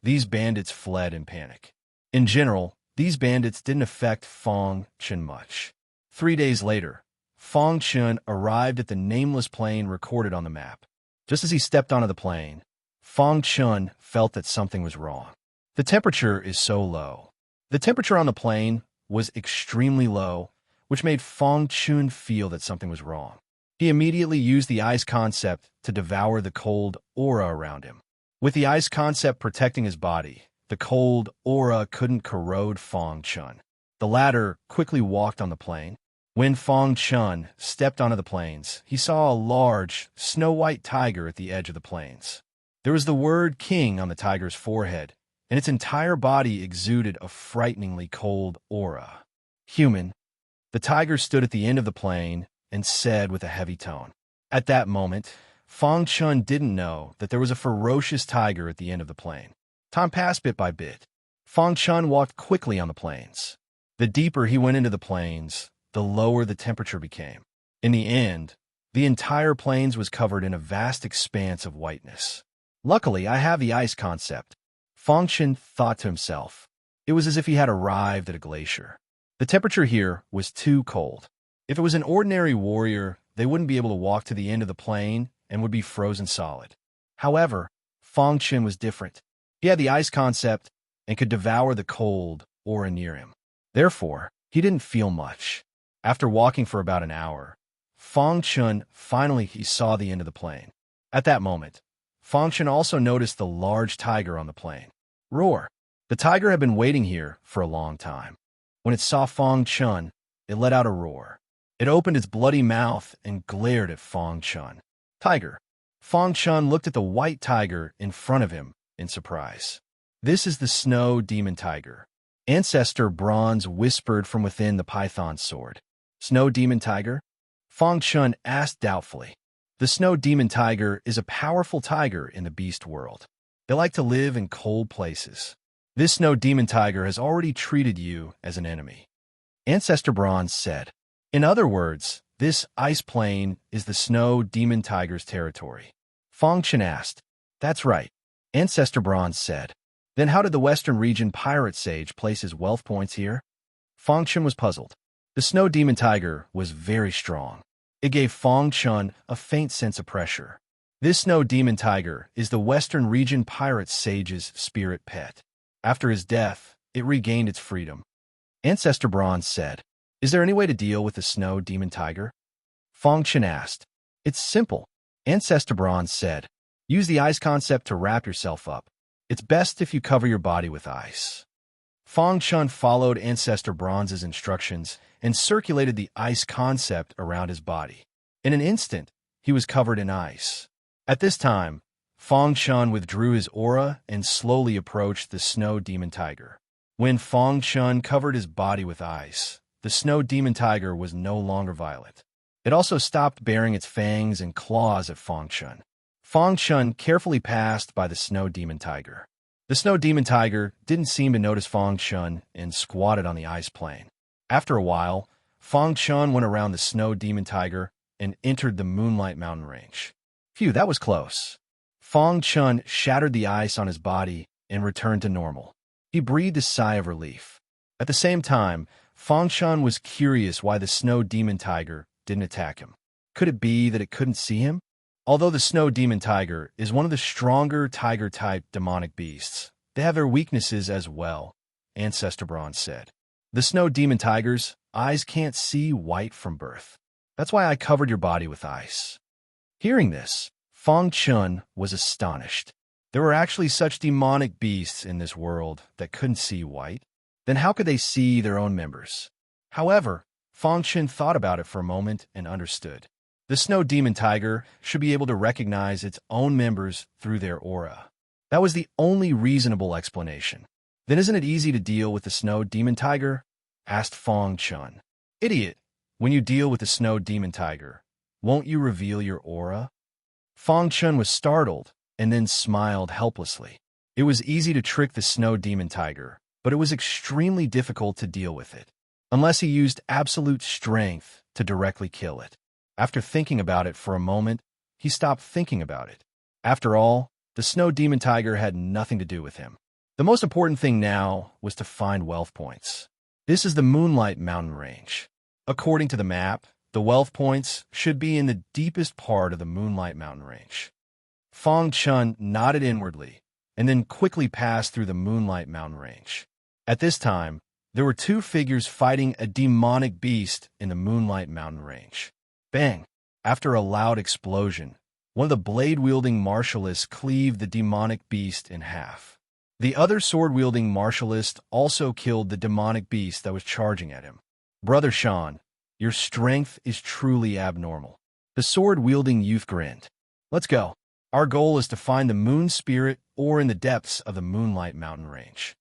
these bandits fled in panic. In general, these bandits didn't affect Fong Chun much. 3 days later, Fong Chun arrived at the nameless plain recorded on the map. Just as he stepped onto the plain, Fong Chun felt that something was wrong. The temperature is so low. The temperature on the plain was extremely low, which made Fong Chun feel that something was wrong. He immediately used the ice concept to devour the cold aura around him. With the ice concept protecting his body, the cold aura couldn't corrode Fong Chun. The latter quickly walked on the plain. When Fong Chun stepped onto the plains, he saw a large, snow-white tiger at the edge of the plains. There was the word king on the tiger's forehead, and its entire body exuded a frighteningly cold aura. Human. The tiger stood at the end of the plain and said with a heavy tone. At that moment, Fong Chun didn't know that there was a ferocious tiger at the end of the plain. Time passed bit by bit. Fong Chun walked quickly on the plains. The deeper he went into the plains, the lower the temperature became. In the end, the entire plains was covered in a vast expanse of whiteness. Luckily, I have the ice concept, Fong Chun thought to himself. It was as if he had arrived at a glacier. The temperature here was too cold. If it was an ordinary warrior, they wouldn't be able to walk to the end of the plain and would be frozen solid. However, Fong Chun was different. He had the ice concept and could devour the cold aura near him. Therefore, he didn't feel much. After walking for about an hour, Fong Chun finally saw the end of the plain. At that moment, Fong Chun also noticed the large tiger on the plain. Roar! The tiger had been waiting here for a long time. When it saw Fong Chun, it let out a roar. It opened its bloody mouth and glared at Fong Chun. Tiger. Fong Chun looked at the white tiger in front of him in surprise. This is the snow demon tiger. Ancestor Bronze whispered from within the python's sword. Snow demon tiger? Fong Chun asked doubtfully. The snow demon tiger is a powerful tiger in the beast world. They like to live in cold places. This snow demon tiger has already treated you as an enemy. Ancestor Bronze said. In other words, this ice plain is the snow demon tiger's territory. Fong Chun asked. That's right. Ancestor Bronze said. Then how did the Western region pirate sage place his wealth points here? Fong Chun was puzzled. The snow demon tiger was very strong. It gave Fong Chun a faint sense of pressure. This snow demon tiger is the Western region pirate sage's spirit pet. After his death, it regained its freedom. Ancestor Bronze said, Is there any way to deal with the snow demon tiger? Fong Chun asked. It's simple. Ancestor Bronze said, Use the ice concept to wrap yourself up. It's best if you cover your body with ice. Fong Chun followed Ancestor Bronze's instructions and circulated the ice concept around his body. In an instant, he was covered in ice. At this time, Fong Chun withdrew his aura and slowly approached the snow demon tiger. When Fong Chun covered his body with ice, the snow demon tiger was no longer violent. It also stopped baring its fangs and claws at Fong Chun. Fong Chun carefully passed by the snow demon tiger. The snow demon tiger didn't seem to notice Fong Chun and squatted on the ice plain. After a while, Fong Chun went around the snow demon tiger and entered the Moonlight Mountain Range. Phew, that was close. Fong Chun shattered the ice on his body and returned to normal. He breathed a sigh of relief. At the same time, Fong Chun was curious why the snow demon tiger didn't attack him. Could it be that it couldn't see him? Although the snow demon tiger is one of the stronger tiger-type demonic beasts, they have their weaknesses as well, Ancestor Bronze said. The snow demon tiger's eyes can't see white from birth. That's why I covered your body with ice. Hearing this, Fong Chun was astonished. There were actually such demonic beasts in this world that couldn't see white. Then how could they see their own members? However, Fong Chun thought about it for a moment and understood. The snow demon tiger should be able to recognize its own members through their aura. That was the only reasonable explanation. Then isn't it easy to deal with the snow demon tiger? Asked Fong Chun. Idiot! When you deal with the snow demon tiger, won't you reveal your aura? Fong Chun was startled and then smiled helplessly. It was easy to trick the snow demon tiger, but it was extremely difficult to deal with it, unless he used absolute strength to directly kill it. After thinking about it for a moment, he stopped thinking about it. After all, the snow demon tiger had nothing to do with him. The most important thing now was to find wealth points. This is the Moonlight Mountain Range. According to the map, the wealth points should be in the deepest part of the Moonlight Mountain Range. Fong Chun nodded inwardly and then quickly passed through the Moonlight Mountain Range. At this time, there were two figures fighting a demonic beast in the Moonlight Mountain Range. Bang! After a loud explosion, one of the blade-wielding martialists cleaved the demonic beast in half. The other sword-wielding martialist also killed the demonic beast that was charging at him. Brother Sean, your strength is truly abnormal. The sword-wielding youth grinned. Let's go. Our goal is to find the moon spirit or in the depths of the Moonlight Mountain Range.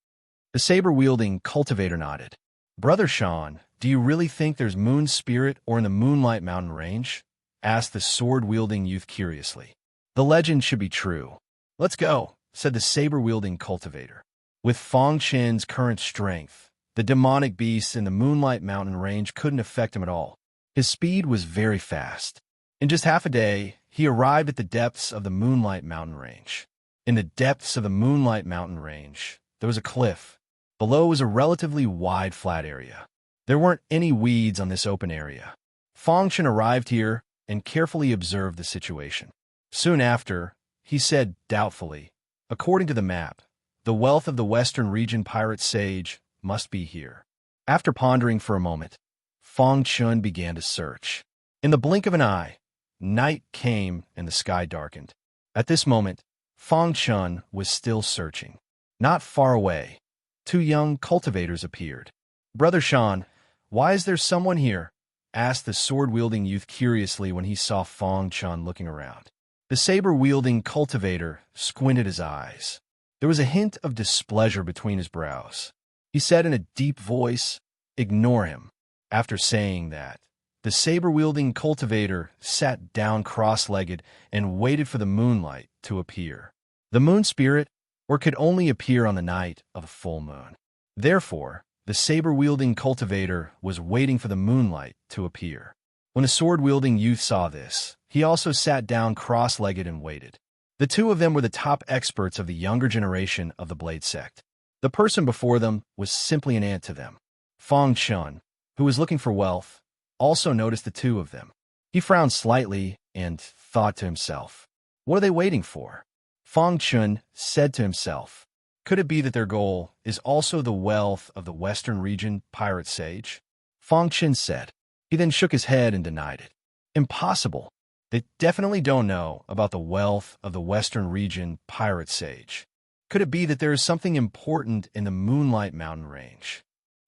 The saber-wielding cultivator nodded. Brother Sean, do you really think there's moon spirit or in the Moonlight Mountain Range? Asked the sword-wielding youth curiously. The legend should be true. Let's go, said the saber-wielding cultivator. With Fong Chen's current strength, the demonic beasts in the Moonlight Mountain Range couldn't affect him at all. His speed was very fast. In just half a day, he arrived at the depths of the Moonlight Mountain Range. In the depths of the Moonlight Mountain Range, there was a cliff. Below was a relatively wide flat area. There weren't any weeds on this open area. Fong Chen arrived here and carefully observed the situation. Soon after, he said doubtfully, according to the map, the wealth of the Western Region Pirate Sage must be here. After pondering for a moment, Fong Chun began to search. In the blink of an eye, night came and the sky darkened. At this moment, Fong Chun was still searching. Not far away, two young cultivators appeared. Brother Sean, why is there someone here? Asked the sword-wielding youth curiously when he saw Fong Chun looking around. The saber-wielding cultivator squinted his eyes. There was a hint of displeasure between his brows. He said in a deep voice, "Ignore him." After saying that, the saber-wielding cultivator sat down cross-legged and waited for the moonlight to appear. The moon spirit, or could only appear on the night of a full moon. Therefore, the saber-wielding cultivator was waiting for the moonlight to appear. When the sword-wielding youth saw this, he also sat down cross-legged and waited. The two of them were the top experts of the younger generation of the Blade Sect. The person before them was simply an ant to them. Fong Chun, who was looking for wealth, also noticed the two of them. He frowned slightly and thought to himself, what are they waiting for? Fong Chun said to himself, could it be that their goal is also the wealth of the Western Region Pirate Sage? Fong Chun said. He then shook his head and denied it. Impossible. They definitely don't know about the wealth of the Western Region Pirate Sage. Could it be that there is something important in the Moonlight Mountain Range?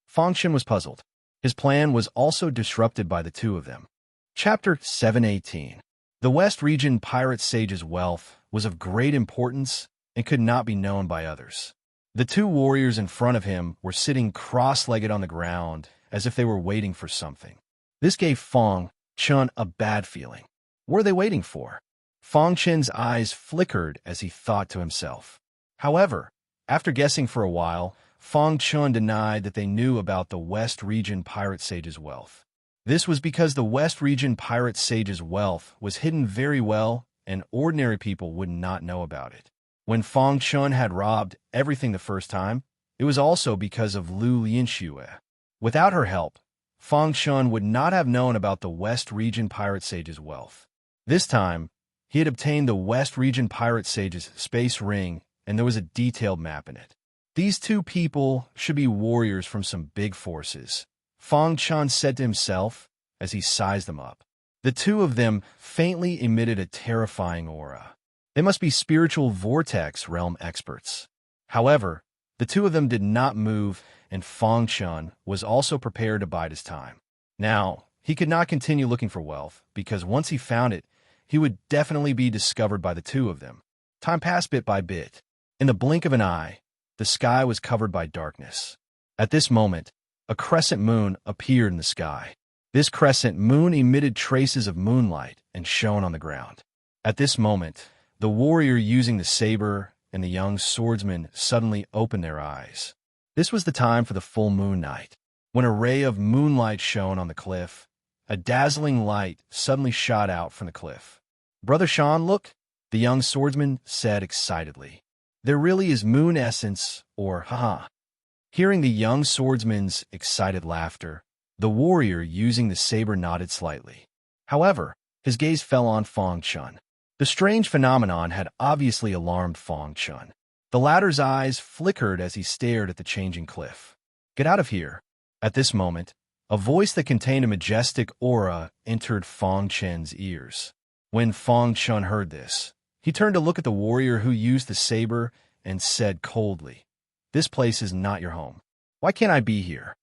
Fong Chun was puzzled. His plan was also disrupted by the two of them. Chapter 718. The West Region Pirate Sage's wealth was of great importance and could not be known by others. The two warriors in front of him were sitting cross-legged on the ground as if they were waiting for something. This gave Fong Chun a bad feeling. What are they waiting for? Fong Chun's eyes flickered as he thought to himself. However, after guessing for a while, Fong Chun denied that they knew about the West Region Pirate Sage's wealth. This was because the West Region Pirate Sage's wealth was hidden very well and ordinary people would not know about it. When Fong Chun had robbed everything the first time, it was also because of Lu Lianxue. Without her help, Fong Chun would not have known about the West Region Pirate Sage's wealth. This time, he had obtained the West Region Pirate Sage's space ring, and there was a detailed map in it. These two people should be warriors from some big forces, Fong Chun said to himself as he sized them up. The two of them faintly emitted a terrifying aura. They must be spiritual vortex realm experts. However, the two of them did not move, and Fong Chun was also prepared to bide his time. Now, he could not continue looking for wealth, because once he found it, he would definitely be discovered by the two of them. Time passed bit by bit. In the blink of an eye, the sky was covered by darkness. At this moment, a crescent moon appeared in the sky. This crescent moon emitted traces of moonlight and shone on the ground. At this moment, the warrior using the saber and the young swordsman suddenly opened their eyes. This was the time for the full moon night. When a ray of moonlight shone on the cliff, a dazzling light suddenly shot out from the cliff. Brother Sean, look, the young swordsman said excitedly. There really is moon essence, or haha. Hearing the young swordsman's excited laughter, the warrior using the saber nodded slightly. However, his gaze fell on Fong Chun. The strange phenomenon had obviously alarmed Fong Chun. The latter's eyes flickered as he stared at the changing cliff. Get out of here. At this moment, a voice that contained a majestic aura entered Fong Chen's ears. When Fong Chun heard this, he turned to look at the warrior who used the saber and said coldly, "This place is not your home. Why can't I be here?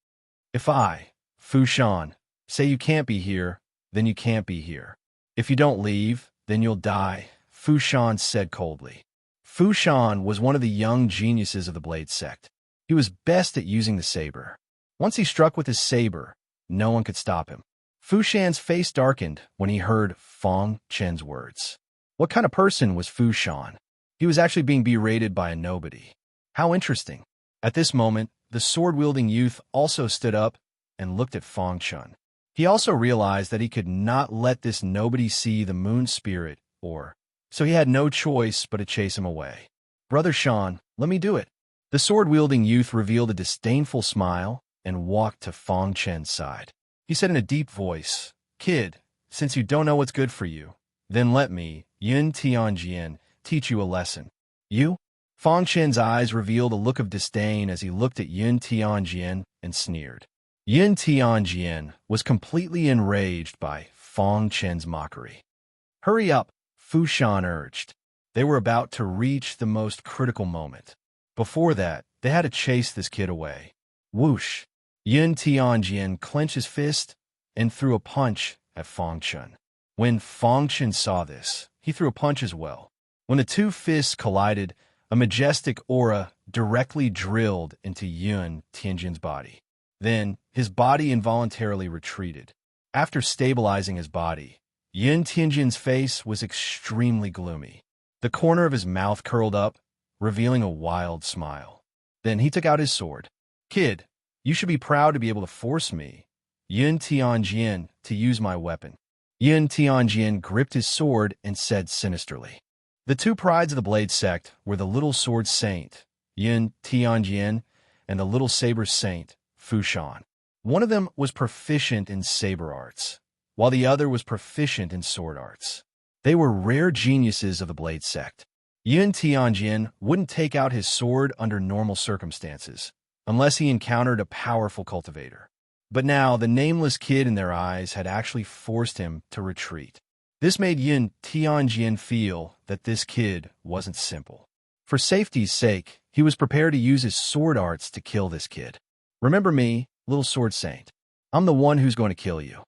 If I, Fu Shan, say you can't be here, then you can't be here. If you don't leave, then you'll die," Fu Shan said coldly. Fu Shan was one of the young geniuses of the Blade sect. He was best at using the saber. Once he struck with his saber, no one could stop him. Fu Shan's face darkened when he heard Fong Chen's words. What kind of person was Fu Shan? He was actually being berated by a nobody. How interesting. At this moment, the sword-wielding youth also stood up and looked at Fong Chun. He also realized that he could not let this nobody see the moon spirit, so he had no choice but to chase him away. "Brother Shan, let me do it." The sword-wielding youth revealed a disdainful smile and walked to Fong Chen's side. He said in a deep voice, "Kid, since you don't know what's good for you, then let me, Yun Tianjian, teach you a lesson." "You?" Fong Chen's eyes revealed a look of disdain as he looked at Yun Tianjian and sneered. Yun Tianjian was completely enraged by Fong Chen's mockery. "Hurry up," Fu Shan urged. They were about to reach the most critical moment. Before that, they had to chase this kid away. Whoosh! Yun Tianjian clenched his fist and threw a punch at Fong Chun. When Fong Chun saw this, he threw a punch as well. When the two fists collided, a majestic aura directly drilled into Yun Tianjian's body. Then, his body involuntarily retreated. After stabilizing his body, Yun Tianjian's face was extremely gloomy. The corner of his mouth curled up, revealing a wild smile. Then he took out his sword. "Kid, you should be proud to be able to force me, Yun Tianjian, to use my weapon." Yun Tianjian gripped his sword and said sinisterly. The two prides of the Blade sect were the Little Sword Saint, Yun Tianjian, and the Little Saber Saint, Fu Shan. One of them was proficient in saber arts, while the other was proficient in sword arts. They were rare geniuses of the Blade sect. Yun Tianjian wouldn't take out his sword under normal circumstances, unless he encountered a powerful cultivator. But now the nameless kid in their eyes had actually forced him to retreat. This made Yun Tianjian feel that this kid wasn't simple. For safety's sake, he was prepared to use his sword arts to kill this kid. "Remember me, Little Sword Saint. I'm the one who's going to kill you."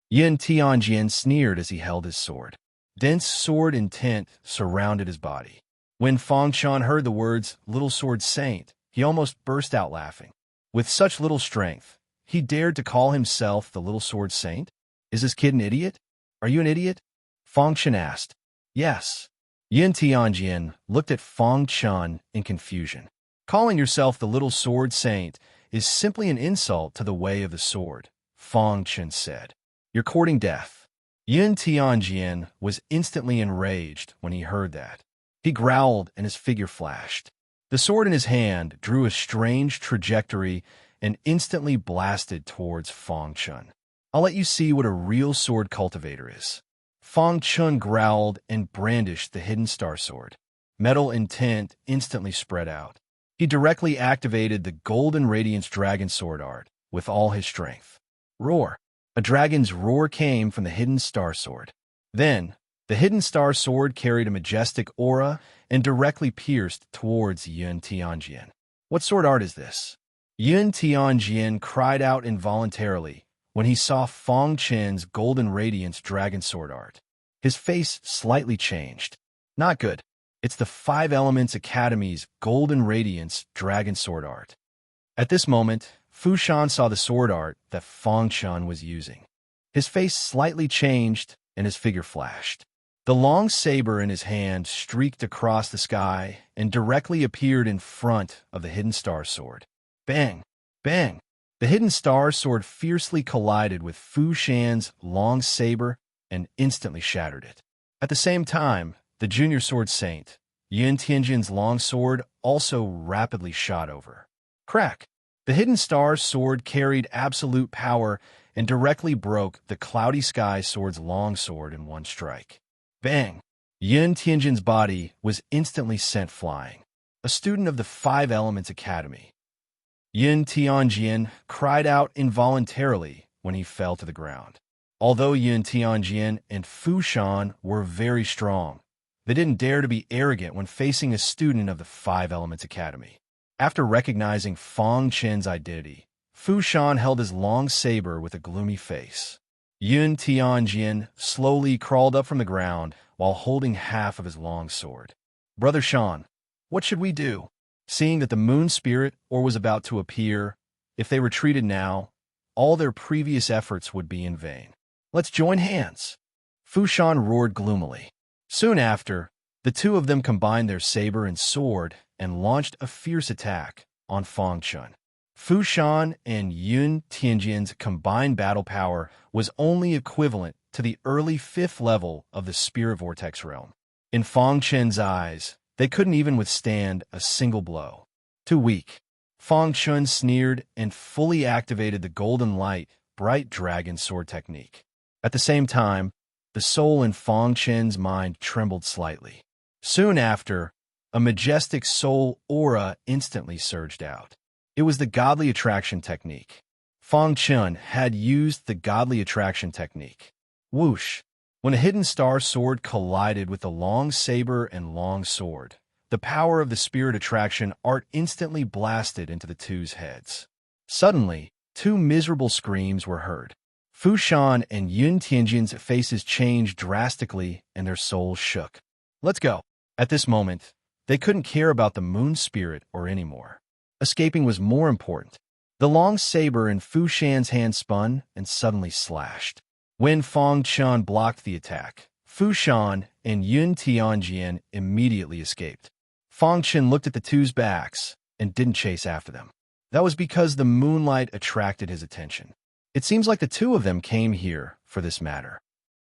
Yun Tianjian sneered as he held his sword. Dense sword intent surrounded his body. When Fong Chun heard the words, "Little Sword Saint," he almost burst out laughing. With such little strength, he dared to call himself the Little Sword Saint? Is this kid an idiot? "Are you an idiot?" Fong Chun asked. "Yes." Yun Tianjian looked at Fong Chun in confusion. "Calling yourself the Little Sword Saint is simply an insult to the way of the sword," Fong Chun said. "You're courting death." Yun Tianjian was instantly enraged when he heard that. He growled and his figure flashed. The sword in his hand drew a strange trajectory and instantly blasted towards Fong Chun. "I'll let you see what a real sword cultivator is." Fong Chun growled and brandished the hidden star sword. Metal intent instantly spread out. He directly activated the Golden Radiance Dragon Sword art with all his strength. Roar! A dragon's roar came from the hidden star sword. Then, the hidden star sword carried a majestic aura and directly pierced towards Yun Tianjian. "What sword art is this?" Yun Tianjian cried out involuntarily when he saw Fong Chen's Golden Radiance Dragon Sword art. His face slightly changed. "Not good. It's the Five Elements Academy's Golden Radiance Dragon Sword art." At this moment, Fu Shan saw the sword art that Fong Chun was using. His face slightly changed and his figure flashed. The long saber in his hand streaked across the sky and directly appeared in front of the hidden star sword. Bang! Bang! The hidden star sword fiercely collided with Fu Shan's long saber and instantly shattered it. At the same time, the junior sword saint, Yun Tianjin's longsword also rapidly shot over. Crack! The hidden star sword carried absolute power and directly broke the cloudy sky sword's longsword in one strike. Bang! Yun Tianjin's body was instantly sent flying. A student of the Five Elements Academy, Yun Tianjin cried out involuntarily when he fell to the ground. Although Yun Tianjin and Fu Shan were very strong, they didn't dare to be arrogant when facing a student of the Five Elements Academy. After recognizing Fang Chen's identity, Fu Shan held his long saber with a gloomy face. Yun Tianjin slowly crawled up from the ground while holding half of his long sword. Brother Shan, what should we do? Seeing that the moon spirit was about to appear, if they retreated now, all their previous efforts would be in vain. Let's join hands. Fu Shan roared gloomily. Soon after, the two of them combined their saber and sword and launched a fierce attack on Fang Chen. Fu Shan and Yun Tianjin's combined battle power was only equivalent to the early 5th level of the Spirit Vortex realm. In Fang Chen's eyes, they couldn't even withstand a single blow. Too weak. Fang Chen sneered and fully activated the Golden Light Bright Dragon Sword technique. At the same time, the soul in Fang Chen's mind trembled slightly. Soon after, a majestic soul aura instantly surged out. It was the Godly Attraction technique. Fang Chen had used the Godly Attraction technique. Whoosh! When a hidden star sword collided with the long saber and long sword, the power of the spirit attraction art instantly blasted into the two's heads. Suddenly, two miserable screams were heard. Fu Shan and Yun Tianjin's faces changed drastically and their souls shook. Let's go. At this moment, they couldn't care about the moon spirit anymore. Escaping was more important. The long saber in Fu Shan's hand spun and suddenly slashed. When Fang Chen blocked the attack, Fu Shan and Yun Tianjin immediately escaped. Fang Chen looked at the two's backs and didn't chase after them. That was because the moonlight attracted his attention. It seems like the two of them came here for this matter.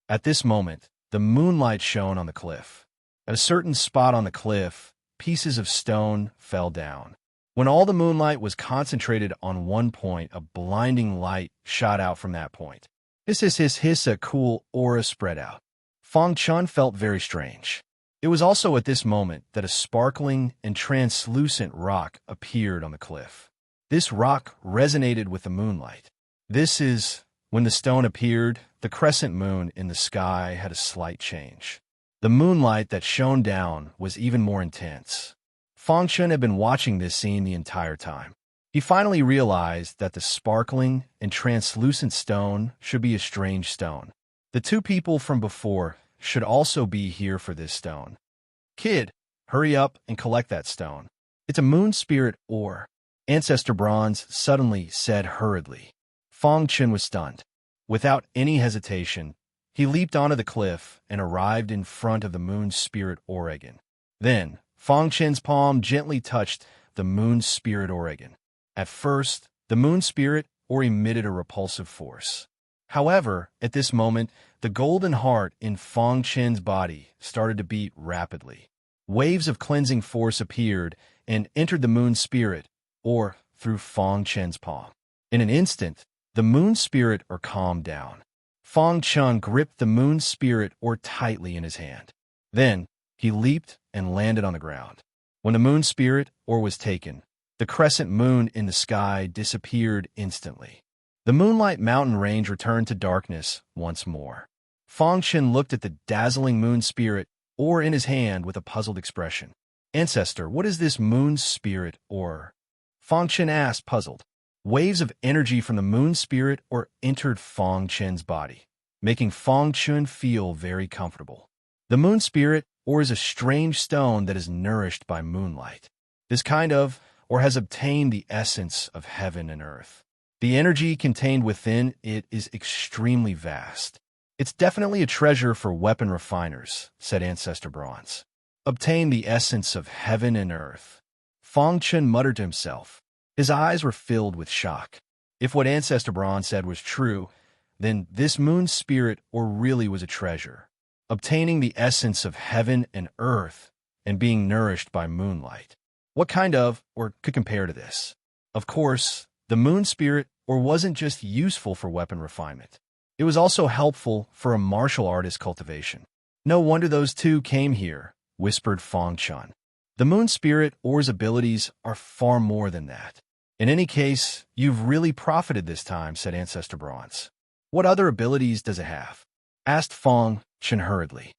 At this moment, the moonlight shone on the cliff. At a certain spot on the cliff, pieces of stone fell down. When all the moonlight was concentrated on one point, a blinding light shot out from that point. Hiss, a cool aura spread out. Fang Chen felt very strange. It was also at this moment that a sparkling and translucent rock appeared on the cliff. This rock resonated with the moonlight. This is, when the stone appeared, the crescent moon in the sky had a slight change. The moonlight that shone down was even more intense. Fang Chen had been watching this scene the entire time. He finally realized that the sparkling and translucent stone should be a strange stone. The two people from before should also be here for this stone. Kid, hurry up and collect that stone. It's a moon spirit ore. Ancestor Bronze suddenly said hurriedly. Fang Chen was stunned. Without any hesitation, he leaped onto the cliff and arrived in front of the moon spirit Oregon. Then, Fang Chen's palm gently touched the moon spirit Oregon. At first, the moon spirit emitted a repulsive force. However, at this moment, the golden heart in Fang Chen's body started to beat rapidly. Waves of cleansing force appeared and entered the moon spirit, through Fang Chen's palm. In an instant, the moon spirit calmed down. Fang Chen gripped the moon spirit tightly in his hand. Then, he leaped and landed on the ground. When the moon spirit was taken, the crescent moon in the sky disappeared instantly. The Moonlight Mountain Range returned to darkness once more. Fang Chen looked at the dazzling moon spirit in his hand with a puzzled expression. Ancestor, what is this moon spirit Fang Chen asked, puzzled. Waves of energy from the moon spirit entered Fang Chen's body, making Fang Chen feel very comfortable. The moon spirit is a strange stone that is nourished by moonlight. This kind of has obtained the essence of heaven and earth. The energy contained within it is extremely vast. It's definitely a treasure for weapon refiners, said Ancestor Bronze. Obtain the essence of heaven and earth. Fang Chen muttered to himself. His eyes were filled with shock. If what Ancestor Bronze said was true, then this moon spirit really was a treasure. Obtaining the essence of heaven and earth and being nourished by moonlight. What kind of, or could compare to this? Of course, the moon spirit or wasn't just useful for weapon refinement. It was also helpful for a martial artist cultivation. No wonder those two came here, whispered Fong Chun. The moon spirit or's abilities are far more than that. In any case, you've really profited this time, said Ancestor Bronze. What other abilities does it have? Asked Fong Chun hurriedly.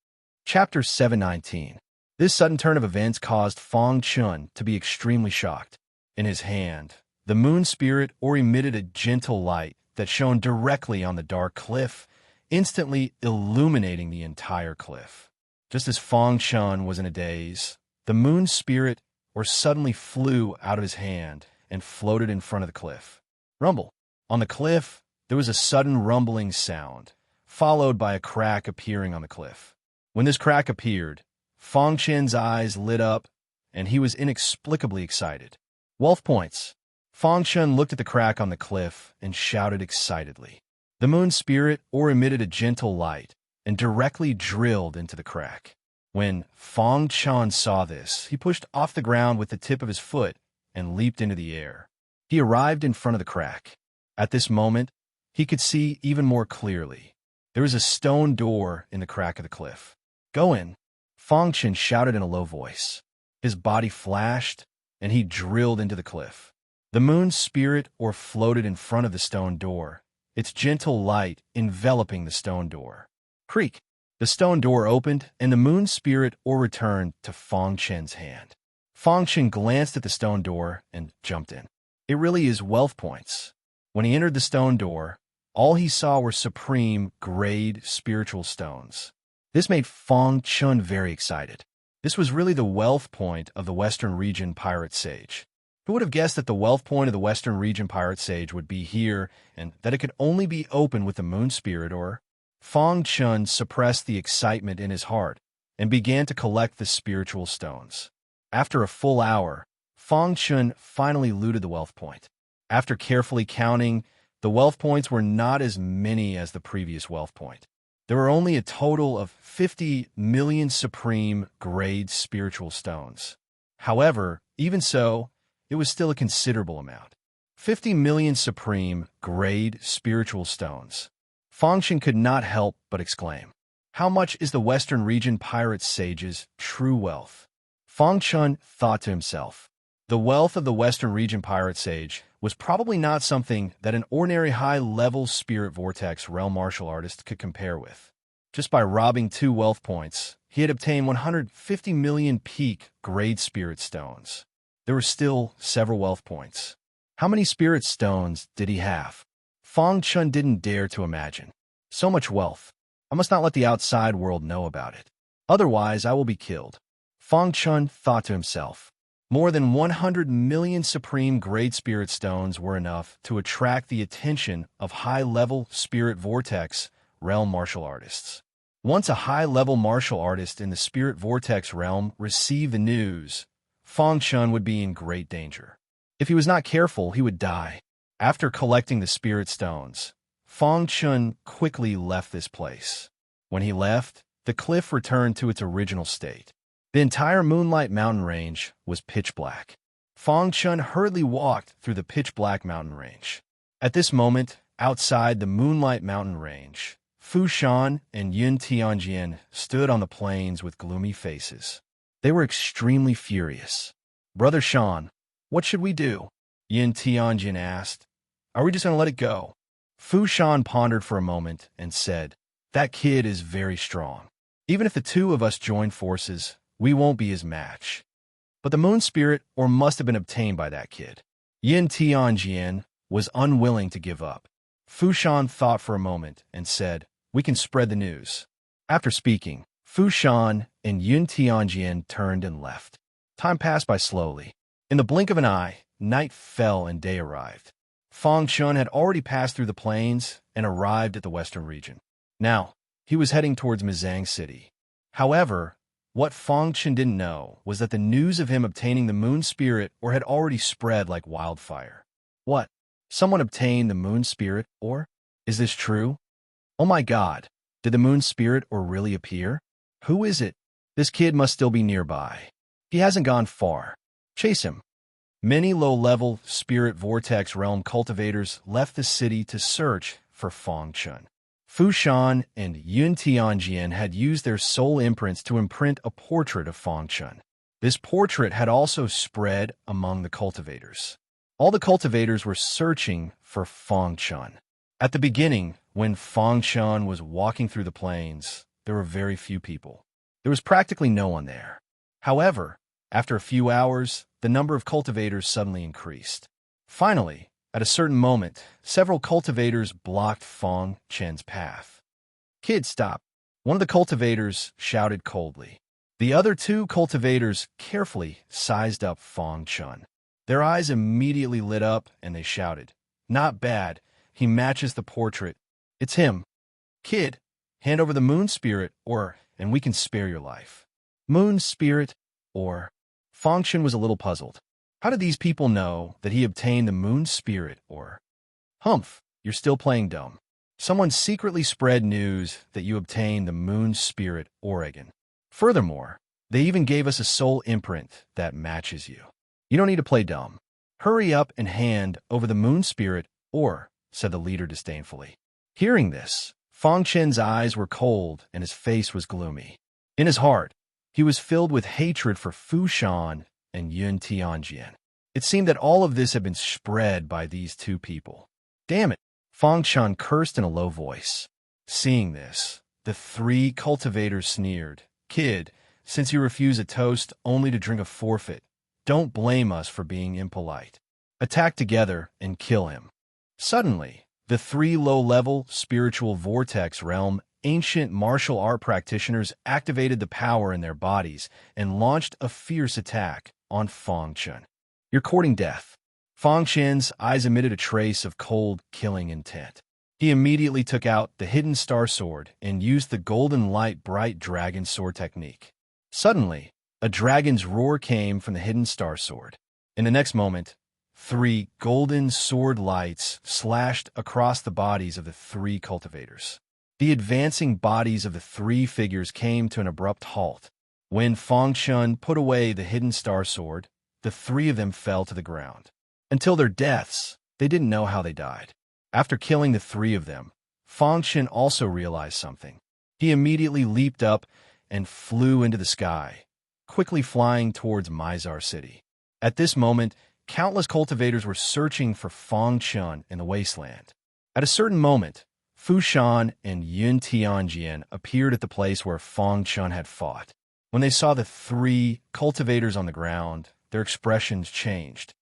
Chapter 719. This sudden turn of events caused Fong Chun to be extremely shocked. In his hand, the moon spirit or emitted a gentle light that shone directly on the dark cliff, instantly illuminating the entire cliff. Just as Fong Chun was in a daze, the moon spirit or suddenly flew out of his hand and floated in front of the cliff. Rumble. On the cliff, there was a sudden rumbling sound, followed by a crack appearing on the cliff. When this crack appeared, Fong Chun's eyes lit up, and he was inexplicably excited. Wealth points. Fong Chun looked at the crack on the cliff and shouted excitedly. The moon spirit or emitted a gentle light and directly drilled into the crack. When Fong Chun saw this, he pushed off the ground with the tip of his foot and leaped into the air. He arrived in front of the crack. At this moment, he could see even more clearly. There was a stone door in the crack of the cliff. Go in, Fong Chun shouted in a low voice. His body flashed, and he drilled into the cliff. The moon spirit or floated in front of the stone door, its gentle light enveloping the stone door. Creak! The stone door opened, and the moon spirit or returned to Fong Chun's hand. Fong Chun glanced at the stone door and jumped in. It really is wealth points. When he entered the stone door, all he saw were supreme grade spiritual stones. This made Fong Chun very excited. This was really the wealth point of the Western Region Pirate Sage. Who would have guessed that the wealth point of the Western Region Pirate Sage would be here, and that it could only be opened with the moon spirit or? Fong Chun suppressed the excitement in his heart and began to collect the spiritual stones. After a full hour, Fong Chun finally looted the wealth point. After carefully counting, the wealth points were not as many as the previous wealth point. There were only a total of 50 million supreme grade spiritual stones. However, even so, it was still a considerable amount. 50 million supreme grade spiritual stones. Fong Chun could not help but exclaim, "How much is the Western Region Pirate Sage's true wealth?" Fong Chun thought to himself. The wealth of the Western Region Pirate Sage was probably not something that an ordinary high-level Spirit Vortex realm martial artist could compare with. Just by robbing 2 wealth points, he had obtained 150 million peak grade spirit stones. There were still several wealth points. How many spirit stones did he have? Fong Chun didn't dare to imagine. So much wealth. I must not let the outside world know about it. Otherwise, I will be killed. Fong Chun thought to himself. More than 100 million supreme grade spirit stones were enough to attract the attention of high-level spirit vortex realm martial artists. Once a high-level martial artist in the spirit vortex realm received the news, Fong Chun would be in great danger. If he was not careful, he would die. After collecting the spirit stones, Fong Chun quickly left this place. When he left, the cliff returned to its original state. The entire Moonlight Mountain Range was pitch black. Fong Chun hurriedly walked through the pitch-black mountain range. At this moment, outside the Moonlight Mountain Range, Fu Shan and Yun Tianjian stood on the plains with gloomy faces. They were extremely furious. "Brother Shan, what should we do?" Yun Tianjian asked. "Are we just going to let it go?" Fu Shan pondered for a moment and said, "That kid is very strong. Even if the two of us join forces, we won't be his match." But the moon spirit or must have been obtained by that kid. Yin Tianjian was unwilling to give up. Fu Shan thought for a moment and said, "We can spread the news." After speaking, Fu Shan and Yun Tianjian turned and left. Time passed by slowly. In the blink of an eye, night fell and day arrived. Fong Chun had already passed through the plains and arrived at the western region. Now, he was heading towards Mizang City. However, what Fong Chun didn't know was that the news of him obtaining the moon spirit or had already spread like wildfire. What? Someone obtained the moon spirit or? Is this true? Oh my God, did the moon spirit or really appear? Who is it? This kid must still be nearby. He hasn't gone far. Chase him. Many low-level spirit vortex realm cultivators left the city to search for Fang Chun. Fu Shan and Yun Tianjian had used their soul imprints to imprint a portrait of Fang Chun. This portrait had also spread among the cultivators. All the cultivators were searching for Fang Chun. At the beginning, when Fang Chun was walking through the plains, there were very few people. There was practically no one there. However, after a few hours, the number of cultivators suddenly increased. Finally, at a certain moment, several cultivators blocked Fang Chen's path. "Kid, stop!" One of the cultivators shouted coldly. The other two cultivators carefully sized up Fang Chun. Their eyes immediately lit up and they shouted, "Not bad. He matches the portrait. It's him. Kid, hand over the moon spirit and we can spare your life." Moon spirit or... Fang Chun was a little puzzled. How did these people know that he obtained the moon spirit or... Humph, you're still playing dumb. Someone secretly spread news that you obtained the moon spirit Oregon. Furthermore, they even gave us a soul imprint that matches you. You don't need to play dumb. Hurry up and hand over the moon spirit said the leader disdainfully. Hearing this, Fang Chen's eyes were cold and his face was gloomy. In his heart, he was filled with hatred for Fu Shan and Yun Tianjian. It seemed that all of this had been spread by these two people. Damn it, Fang Chun cursed in a low voice. Seeing this, the three cultivators sneered. "Kid, since you refuse a toast only to drink a forfeit, don't blame us for being impolite. Attack together and kill him." Suddenly, the three low-level spiritual vortex realm ancient martial art practitioners activated the power in their bodies and launched a fierce attack on Fang Chun. "You're courting death." Fang Chen's eyes emitted a trace of cold, killing intent. He immediately took out the hidden star sword and used the golden light bright dragon sword technique. Suddenly, a dragon's roar came from the hidden star sword. In the next moment, three golden sword lights slashed across the bodies of the three cultivators. The advancing bodies of the three figures came to an abrupt halt. When Fang Chun put away the hidden star sword, the three of them fell to the ground. Until their deaths, they didn't know how they died. After killing the three of them, Fang Chun also realized something. He immediately leaped up and flew into the sky, quickly flying towards Mizar City. At this moment, countless cultivators were searching for Fang Chun in the wasteland. At a certain moment, Fu Shan and Yun Tianjian appeared at the place where Fang Chun had fought. When they saw the three cultivators on the ground, their expressions changed.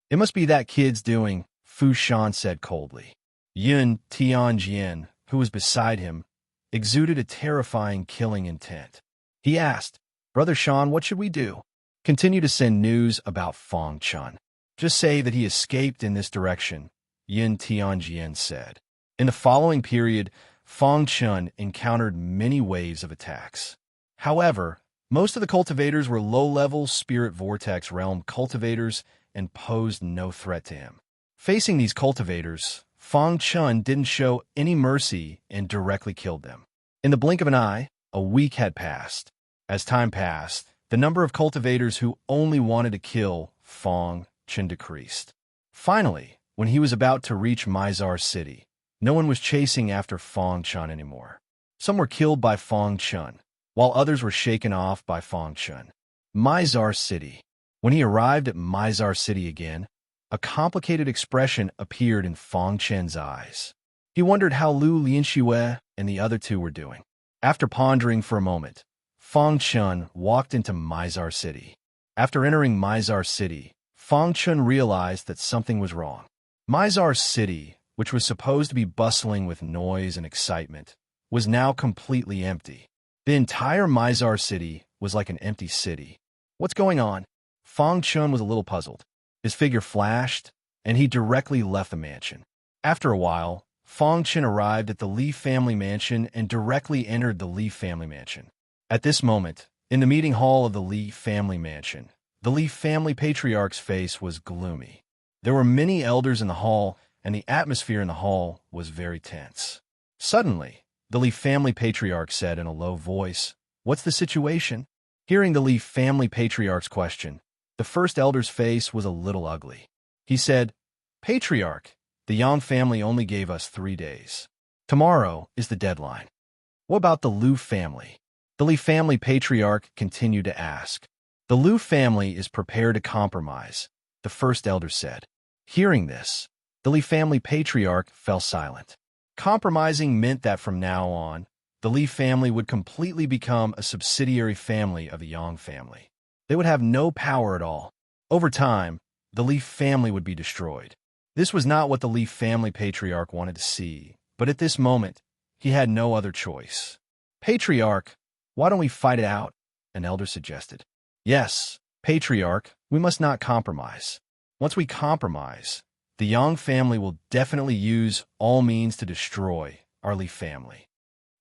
"It must be that kid's doing," Fu Shan said coldly. Yun Tianjian, who was beside him, exuded a terrifying killing intent. He asked, "Brother Shan, what should we do?" "Continue to send news about Fang Chun. Just say that he escaped in this direction," Yun Tianjian said. In the following period, Fang Chun encountered many waves of attacks. However, most of the cultivators were low-level spirit vortex realm cultivators and posed no threat to him. Facing these cultivators, Fang Chun didn't show any mercy and directly killed them. In the blink of an eye, a week had passed. As time passed, the number of cultivators who only wanted to kill Fang Chun decreased. Finally, when he was about to reach Mizar City, no one was chasing after Fang Chun anymore. Some were killed by Fang Chun, while others were shaken off by Fang Chun. Mizar City. When he arrived at Mizar City again, a complicated expression appeared in Fang Chun's eyes. He wondered how Lu Lianxue and the other two were doing. After pondering for a moment, Fang Chun walked into Mizar City. After entering Mizar City, Fang Chun realized that something was wrong. Mizar City, which was supposed to be bustling with noise and excitement, was now completely empty. The entire Mizar City was like an empty city. What's going on? Fang Chun was a little puzzled. His figure flashed, and he directly left the mansion. After a while, Fang Chun arrived at the Li family mansion and directly entered the Li family mansion. At this moment, in the meeting hall of the Li family mansion, the Li family patriarch's face was gloomy. There were many elders in the hall, and the atmosphere in the hall was very tense. Suddenly, the Li family patriarch said in a low voice, "What's the situation?" Hearing the Li family patriarch's question, the first elder's face was a little ugly. He said, "Patriarch, the Yang family only gave us 3 days. Tomorrow is the deadline. What about the Lu family?" The Li family patriarch continued to ask. "The Lu family is prepared to compromise," the first elder said. Hearing this, the Li family patriarch fell silent. Compromising meant that from now on, the Li family would completely become a subsidiary family of the Yang family. They would have no power at all. Over time, the Li family would be destroyed. This was not what the Li family patriarch wanted to see, but at this moment, he had no other choice. "Patriarch, why don't we fight it out?" an elder suggested. "Yes, Patriarch, we must not compromise. Once we compromise, the Yang family will definitely use all means to destroy our Li family."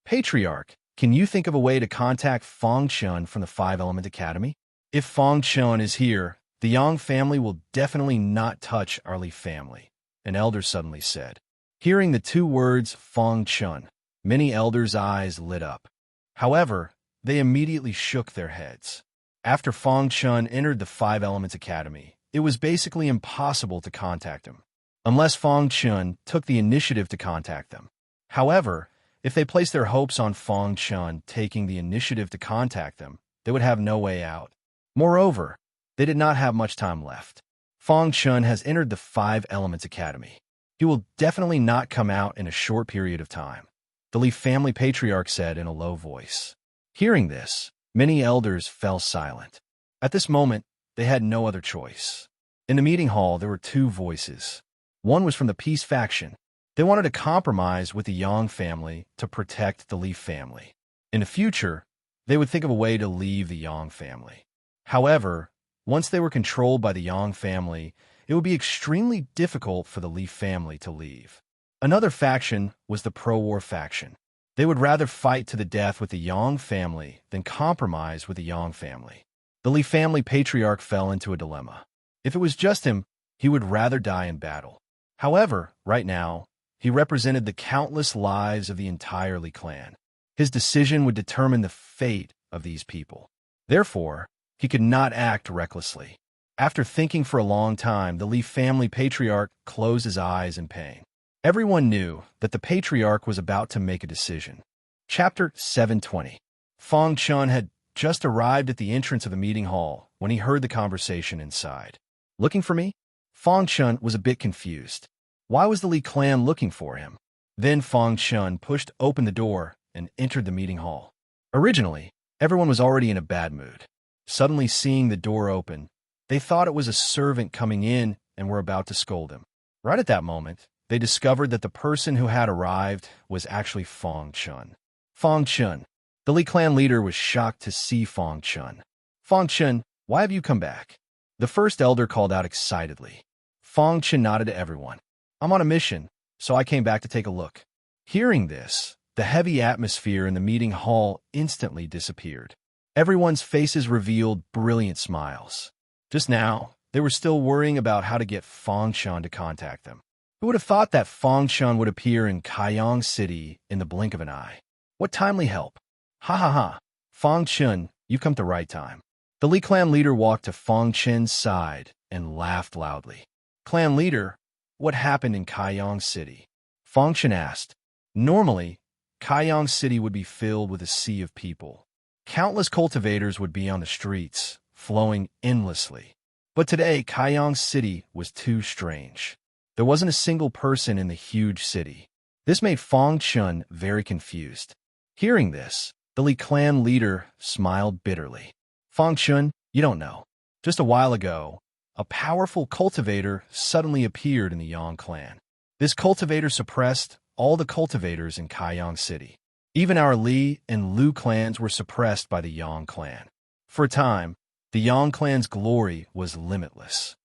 "Patriarch, can you think of a way to contact Feng Chun from the Five Element Academy? If Feng Chun is here, the Yang family will definitely not touch our Li family," an elder suddenly said. Hearing the 2 words Feng Chun, many elders' eyes lit up. However, they immediately shook their heads. After Feng Chun entered the Five Elements Academy, it was basically impossible to contact him, unless Feng Chun took the initiative to contact them. However, if they placed their hopes on Feng Chun taking the initiative to contact them, they would have no way out. Moreover, they did not have much time left. Feng Chun has entered the Five Elements Academy. He will definitely not come out in a short period of time, the Li family patriarch said in a low voice. Hearing this, many elders fell silent. At this moment, they had no other choice. In the meeting hall, there were 2 voices. One was from the Peace faction. They wanted to compromise with the Yang family to protect the Li family. In the future, they would think of a way to leave the Yang family. However, once they were controlled by the Yang family, it would be extremely difficult for the Li family to leave. Another faction was the pro-war faction. They would rather fight to the death with the Yang family than compromise with the Yang family. The Li family patriarch fell into a dilemma. If it was just him, he would rather die in battle. However, right now, he represented the countless lives of the entire Li clan. His decision would determine the fate of these people. Therefore, he could not act recklessly. After thinking for a long time, the Li family patriarch closed his eyes in pain. Everyone knew that the patriarch was about to make a decision. Chapter 720. Feng Chun had just arrived at the entrance of the meeting hall when he heard the conversation inside. "Looking for me?" Feng Chun was a bit confused. Why was the Li clan looking for him? Then Feng Chun pushed open the door and entered the meeting hall. Originally, everyone was already in a bad mood. Suddenly seeing the door open, they thought it was a servant coming in and were about to scold him. Right at that moment, they discovered that the person who had arrived was actually Feng Chun. Feng Chun. The Li clan leader was shocked to see Feng Chun. "Feng Chun, why have you come back?" The first elder called out excitedly. Feng Chun nodded to everyone. "I'm on a mission, so I came back to take a look." Hearing this, the heavy atmosphere in the meeting hall instantly disappeared. Everyone's faces revealed brilliant smiles. Just now, they were still worrying about how to get Feng Chun to contact them. Who would have thought that Feng Chun would appear in Kaiyang City in the blink of an eye? What timely help! Ha ha ha! Feng Chun, you come at the right time. The Li clan leader walked to Feng Chun's side and laughed loudly. "Clan leader, what happened in Kaiyang City?" Feng Chun asked. Normally, Kaiyang City would be filled with a sea of people. Countless cultivators would be on the streets, flowing endlessly. But today, Kaiyang City was too strange. There wasn't a single person in the huge city. This made Feng Chun very confused. Hearing this, the Li clan leader smiled bitterly. "Feng Chun, you don't know. Just a while ago, a powerful cultivator suddenly appeared in the Yang clan. This cultivator suppressed all the cultivators in Kaiyang City. Even our Li and Lu clans were suppressed by the Yang clan. For a time, the Yang clan's glory was limitless.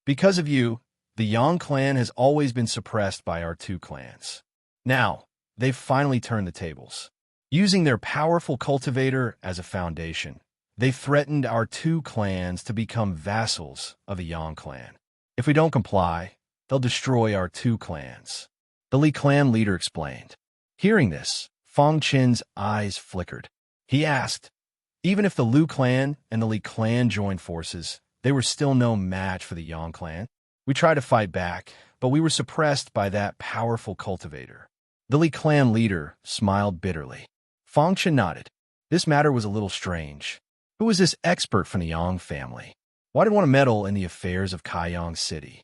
Because of you, the Yang clan has always been suppressed by our 2 clans. Now, they've finally turned the tables. Using their powerful cultivator as a foundation, they threatened our 2 clans to become vassals of the Yang clan. If we don't comply, they'll destroy our 2 clans. The Li clan leader explained. Hearing this, Feng Chun's eyes flickered. He asked, Even if the Liu clan and the Li clan joined forces, they were still no match for the Yang clan. We tried to fight back, but we were suppressed by that powerful cultivator. The Li clan leader smiled bitterly. Fang Chen nodded. This matter was a little strange. Who was this expert from the Yang family? Why did he want to meddle in the affairs of Kaiyang City?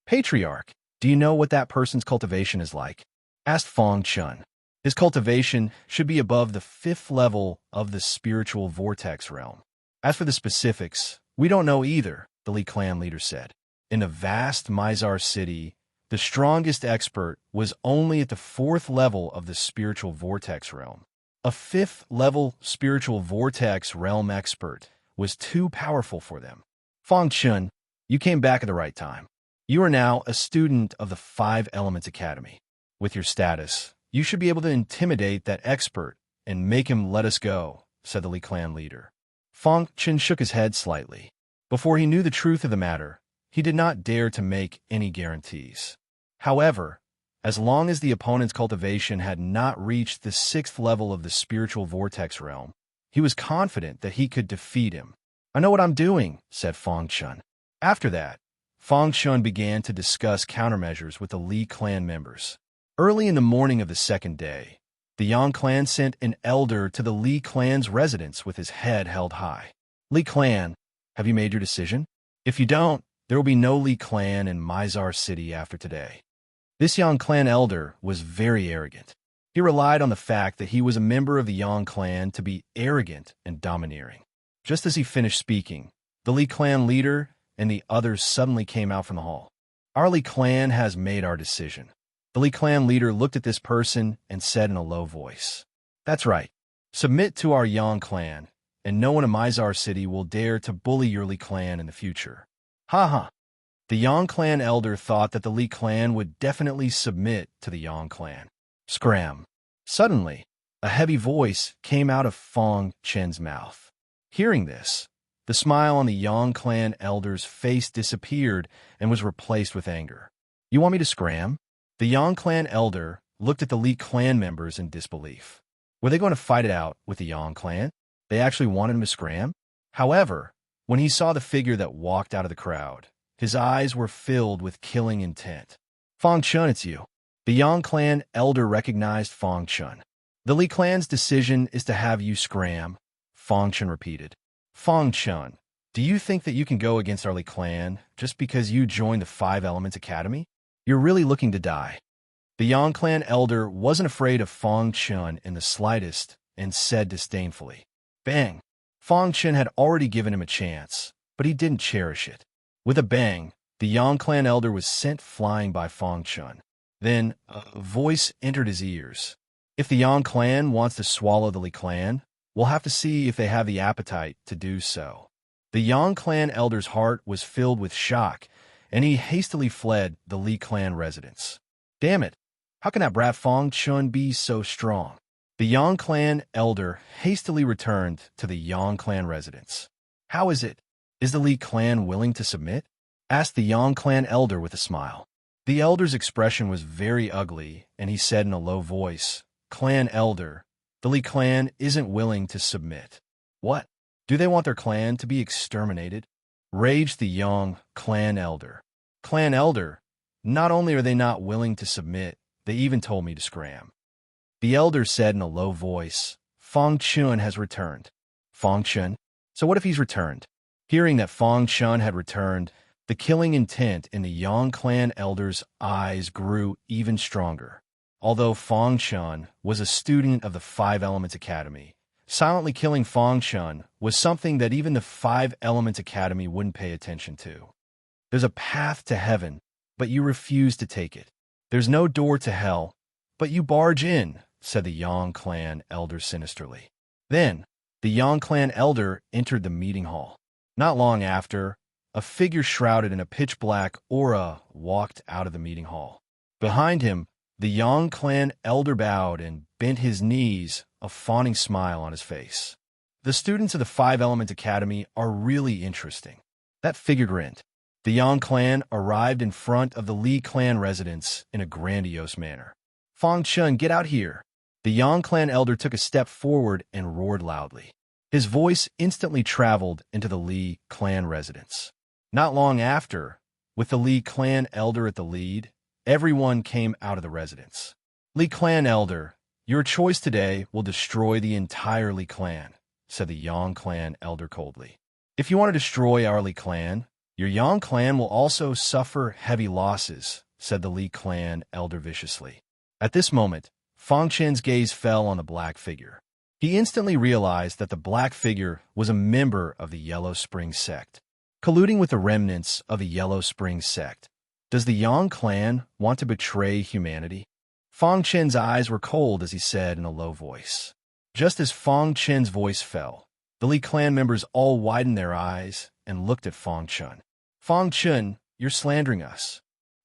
Patriarch, do you know what that person's cultivation is like? Asked Fang Chen. His cultivation should be above the 5th level of the spiritual vortex realm. As for the specifics, we don't know either, the Li clan leader said. In the vast Mizar city, the strongest expert was only at the 4th level of the spiritual vortex realm. A 5th level spiritual vortex realm expert was too powerful for them. Fang Chen, you came back at the right time. You are now a student of the 5 Elements Academy. With your status, you should be able to intimidate that expert and make him let us go, said the Li clan leader. Fang Chen shook his head slightly. Before he knew the truth of the matter, he did not dare to make any guarantees. However, as long as the opponent's cultivation had not reached the 6th level of the spiritual vortex realm, he was confident that he could defeat him. I know what I'm doing, said Fang Chen. After that, Fang Chen began to discuss countermeasures with the Li clan members. Early in the morning of the 2nd day, the Yang clan sent an elder to the Li clan's residence with his head held high. Li clan, have you made your decision? If you don't, there will be no Li clan in Mizar City after today. This Yang clan elder was very arrogant. He relied on the fact that he was a member of the Yang clan to be arrogant and domineering. Just as he finished speaking, the Li clan leader and the others suddenly came out from the hall. Our Li clan has made our decision. The Li clan leader looked at this person and said in a low voice, That's right. Submit to our Yang clan, and no one in Mizar City will dare to bully your Li clan in the future. Ha ha. The Yang clan elder thought that the Li clan would definitely submit to the Yang clan. Scram. Suddenly, a heavy voice came out of Fang Chen's mouth. Hearing this, the smile on the Yang clan elder's face disappeared and was replaced with anger. You want me to scram? The Yang clan elder looked at the Li clan members in disbelief. Were they going to fight it out with the Yang clan? They actually wanted him to scram? However, when he saw the figure that walked out of the crowd, his eyes were filled with killing intent. Fang Chen, it's you. The Yang clan elder recognized Fang Chen. The Li clan's decision is to have you scram, Fang Chen repeated. Fang Chen, do you think that you can go against our Li clan just because you joined the 5 Elements Academy? You're really looking to die. The Yang clan elder wasn't afraid of Fang Chen in the slightest and said disdainfully, Bang! Fang Chen had already given him a chance, but he didn't cherish it. With a bang, the Yang clan elder was sent flying by Fang Chen. Then, a voice entered his ears. If the Yang clan wants to swallow the Li clan, we'll have to see if they have the appetite to do so. The Yang clan elder's heart was filled with shock, and he hastily fled the Li clan residence. Damn it! How can that brat Fang Chen be so strong? The Yang clan elder hastily returned to the Yang clan residence. How is it? Is the Li clan willing to submit? Asked the Yang clan elder with a smile. The elder's expression was very ugly, and he said in a low voice, Clan elder, the Li clan isn't willing to submit. What? Do they want their clan to be exterminated? Raged the Yang clan elder. Clan elder, not only are they not willing to submit, they even told me to scram. The elder said in a low voice, Fang Chen has returned. Fang Chen? So what if he's returned? Hearing that Fang Chen had returned, the killing intent in the Yang clan elder's eyes grew even stronger. Although Fang Chen was a student of the 5 Elements Academy, silently killing Fang Chen was something that even the 5 Elements Academy wouldn't pay attention to. There's a path to heaven, but you refuse to take it. There's no door to hell, but you barge in, said the Yang clan elder sinisterly. Then, the Yang clan elder entered the meeting hall. Not long after, a figure shrouded in a pitch-black aura walked out of the meeting hall. Behind him, the Yang clan elder bowed and bent his knees, a fawning smile on his face. The students of the 5 Elements Academy are really interesting. That figure grinned. The Yang clan arrived in front of the Li clan residence in a grandiose manner. Fang Chen, get out here. The Yang clan elder took a step forward and roared loudly. His voice instantly traveled into the Li clan residence. Not long after, with the Li clan elder at the lead, everyone came out of the residence. Li clan elder, your choice today will destroy the entire Li clan, said the Yang clan elder coldly. If you want to destroy our Li clan, your Yang clan will also suffer heavy losses, said the Li clan elder viciously. At this moment, Fang Chen's gaze fell on the black figure. He instantly realized that the black figure was a member of the Yellow Spring sect, colluding with the remnants of the Yellow Spring sect. Does the Yang clan want to betray humanity? Fang Chen's eyes were cold as he said in a low voice. Just as Fang Chen's voice fell, the Li clan members all widened their eyes and looked at Fang Chen. Fang Chen, you're slandering us.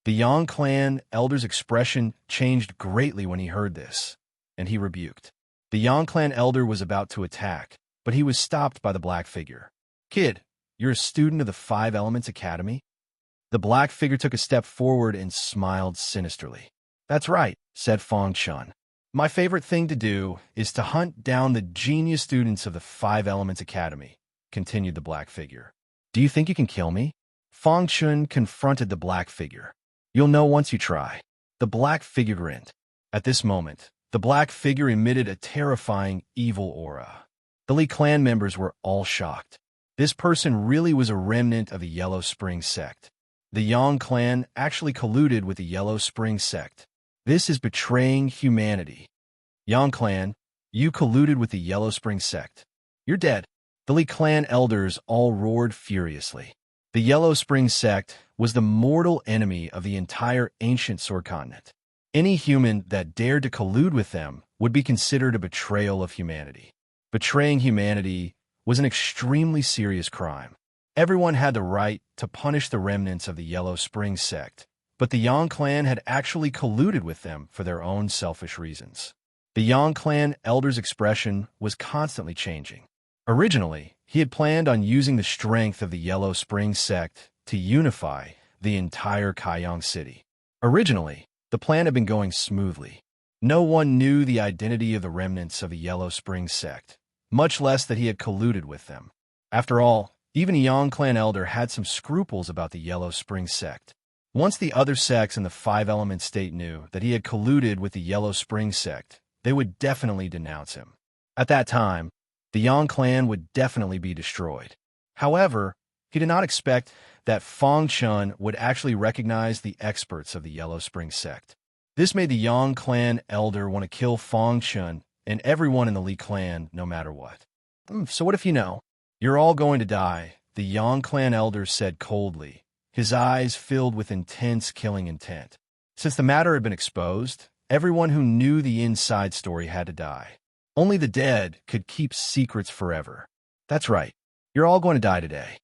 The Yang clan elder's expression changed greatly when he heard this, and he rebuked. The Yang clan elder was about to attack, but he was stopped by the black figure. Kid, you're a student of the Five Elements Academy? The black figure took a step forward and smiled sinisterly. That's right, said Fang Chen. My favorite thing to do is to hunt down the genius students of the Five Elements Academy, continued the black figure. Do you think you can kill me? Fang Chen confronted the black figure. You'll know once you try. The black figure grinned. At this moment, the black figure emitted a terrifying, evil aura. The Li clan members were all shocked. This person really was a remnant of the Yellow Spring sect. The Yang clan actually colluded with the Yellow Spring sect. This is betraying humanity. Yang clan, you colluded with the Yellow Spring sect. You're dead. The Li clan elders all roared furiously. The Yellow Spring sect was the mortal enemy of the entire ancient Sword Continent. Any human that dared to collude with them would be considered a betrayal of humanity. Betraying humanity was an extremely serious crime. Everyone had the right to punish the remnants of the Yellow Spring sect, but the Yang clan had actually colluded with them for their own selfish reasons. The Yang clan elder's expression was constantly changing. Originally, he had planned on using the strength of the Yellow Spring sect to unify the entire Kaiyang city. Originally, the plan had been going smoothly. No one knew the identity of the remnants of the Yellow Spring sect, much less that he had colluded with them. After all, even a Yang clan elder had some scruples about the Yellow Spring sect. Once the other sects in the Five-Element state knew that he had colluded with the Yellow Spring sect, they would definitely denounce him. At that time, the Yang clan would definitely be destroyed. However, he did not expect that Fang Chen would actually recognize the experts of the Yellow Spring sect. This made the Yang clan elder want to kill Fang Chen and everyone in the Li clan no matter what. So what if you know? You're all going to die, the Yang clan elder said coldly, his eyes filled with intense killing intent. Since the matter had been exposed, everyone who knew the inside story had to die. Only the dead could keep secrets forever. That's right, you're all going to die today.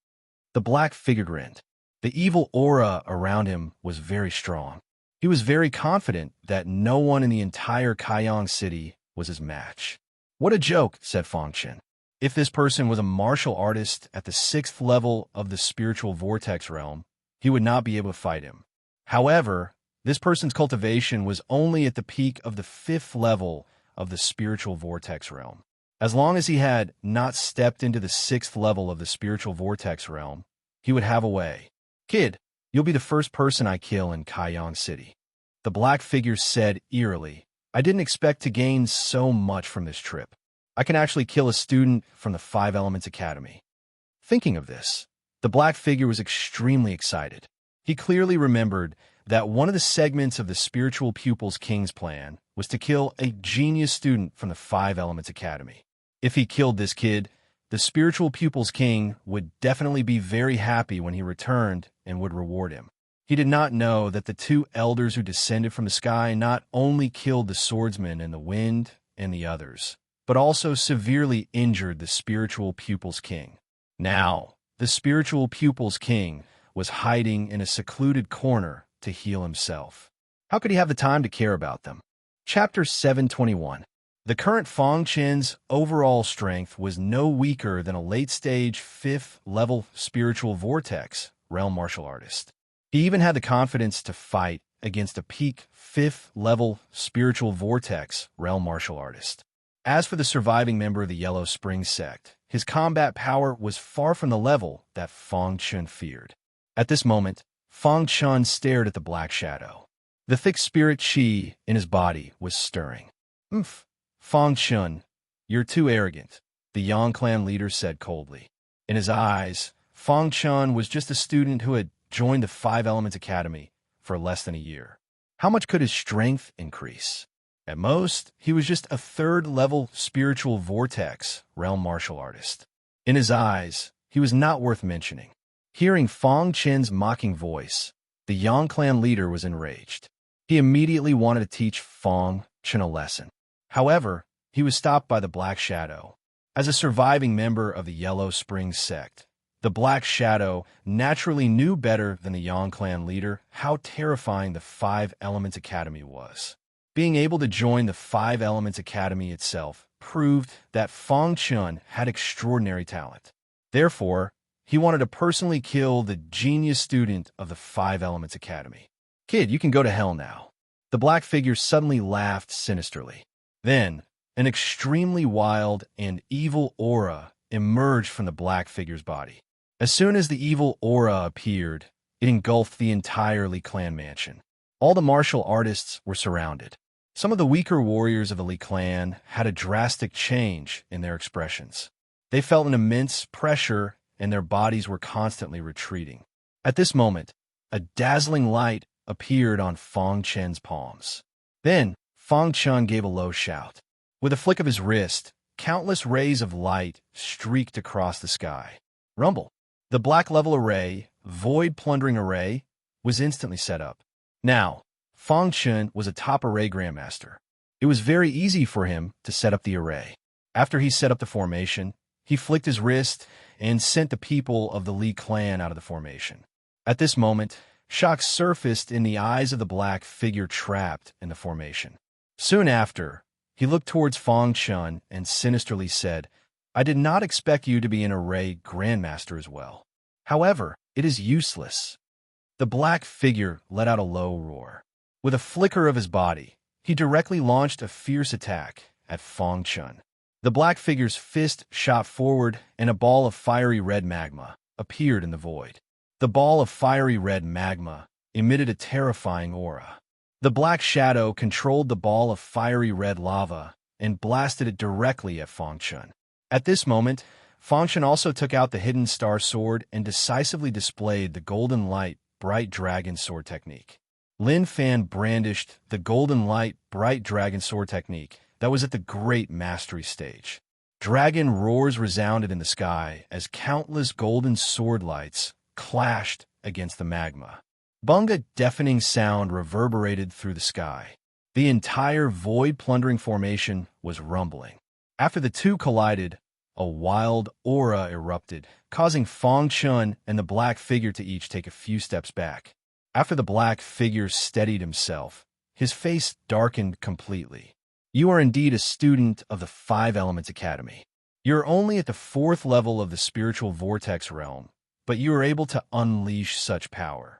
The black figure grinned. The evil aura around him was very strong. He was very confident that no one in the entire Kaiyang city was his match. What a joke, said Fang Chen. If this person was a martial artist at the 6th level of the spiritual vortex realm, he would not be able to fight him. However, this person's cultivation was only at the peak of the 5th level of the spiritual vortex realm. As long as he had not stepped into the 6th level of the spiritual vortex realm, he would have a way. Kid, you'll be the first person I kill in Kaiyang City. The black figure said eerily, I didn't expect to gain so much from this trip. I can actually kill a student from the Five Elements Academy. Thinking of this, the black figure was extremely excited. He clearly remembered that one of the segments of the Spiritual Pupils King's plan was to kill a genius student from the Five Elements Academy. If he killed this kid, the Spiritual Pupils King would definitely be very happy when he returned and would reward him. He did not know that the two elders who descended from the sky not only killed the swordsman in the wind and the others, but also severely injured the Spiritual Pupils King. Now, the Spiritual Pupils King was hiding in a secluded corner to heal himself. How could he have the time to care about them? Chapter 721. The current Fang Chen's overall strength was no weaker than a late-stage 5th level spiritual vortex realm martial artist. He even had the confidence to fight against a peak 5th level spiritual vortex realm martial artist. As for the surviving member of the Yellow Spring sect, his combat power was far from the level that Fang Chun feared. At this moment, Fang Chun stared at the black shadow. The thick spirit qi in his body was stirring. "Umph, Fang Chun, you're too arrogant," the Yang clan leader said coldly. In his eyes, Fang Chun was just a student who had joined the Five Elements Academy for less than a year. How much could his strength increase? At most, he was just a third-level spiritual vortex realm martial artist. In his eyes, he was not worth mentioning. Hearing Fang Chen's mocking voice, the Yang clan leader was enraged. He immediately wanted to teach Fang Chen a lesson. However, he was stopped by the Black Shadow. As a surviving member of the Yellow Springs sect, the Black Shadow naturally knew better than the Yang clan leader how terrifying the Five Elements Academy was. Being able to join the Five Elements Academy itself proved that Fang Chun had extraordinary talent. Therefore, he wanted to personally kill the genius student of the Five Elements Academy. "Kid, you can go to hell now." The black figure suddenly laughed sinisterly. Then, an extremely wild and evil aura emerged from the black figure's body. As soon as the evil aura appeared, it engulfed the entire Li clan mansion. All the martial artists were surrounded. Some of the weaker warriors of the Li clan had a drastic change in their expressions. They felt an immense pressure and their bodies were constantly retreating. At this moment, a dazzling light appeared on Fang Chen's palms. Then, Fang Chun gave a low shout. With a flick of his wrist, countless rays of light streaked across the sky. Rumble. The black level array, Void Plundering Array, was instantly set up. Now, Fang Chun was a top array grandmaster. It was very easy for him to set up the array. After he set up the formation, he flicked his wrist and sent the people of the Li clan out of the formation. At this moment, shock surfaced in the eyes of the black figure trapped in the formation. Soon after, he looked towards Fang Chun and sinisterly said, "I did not expect you to be an array grandmaster as well. However, it is useless." The black figure let out a low roar. With a flicker of his body, he directly launched a fierce attack at Fang Chun. The black figure's fist shot forward and a ball of fiery red magma appeared in the void. The ball of fiery red magma emitted a terrifying aura. The black shadow controlled the ball of fiery red lava and blasted it directly at Fang Chun. At this moment, Fang Chun also took out the hidden star sword and decisively displayed the golden light bright dragon sword technique. Lin Fan brandished the golden light bright dragon sword technique that was at the great mastery stage. Dragon roars resounded in the sky as countless golden sword lights clashed against the magma. Bunga deafening sound reverberated through the sky. The entire void plundering formation was rumbling. After the two collided, a wild aura erupted, causing Fang Chun and the black figure to each take a few steps back. After the black figure steadied himself, his face darkened completely. "You are indeed a student of the Five Elements Academy. You're only at the 4th level of the spiritual vortex realm, but you are able to unleash such power."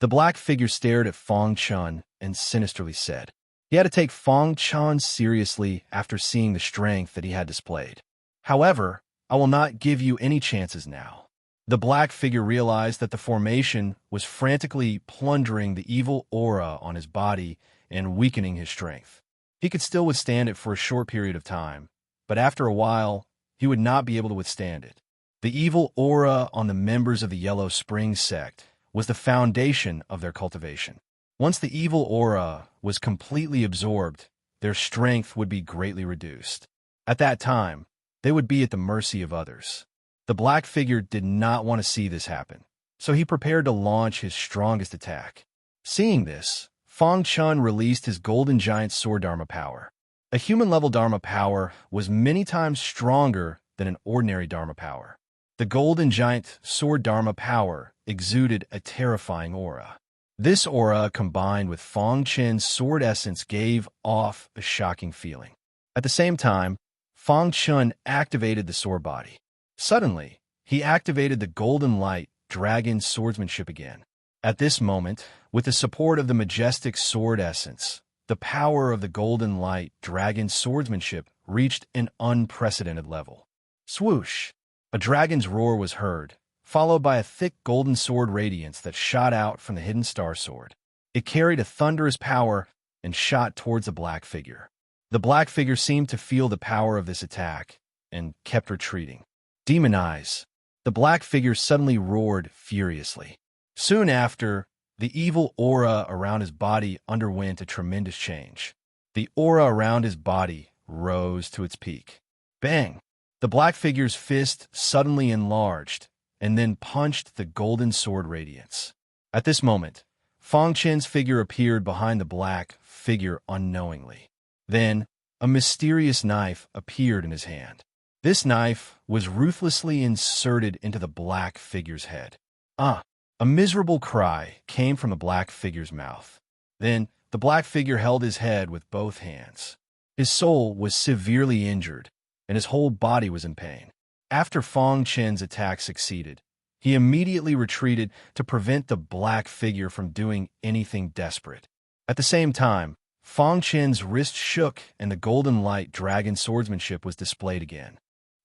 The black figure stared at Fang Chun and sinisterly said. He had to take Fang Chun seriously after seeing the strength that he had displayed. "However, I will not give you any chances now." The black figure realized that the formation was frantically plundering the evil aura on his body and weakening his strength. He could still withstand it for a short period of time, but after a while, he would not be able to withstand it. The evil aura on the members of the Yellow Springs sect was the foundation of their cultivation. Once the evil aura was completely absorbed, their strength would be greatly reduced. At that time, they would be at the mercy of others. The black figure did not want to see this happen, so he prepared to launch his strongest attack. Seeing this, Fang Chun released his golden giant sword dharma power. A human-level dharma power was many times stronger than an ordinary dharma power. The golden giant sword dharma power exuded a terrifying aura. This aura, combined with Fang Chen's sword essence, gave off a shocking feeling. At the same time, Fang Chun activated the sword body. Suddenly, he activated the golden light dragon swordsmanship again. At this moment, with the support of the majestic sword essence, the power of the golden light dragon swordsmanship reached an unprecedented level. Swoosh! A dragon's roar was heard, followed by a thick golden sword radiance that shot out from the hidden star sword. It carried a thunderous power and shot towards the black figure. The black figure seemed to feel the power of this attack and kept retreating. Demon eyes. The black figure suddenly roared furiously. Soon after, the evil aura around his body underwent a tremendous change. The aura around his body rose to its peak. Bang! The black figure's fist suddenly enlarged and then punched the golden sword radiance. At this moment, Fang Chen's figure appeared behind the black figure unknowingly. Then, a mysterious knife appeared in his hand. This knife was ruthlessly inserted into the black figure's head. A miserable cry came from the black figure's mouth. Then, the black figure held his head with both hands. His soul was severely injured, and his whole body was in pain. After Fang Chen's attack succeeded, he immediately retreated to prevent the black figure from doing anything desperate. At the same time, Fang Chen's wrist shook and the golden light dragon swordsmanship was displayed again.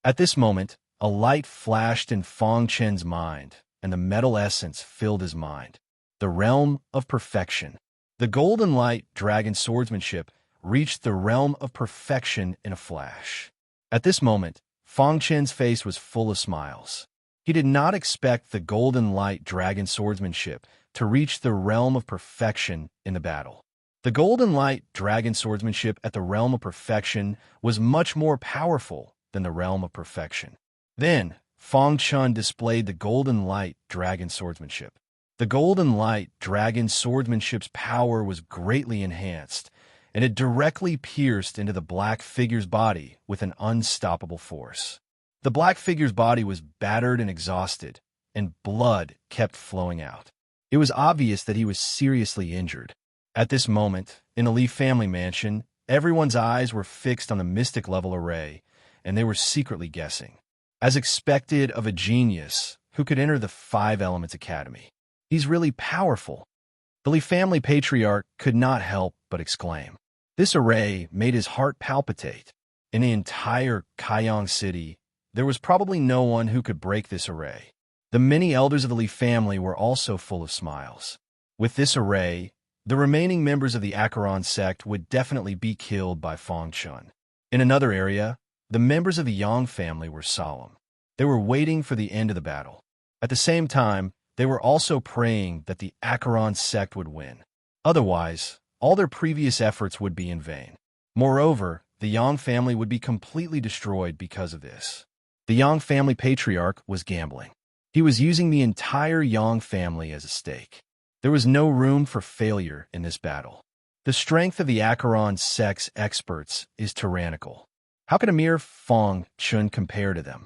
At this moment, a light flashed in Fang Chen's mind, and the metal essence filled his mind. The realm of perfection. The golden light dragon swordsmanship reached the realm of perfection in a flash. At this moment, Fang Chen's face was full of smiles. He did not expect the golden light dragon swordsmanship to reach the realm of perfection in the battle. The golden light dragon swordsmanship at the realm of perfection was much more powerful than the realm of perfection. Then, Fang Chen displayed the golden light dragon swordsmanship. The golden light dragon swordsmanship's power was greatly enhanced, and it directly pierced into the black figure's body with an unstoppable force. The black figure's body was battered and exhausted, and blood kept flowing out. It was obvious that he was seriously injured. At this moment, in the Li family mansion, everyone's eyes were fixed on the mystic level array, and they were secretly guessing. As expected of a genius who could enter the Five Elements Academy. He's really powerful. The Li family patriarch could not help but exclaim. This array made his heart palpitate. In the entire Kaiyang city, there was probably no one who could break this array. The many elders of the Li family were also full of smiles. With this array, the remaining members of the Acheron sect would definitely be killed by Fang Chen. In another area, the members of the Yang family were solemn. They were waiting for the end of the battle. At the same time, they were also praying that the Acheron sect would win. Otherwise, all their previous efforts would be in vain. Moreover, the Yang family would be completely destroyed because of this. The Yang family patriarch was gambling. He was using the entire Yang family as a stake. There was no room for failure in this battle. The strength of the Acheron sect's experts is tyrannical. How can a mere Fang Chen compare to them?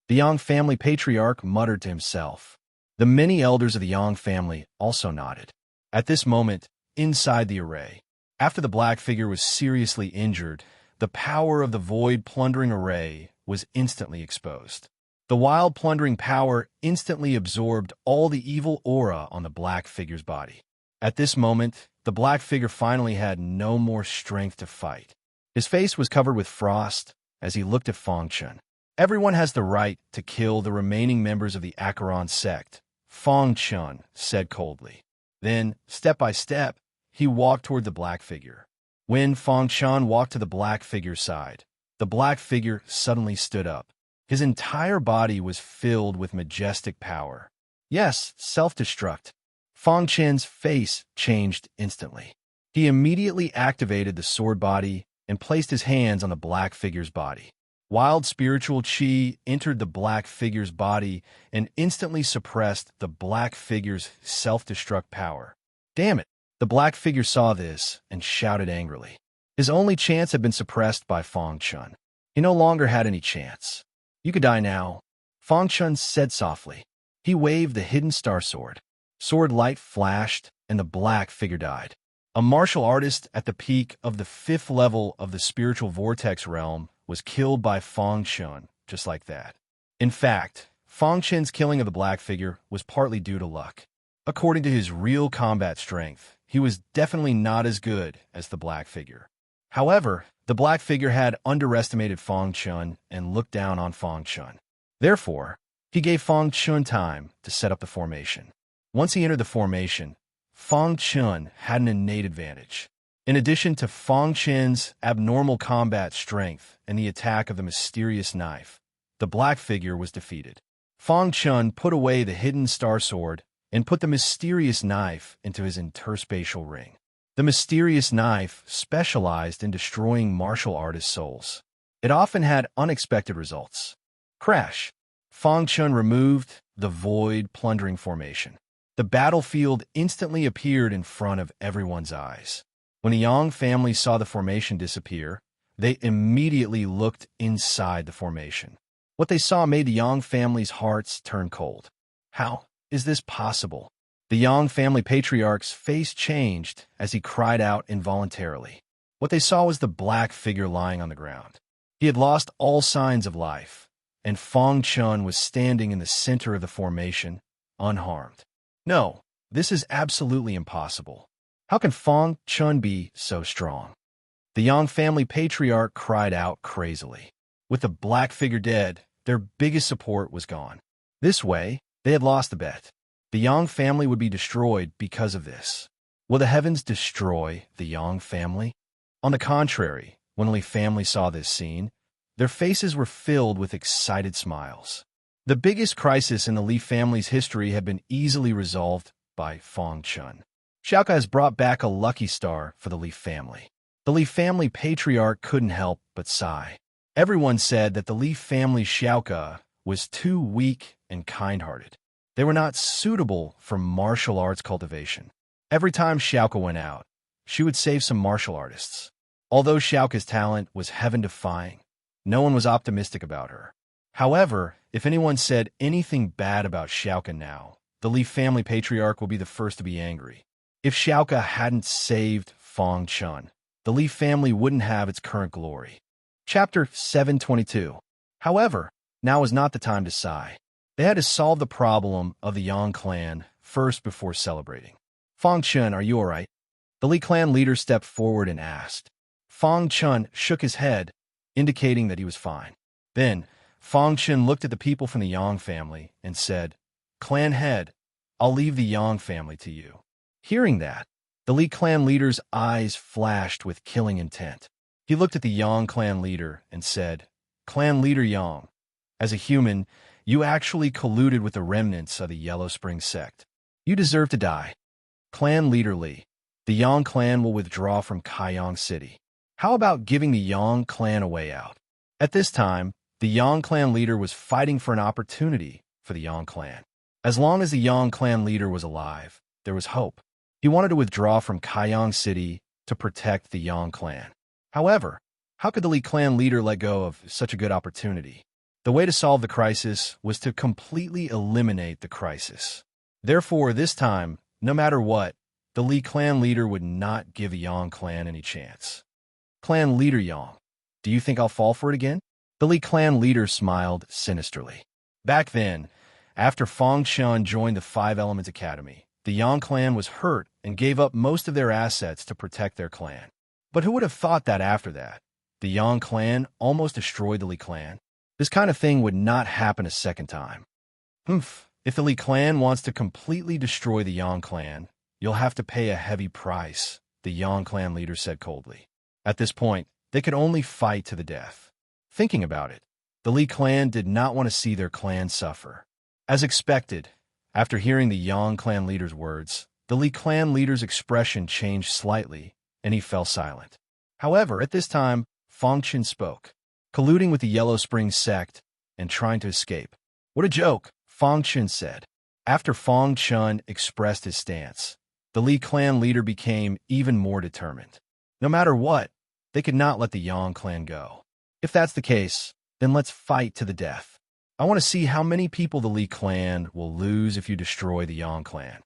The Yang family patriarch muttered to himself. The many elders of the Yang family also nodded. At this moment, inside the array, after the black figure was seriously injured, the power of the void plundering array was instantly exposed. The wild plundering power instantly absorbed all the evil aura on the black figure's body. At this moment, the black figure finally had no more strength to fight. His face was covered with frost as he looked at Fang Chen. Everyone has the right to kill the remaining members of the Acheron sect, Fang Chen said coldly. Then, step by step, he walked toward the black figure. When Fang Chen walked to the black figure's side, the black figure suddenly stood up. His entire body was filled with majestic power. Yes, self-destruct. Fang Chen's face changed instantly. He immediately activated the sword body and placed his hands on the black figure's body. Wild spiritual chi entered the black figure's body and instantly suppressed the black figure's self-destruct power. Damn it! The black figure saw this and shouted angrily. His only chance had been suppressed by Fang Chen. He no longer had any chance. You could die now, Fang Chen said softly. He waved the hidden star sword. Sword light flashed, and the black figure died. A martial artist at the peak of the 5th level of the spiritual vortex realm was killed by Fang Chen, just like that. In fact, Fang Chen's killing of the black figure was partly due to luck. According to his real combat strength, he was definitely not as good as the black figure. However, the black figure had underestimated Fang Chun and looked down on Fang Chun. Therefore, he gave Fang Chun time to set up the formation. Once he entered the formation, Fang Chun had an innate advantage. In addition to Fang Chun's abnormal combat strength and the attack of the mysterious knife, the black figure was defeated. Fang Chun put away the hidden star sword and put the mysterious knife into his interspatial ring. The mysterious knife specialized in destroying martial artists' souls. It often had unexpected results. Crash! Fang Chun removed the void plundering formation. The battlefield instantly appeared in front of everyone's eyes. When the Yang family saw the formation disappear, they immediately looked inside the formation. What they saw made the Yang family's hearts turn cold. How is this possible? The Yang family patriarch's face changed as he cried out involuntarily. What they saw was the black figure lying on the ground. He had lost all signs of life, and Fang Chun was standing in the center of the formation, unharmed. No, this is absolutely impossible. How can Fang Chun be so strong? The Yang family patriarch cried out crazily. With the black figure dead, their biggest support was gone. This way, they had lost the bet. The Yang family would be destroyed because of this. Will the heavens destroy the Yang family? On the contrary, when the Li family saw this scene, their faces were filled with excited smiles. The biggest crisis in the Li family's history had been easily resolved by Fang Chun. Xiaoka has brought back a lucky star for the Li family. The Li family patriarch couldn't help but sigh. Everyone said that the Li family Xiaoka was too weak and kind-hearted. They were not suitable for martial arts cultivation. Every time Xiaoka went out, she would save some martial artists. Although Xiaoka's talent was heaven-defying, no one was optimistic about her. However, if anyone said anything bad about Xiaoka now, the Li family patriarch will be the first to be angry. If Xiaoka hadn't saved Fang Chun, the Li family wouldn't have its current glory. Chapter 722. However, now was not the time to sigh. They had to solve the problem of the Yang clan first before celebrating. Fang Chun, are you all right? The Li clan leader stepped forward and asked. Fang Chun shook his head, indicating that he was fine. Then, Fang Chun looked at the people from the Yang family and said, Clan head, I'll leave the Yang family to you. Hearing that, the Li clan leader's eyes flashed with killing intent. He looked at the Yang clan leader and said, Clan leader Yang, as a human, you actually colluded with the remnants of the Yellow Spring sect. You deserve to die. Clan leader Li, the Yang clan will withdraw from Kaiyang City. How about giving the Yang clan a way out? At this time, the Yang clan leader was fighting for an opportunity for the Yang clan. As long as the Yang clan leader was alive, there was hope. He wanted to withdraw from Kaiyang City to protect the Yang clan. However, how could the Li clan leader let go of such a good opportunity? The way to solve the crisis was to completely eliminate the crisis. Therefore, this time, no matter what, the Li clan leader would not give the Yang clan any chance. Clan leader Yang, do you think I'll fall for it again? The Li clan leader smiled sinisterly. Back then, after Fang Chun joined the Five Elements Academy, the Yang clan was hurt and gave up most of their assets to protect their clan. But who would have thought that after that, the Yang clan almost destroyed the Li clan? This kind of thing would not happen a second time. If the Li clan wants to completely destroy the Yang clan, you'll have to pay a heavy price, the Yang clan leader said coldly. At this point, they could only fight to the death. Thinking about it, the Li clan did not want to see their clan suffer. As expected, after hearing the Yang clan leader's words, the Li clan leader's expression changed slightly, and he fell silent. However, at this time, Fang Chun spoke, colluding with the Yellow Spring sect and trying to escape. What a joke, Fang Chun said. After Fang Chun expressed his stance, the Li clan leader became even more determined. No matter what, they could not let the Yang clan go. If that's the case, then let's fight to the death. I want to see how many people the Li clan will lose if you destroy the Yang clan.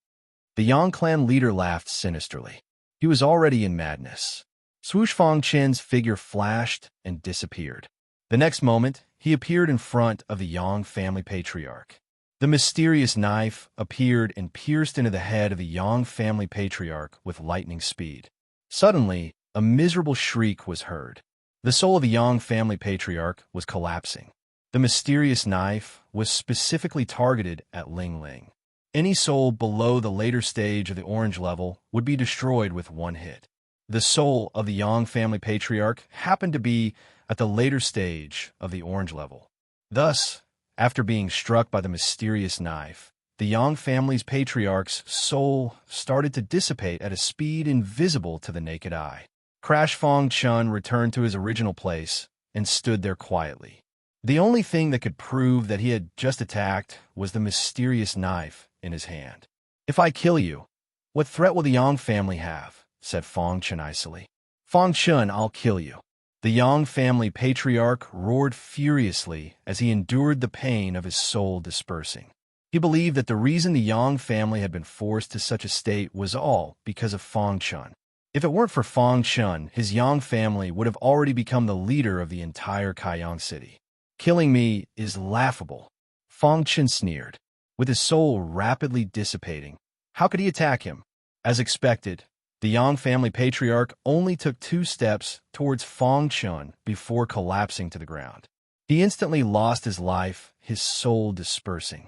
The Yang clan leader laughed sinisterly. He was already in madness. Swoosh Fang Chun's figure flashed and disappeared. The next moment, he appeared in front of the Yang family patriarch. The mysterious knife appeared and pierced into the head of the Yang family patriarch with lightning speed. Suddenly, a miserable shriek was heard. The soul of the Yang family patriarch was collapsing. The mysterious knife was specifically targeted at Ling Ling. Any soul below the later stage of the orange level would be destroyed with one hit. The soul of the Yang family patriarch happened to be at the later stage of the orange level. Thus, after being struck by the mysterious knife, the Yang family's patriarch's soul started to dissipate at a speed invisible to the naked eye. Crash Fong Chun returned to his original place and stood there quietly. The only thing that could prove that he had just attacked was the mysterious knife in his hand. "If I kill you, what threat will the Yang family have?" said Fong Chun icily. "Fong Chun, I'll kill you." The Yang family patriarch roared furiously as he endured the pain of his soul dispersing. He believed that the reason the Yang family had been forced to such a state was all because of Fong Chun. If it weren't for Fong Chun, his Yang family would have already become the leader of the entire Kaiyang city. "Killing me is laughable," Fong Chun sneered. With his soul rapidly dissipating, how could he attack him? As expected, the Yang family patriarch only took 2 steps towards Fong Chun before collapsing to the ground. He instantly lost his life, his soul dispersing.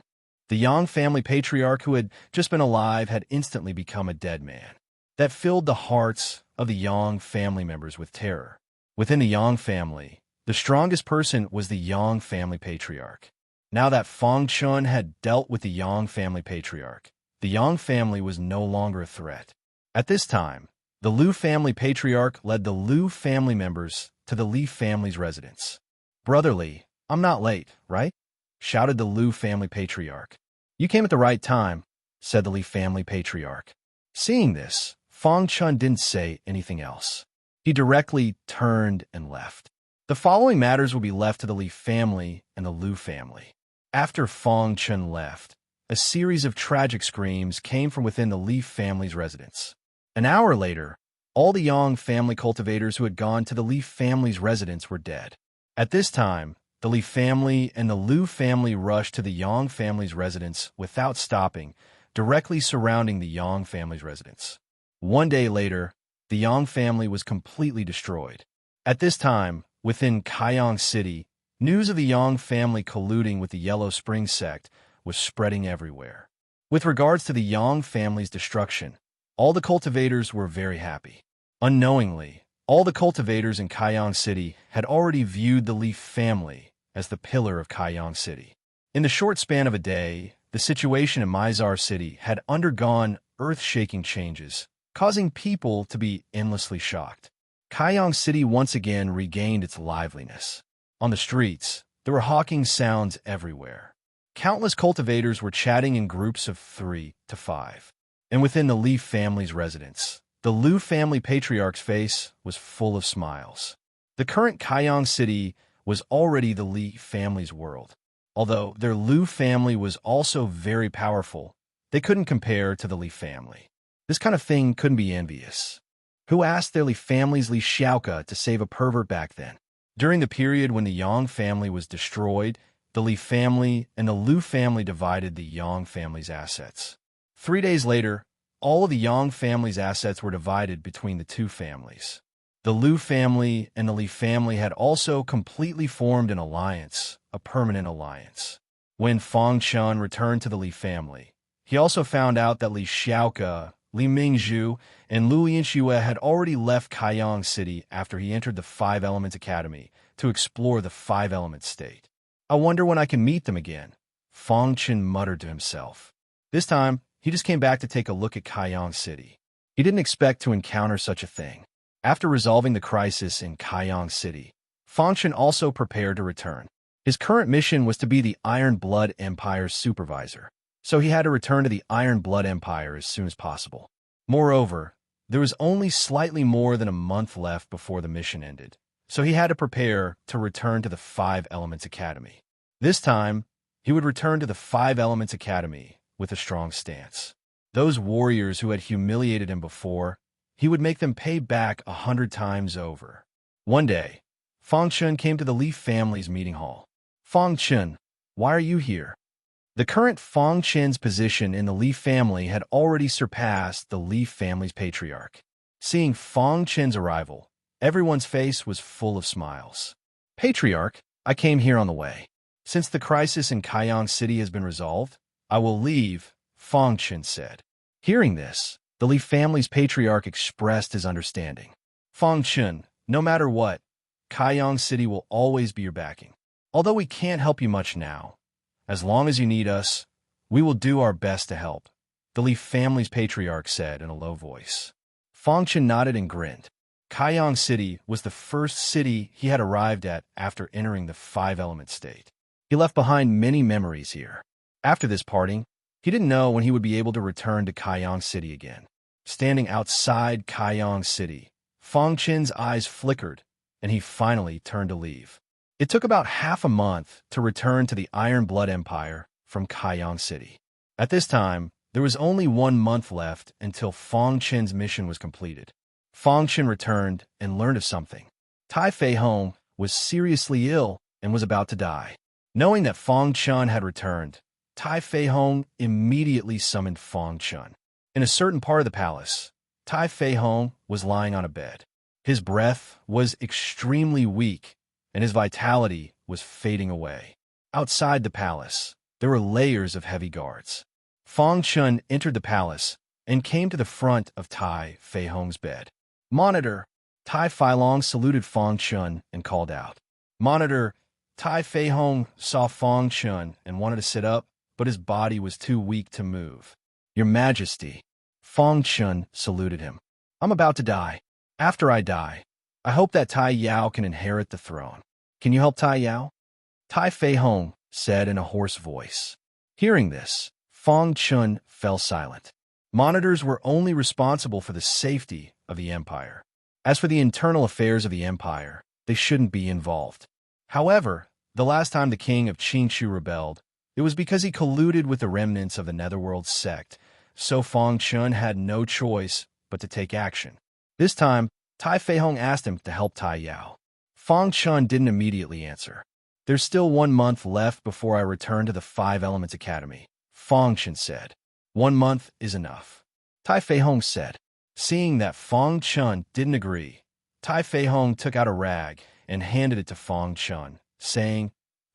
The Yang family patriarch who had just been alive had instantly become a dead man. That filled the hearts of the Yang family members with terror. Within the Yang family, the strongest person was the Yang family patriarch. Now that Fong Chun had dealt with the Yang family patriarch, the Yang family was no longer a threat. At this time, the Liu family patriarch led the Liu family members to the Li family's residence. "Brother Li, I'm not late, right?" shouted the Liu family patriarch. "You came at the right time," said the Li family patriarch. Seeing this, Fong Chun didn't say anything else. He directly turned and left. The following matters will be left to the Li family and the Liu family. After Fong Chun left, a series of tragic screams came from within the Li family's residence. An hour later, all the Yang family cultivators who had gone to the Li family's residence were dead. At this time, the Li family and the Liu family rushed to the Yang family's residence without stopping, directly surrounding the Yang family's residence. One day later, the Yang family was completely destroyed. At this time, within Kaiyang City, news of the Yang family colluding with the Yellow Spring sect was spreading everywhere. With regards to the Yang family's destruction, all the cultivators were very happy. Unknowingly, all the cultivators in Kaiyang City had already viewed the Li family as the pillar of Kaiyang City. In the short span of a day, the situation in Mizar City had undergone earth-shaking changes, causing people to be endlessly shocked. Kaiyang City once again regained its liveliness. On the streets, there were hawking sounds everywhere. Countless cultivators were chatting in groups of 3 to 5. And within the Li family's residence, the Liu family patriarch's face was full of smiles. The current Kaiyang City was already the Li family's world. Although their Liu family was also very powerful, they couldn't compare to the Li family. This kind of thing couldn't be envious. Who asked their Li family's Li Xiaoke to save a pervert back then? During the period when the Yang family was destroyed, the Li family and the Liu family divided the Yang family's assets. 3 days later, all of the Yang family's assets were divided between the 2 families. The Liu family and the Li family had also completely formed an alliance, a permanent alliance. When Fong Chun returned to the Li family, he also found out that Li Xiaoke, Li Mingzhu, and Lu Yinxue had already left Kaiyang City after he entered the 5 Elements Academy to explore the 5 Elements state. "I wonder when I can meet them again," Fong Chun muttered to himself. This time, he just came back to take a look at Kaiyang City. He didn't expect to encounter such a thing. After resolving the crisis in Kaiyang City, Fong Chun also prepared to return. His current mission was to be the Iron Blood Empire's supervisor, so he had to return to the Iron Blood Empire as soon as possible. Moreover, there was only slightly more than a month left before the mission ended, so he had to prepare to return to the 5 Elements Academy. This time, he would return to the 5 Elements Academy with a strong stance. Those warriors who had humiliated him before, he would make them pay back 100 times over. One day, Fong Chun came to the Li family's meeting hall. "Fong Chun, why are you here?" The current Fong Chun's position in the Li family had already surpassed the Li family's patriarch. Seeing Fong Chen's arrival, everyone's face was full of smiles. Patriarch, I came here on the way. Since the crisis in Kaiyang City has been resolved, I will leave, Fong Chen said. Hearing this, the Li family's patriarch expressed his understanding. Fong Chen, no matter what, Kaiyang City will always be your backing. Although we can't help you much now, as long as you need us, we will do our best to help, the Li family's patriarch said in a low voice. Fong Chen nodded and grinned. Kaiyang City was the first city he had arrived at after entering the five-element state. He left behind many memories here. After this parting, he didn't know when he would be able to return to Kaiyang City again. Standing outside Kaiyang City, Fong Chen's eyes flickered, and he finally turned to leave. It took about half a month to return to the Iron Blood Empire from Kaiyang City. At this time, there was only 1 month left until Fong Chen's mission was completed. Fong Chen returned and learned of something. Tai Fei Hong was seriously ill and was about to die. Knowing that Fong Chen had returned, Tai Fei Hong immediately summoned Fong Chen. In a certain part of the palace, Tai Fei Hong was lying on a bed. His breath was extremely weak, and his vitality was fading away. Outside the palace, there were layers of heavy guards. Fong Chen entered the palace and came to the front of Tai Fei Hong's bed. Monitor! Tai Fei Long saluted Fong Chen and called out. Monitor! Tai Fei Hong saw Fong Chen and wanted to sit up, but his body was too weak to move. Your Majesty! Fong Chen saluted him. I'm about to die. After I die, I hope that Tai Yao can inherit the throne. Can you help Tai Yao? Tai Fei Hong said in a hoarse voice. Hearing this, Fong Chen fell silent. Monitors were only responsible for the safety of the empire. As for the internal affairs of the empire, they shouldn't be involved. However, the last time the king of Qingchu rebelled, it was because he colluded with the remnants of the Netherworld sect, so Fong Chen had no choice but to take action. This time, Tai Fei Hong asked him to help Tai Yao. Fong Chen didn't immediately answer. There's still 1 month left before I return to the Five Elements Academy, Fong Chen said. 1 month is enough. Tai Fei Hong said. Seeing that Fong Chen didn't agree, Tai Fei Hong took out a rag and handed it to Fong Chen, saying,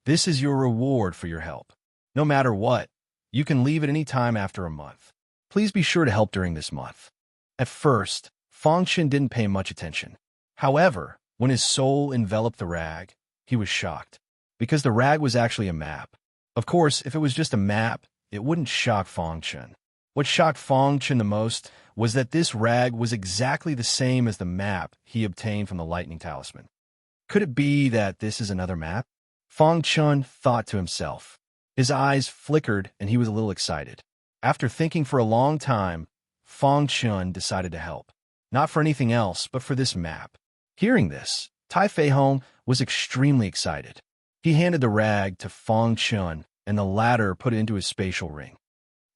This is your reward for your help. No matter what, you can leave at any time after a month. Please be sure to help during this month. At first, Fong Chen didn't pay much attention. However, when his soul enveloped the rag, he was shocked, because the rag was actually a map. Of course, if it was just a map, it wouldn't shock Fong Chen. What shocked Fong Chen the most was that this rag was exactly the same as the map he obtained from the Lightning Talisman. Could it be that this is another map? Fong Chen thought to himself. His eyes flickered and he was a little excited. After thinking for a long time, Fong Chen decided to help. Not for anything else, but for this map. Hearing this, Tai Fei Hong was extremely excited. He handed the rag to Fong Chen, and the latter put it into his spatial ring.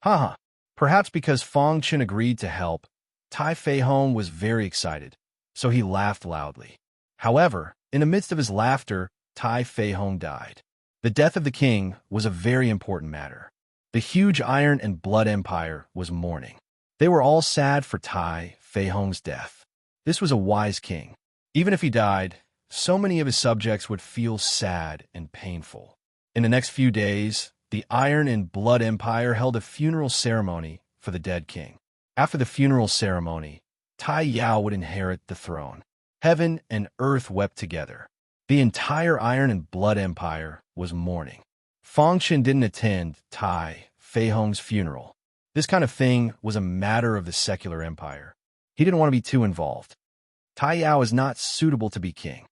Haha. Perhaps because Fong Chen agreed to help, Tai Fei Hong was very excited, so he laughed loudly. However, in the midst of his laughter, Tai Fei Hong died. The death of the king was a very important matter. The huge Iron and Blood Empire was mourning. They were all sad for Tai Fei Hong's death. This was a wise king. Even if he died, so many of his subjects would feel sad and painful. In the next few days, the Iron and Blood Empire held a funeral ceremony for the dead king. After the funeral ceremony, Tai Yao would inherit the throne. Heaven and earth wept together. The entire Iron and Blood Empire was mourning. Fong Chen didn't attend Tai Fei Hong's funeral. This kind of thing was a matter of the secular empire. He didn't want to be too involved. Tai Yao is not suitable to be king.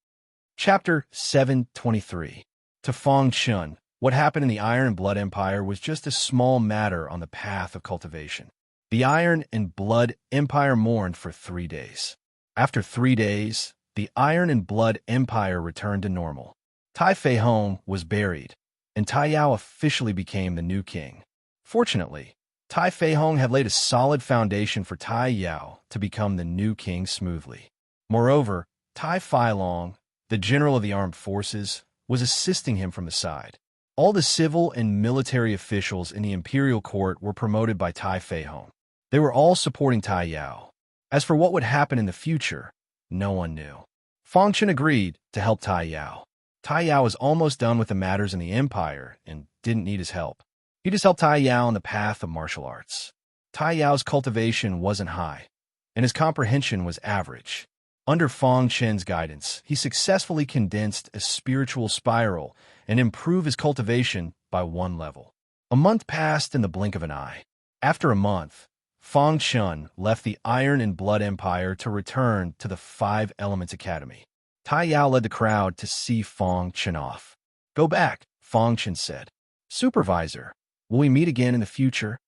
Chapter 723. To Fong Chen, what happened in the Iron and Blood Empire was just a small matter on the path of cultivation. The Iron and Blood Empire mourned for 3 days. After 3 days, the Iron and Blood Empire returned to normal. Tai Fei Hong was buried, and Tai Yao officially became the new king. Fortunately, Tai Fei Hong had laid a solid foundation for Tai Yao to become the new king smoothly. Moreover, Tai Fei Long, the general of the armed forces, was assisting him from the side. All the civil and military officials in the imperial court were promoted by Tai Fei Hong. They were all supporting Tai Yao. As for what would happen in the future, no one knew. Fang Chen agreed to help Tai Yao. Tai Yao was almost done with the matters in the empire and didn't need his help. He just helped Tai Yao on the path of martial arts. Tai Yao's cultivation wasn't high, and his comprehension was average. Under Fang Chen's guidance, he successfully condensed a spiritual spiral and improved his cultivation by one level. A month passed in the blink of an eye. After a month, Fang Chen left the Iron and Blood Empire to return to the Five Elements Academy. Tai Yao led the crowd to see Fang Chen off. "Go back," Fang Chen said. "Supervisor, will we meet again in the future?"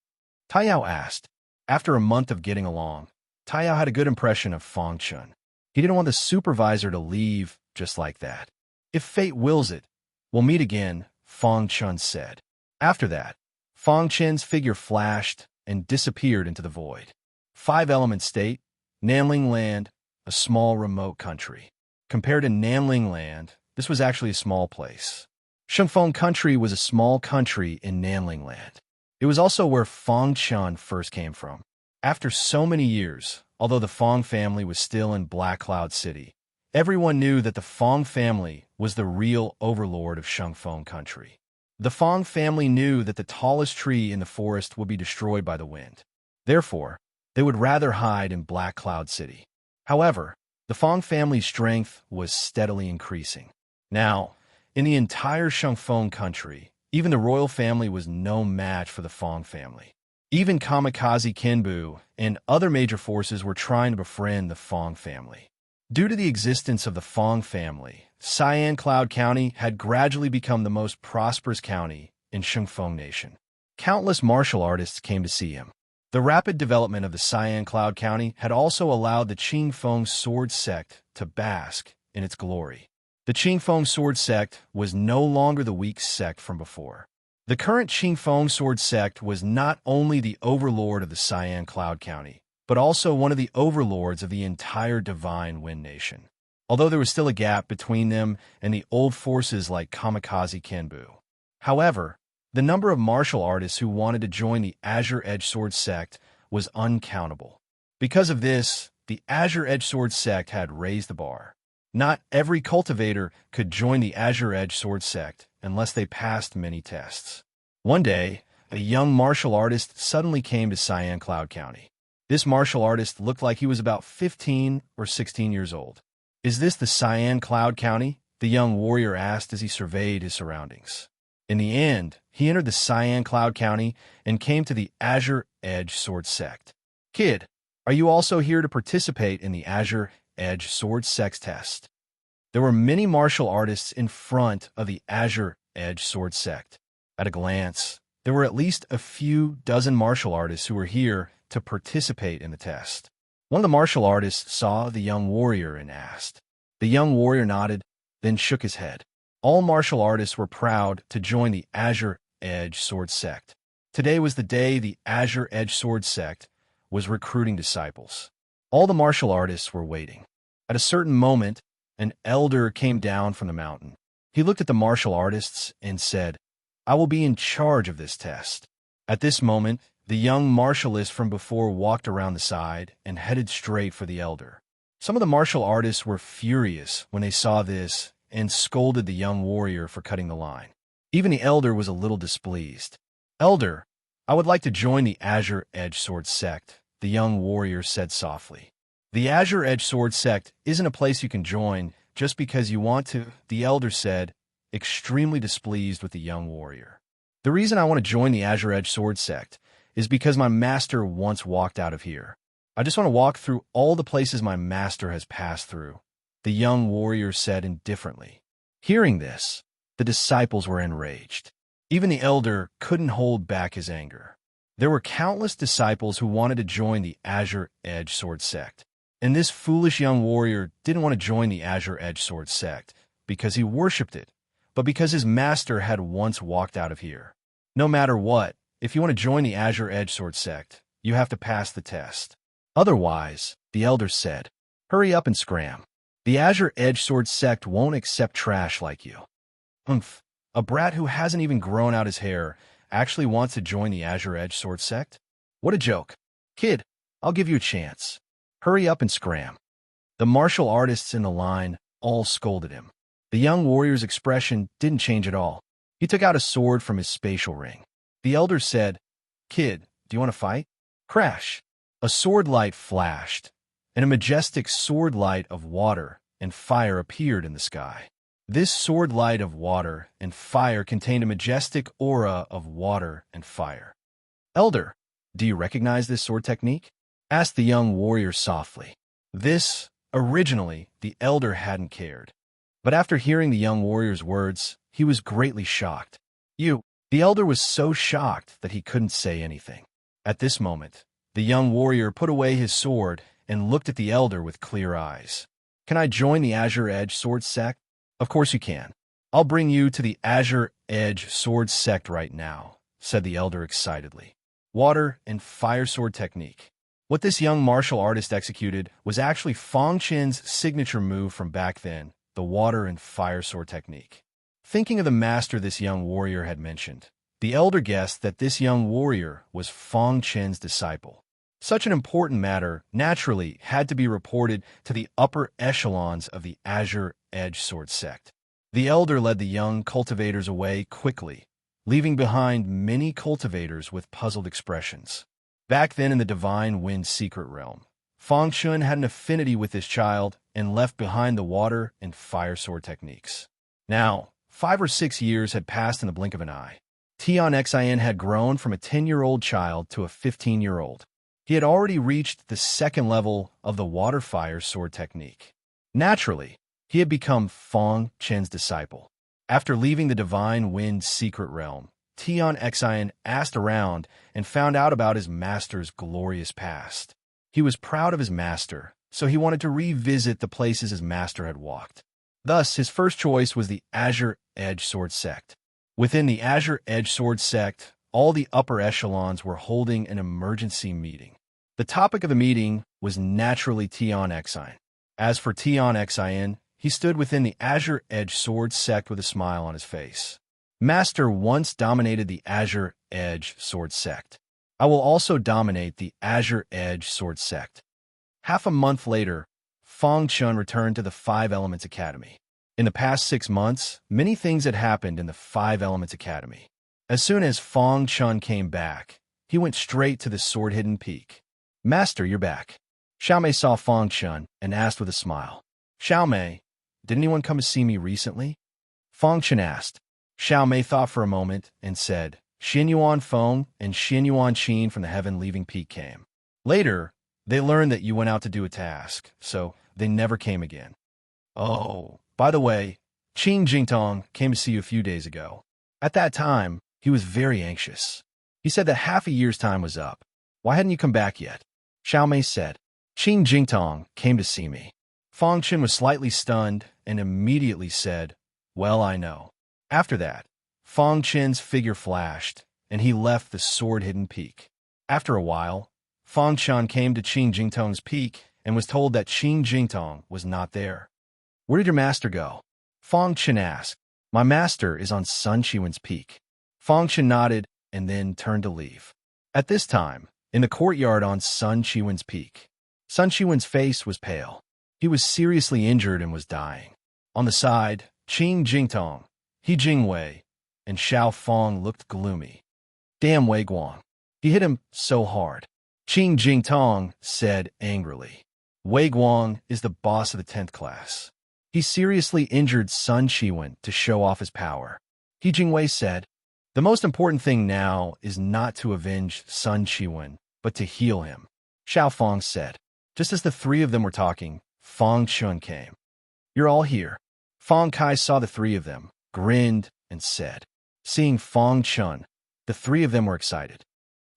Tai Yao asked. After a month of getting along, Tai Yao had a good impression of Fang Chen. He didn't want the supervisor to leave just like that. "If fate wills it, we'll meet again," Fang Chen said. After that, Fang Chen's figure flashed and disappeared into the void. Five-element state, Nanling Land, a small remote country. Compared to Nanling Land, this was actually a small place. Shengfeng Country was a small country in Nanling Land. It was also where Fang Chen first came from. After so many years, although the Fang family was still in Black Cloud City, everyone knew that the Fang family was the real overlord of Shengfeng Country. The Fang family knew that the tallest tree in the forest would be destroyed by the wind. Therefore, they would rather hide in Black Cloud City. However, the Fang family's strength was steadily increasing. Now, in the entire Shengfeng Country, even the royal family was no match for the Fang family. Even Kamikaze Kenbu and other major forces were trying to befriend the Fang family. Due to the existence of the Fang family, Cyan Cloud County had gradually become the most prosperous county in Shengfeng Nation. Countless martial artists came to see him. The rapid development of the Cyan Cloud County had also allowed the Qingfeng Sword Sect to bask in its glory. The Qingfeng Sword Sect was no longer the weak sect from before. The current Qingfeng Sword Sect was not only the overlord of the Cyan Cloud County, but also one of the overlords of the entire Divine Wind Nation, although there was still a gap between them and the old forces like Kamikaze Kenbu. However, the number of martial artists who wanted to join the Azure Edge Sword Sect was uncountable. Because of this, the Azure Edge Sword Sect had raised the bar. Not every cultivator could join the Azure Edge Sword Sect unless they passed many tests. One day, a young martial artist suddenly came to Cyan Cloud County. This martial artist looked like he was about 15 or 16 years old. "Is this the Cyan Cloud County?" the young warrior asked as he surveyed his surroundings. In the end, he entered the Cyan Cloud County and came to the Azure Edge Sword Sect. "Kid, are you also here to participate in the Azure Edge Sword Sect test?" There were many martial artists in front of the Azure Edge Sword Sect. At a glance, there were at least a few dozen martial artists who were here to participate in the test. One of the martial artists saw the young warrior and asked. The young warrior nodded, then shook his head. All martial artists were proud to join the Azure Edge Sword Sect. Today was the day the Azure Edge Sword Sect was recruiting disciples. All the martial artists were waiting. At a certain moment, an elder came down from the mountain. He looked at the martial artists and said, "I will be in charge of this test." At this moment, the young martialist from before walked around the side and headed straight for the elder. Some of the martial artists were furious when they saw this and scolded the young warrior for cutting the line. Even the elder was a little displeased. "Elder, I would like to join the Azure Edge Sword Sect," the young warrior said softly. "The Azure Edge Sword Sect isn't a place you can join just because you want to," the elder said, extremely displeased with the young warrior. "The reason I want to join the Azure Edge Sword Sect is because my master once walked out of here. I just want to walk through all the places my master has passed through," the young warrior said indifferently. Hearing this, the disciples were enraged. Even the elder couldn't hold back his anger. There were countless disciples who wanted to join the Azure Edge Sword Sect, and this foolish young warrior didn't want to join the Azure Edge Sword Sect because he worshipped it, but because his master had once walked out of here. No matter what, if you want to join the Azure Edge Sword Sect, you have to pass the test. Otherwise, the elder said, "Hurry up and scram. The Azure Edge Sword Sect won't accept trash like you." Humph, a brat who hasn't even grown out his hair actually wants to join the Azure Edge Sword Sect? What a joke. "Kid, I'll give you a chance. Hurry up and scram. The martial artists in the line all scolded him. The young warrior's expression didn't change at all. He took out a sword from his spatial ring. The elder said, "Kid, do you want to fight?" Crash! A sword light flashed, and a majestic sword light of water and fire appeared in the sky. This sword light of water and fire contained a majestic aura of water and fire. "Elder, do you recognize this sword technique?" asked the young warrior softly. Originally, the elder hadn't cared. But after hearing the young warrior's words, he was greatly shocked. The elder was so shocked that he couldn't say anything. At this moment, the young warrior put away his sword and looked at the elder with clear eyes. "Can I join the Azure Edge Sword Sect?" "Of course you can. I'll bring you to the Azure Edge Sword Sect right now," said the elder excitedly. Water and fire sword technique. What this young martial artist executed was actually Fong Chen's signature move from back then, the water and fire sword technique. Thinking of the master this young warrior had mentioned, the elder guessed that this young warrior was Fong Chen's disciple. Such an important matter naturally had to be reported to the upper echelons of the Azure Edge Sword Sect. The elder led the young cultivators away quickly, leaving behind many cultivators with puzzled expressions. Back then in the Divine Wind Secret Realm, Fong Chun had an affinity with this child and left behind the water and fire sword techniques. Now, 5 or 6 years had passed in the blink of an eye. Tian Xin had grown from a 10-year-old child to a 15-year-old. He had already reached the second level of the water-fire sword technique. Naturally, he had become Fong Chen's disciple. After leaving the Divine Wind Secret Realm, Tian Xin asked around and found out about his master's glorious past. He was proud of his master, so he wanted to revisit the places his master had walked. Thus, his first choice was the Azure Edge Sword Sect. Within the Azure Edge Sword Sect, all the upper echelons were holding an emergency meeting. The topic of the meeting was naturally Tian Xin. As for Tian Xin, he stood within the Azure Edge Sword Sect with a smile on his face. Master once dominated the Azure Edge Sword Sect. I will also dominate the Azure Edge Sword Sect. Half a month later, Fong Chun returned to the Five Elements Academy. In the past 6 months, many things had happened in the Five Elements Academy. As soon as Fong Chun came back, he went straight to the sword-hidden peak. "Master, you're back." Xiaomei saw Fong Chun and asked with a smile. "Xiaomei, did anyone come to see me recently?" Fong Chun asked. Xiaomei thought for a moment and said, "Xinyuan Feng and Xinyuan Qin from the heaven-leaving peak came. Later, they learned that you went out to do a task, so they never came again. Oh, by the way, Qin Jingtong came to see you a few days ago. At that time, he was very anxious. He said that half a year's time was up. Why hadn't you come back yet?" Xiaomei said, "Qin Jingtong came to see me." Fong Chun was slightly stunned and immediately said, "Well, I know." After that, Fong Chen's figure flashed, and he left the sword-hidden peak. After a while, Fong Chun came to Qin Jingtong's peak and was told that Qin Jingtong was not there. "Where did your master go?" Fong Chun asked. "My master is on Sun Chiwen's peak." Fong Chun nodded and then turned to leave. At this time, in the courtyard on Sun Chiwen's peak, Sun Chiwen's face was pale. He was seriously injured and was dying. On the side, Qin Jingtong, He Jingwei, and Xiao Fong looked gloomy. "Damn Wei Guang. He hit him so hard," Qin Jingtong said angrily. "Wei Guang is the boss of the 10th class. He seriously injured Sun Chiwen to show off his power." He Jingwei said, "The most important thing now is not to avenge Sun Chiwen, but to heal him." Xiao Fong said. Just as the three of them were talking, Fong Chun came. "You're all here." Fong Kai saw the three of them, grinned, and said. Seeing Fong Chun, the three of them were excited.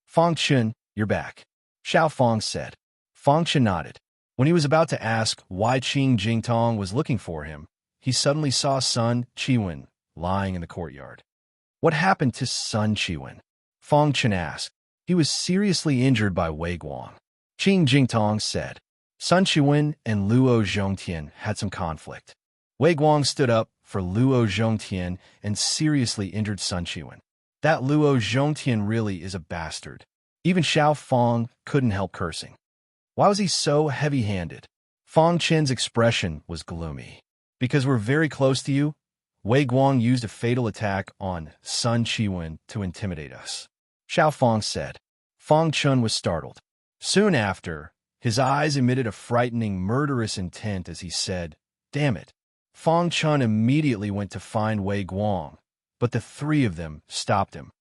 "Fong Chun, you're back," Xiao Fong said. Fong Chun nodded. When he was about to ask why Qin Jingtong was looking for him, he suddenly saw Sun Chiwen lying in the courtyard. "What happened to Sun Chiwen?" Fong Chun asked. "He was seriously injured by Wei Guang," Qin Jingtong said. Sun Chiwen and Luo Zhongtian had some conflict. Wei Guang stood up for Luo Zhongtian and seriously injured Sun Chiwen. That Luo Zhongtian really is a bastard. Even Xiao Fong couldn't help cursing. Why was he so heavy-handed? Fang Chen's expression was gloomy. Because we're very close to you, Wei Guang used a fatal attack on Sun Qiwen to intimidate us, Xiao Fang said. Fang Chun was startled. Soon after, his eyes emitted a frightening, murderous intent as he said, "Damn it." Fang Chun immediately went to find Wei Guang, but the three of them stopped him.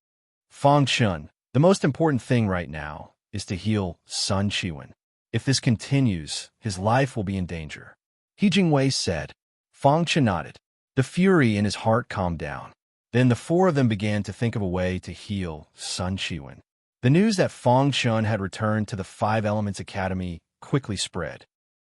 Fang Chun, the most important thing right now is to heal Sun Qiwen. If this continues, his life will be in danger, He Jingwei said. Fang Chun nodded. The fury in his heart calmed down. Then the four of them began to think of a way to heal Sun Qiwen. The news that Fang Chun had returned to the Five Elements Academy quickly spread.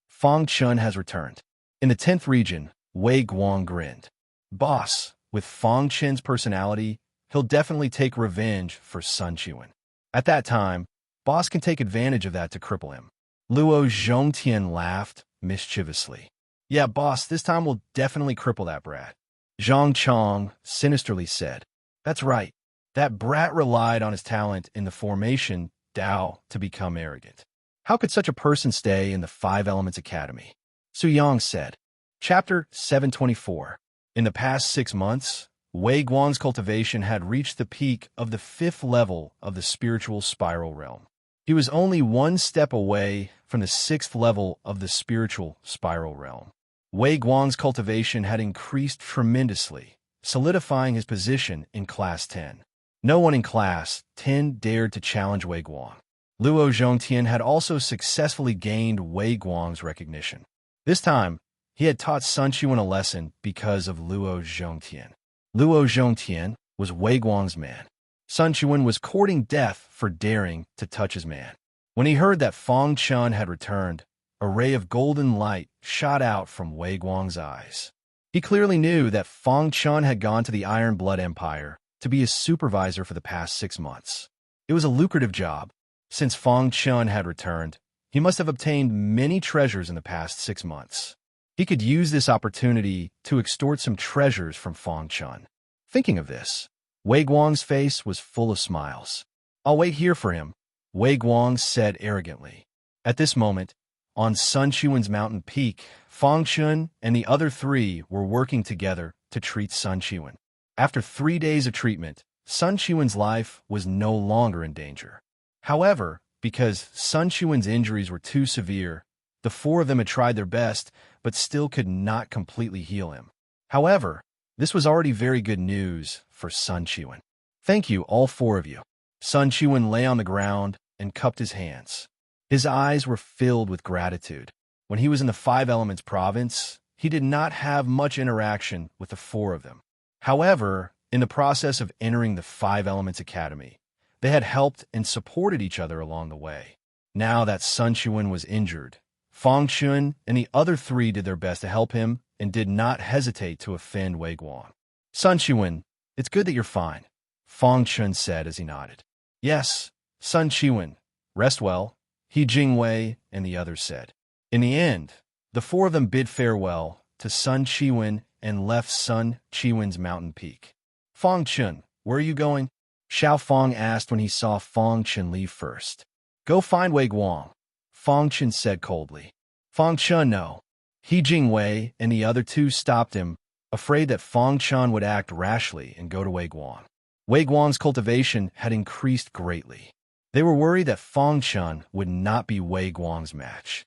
Fang Chun has returned. In the 10th region, Wei Guang grinned. Boss, with Fang Chun's personality, he'll definitely take revenge for Sun Qiwen. At that time, Boss can take advantage of that to cripple him. Luo Zhongtian laughed mischievously. Yeah, boss, this time we'll definitely cripple that brat. Zhang Chong sinisterly said. That's right. That brat relied on his talent in the formation Dao to become arrogant. How could such a person stay in the Five Elements Academy? Su Yang said. Chapter 724. In the past 6 months, Wei Guang's cultivation had reached the peak of the 5th level of the spiritual spiral realm. He was only 1 step away from the 6th level of the spiritual spiral realm. Wei Guang's cultivation had increased tremendously, solidifying his position in Class 10. No one in Class 10 dared to challenge Wei Guang. Luo Zhongtian had also successfully gained Wei Guang's recognition. This time, he had taught Sun Qiwen a lesson because of Luo Zhongtian. Luo Zhongtian was Wei Guang's man. Sun Qiwen was courting death for daring to touch his man. When he heard that Fang Chun had returned, a ray of golden light shot out from Wei Guang's eyes. He clearly knew that Fang Chun had gone to the Iron Blood Empire to be his supervisor for the past 6 months. It was a lucrative job. Since Fang Chun had returned, he must have obtained many treasures in the past 6 months. He could use this opportunity to extort some treasures from Fang Chun. Thinking of this, Wei Guang's face was full of smiles. I'll wait here for him, Wei Guang said arrogantly. At this moment, on Sun Qiwen's mountain peak, Fang Chun and the other 3 were working together to treat Sun Qiwen. After 3 days of treatment, Sun Qiwen's life was no longer in danger. However, because Sun Qiwen's injuries were too severe, the 4 of them had tried their best, but still could not completely heal him. However, this was already very good news for Sun Qiwen. Thank you, all 4 of you. Sun Qiwen lay on the ground and cupped his hands. His eyes were filled with gratitude. When he was in the Five Elements province, he did not have much interaction with the 4 of them. However, in the process of entering the Five Elements Academy, they had helped and supported each other along the way. Now that Sun Qiwen was injured, Fang Chun and the other 3 did their best to help him and did not hesitate to offend Wei Guang. Sun Qiwen, it's good that you're fine, Fang Chun said as he nodded. Yes, Sun Qiwen, rest well, He Jingwei and the others said. In the end, the 4 of them bid farewell to Sun Qiwen and left Sun Qiwen's mountain peak. Fang Chun, where are you going? Xiao Fang asked when he saw Fang Chun leave first. Go find Wei Guang, Fang Chun said coldly. Fang Chun, no. He Jingwei and the other 2 stopped him, afraid that Fang Chun would act rashly and go to Wei Guang. Wei Guang's cultivation had increased greatly. They were worried that Fang Chun would not be Wei Guang's match.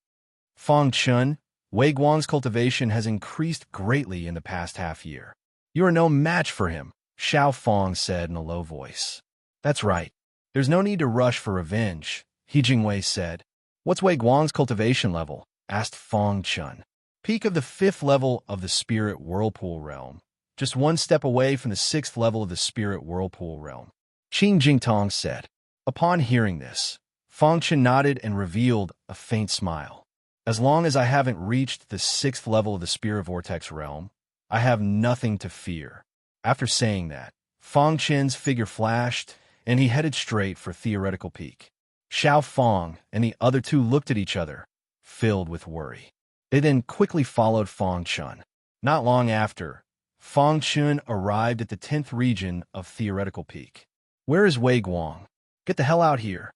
Fang Chun, Wei Guang's cultivation has increased greatly in the past half-year. You are no match for him, Xiao Fang said in a low voice. That's right. There's no need to rush for revenge, He Jingwei said. What's Wei Guang's cultivation level? Asked Fang Chun. Peak of the 5th level of the Spirit Whirlpool Realm, just 1 step away from the 6th level of the Spirit Whirlpool Realm, Qing Jingtong said. Upon hearing this, Fang Chun nodded and revealed a faint smile. As long as I haven't reached the 6th level of the Spirit Vortex Realm, I have nothing to fear. After saying that, Fang Chun's figure flashed, and he headed straight for Theoretical Peak. Xiao Fang and the other 2 looked at each other, filled with worry. They then quickly followed Fang Chun. Not long after, Fang Chun arrived at the 10th region of Theoretical Peak. Where is Wei Guang? Get the hell out here.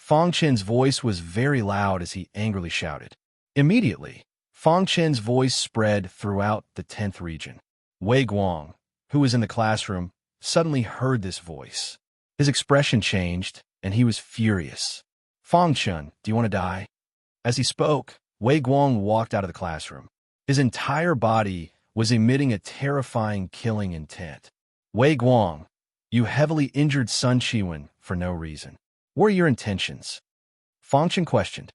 Fong Chen's voice was very loud as he angrily shouted. Immediately, Fong Chen's voice spread throughout the 10th region. Wei Guang, who was in the classroom, suddenly heard this voice. His expression changed, and he was furious. Fong Chen, do you want to die? As he spoke, Wei Guang walked out of the classroom. His entire body was emitting a terrifying killing intent. Wei Guang, you heavily injured Sun Qiwen for no reason. What are your intentions? Fong Chen questioned.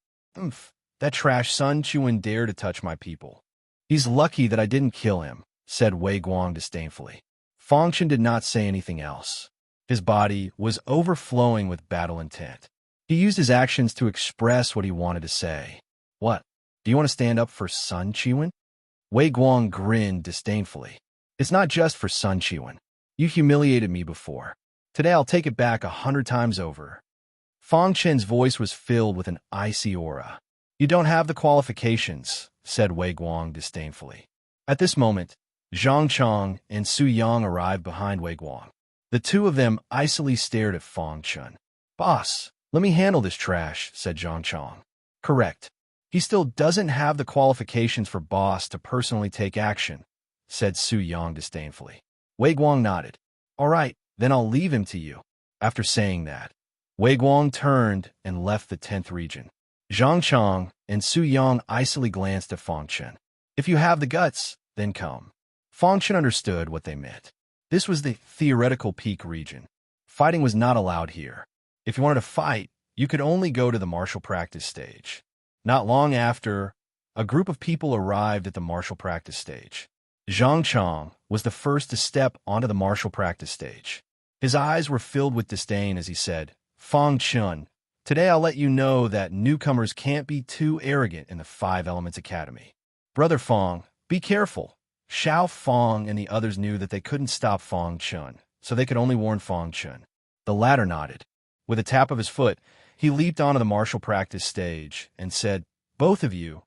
That trash Sun Qiwen dared to touch my people. He's lucky that I didn't kill him, said Wei Guang disdainfully. Fong Chen did not say anything else. His body was overflowing with battle intent. He used his actions to express what he wanted to say. What? Do you want to stand up for Sun Qiwen? Wei Guang grinned disdainfully. It's not just for Sun Qiwen. You humiliated me before. Today I'll take it back 100 times over. Fong Chen's voice was filled with an icy aura. You don't have the qualifications, said Wei Guang disdainfully. At this moment, Zhang Chong and Su Yang arrived behind Wei Guang. The two of them icily stared at Fong Chen. Boss, let me handle this trash, said Zhang Chong. Correct. He still doesn't have the qualifications for boss to personally take action, said Su Yang disdainfully. Wei Guang nodded. All right, then I'll leave him to you. After saying that, Wei Guang turned and left the 10th region. Zhang Chong and Su Yang icily glanced at Fong Chen. If you have the guts, then come. Fong Chen understood what they meant. This was the theoretical peak region. Fighting was not allowed here. If you wanted to fight, you could only go to the martial practice stage. Not long after, a group of people arrived at the martial practice stage. Zhang Chong was the first to step onto the martial practice stage. His eyes were filled with disdain as he said, Fong Chen, today I'll let you know that newcomers can't be too arrogant in the Five Elements Academy. Brother Fong, be careful. Xiao Fong and the others knew that they couldn't stop Fong Chen, so they could only warn Fong Chen. The latter nodded. With a tap of his foot, he leaped onto the martial practice stage and said, Both of you,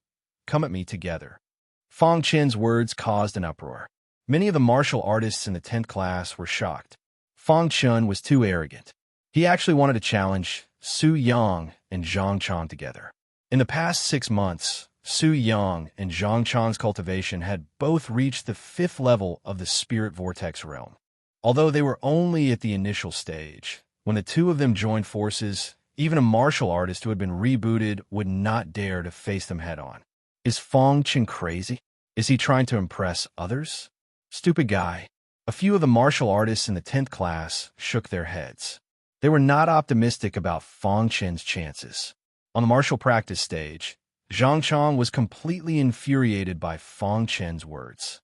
come at me together. Fong Chen's words caused an uproar. Many of the martial artists in the 10th class were shocked. Fong Chen was too arrogant. He actually wanted to challenge Su Yang and Zhang Chong together. In the past 6 months, Su Yang and Zhang Chong's cultivation had both reached the 5th level of the Spirit Vortex realm. Although they were only at the initial stage, when the two of them joined forces, even a martial artist who had been rebooted would not dare to face them head-on. Is Fong Chen crazy? Is he trying to impress others? Stupid guy. A few of the martial artists in the 10th class shook their heads. They were not optimistic about Fong Chen's chances. On the martial practice stage, Zhang Chong was completely infuriated by Fong Chen's words.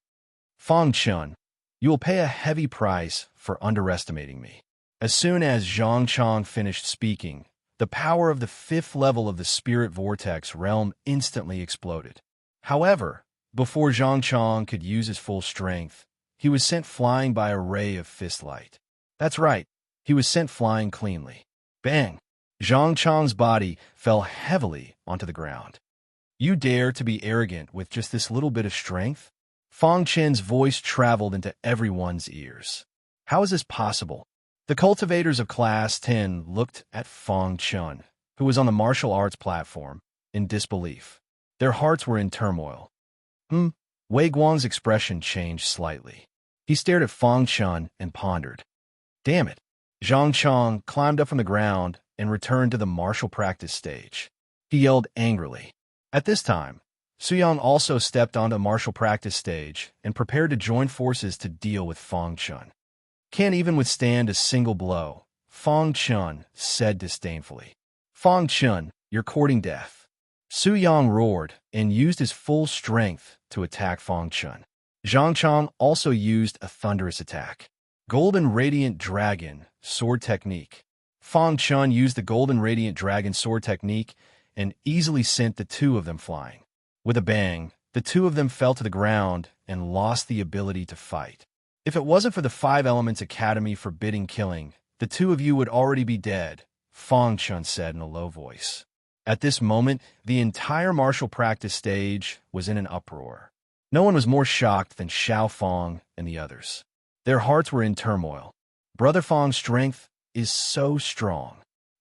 Fong Chen, you will pay a heavy price for underestimating me. As soon as Zhang Chong finished speaking, the power of the 5th level of the Spirit Vortex realm instantly exploded. However, before Zhang Chong could use his full strength, he was sent flying by a ray of fist light. That's right, he was sent flying cleanly. Bang! Zhang Chong's body fell heavily onto the ground. You dare to be arrogant with just this little bit of strength? Fong Chen's voice traveled into everyone's ears. How is this possible? The cultivators of Class 10 looked at Fong Chen, who was on the martial arts platform, in disbelief. Their hearts were in turmoil. Wei Guang's expression changed slightly. He stared at Fong Chen and pondered. Damn it. Zhang Chong climbed up from the ground and returned to the martial practice stage. He yelled angrily. At this time, Su Yang also stepped onto the martial practice stage and prepared to join forces to deal with Fong Chen. Can't even withstand a single blow, Fong Chen said disdainfully. Fong Chen, you're courting death. Su Yang roared and used his full strength to attack Fong Chen. Zhang Chong also used a thunderous attack. Golden Radiant Dragon Sword Technique. Fong Chen used the Golden Radiant Dragon Sword Technique and easily sent the two of them flying. With a bang, the two of them fell to the ground and lost the ability to fight. If it wasn't for the Five Elements Academy forbidding killing, the two of you would already be dead, Fong Chen said in a low voice. At this moment, the entire martial practice stage was in an uproar. No one was more shocked than Xiao Fong and the others. Their hearts were in turmoil. Brother Fong's strength is so strong.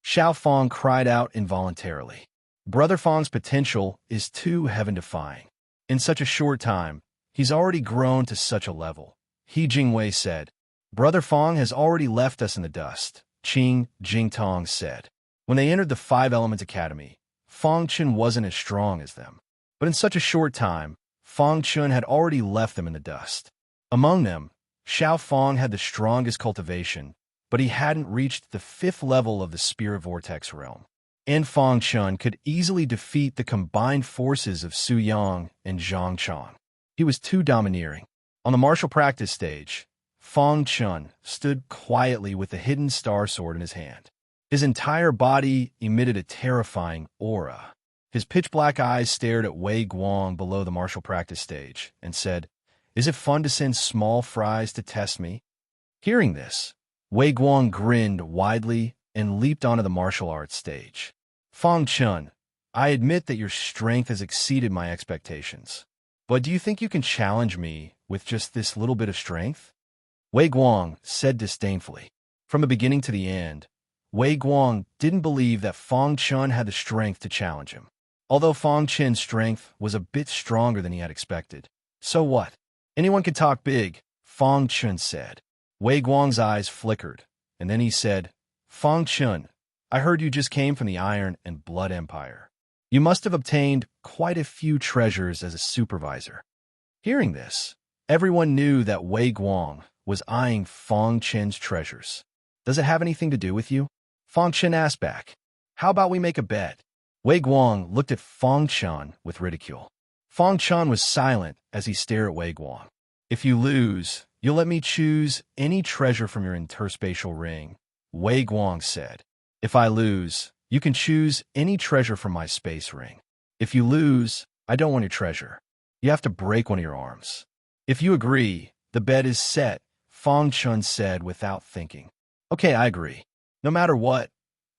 Xiao Fang cried out involuntarily. Brother Fang's potential is too heaven-defying. In such a short time, he's already grown to such a level. He Jingwei said. Brother Fang has already left us in the dust, Qing Jingtong said. When they entered the Five Elements Academy, Fang Chun wasn't as strong as them. But in such a short time, Fang Chun had already left them in the dust. Among them, Xiao Fang had the strongest cultivation, but he hadn't reached the 5th level of the Spirit Vortex realm. And Fang Chun could easily defeat the combined forces of Su Yang and Zhang Chang. He was too domineering. On the martial practice stage, Fang Chun stood quietly with the hidden star sword in his hand. His entire body emitted a terrifying aura. His pitch-black eyes stared at Wei Guang below the martial practice stage and said, "Is it fun to send small fries to test me?" Hearing this, Wei Guang grinned widely and leaped onto the martial arts stage. Fang Chun, I admit that your strength has exceeded my expectations. But do you think you can challenge me with just this little bit of strength? Wei Guang said disdainfully. From the beginning to the end, Wei Guang didn't believe that Fang Chun had the strength to challenge him. Although Fang Chun's strength was a bit stronger than he had expected. So what? Anyone can talk big, Fang Chun said. Wei Guang's eyes flickered, and then he said, Fang Chun, I heard you just came from the Iron and Blood Empire. You must have obtained quite a few treasures as a supervisor. Hearing this, everyone knew that Wei Guang was eyeing Fang Chun's treasures. Does it have anything to do with you? Fang Chun asked back. How about we make a bet? Wei Guang looked at Fang Chun with ridicule. Fang Chun was silent as he stared at Wei Guang. If you lose, you'll let me choose any treasure from your interspatial ring, Wei Guang said. If I lose, you can choose any treasure from my space ring. If you lose, I don't want your treasure. You have to break one of your arms. If you agree, the bet is set, Fang Chun said without thinking. Okay, I agree. No matter what,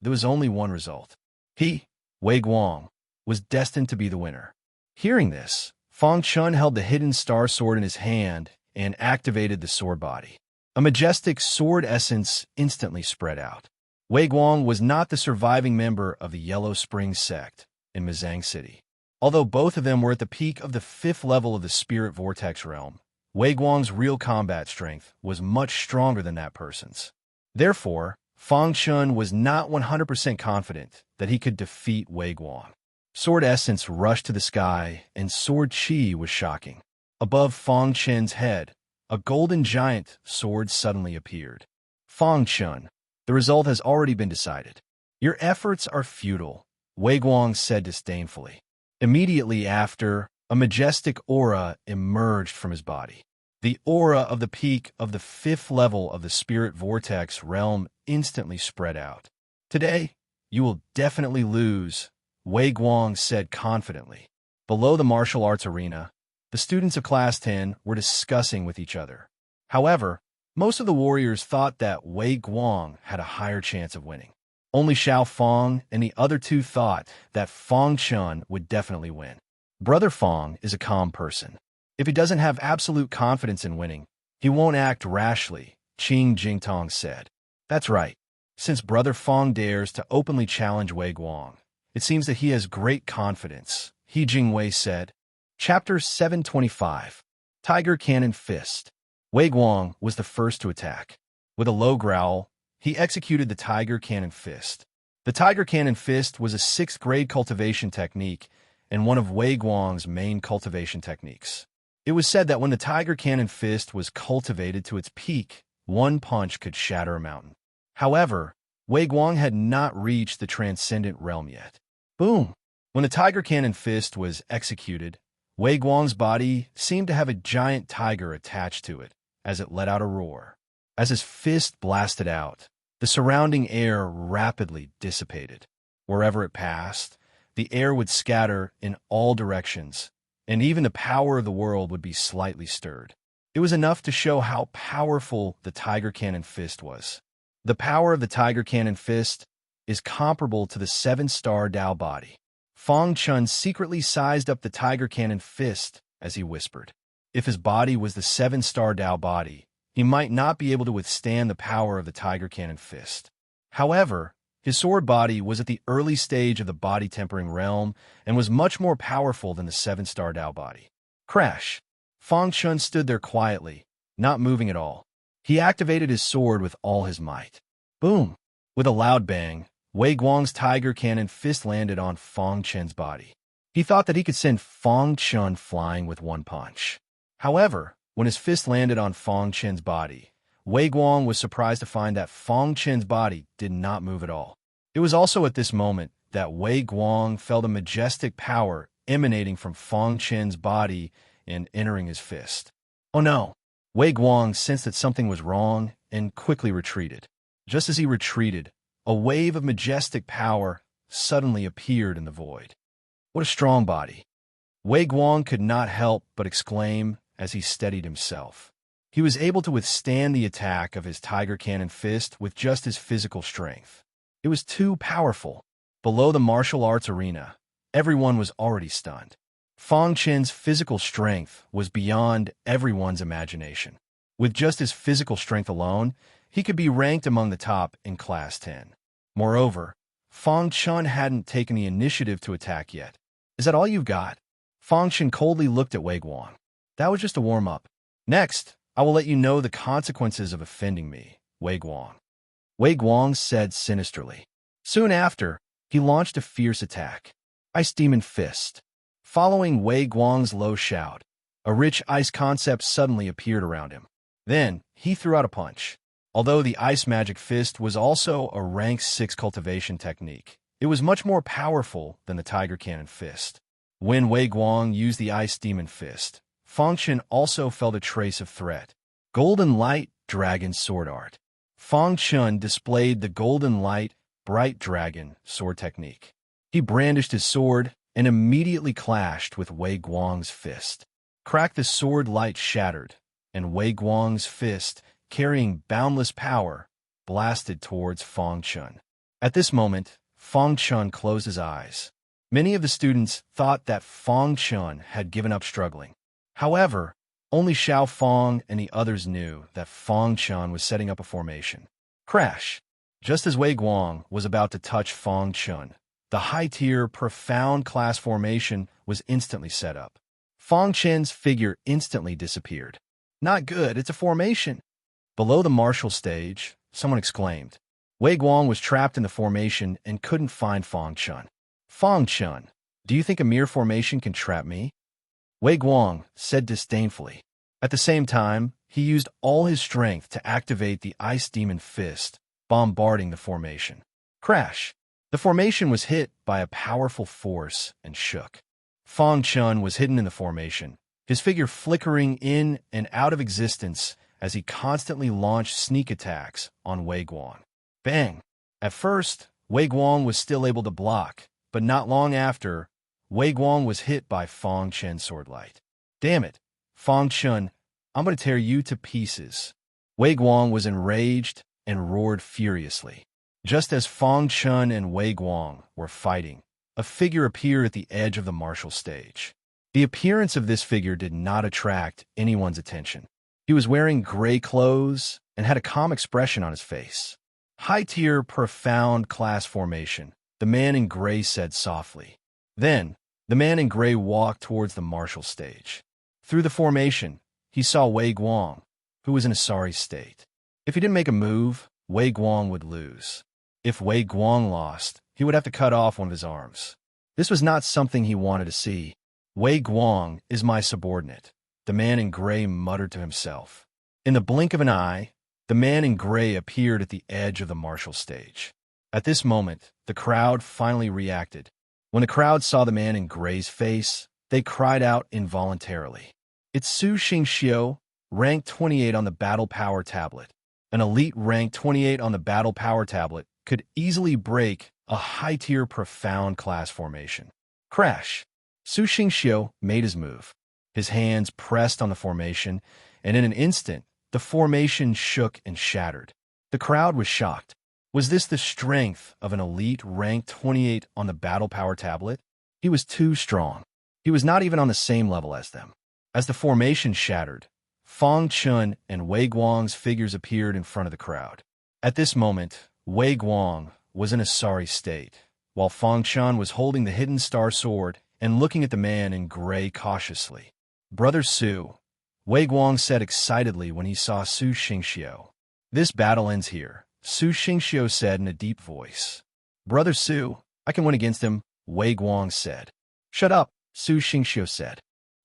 there was only one result. He, Wei Guang, was destined to be the winner. Hearing this, Fang Chun held the hidden star sword in his hand and activated the sword body. A majestic sword essence instantly spread out. Wei Guang was not the surviving member of the Yellow Spring sect in Mizang City. Although both of them were at the peak of the 5th level of the Spirit Vortex realm, Wei Guang's real combat strength was much stronger than that person's. Therefore, Fang Chun was not 100% confident that he could defeat Wei Guang. Sword essence rushed to the sky, and sword chi was shocking. Above Fang Chun's head, a golden giant sword suddenly appeared. Fang Chun, the result has already been decided. Your efforts are futile, Wei Guang said disdainfully. Immediately after, a majestic aura emerged from his body. The aura of the peak of the 5th level of the Spirit Vortex realm instantly spread out. Today, you will definitely lose, Wei Guang said confidently. Below the martial arts arena, the students of Class 10 were discussing with each other. However, most of the warriors thought that Wei Guang had a higher chance of winning. Only Xiao Fang and the other two thought that Fang Chun would definitely win. Brother Fang is a calm person. If he doesn't have absolute confidence in winning, he won't act rashly, Qing Jingtong said. That's right. Since Brother Fang dares to openly challenge Wei Guang, it seems that he has great confidence, He Jingwei said. Chapter 725. Tiger Cannon Fist. Wei Guang was the first to attack. With a low growl, he executed the Tiger Cannon Fist. The Tiger Cannon Fist was a 6th grade cultivation technique and one of Wei Guang's main cultivation techniques. It was said that when the Tiger Cannon Fist was cultivated to its peak, one punch could shatter a mountain. However, Wei Guang had not reached the transcendent realm yet. Boom! When the Tiger Cannon Fist was executed, Wei Guang's body seemed to have a giant tiger attached to it as it let out a roar. As his fist blasted out, the surrounding air rapidly dissipated. Wherever it passed, the air would scatter in all directions, and even the power of the world would be slightly stirred. It was enough to show how powerful the Tiger Cannon Fist was. The power of the Tiger Cannon Fist is comparable to the 7-star Dao body. Fang Chun secretly sized up the Tiger Cannon Fist as he whispered. If his body was the 7-star Dao body, he might not be able to withstand the power of the Tiger Cannon Fist. However, His sword body was at the early stage of the body-tempering realm and was much more powerful than the seven-star Dao body. Crash! Fang Chun stood there quietly, not moving at all. He activated his sword with all his might. Boom! With a loud bang, Wei Guang's tiger cannon fist landed on Fang Chen's body. He thought that he could send Fang Chun flying with one punch. However, when his fist landed on Fang Chen's body, Wei Guang was surprised to find that Fang Chen's body did not move at all. It was also at this moment that Wei Guang felt a majestic power emanating from Fang Chen's body and entering his fist. Oh no! Wei Guang sensed that something was wrong and quickly retreated. Just as he retreated, a wave of majestic power suddenly appeared in the void. What a strong body! Wei Guang could not help but exclaim as he steadied himself. He was able to withstand the attack of his tiger cannon fist with just his physical strength. It was too powerful. Below the martial arts arena, everyone was already stunned. Fang Chen's physical strength was beyond everyone's imagination. With just his physical strength alone, he could be ranked among the top in Class 10. Moreover, Fang Chun hadn't taken the initiative to attack yet. Is that all you've got? Fang Chun coldly looked at Wei Guang. That was just a warm-up. Next, I will let you know the consequences of offending me, Wei Guang. Wei Guang said sinisterly. Soon after, he launched a fierce attack. Ice Demon Fist. Following Wei Guang's low shout, a rich ice concept suddenly appeared around him. Then, he threw out a punch. Although the Ice Magic Fist was also a rank 6 cultivation technique, it was much more powerful than the Tiger Cannon Fist. When Wei Guang used the Ice Demon Fist, Fang Chun also felt a trace of threat. Golden Light Dragon Sword Art. Fang Chun displayed the Golden Light Bright Dragon sword technique. He brandished his sword and immediately clashed with Wei Guang's fist. Crack! The sword light shattered, and Wei Guang's fist, carrying boundless power, blasted towards Fang Chun. At this moment, Fang Chun closed his eyes. Many of the students thought that Fang Chun had given up struggling. However, only Xiao Fang and the others knew that Fang Chun was setting up a formation. Crash! Just as Wei Guang was about to touch Fang Chun, the high-tier, profound class formation was instantly set up. Fang Chen's figure instantly disappeared. Not good, it's a formation. Below the martial stage, someone exclaimed. Wei Guang was trapped in the formation and couldn't find Fang Chun. Fang Chun, do you think a mere formation can trap me? Wei Guang said disdainfully. At the same time, he used all his strength to activate the Ice Demon Fist, bombarding the formation. Crash! The formation was hit by a powerful force and shook. Fang Chun was hidden in the formation, his figure flickering in and out of existence as he constantly launched sneak attacks on Wei Guang. Bang! At first, Wei Guang was still able to block, but not long after, Wei Guang was hit by Fang Chen's sword light. Damn it! Fang Chun, I'm going to tear you to pieces. Wei Guang was enraged and roared furiously. Just as Fang Chun and Wei Guang were fighting, a figure appeared at the edge of the martial stage. The appearance of this figure did not attract anyone's attention. He was wearing gray clothes and had a calm expression on his face. High-tier, profound class formation, the man in gray said softly. Then, the man in gray walked towards the martial stage. Through the formation, he saw Wei Guang, who was in a sorry state. If he didn't make a move, Wei Guang would lose. If Wei Guang lost, he would have to cut off one of his arms. This was not something he wanted to see. Wei Guang is my subordinate, the man in gray muttered to himself. In the blink of an eye, the man in gray appeared at the edge of the martial stage. At this moment, the crowd finally reacted. When the crowd saw the man in gray's face, they cried out involuntarily. It's Su Xingxiu, rank 28 on the Battle Power Tablet. An elite rank 28 on the Battle Power Tablet could easily break a high-tier profound class formation. Crash! Su Xingxiu made his move. His hands pressed on the formation, and in an instant, the formation shook and shattered. The crowd was shocked. Was this the strength of an elite rank 28 on the Battle Power Tablet? He was too strong. He was not even on the same level as them. As the formation shattered, Fang Chun and Wei Guang's figures appeared in front of the crowd. At this moment, Wei Guang was in a sorry state, while Fang Chun was holding the hidden star sword and looking at the man in gray cautiously. "Brother Su," Wei Guang said excitedly when he saw Su Xingxiu. "This battle ends here," Su Xingxiu said in a deep voice. "Brother Su, I can win against him," Wei Guang said. "Shut up," Su Xingxiu said.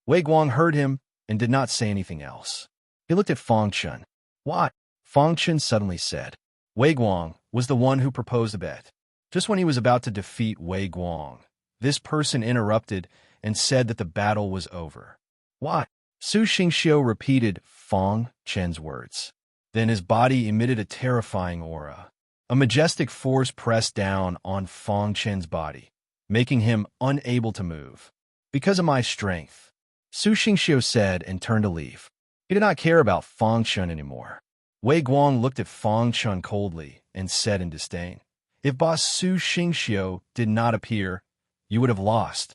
Wei Guang heard him and did not say anything else. He looked at Fang Chun. "What?" Fang Chun suddenly said. Wei Guang was the one who proposed a bet. Just when he was about to defeat Wei Guang, this person interrupted and said that the battle was over. "What?" Su Xingxiu repeated Fang Chun's words. Then his body emitted a terrifying aura. A majestic force pressed down on Fang Chun's body, making him unable to move. "Because of my strength," Su Xingxiu said and turned to leave. He did not care about Fang Chun anymore. Wei Guang looked at Fang Chun coldly and said in disdain, "If boss Su Xingxiu did not appear, you would have lost."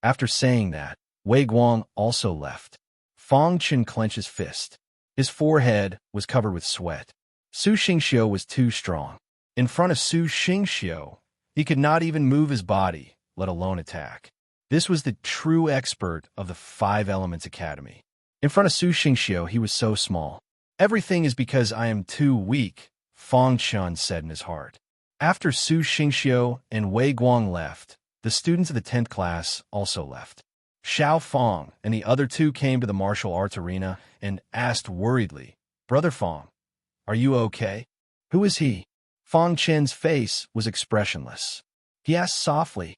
After saying that, Wei Guang also left. Fang Chun clenched his fist. His forehead was covered with sweat. Su Xingxiu was too strong. In front of Su Xingxiu, he could not even move his body, let alone attack. This was the true expert of the Five Elements Academy. In front of Su Xingxiu, he was so small. "Everything is because I am too weak," Fang Chun said in his heart. After Su Xingxiu and Wei Guang left, the students of the 10th class also left. Xiao Fang and the other two came to the martial arts arena and asked worriedly, "Brother Fang, are you okay?" "Who is he?" Fang Chen's face was expressionless. He asked softly.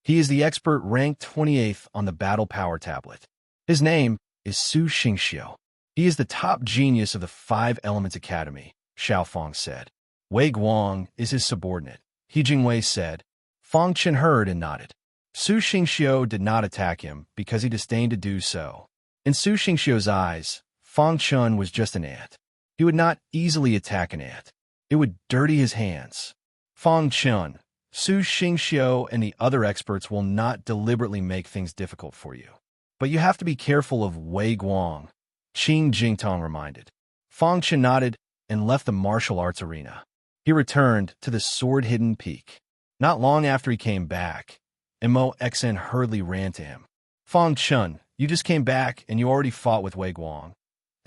"He is the expert ranked 28th on the battle power tablet. His name is Su Xingxiu. He is the top genius of the Five Elements Academy," Xiao Fang said. "Wei Guang is his subordinate," He Jingwei said. Fang Chen heard and nodded. Su Xingxiu did not attack him because he disdained to do so. In Su Xingxiu's eyes, Fang Chun was just an ant. He would not easily attack an ant. It would dirty his hands. "Fang Chun, Su Xingxiu and the other experts will not deliberately make things difficult for you. But you have to be careful of Wei Guang," Qing Jingtong reminded. Fang Chen nodded and left the martial arts arena. He returned to the sword-hidden peak. Not long after he came back, Mo Xen hurriedly ran to him. "Fang Chun, you just came back and you already fought with Wei Guang."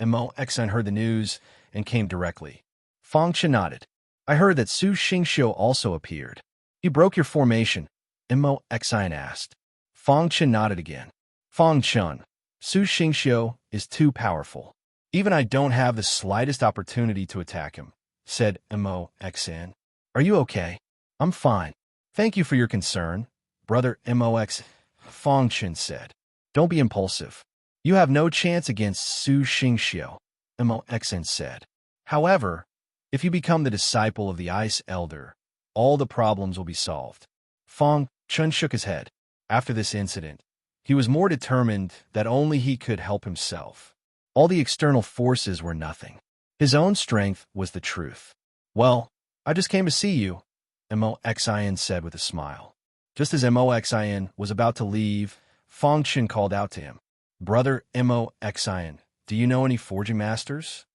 Mo Xen heard the news and came directly. Fang Chen nodded. "I heard that Su Xingxiu also appeared. He broke your formation," Mo Xen asked. Fang Chen nodded again. "Fang Chun, Su Xingxiu is too powerful. Even I don't have the slightest opportunity to attack him," said Mo Xen. "Are you okay?" "I'm fine. Thank you for your concern, Brother Mox," Fang Chen said. "Don't be impulsive. You have no chance against Su Xingxiu," Moxen said. "However, if you become the disciple of the Ice Elder, all the problems will be solved." Fang Chen shook his head. After this incident, he was more determined that only he could help himself. All the external forces were nothing. His own strength was the truth. "Well, I just came to see you," Moxin said with a smile. Just as Moxin was about to leave, Fang Chen called out to him. "Brother Moxin, do you know any forging masters?"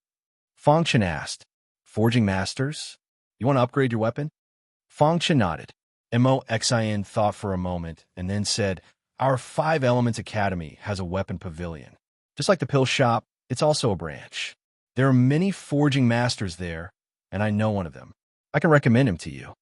Fang Chen asked. "Forging masters? You want to upgrade your weapon?" Fang Chen nodded. Moxin thought for a moment and then said, "Our Five Elements Academy has a weapon pavilion. Just like the pill shop, it's also a branch. There are many forging masters there, and I know one of them. I can recommend him to you."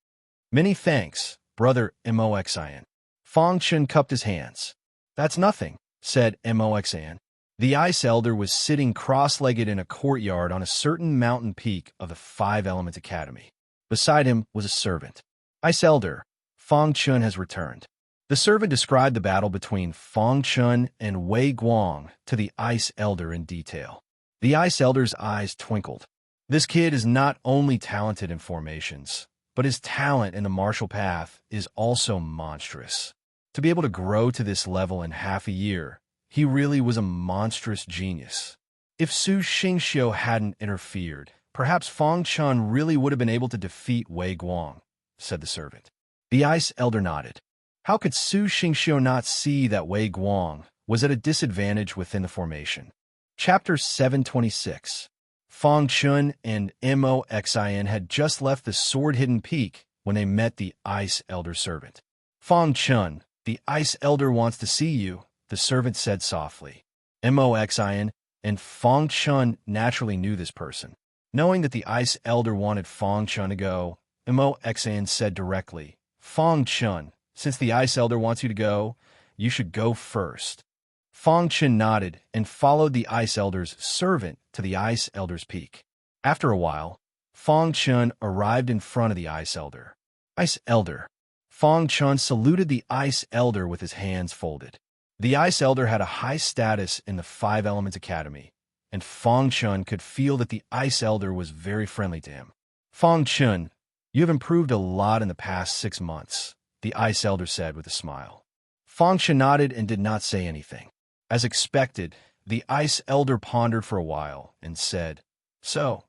"Many thanks, Brother Moxin." Fang Chen cupped his hands. "That's nothing," said Moxin. The Ice Elder was sitting cross-legged in a courtyard on a certain mountain peak of the Five Elements Academy. Beside him was a servant. "Ice Elder, Fang Chun has returned." The servant described the battle between Fang Chun and Wei Guang to the Ice Elder in detail. The Ice Elder's eyes twinkled. This kid is not only talented in formations, but his talent in the martial path is also monstrous. To be able to grow to this level in half a year, he really was a monstrous genius. If Su Xingxiu hadn't interfered, perhaps Fang Chun really would have been able to defeat Wei Guang, said the servant. The Ice Elder nodded. How could Su Xingxiu not see that Wei Guang was at a disadvantage within the formation? Chapter 726. Fang Chun and Moxin had just left the sword-hidden peak when they met the Ice Elder servant. Fong Chun, the Ice Elder wants to see you, the servant said softly. Moxian, and Fong Chun naturally knew this person. Knowing that the Ice Elder wanted Fong Chun to go, Moxian said directly, Fong Chun, since the Ice Elder wants you to go, you should go first. Fong Chun nodded and followed the Ice Elder's servant to the Ice Elder's peak. After a while, Fong Chun arrived in front of the Ice Elder. Ice Elder. Fong Chun saluted the Ice Elder with his hands folded. The Ice Elder had a high status in the Five Elements Academy, and Fong Chun could feel that the Ice Elder was very friendly to him. Fong Chun, you have improved a lot in the past 6 months, the Ice Elder said with a smile. Fong Chun nodded and did not say anything. As expected, the Ice Elder pondered for a while and said, So,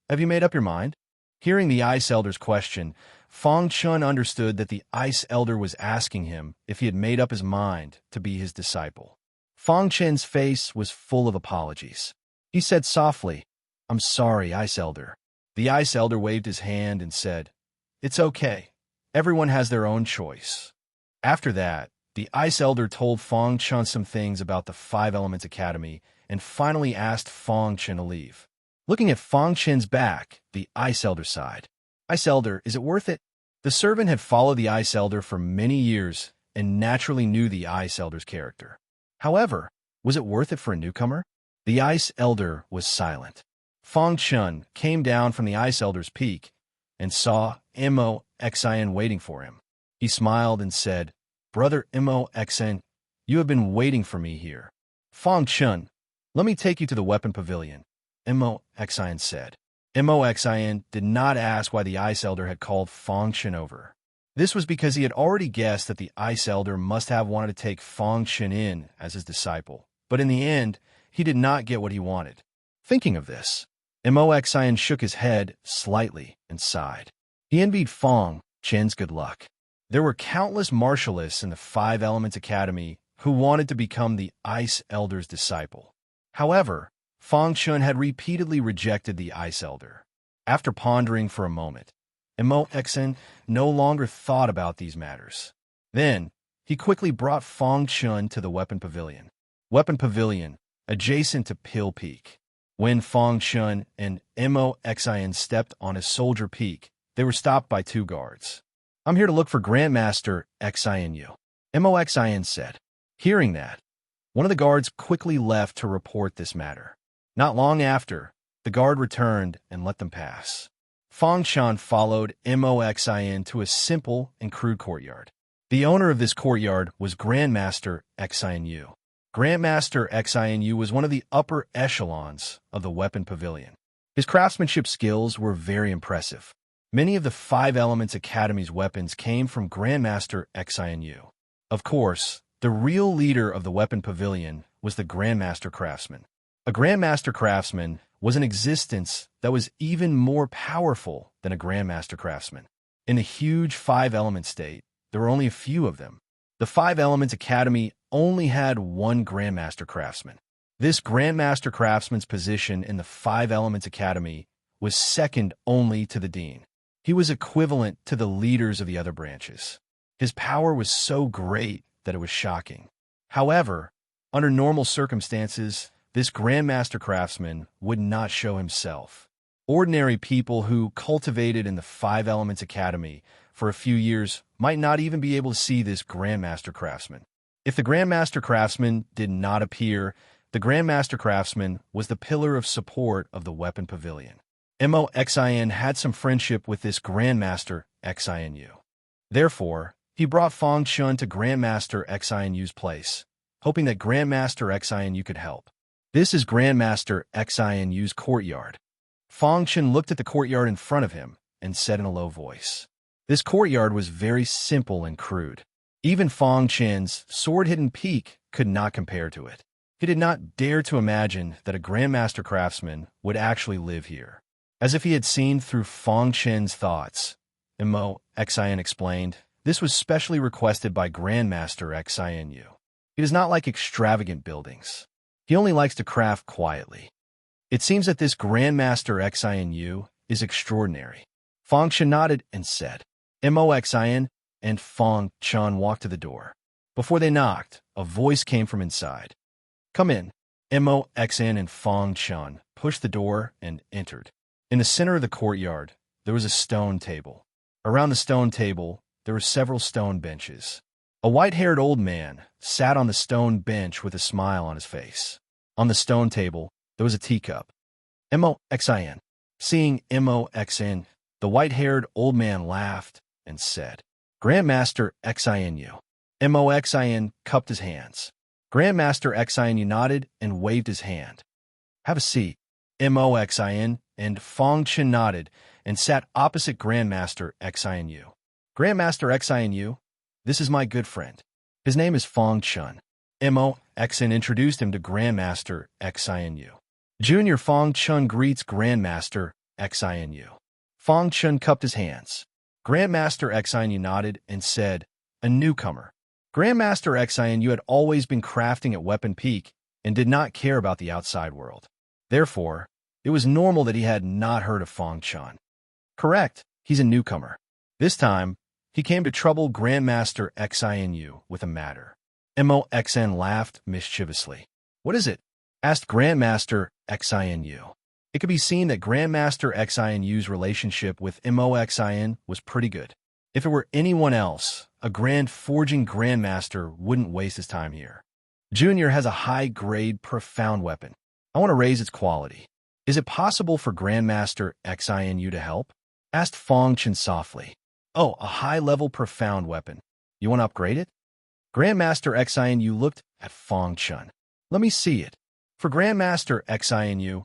have you made up your mind? Hearing the Ice Elder's question, Fong Chun understood that the Ice Elder was asking him if he had made up his mind to be his disciple. Fong Chun's face was full of apologies. He said softly, I'm sorry, Ice Elder. The Ice Elder waved his hand and said, It's okay. Everyone has their own choice. After that, the Ice Elder told Fong Chun some things about the Five Elements Academy and finally asked Fong Chun to leave. Looking at Fong Chun's back, the Ice Elder sighed. Ice Elder, is it worth it? The servant had followed the Ice Elder for many years and naturally knew the Ice Elder's character. However, was it worth it for a newcomer? The Ice Elder was silent. Fong Chun came down from the Ice Elder's peak and saw Moxian waiting for him. He smiled and said, Brother Moxian, you have been waiting for me here. Fong Chun, let me take you to the weapon pavilion, Moxian said. Moxian did not ask why the Ice Elder had called Fong Chun over. This was because he had already guessed that the Ice Elder must have wanted to take Fong Chun in as his disciple, but in the end, he did not get what he wanted. Thinking of this, Moxian shook his head slightly and sighed. He envied Fong Chun's good luck. There were countless martialists in the Five Elements Academy who wanted to become the Ice Elder's disciple. However, Fong Chun had repeatedly rejected the Ice Elder. After pondering for a moment, Moxian no longer thought about these matters. Then, he quickly brought Fong Chun to the Weapon Pavilion. Weapon Pavilion, adjacent to Pill Peak. When Fong Chun and Moxian stepped on a soldier peak, they were stopped by 2 guards. I'm here to look for Grandmaster Xianyu, Moxian said. Hearing that, one of the guards quickly left to report this matter. Not long after, the guard returned and let them pass. Fong Chun followed Moxian to a simple and crude courtyard. The owner of this courtyard was Grandmaster Xianyu. Grandmaster Xianyu was one of the upper echelons of the Weapon Pavilion. His craftsmanship skills were very impressive. Many of the Five Elements Academy's weapons came from Grandmaster Xianyu. Of course, the real leader of the Weapon Pavilion was the Grandmaster Craftsman. A Grandmaster Craftsman was an existence that was even more powerful than a Grandmaster Craftsman. In the huge Five Element state, there were only a few of them. The Five Elements Academy only had one Grandmaster Craftsman. This Grandmaster Craftsman's position in the Five Elements Academy was second only to the Dean. He was equivalent to the leaders of the other branches. His power was so great that it was shocking. However, under normal circumstances, this Grandmaster Craftsman would not show himself. Ordinary people who cultivated in the Five Elements Academy for a few years might not even be able to see this Grandmaster Craftsman. If the Grandmaster Craftsman did not appear, the Grandmaster Craftsman was the pillar of support of the Weapon Pavilion. Moxian had some friendship with this Grandmaster Xianyu. Therefore, he brought Fong Chun to Grandmaster Xianyu's place, hoping that Grandmaster Xianyu could help. This is Grandmaster Xianyu's courtyard. Fong Chun looked at the courtyard in front of him and said in a low voice. This courtyard was very simple and crude. Even Fong Chun's sword-hidden peak could not compare to it. He did not dare to imagine that a Grandmaster Craftsman would actually live here. As if he had seen through Fong Chun's thoughts, Moxian explained, this was specially requested by Grandmaster Xianyu. He does not like extravagant buildings. He only likes to craft quietly. It seems that this Grandmaster Xianyu is extraordinary. Fong Chun nodded and said, Moxin and Fong Chun walked to the door. Before they knocked, a voice came from inside. Come in. Moxin and Fong Chun pushed the door and entered. In the center of the courtyard, there was a stone table. Around the stone table, there were several stone benches. A white-haired old man sat on the stone bench with a smile on his face. On the stone table, there was a teacup. Moxin. Seeing Moxin, the white-haired old man laughed and said, Grandmaster Xinu. Moxin cupped his hands. Grandmaster Xinu nodded and waved his hand. Have a seat. Moxin and Fong Chun nodded and sat opposite Grandmaster Xinu. Grandmaster Xinu, this is my good friend. His name is Fong Chun. Moxin introduced him to Grandmaster Xinu. Junior Fong Chun greets Grandmaster Xinu. Fong Chun cupped his hands. Grandmaster Xinu nodded and said, a newcomer. Grandmaster Xinu had always been crafting at Weapon Peak and did not care about the outside world. Therefore, it was normal that he had not heard of Fong Chun. Correct, he's a newcomer. This time, he came to trouble Grandmaster Xinu with a matter. Moxin laughed mischievously. What is it? Asked Grandmaster Xinu. It could be seen that Grandmaster Xinu's relationship with Moxin was pretty good. If it were anyone else, a grand forging Grandmaster wouldn't waste his time here. Junior has a high-grade, profound weapon. I want to raise its quality. Is it possible for Grandmaster Xinu to help? Asked Fong Chun softly. Oh, a high-level, profound weapon. You want to upgrade it? Grandmaster Xinu looked at Fong Chun. Let me see it. For Grandmaster Xinu,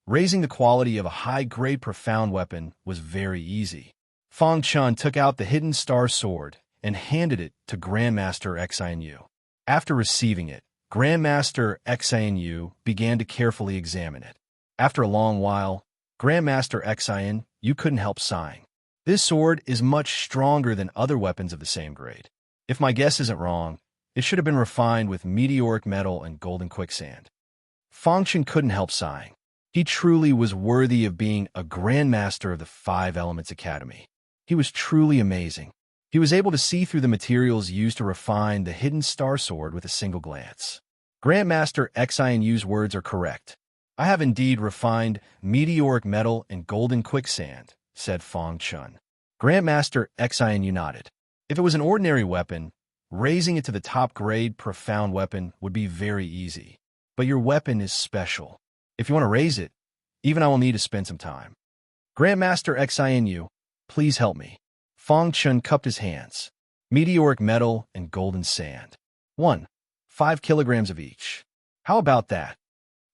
raising the quality of a high-grade, profound weapon was very easy. Fong Chun took out the hidden star sword and handed it to Grandmaster Xinu. After receiving it, Grandmaster Xinu began to carefully examine it. After a long while, Grandmaster Xinu couldn't help sighing. This sword is much stronger than other weapons of the same grade. If my guess isn't wrong, it should have been refined with meteoric metal and golden quicksand. Fong Chun couldn't help sighing. He truly was worthy of being a Grandmaster of the Five Elements Academy. He was truly amazing. He was able to see through the materials used to refine the hidden star sword with a single glance. Grandmaster Xinu's words are correct. I have indeed refined meteoric metal and golden quicksand, said Fong Chun. Grandmaster Xinu nodded. If it was an ordinary weapon, raising it to the top-grade profound weapon would be very easy. But your weapon is special. If you want to raise it, even I will need to spend some time. Grandmaster Xinu, please help me. Fong Chun cupped his hands. Meteoric metal and golden sand. 5 kilograms of each. How about that?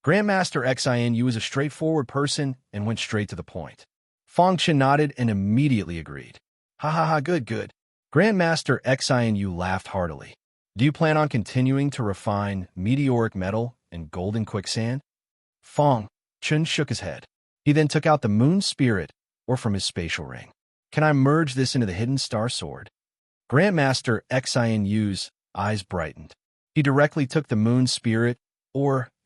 Grandmaster Xinu was a straightforward person and went straight to the point. Fong Chun nodded and immediately agreed. Ha ha ha, good. Grandmaster Xinu laughed heartily. Do you plan on continuing to refine meteoric metal and golden quicksand? Fong Chun shook his head. He then took out the moon spirit, or from his spatial ring. Can I merge this into the hidden star sword? Grandmaster Xinu's eyes brightened. He directly took the moon spirit,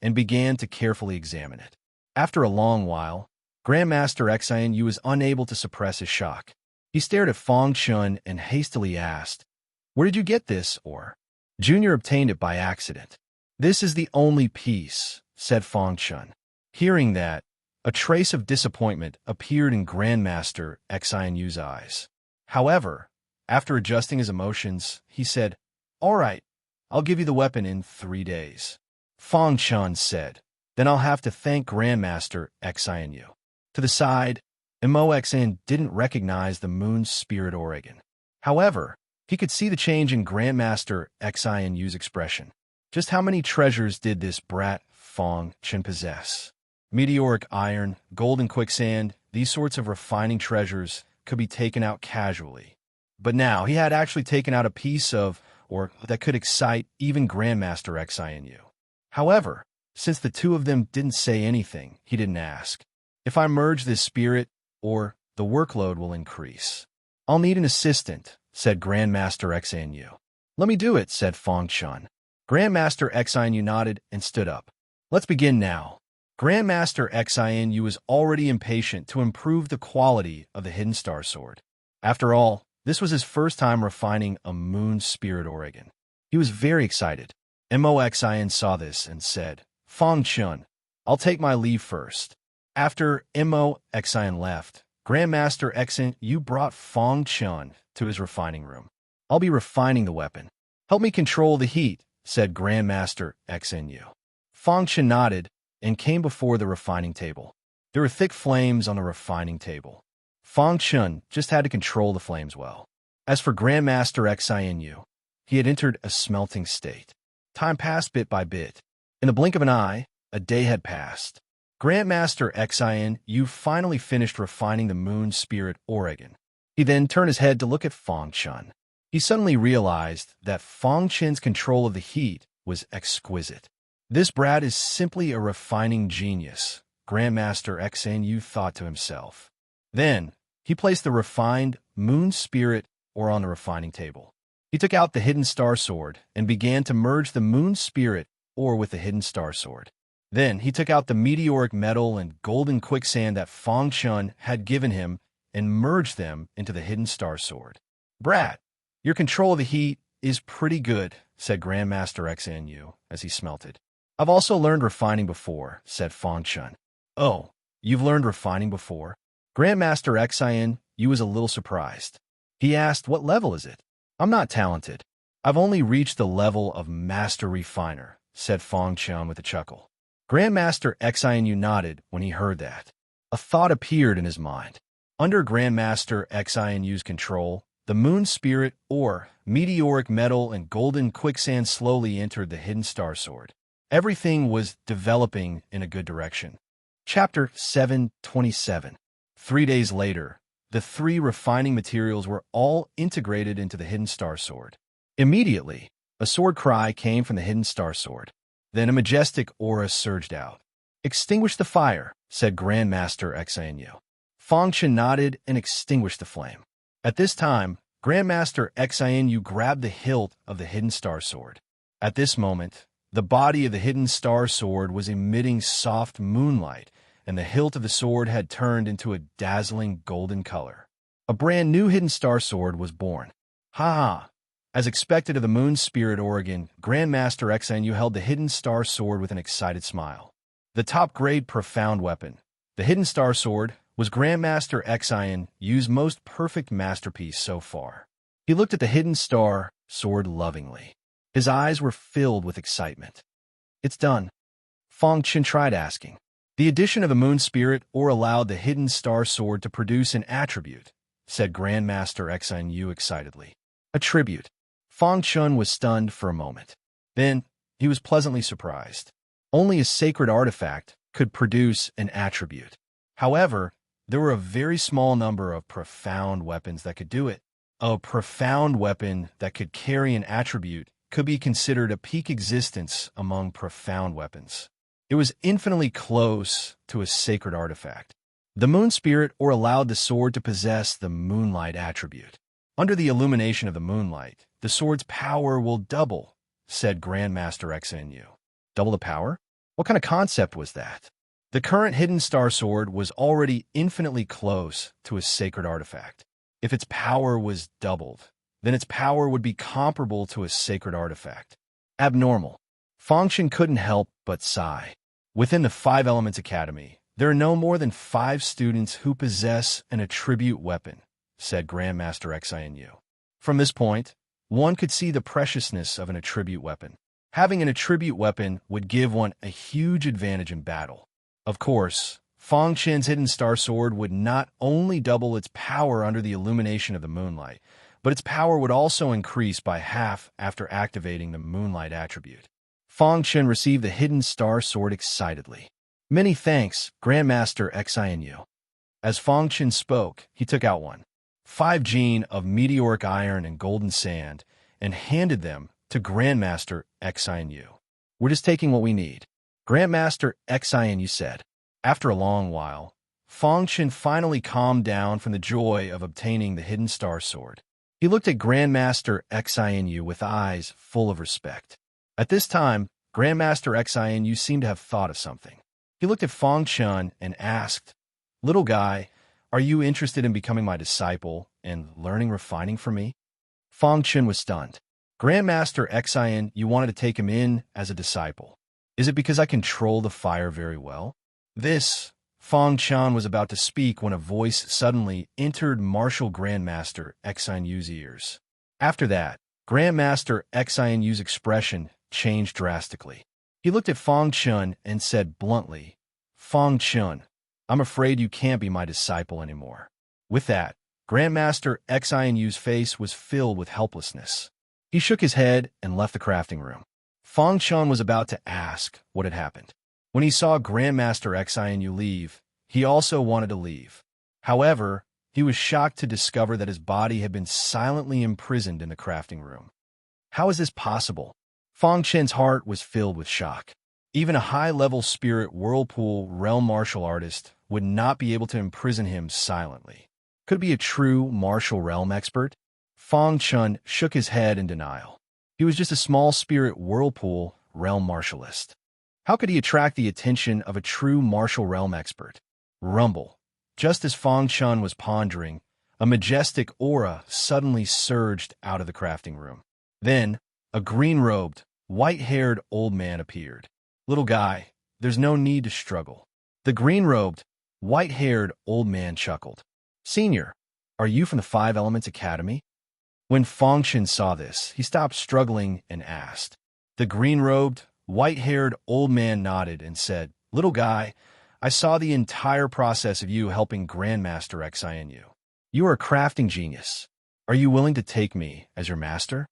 and began to carefully examine it. After a long while, Grandmaster Xinu was unable to suppress his shock. He stared at Fong Chun and hastily asked, Where did you get this, or? Junior obtained it by accident. This is the only piece, said Fong Chun. Hearing that, a trace of disappointment appeared in Grandmaster Xinu's eyes. However, after adjusting his emotions, he said, All right, I'll give you the weapon in 3 days. Fong Chun said, Then I'll have to thank Grandmaster Xinu. To the side, Moxin didn't recognize the moon spirit organ. However, he could see the change in Grandmaster Xinu's expression. Just how many treasures did this brat Fong Chun possess? Meteoric iron, golden quicksand, these sorts of refining treasures could be taken out casually. But now he had actually taken out a piece of, or that could excite even Grandmaster Xinu. However, since the two of them didn't say anything, he didn't ask. If I merge this spirit, or the workload will increase. I'll need an assistant, said Grandmaster Xinu. Let me do it, said Fong Chun. Grandmaster Xinu nodded and stood up. Let's begin now. Grandmaster Xinu was already impatient to improve the quality of the hidden star sword. After all, This was his first time refining a moon spirit organ. He was very excited. Moxin saw this and said, "Fong Chun, I'll take my leave first." After Moxin left, Grandmaster Xin Yu brought Fong Chun to his refining room. "I'll be refining the weapon. Help me control the heat," said Grandmaster Xin Yu. Fong Chun nodded and came before the refining table. There were thick flames on the refining table. Fong Chun just had to control the flames well. As for Grandmaster Xin Yu, he had entered a smelting state. Time passed bit by bit. In the blink of an eye, a day had passed. Grandmaster Xin Yu finally finished refining the moon spirit organ. He then turned his head to look at Fong Chun. He suddenly realized that Fong Chun's control of the heat was exquisite. "This brat is simply a refining genius," Grandmaster Xin Yu thought to himself. Then, he placed the refined moon spirit ore on the refining table. He took out the hidden star sword and began to merge the moon spirit ore with the hidden star sword. Then he took out the meteoric metal and golden quicksand that Fong Chun had given him and merged them into the hidden star sword. "Brat, your control of the heat is pretty good," said Grandmaster Xin Yu as he smelted. "I've also learned refining before," said Fong Chun. "Oh, you've learned refining before?" Grandmaster Xin Yu was a little surprised. He asked, "What level is it?" "I'm not talented. I've only reached the level of Master Refiner," said Fong Chun with a chuckle. Grandmaster Xin Yu nodded when he heard that. A thought appeared in his mind. Under Grandmaster Xin Yu's control, the moon spirit ore, meteoric metal, and golden quicksand slowly entered the hidden star sword. Everything was developing in a good direction. Chapter 727. 3 days later, the 3 refining materials were all integrated into the hidden star sword. Immediately, a sword cry came from the hidden star sword. Then a majestic aura surged out. "Extinguish the fire," said Grandmaster Xin Yu. Fong Chun nodded and extinguished the flame. At this time, Grandmaster Xin Yu grabbed the hilt of the hidden star sword. At this moment, the body of the hidden star sword was emitting soft moonlight, and the hilt of the sword had turned into a dazzling golden color. A brand new hidden star sword was born. Ha ha! As expected of the moon spirit organ, Grandmaster Xin Yu held the hidden star sword with an excited smile. The top-grade profound weapon, the hidden star sword, was Grandmaster Xin Yu's most perfect masterpiece so far. He looked at the hidden star sword lovingly. His eyes were filled with excitement. "It's done." Fong Chun tried asking. "The addition of the moon spirit ore allowed the hidden star sword to produce an attribute," said Grandmaster Xin Yu excitedly. "Attribute." Fong Chun was stunned for a moment. Then, he was pleasantly surprised. Only a sacred artifact could produce an attribute. However, there were a very small number of profound weapons that could do it. A profound weapon that could carry an attribute could be considered a peak existence among profound weapons. It was infinitely close to a sacred artifact. The moon spirit ore allowed the sword to possess the moonlight attribute. Under the illumination of the moonlight, the sword's power will double, said Grandmaster Xin Yu. Double the power? What kind of concept was that? The current hidden star sword was already infinitely close to a sacred artifact. If its power was doubled, then its power would be comparable to a sacred artifact. Abnormal. Fong Chun couldn't help but sigh. Within the Five Elements Academy, there are no more than 5 students who possess an attribute weapon, said Grandmaster Xin Yu. From this point, one could see the preciousness of an attribute weapon. Having an attribute weapon would give one a huge advantage in battle. Of course, Fong Chun's hidden star sword would not only double its power under the illumination of the moonlight, but its power would also increase by half after activating the moonlight attribute. Fong Chun received the hidden star sword excitedly. Many thanks, Grandmaster Xin Yu. As Fong Chun spoke, he took out 5 gene of meteoric iron and golden sand and handed them to Grandmaster Xin Yu. We're just taking what we need, Grandmaster Xin Yu said. After a long while, Fong Chun finally calmed down from the joy of obtaining the hidden star sword. He looked at Grandmaster Xin Yu with eyes full of respect. At this time, Grandmaster Xin Yu seemed to have thought of something. He looked at Fong Chun and asked, "Little guy, are you interested in becoming my disciple and learning refining from me? Fong Chen was stunned. Grandmaster Xian, you wanted to take him in as a disciple. Is it because I control the fire very well? Fong Chen was about to speak when a voice suddenly entered Martial Grandmaster Xian Yu's ears. After that, Grandmaster Xian Yu's expression changed drastically. He looked at Fong Chen and said bluntly, Fong Chen, I'm afraid you can't be my disciple anymore. With that, Grandmaster Xian Yu's face was filled with helplessness. He shook his head and left the crafting room. Fong Chen was about to ask what had happened. When he saw Grandmaster Xian Yu leave, he also wanted to leave. However, he was shocked to discover that his body had been silently imprisoned in the crafting room. How is this possible? Fong Chen's heart was filled with shock. Even a high-level spirit whirlpool realm martial artist would not be able to imprison him silently. Could it be a true martial realm expert? Fong Chen shook his head in denial. He was just a small spirit whirlpool realm martialist. How could he attract the attention of a true martial realm expert? Rumble. Just as Fong Chen was pondering, a majestic aura suddenly surged out of the crafting room. Then, a green-robed, white-haired old man appeared. Little guy, there's no need to struggle. The green-robed, white-haired old man chuckled. Senior, are you from the Five Elements Academy? When Fong Chen saw this, he stopped struggling and asked. The green-robed, white-haired old man nodded and said, Little guy, I saw the entire process of you helping Grandmaster Xian Yu. You are a crafting genius. Are you willing to take me as your master?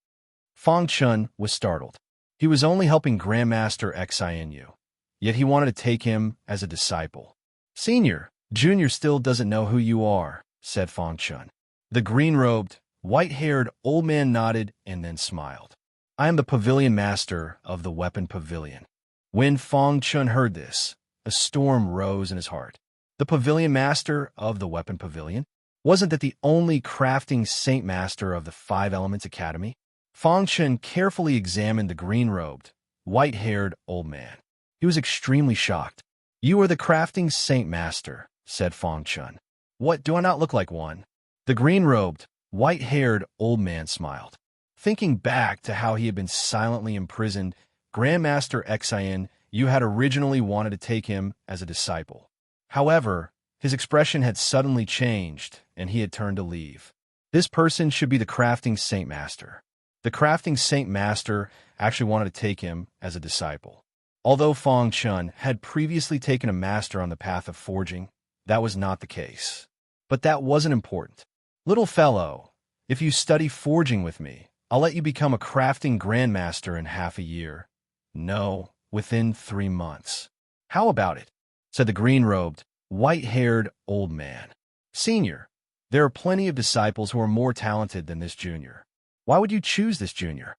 Fong Chen was startled. He was only helping Grandmaster Xian Yu, yet he wanted to take him as a disciple. Senior, Junior still doesn't know who you are, said Fong Chen. The green-robed, white-haired old man nodded and then smiled. I am the pavilion master of the weapon pavilion. When Fong Chen heard this, a storm rose in his heart. The pavilion master of the weapon pavilion? Wasn't that the only crafting saint master of the Five Elements Academy? Fong Chen carefully examined the green-robed, white-haired old man. He was extremely shocked. You are the crafting saint master, said Fong Chen. What, do I not look like one? The green-robed, white-haired old man smiled. Thinking back to how he had been silently imprisoned, Grandmaster Xian Yu had originally wanted to take him as a disciple. However, his expression had suddenly changed, and he had turned to leave. This person should be the crafting saint master. The crafting saint master actually wanted to take him as a disciple. Although Fong Chen had previously taken a master on the path of forging, that was not the case. But that wasn't important. Little fellow, if you study forging with me, I'll let you become a crafting grandmaster in half a year. No, within 3 months. How about it? Said the green-robed, white-haired old man. Senior, there are plenty of disciples who are more talented than this junior. Why would you choose this junior?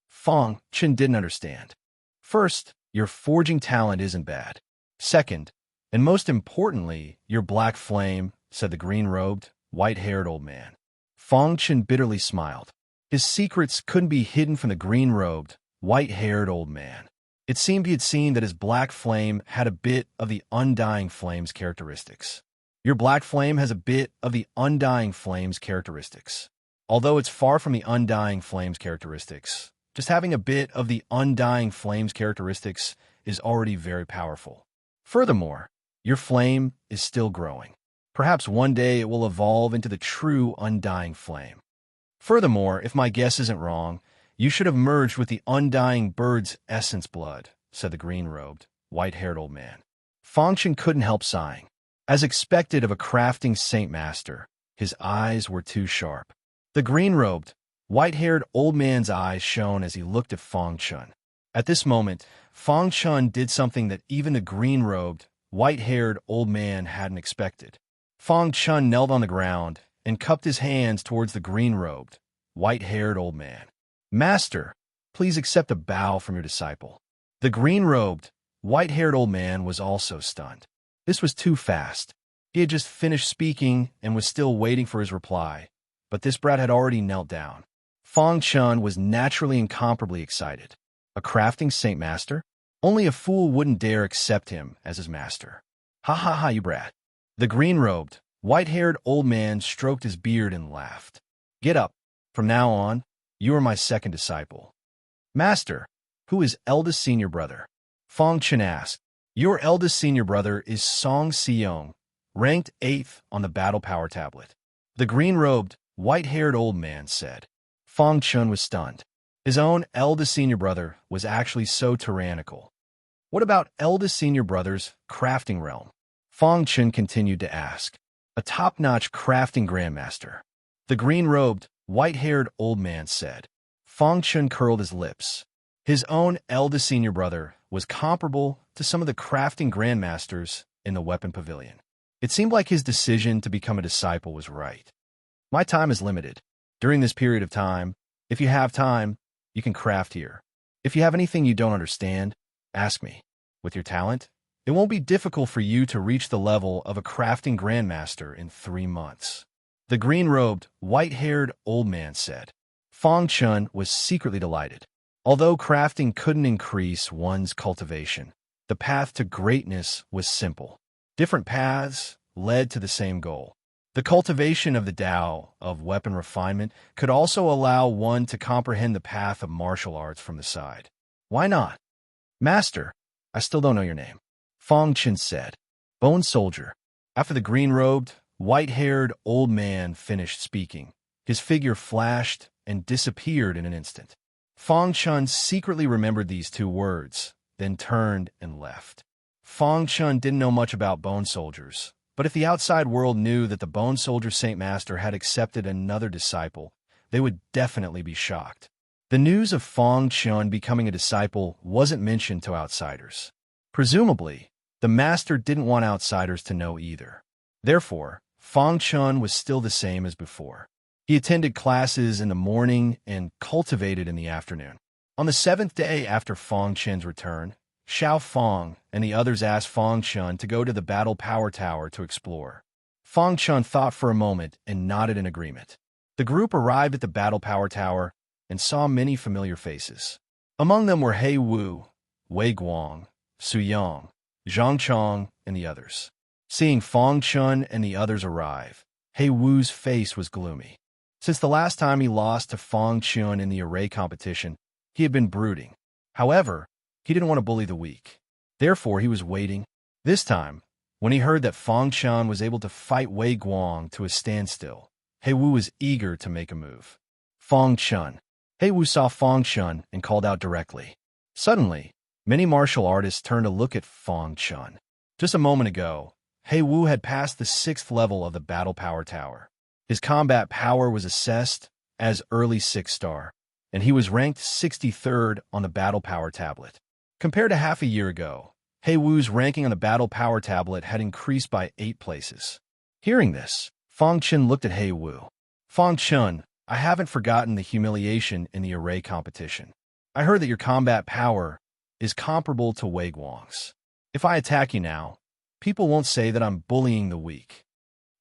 Fong Chen didn't understand. First, your forging talent isn't bad. Second, and most importantly, your black flame, said the green-robed, white-haired old man. Fong Chen bitterly smiled. His secrets couldn't be hidden from the green-robed, white-haired old man. It seemed he had seen that his black flame had a bit of the undying flame's characteristics. Your black flame has a bit of the undying flame's characteristics. Although it's far from the undying flame's characteristics, just having a bit of the undying flame's characteristics is already very powerful. Furthermore, your flame is still growing. Perhaps one day it will evolve into the true undying flame. Furthermore, if my guess isn't wrong, you should have merged with the undying bird's essence blood, said the green-robed, white-haired old man. Fong Chen couldn't help sighing. As expected of a crafting saint master, his eyes were too sharp. The green-robed, white-haired old man's eyes shone as he looked at Fong Chen. At this moment, Fong Chen did something that even the green-robed, white-haired old man hadn't expected. Fong Chen knelt on the ground and cupped his hands towards the green-robed, white-haired old man. Master, please accept a bow from your disciple. The green-robed, white-haired old man was also stunned. This was too fast. He had just finished speaking and was still waiting for his reply, but this brat had already knelt down. Fong Chen was naturally incomparably excited. A crafting saint master? Only a fool wouldn't dare accept him as his master. Ha ha ha, you brat. The green-robed, white-haired old man stroked his beard and laughed. Get up. From now on, you are my second disciple. Master, who is eldest senior brother? Fong Chen asked. Your eldest senior brother is Song Seong, ranked 8th on the battle power tablet. The green-robed, white-haired old man said. Fong Chen was stunned. His own eldest senior brother was actually so tyrannical. What about eldest senior brother's crafting realm? Fong Chen continued to ask. A top-notch crafting grandmaster. The green-robed, white-haired old man said. Fong Chen curled his lips. His own eldest senior brother was comparable to some of the crafting grandmasters in the weapon pavilion. It seemed like his decision to become a disciple was right. My time is limited. During this period of time, if you have time, you can craft here. If you have anything you don't understand, ask me. With your talent, it won't be difficult for you to reach the level of a crafting grandmaster in 3 months. The green-robed, white-haired old man said. Fong Chen was secretly delighted. Although crafting couldn't increase one's cultivation, the path to greatness was simple. Different paths led to the same goal. The cultivation of the Tao of weapon refinement could also allow one to comprehend the path of martial arts from the side. Why not? Master, I still don't know your name. Fong Chen said. Bone Soldier. After the green-robed, white-haired old man finished speaking, his figure flashed and disappeared in an instant. Fong Chen secretly remembered these 2 words, then turned and left. Fong Chen didn't know much about bone soldiers, but if the outside world knew that the Bone Soldier Saint Master had accepted another disciple, they would definitely be shocked. The news of Fong Chen becoming a disciple wasn't mentioned to outsiders. Presumably, the master didn't want outsiders to know either. Therefore, Fong Chen was still the same as before. He attended classes in the morning and cultivated in the afternoon. On the 7th day after Fong Chen's return, Xiao Fong and the others asked Fong Chen to go to the Battle Power Tower to explore. Fong Chen thought for a moment and nodded in agreement. The group arrived at the Battle Power Tower and saw many familiar faces. Among them were He Wu, Wei Guang, Su Yang, Zhang Chong, and the others. Seeing Fong Chen and the others arrive, He Wu's face was gloomy. Since the last time he lost to Fong Chen in the array competition, he had been brooding. However, he didn't want to bully the weak. Therefore, he was waiting. This time, when he heard that Fong Chen was able to fight Wei Guang to a standstill, He Wu was eager to make a move. Fong Chen. He Wu saw Fong Chen and called out directly. Suddenly, many martial artists turned to look at Fong Chen. Just a moment ago, He Wu had passed the 6th level of the Battle Power Tower. His combat power was assessed as early 6-star, and he was ranked 63rd on the Battle Power tablet. Compared to half a year ago, He Wu's ranking on the Battle Power tablet had increased by 8 places. Hearing this, Fong Chen looked at He Wu. Fong Chen, I haven't forgotten the humiliation in the array competition. I heard that your combat power is comparable to Wei Guang's. If I attack you now, people won't say that I'm bullying the weak.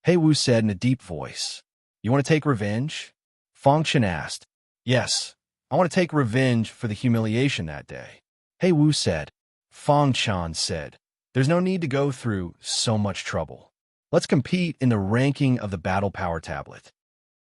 He Wu said in a deep voice. You want to take revenge? Fong Chen asked. Yes, I want to take revenge for the humiliation that day. He Wu said. Fong Chen said. There's no need to go through so much trouble. Let's compete in the ranking of the Battle Power tablet.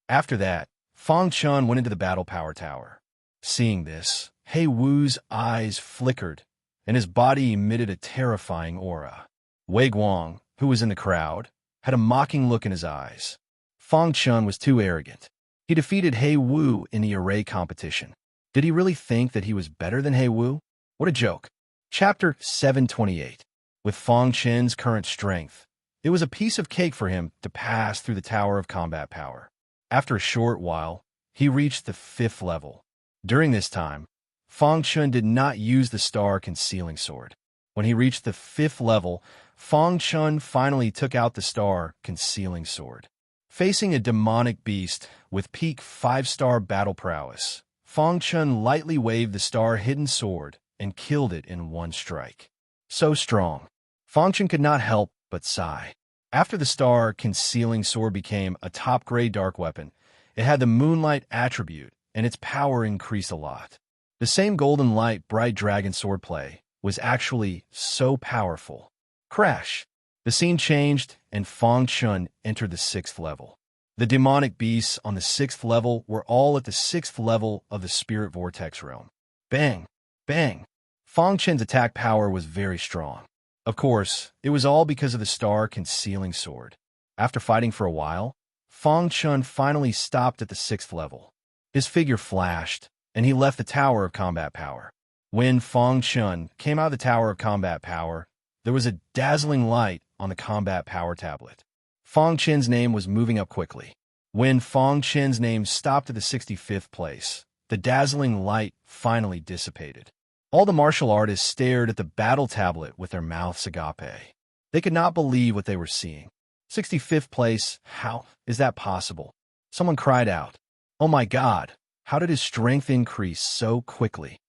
After that, Fong Chen went into the Battle Power Tower. Seeing this, He Wu's eyes flickered, and his body emitted a terrifying aura. Wei Guang, who was in the crowd, had a mocking look in his eyes. Fong Chen was too arrogant. He defeated He Wu in the array competition. Did he really think that he was better than He Wu? What a joke. Chapter 728. With Fong Chen's current strength, it was a piece of cake for him to pass through the Tower of Combat Power. After a short while, he reached the 5th level. During this time, Fong Chen did not use the star concealing sword. When he reached the 5th level, Fong Chen finally took out the star concealing sword. Facing a demonic beast with peak 5-star battle prowess, Fong Chen lightly waved the star hidden sword and killed it in one strike. So strong, Fong Chen could not help but sigh. After the star concealing sword became a top-grade dark weapon, it had the moonlight attribute, and its power increased a lot. The same golden light bright dragon swordplay was actually so powerful. Crash! The scene changed, and Fang Chun entered the 6th level. The demonic beasts on the 6th level were all at the 6th level of the spirit vortex realm. Bang! Bang! Fang Chen's attack power was very strong. Of course, it was all because of the star-concealing sword. After fighting for a while, Fang Chun finally stopped at the 6th level. His figure flashed, and he left the Tower of Combat Power. When Fang Chun came out of the Tower of Combat Power, there was a dazzling light on the Combat Power tablet. Fang Chen's name was moving up quickly. When Fang Chen's name stopped at the 65th place, the dazzling light finally dissipated. All the martial artists stared at the battle tablet with their mouths agape. They could not believe what they were seeing. 65th place, how is that possible? Someone cried out, "Oh my God, how did his strength increase so quickly?"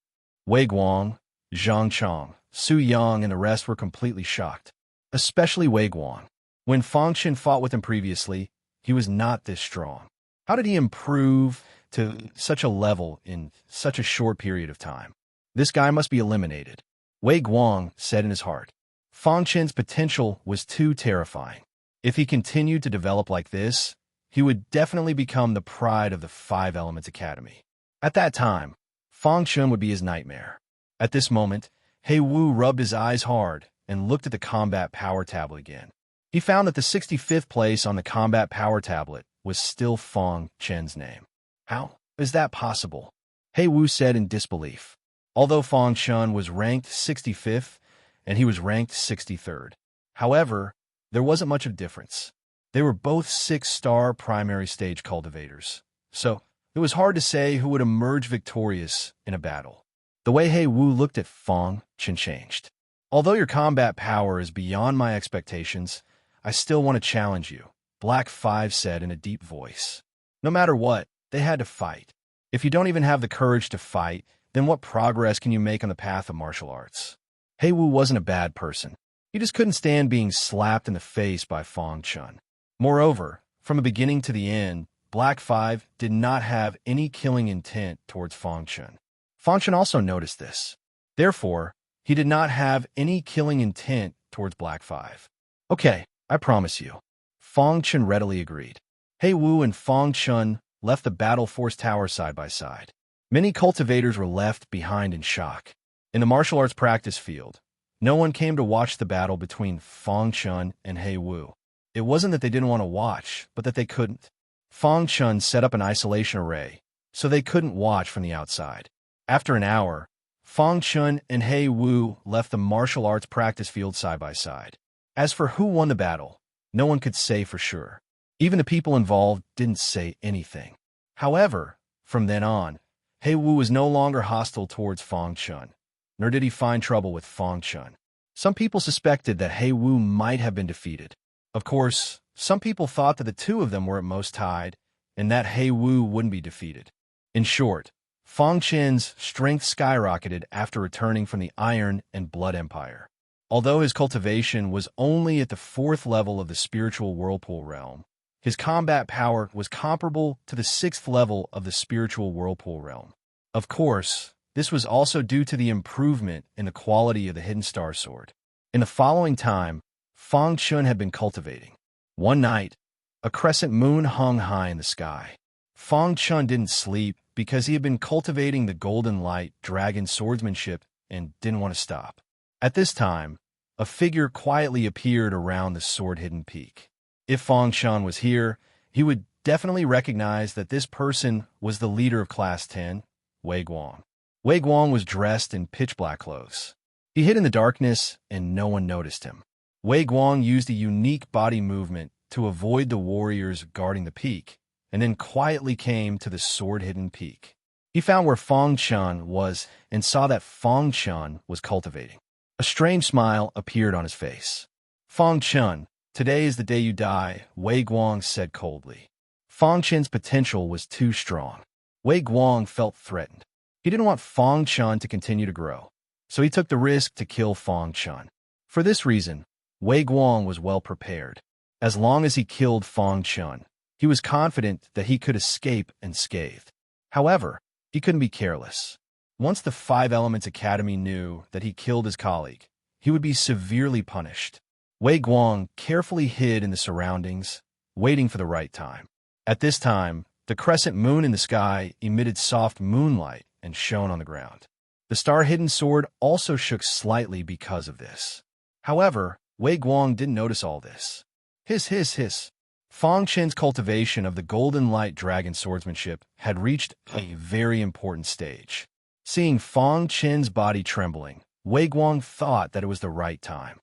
Wei Guang, Zhang Chong, Su Yang, and the rest were completely shocked, especially Wei Guang. When Fang Chen fought with him previously, he was not this strong. How did he improve to such a level in such a short period of time? This guy must be eliminated. Wei Guang said in his heart. Fang Chen's potential was too terrifying. If he continued to develop like this, he would definitely become the pride of the Five Elements Academy. At that time, Fang Chen would be his nightmare. At this moment, He Wu rubbed his eyes hard and looked at the combat power tablet again. He found that the 65th place on the combat power tablet was still Fang Chen's name. How is that possible? He Wu said in disbelief. Although Fang Chen was ranked 65th and he was ranked 63rd. However, there wasn't much of a difference. They were both 6-star primary stage cultivators, so it was hard to say who would emerge victorious in a battle. The way He Wu looked at Fang Chen changed. Although your combat power is beyond my expectations, I still want to challenge you, Black 5 said in a deep voice. No matter what, they had to fight. If you don't even have the courage to fight, then what progress can you make on the path of martial arts? He Wu wasn't a bad person. He just couldn't stand being slapped in the face by Fang Chen. Moreover, from the beginning to the end, Black 5 did not have any killing intent towards Fang Chen. Fang Chen also noticed this. Therefore, he did not have any killing intent towards Black 5. Okay, I promise you. Fang Chen readily agreed. He Wu and Fang Chen left the Battle Force Tower side by side. Many cultivators were left behind in shock. In the martial arts practice field, no one came to watch the battle between Fang Chen and He Wu. It wasn't that they didn't want to watch, but that they couldn't. Fang Chen set up an isolation array, so they couldn't watch from the outside. After an hour, Fang Chen and He Wu left the martial arts practice field side by side. As for who won the battle, no one could say for sure. Even the people involved didn't say anything. However, from then on, He Wu was no longer hostile towards Fang Chen, nor did he find trouble with Fang Chen. Some people suspected that He Wu might have been defeated. Of course, some people thought that the two of them were at most tied, and that He Wu wouldn't be defeated. In short, Fang Chen's strength skyrocketed after returning from the Iron and Blood Empire. Although his cultivation was only at the 4th level of the spiritual whirlpool realm, his combat power was comparable to the 6th level of the spiritual whirlpool realm. Of course, this was also due to the improvement in the quality of the Hidden Star Sword. In the following time, Fang Chen had been cultivating. One night, a crescent moon hung high in the sky. Fang Chen didn't sleep because he had been cultivating the golden light dragon swordsmanship and didn't want to stop. At this time, a figure quietly appeared around the sword-hidden peak. If Fang Chen was here, he would definitely recognize that this person was the leader of Class 10, Wei Guang. Wei Guang was dressed in pitch-black clothes. He hid in the darkness, and no one noticed him. Wei Guang used a unique body movement to avoid the warriors guarding the peak, and then quietly came to the sword-hidden peak. He found where Fang Chen was and saw that Fang Chen was cultivating. A strange smile appeared on his face. Fang Chen, today is the day you die, Wei Guang said coldly. Fang Chen's potential was too strong. Wei Guang felt threatened. He didn't want Fang Chen to continue to grow, so he took the risk to kill Fang Chen. For this reason, Wei Guang was well prepared. As long as he killed Fang Chen, he was confident that he could escape unscathed. However, he couldn't be careless. Once the Five Elements Academy knew that he killed his colleague, he would be severely punished. Wei Guang carefully hid in the surroundings, waiting for the right time. At this time, the crescent moon in the sky emitted soft moonlight and shone on the ground. The star-hidden sword also shook slightly because of this. However, Wei Guang didn't notice all this. Hiss, hiss, hiss. Fang Chen's cultivation of the golden light dragon swordsmanship had reached a very important stage. Seeing Fang Chen's body trembling, Wei Guang thought that it was the right time.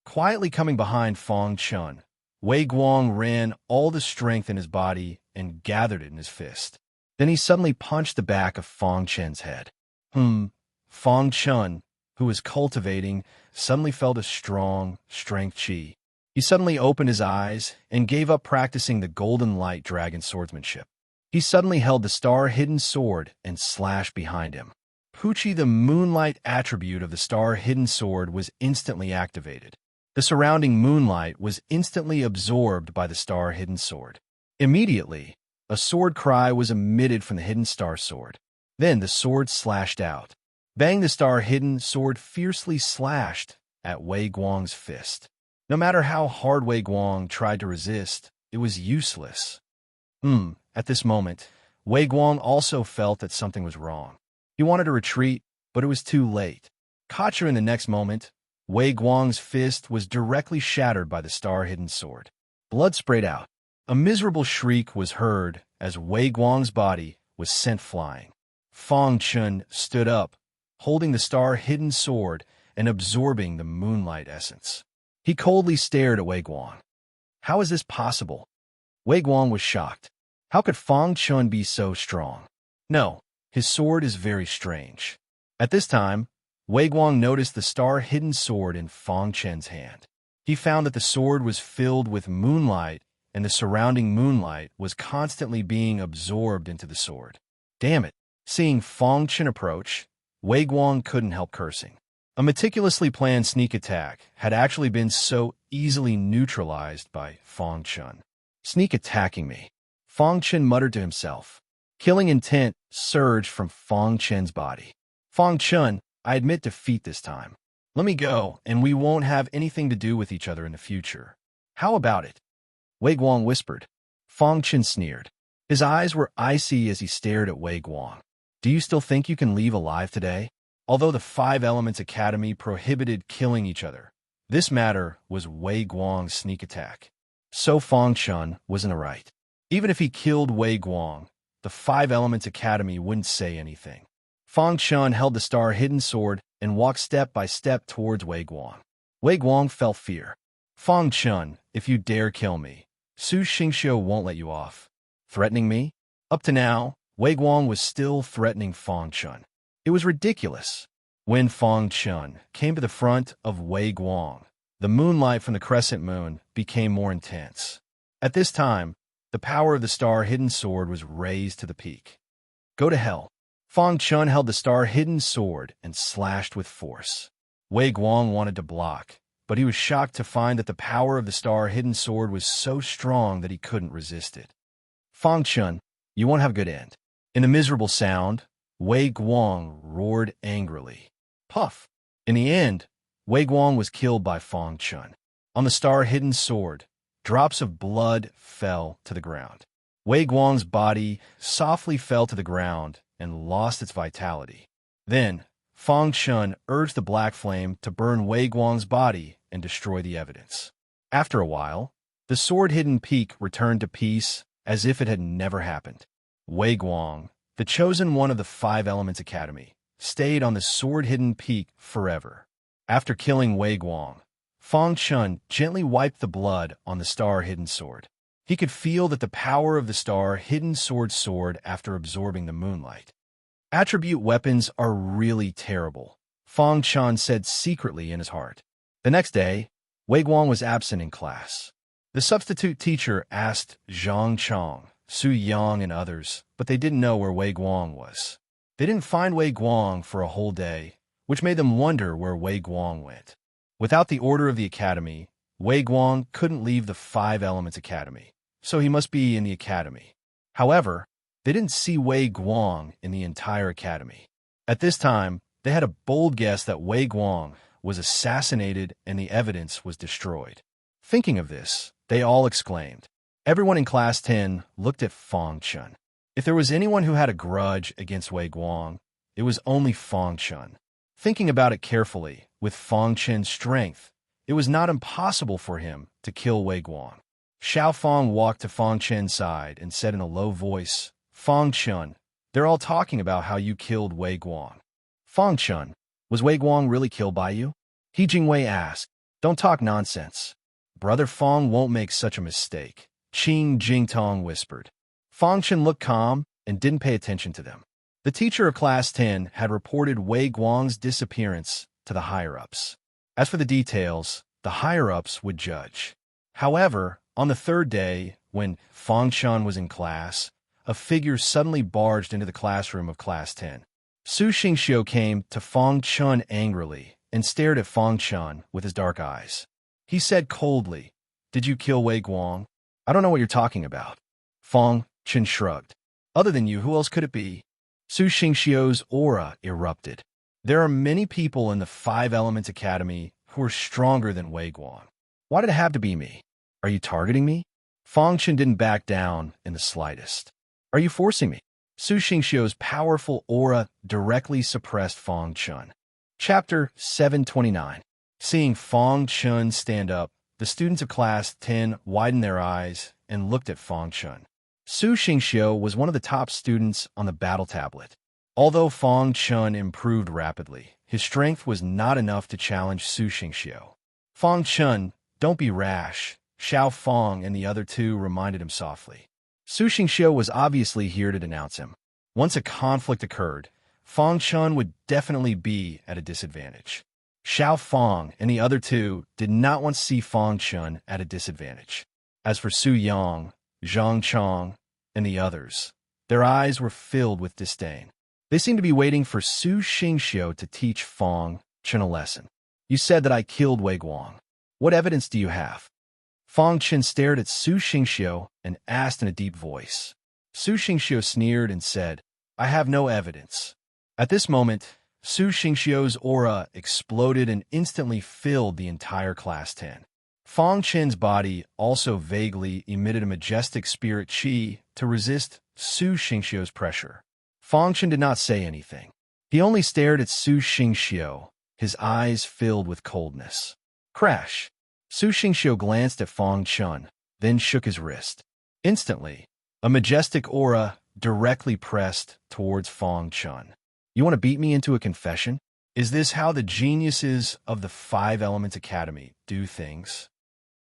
Quietly coming behind Fang Chen, Wei Guang ran all the strength in his body and gathered it in his fist. Then he suddenly punched the back of Fang Chen's head. Fang Chen, who was cultivating, suddenly felt a strong, strength chi. He suddenly opened his eyes and gave up practicing the golden light dragon swordsmanship. He suddenly held the star-hidden sword and slashed behind him. Puchi, the moonlight attribute of the star-hidden sword, was instantly activated. The surrounding moonlight was instantly absorbed by the star-hidden sword. Immediately, a sword cry was emitted from the hidden star sword. Then the sword slashed out. Bang! The star-hidden sword fiercely slashed at Wei Guang's fist. No matter how hard Wei Guang tried to resist, it was useless. At this moment, Wei Guang also felt that something was wrong. He wanted to retreat, but it was too late. Gotcha! In the next moment, Wei Guang's fist was directly shattered by the star-hidden sword. Blood sprayed out. A miserable shriek was heard as Wei Guang's body was sent flying. Fang Chen stood up, holding the star-hidden sword and absorbing the moonlight essence. He coldly stared at Wei Guang. How is this possible? Wei Guang was shocked. How could Fang Chen be so strong? No, his sword is very strange. At this time, Wei Guang noticed the star-hidden sword in Fang Chen's hand. He found that the sword was filled with moonlight, and the surrounding moonlight was constantly being absorbed into the sword. Damn it! Seeing Fang Chen approach, Wei Guang couldn't help cursing. A meticulously planned sneak attack had actually been so easily neutralized by Fang Chen. Sneak attacking me. Fang Chen muttered to himself. Killing intent surged from Fang Chen's body. Fang Chen, I admit defeat this time. Let me go, and we won't have anything to do with each other in the future. How about it? Wei Guang whispered. Fang Chen sneered. His eyes were icy as he stared at Wei Guang. Do you still think you can leave alive today? Although the Five Elements Academy prohibited killing each other, this matter was Wei Guang's sneak attack. So Fang Chen was in the right. Even if he killed Wei Guang, the Five Elements Academy wouldn't say anything. Fang Chen held the star-hidden sword and walked step by step towards Wei Guang. Wei Guang felt fear. Fang Chen, if you dare kill me, Su Xingxiu won't let you off. Threatening me? Up to now, Wei Guang was still threatening Fang Chen. It was ridiculous. When Fang Chen came to the front of Wei Guang, the moonlight from the crescent moon became more intense. At this time, the power of the star-hidden sword was raised to the peak. Go to hell. Fang Chen held the star-hidden sword and slashed with force. Wei Guang wanted to block, but he was shocked to find that the power of the star-hidden sword was so strong that he couldn't resist it. Fang Chen, you won't have a good end. In a miserable sound, Wei Guang roared angrily. Puff! In the end, Wei Guang was killed by Fang Chen. On the star-hidden sword, drops of blood fell to the ground. Wei Guang's body softly fell to the ground and lost its vitality. Then, Fang Chen urged the black flame to burn Wei Guang's body and destroy the evidence. After a while, the sword-hidden peak returned to peace as if it had never happened. Wei Guang, the chosen one of the Five Elements Academy, stayed on the sword-hidden peak forever. After killing Wei Guang, Fang Chen gently wiped the blood on the star-hidden sword. He could feel that the power of the star-hidden sword after absorbing the moonlight. Attribute weapons are really terrible, Fang Chen said secretly in his heart. The next day, Wei Guang was absent in class. The substitute teacher asked Zhang Chong, Su Yang, and others, but they didn't know where Wei Guang was. They didn't find Wei Guang for a whole day, which made them wonder where Wei Guang went. Without the order of the academy, Wei Guang couldn't leave the Five Elements Academy, so he must be in the academy. However, they didn't see Wei Guang in the entire academy. At this time, they had a bold guess that Wei Guang was assassinated and the evidence was destroyed. Thinking of this, they all exclaimed. Everyone in Class 10 looked at Fang Chun. If there was anyone who had a grudge against Wei Guang, it was only Fang Chun. Thinking about it carefully, with Fang Chun's strength, it was not impossible for him to kill Wei Guang. Xiao Fang walked to Fang Chun's side and said in a low voice, "Fang Chun, they're all talking about how you killed Wei Guang." "Fang Chun, was Wei Guang really killed by you?" He Jingwei asked. "Don't talk nonsense. Brother Fang won't make such a mistake," Qing Jingtong whispered. Fang Chun looked calm and didn't pay attention to them. The teacher of Class 10 had reported Wei Guang's disappearance to the higher-ups. As for the details, the higher-ups would judge. However, on the third day, when Fang Chun was in class, a figure suddenly barged into the classroom of Class 10. Su Xingxiu came to Fang Chun angrily and stared at Fang Chun with his dark eyes. He said coldly, "Did you kill Wei Guang?" "I don't know what you're talking about." Fang Chun shrugged. "Other than you, who else could it be?" Su Xingxiu's aura erupted. "There are many people in the Five Elements Academy who are stronger than Wei Guang. Why did it have to be me? Are you targeting me?" Fang Chun didn't back down in the slightest. "Are you forcing me?" Su Xingxiu's powerful aura directly suppressed Fang Chun. Chapter 729. Seeing Fang Chun stand up, the students of Class 10 widened their eyes and looked at Fang Chun. Su Xingxiu was one of the top students on the battle tablet. Although Fang Chun improved rapidly, his strength was not enough to challenge Su Xingxiu. "Fang Chun, don't be rash," Xiao Fang and the other two reminded him softly. Su Xingxiu was obviously here to denounce him. Once a conflict occurred, Fang Chun would definitely be at a disadvantage. Xiao Fang and the other two did not want to see Fang Chun at a disadvantage. As for Su Yang, Zhang Chong, and the others, their eyes were filled with disdain. They seemed to be waiting for Su Xingxiu to teach Fang Chun a lesson. "You said that I killed Wei Guang. What evidence do you have?" Fang Chun stared at Su Xingxiu and asked in a deep voice. Su Xingxiu sneered and said, "I have no evidence." At this moment, Su Xingxiu's aura exploded and instantly filled the entire Class 10. Fang Chun's body also vaguely emitted a majestic spirit qi to resist Su Xingxiu's pressure. Fang Chun did not say anything. He only stared at Su Xingxiu, his eyes filled with coldness. Crash! Su Xingxiu glanced at Fang Chun, then shook his wrist. Instantly, a majestic aura directly pressed towards Fang Chun. "You want to beat me into a confession? Is this how the geniuses of the Five Elements Academy do things?"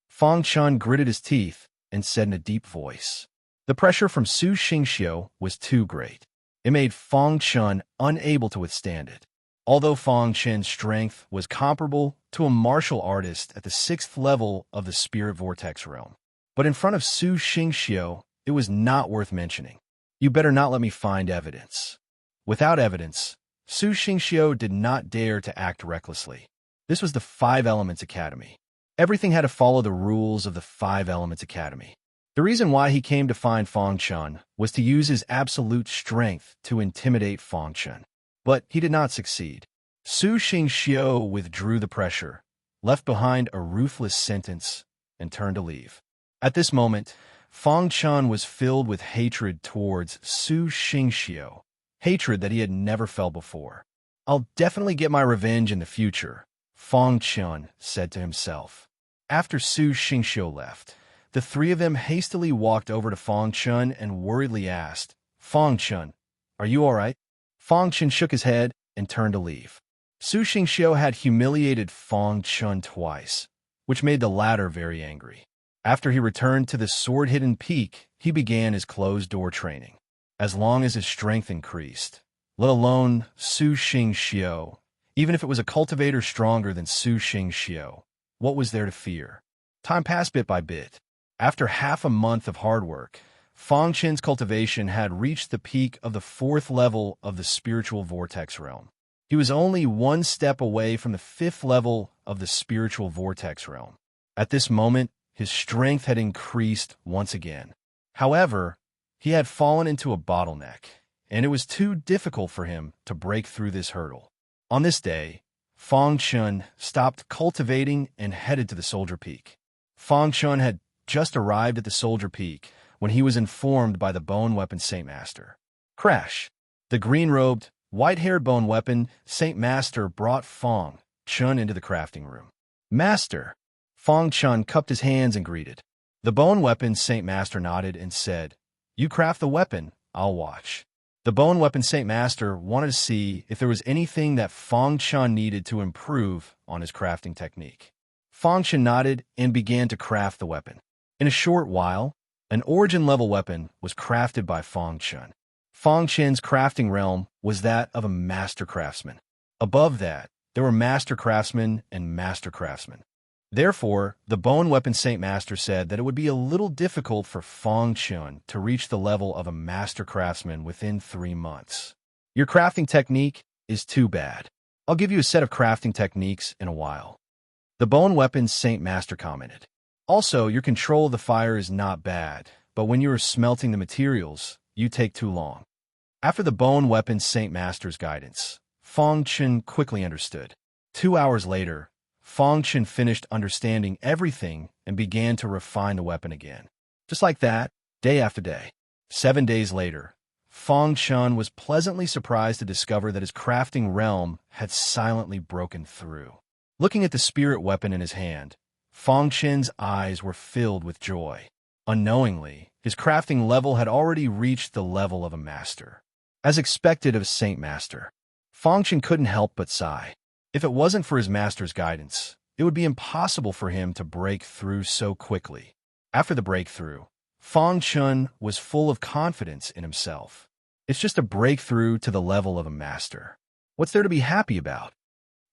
Fang Chun gritted his teeth and said in a deep voice. The pressure from Su Xingxiu was too great. It made Fang Chun unable to withstand it. Although Fang Chun's strength was comparable to a martial artist at the 6th level of the Spirit Vortex realm. But in front of Su Xingxiu, it was not worth mentioning. "You better not let me find evidence." Without evidence, Su Xingxiu did not dare to act recklessly. This was the Five Elements Academy. Everything had to follow the rules of the Five Elements Academy. The reason why he came to find Fang Chun was to use his absolute strength to intimidate Fang Chun. But he did not succeed. Su Xingxiu withdrew the pressure, left behind a ruthless sentence, and turned to leave. At this moment, Fang Chun was filled with hatred towards Su Xingxiu, hatred that he had never felt before. "I'll definitely get my revenge in the future," Fang Chun said to himself. After Su Xingxiu left, the three of them hastily walked over to Fang Chun and worriedly asked, "Fang Chun, are you all right?" Fang Chun shook his head and turned to leave. Su Xingxiu had humiliated Fang Chun twice, which made the latter very angry. After he returned to the sword-hidden peak, he began his closed-door training. As long as his strength increased, let alone Su Xingxiu, even if it was a cultivator stronger than Su Xingxiu, what was there to fear? Time passed bit by bit. After half a month of hard work, Fang Chun's cultivation had reached the peak of the 4th level of the spiritual vortex realm. He was only one step away from the 5th level of the spiritual vortex realm. At this moment, his strength had increased once again. However, he had fallen into a bottleneck, and it was too difficult for him to break through this hurdle. On this day, Fang Chun stopped cultivating and headed to the Soldier Peak. Fang Chun had just arrived at the Soldier Peak when he was informed by the Bone Weapon Saint Master. Crash! The green-robed, white-haired Bone Weapon Saint Master brought Fang Chun into the crafting room. Master! Fang Chun cupped his hands and greeted. The Bone Weapon Saint Master nodded and said, "You craft the weapon, I'll watch." The Bone Weapon Saint Master wanted to see if there was anything that Fang Chun needed to improve on his crafting technique. Fang Chun nodded and began to craft the weapon. In a short while, an origin-level weapon was crafted by Fang Chun. Fang Chun's crafting realm was that of a master craftsman. Above that, there were master craftsmen and master craftsmen. Therefore, the Bone Weapon Saint Master said that it would be a little difficult for Fang Chun to reach the level of a master craftsman within 3 months. Your crafting technique is too bad. I'll give you a set of crafting techniques in a while. The Bone Weapon Saint Master commented. Also, your control of the fire is not bad, but when you are smelting the materials, you take too long. After the Bone Weapon Saint Master's guidance, Fang Chun quickly understood. 2 hours later, Fang Chun finished understanding everything and began to refine the weapon again. Just like that, day after day. 7 days later, Fang Chun was pleasantly surprised to discover that his crafting realm had silently broken through. Looking at the spirit weapon in his hand, Fang Chun's eyes were filled with joy. Unknowingly, his crafting level had already reached the level of a master. As expected of a Saint Master, Fang Chun couldn't help but sigh. If it wasn't for his master's guidance, it would be impossible for him to break through so quickly. After the breakthrough, Fang Chun was full of confidence in himself. It's just a breakthrough to the level of a master. What's there to be happy about?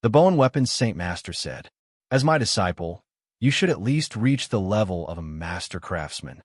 The Bone Weapon Saint Master said, "As my disciple, you should at least reach the level of a master craftsman."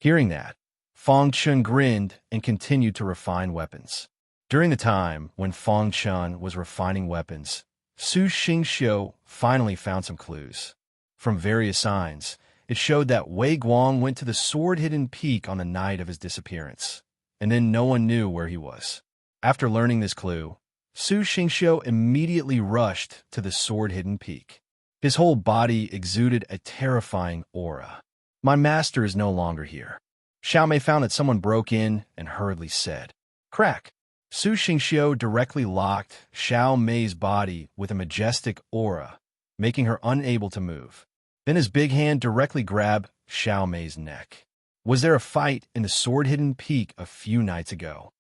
Hearing that, Fang Chun grinned and continued to refine weapons. During the time when Fang Chun was refining weapons, Su Xingxiu finally found some clues. From various signs, it showed that Wei Guang went to the sword-hidden peak on the night of his disappearance, and then no one knew where he was. After learning this clue, Su Xingxiu immediately rushed to the sword-hidden peak. His whole body exuded a terrifying aura. "My master is no longer here." Xiao Mei found that someone broke in and hurriedly said, "Crack!" Su Xingxiu directly locked Xiao Mei's body with a majestic aura, making her unable to move. Then his big hand directly grabbed Xiao Mei's neck. "Was there a fight in the sword-hidden peak a few nights ago?"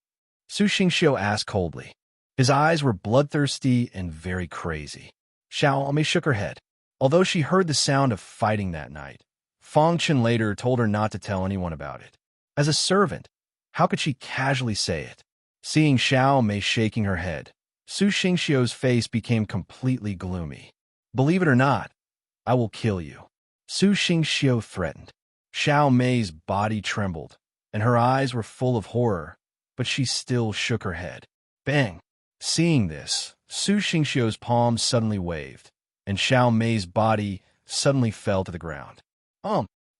Su Xingxiu asked coldly. His eyes were bloodthirsty and very crazy. Xiao Mei shook her head. Although she heard the sound of fighting that night, Fang Chun later told her not to tell anyone about it. As a servant, how could she casually say it? Seeing Xiao Mei shaking her head, Su Xingxiu's face became completely gloomy. "Believe it or not, I will kill you," Su Xingxiu threatened. Xiao Mei's body trembled, and her eyes were full of horror, but she still shook her head. Bang! Seeing this, Su Xingxiu's palm suddenly waved, and Xiao Mei's body suddenly fell to the ground.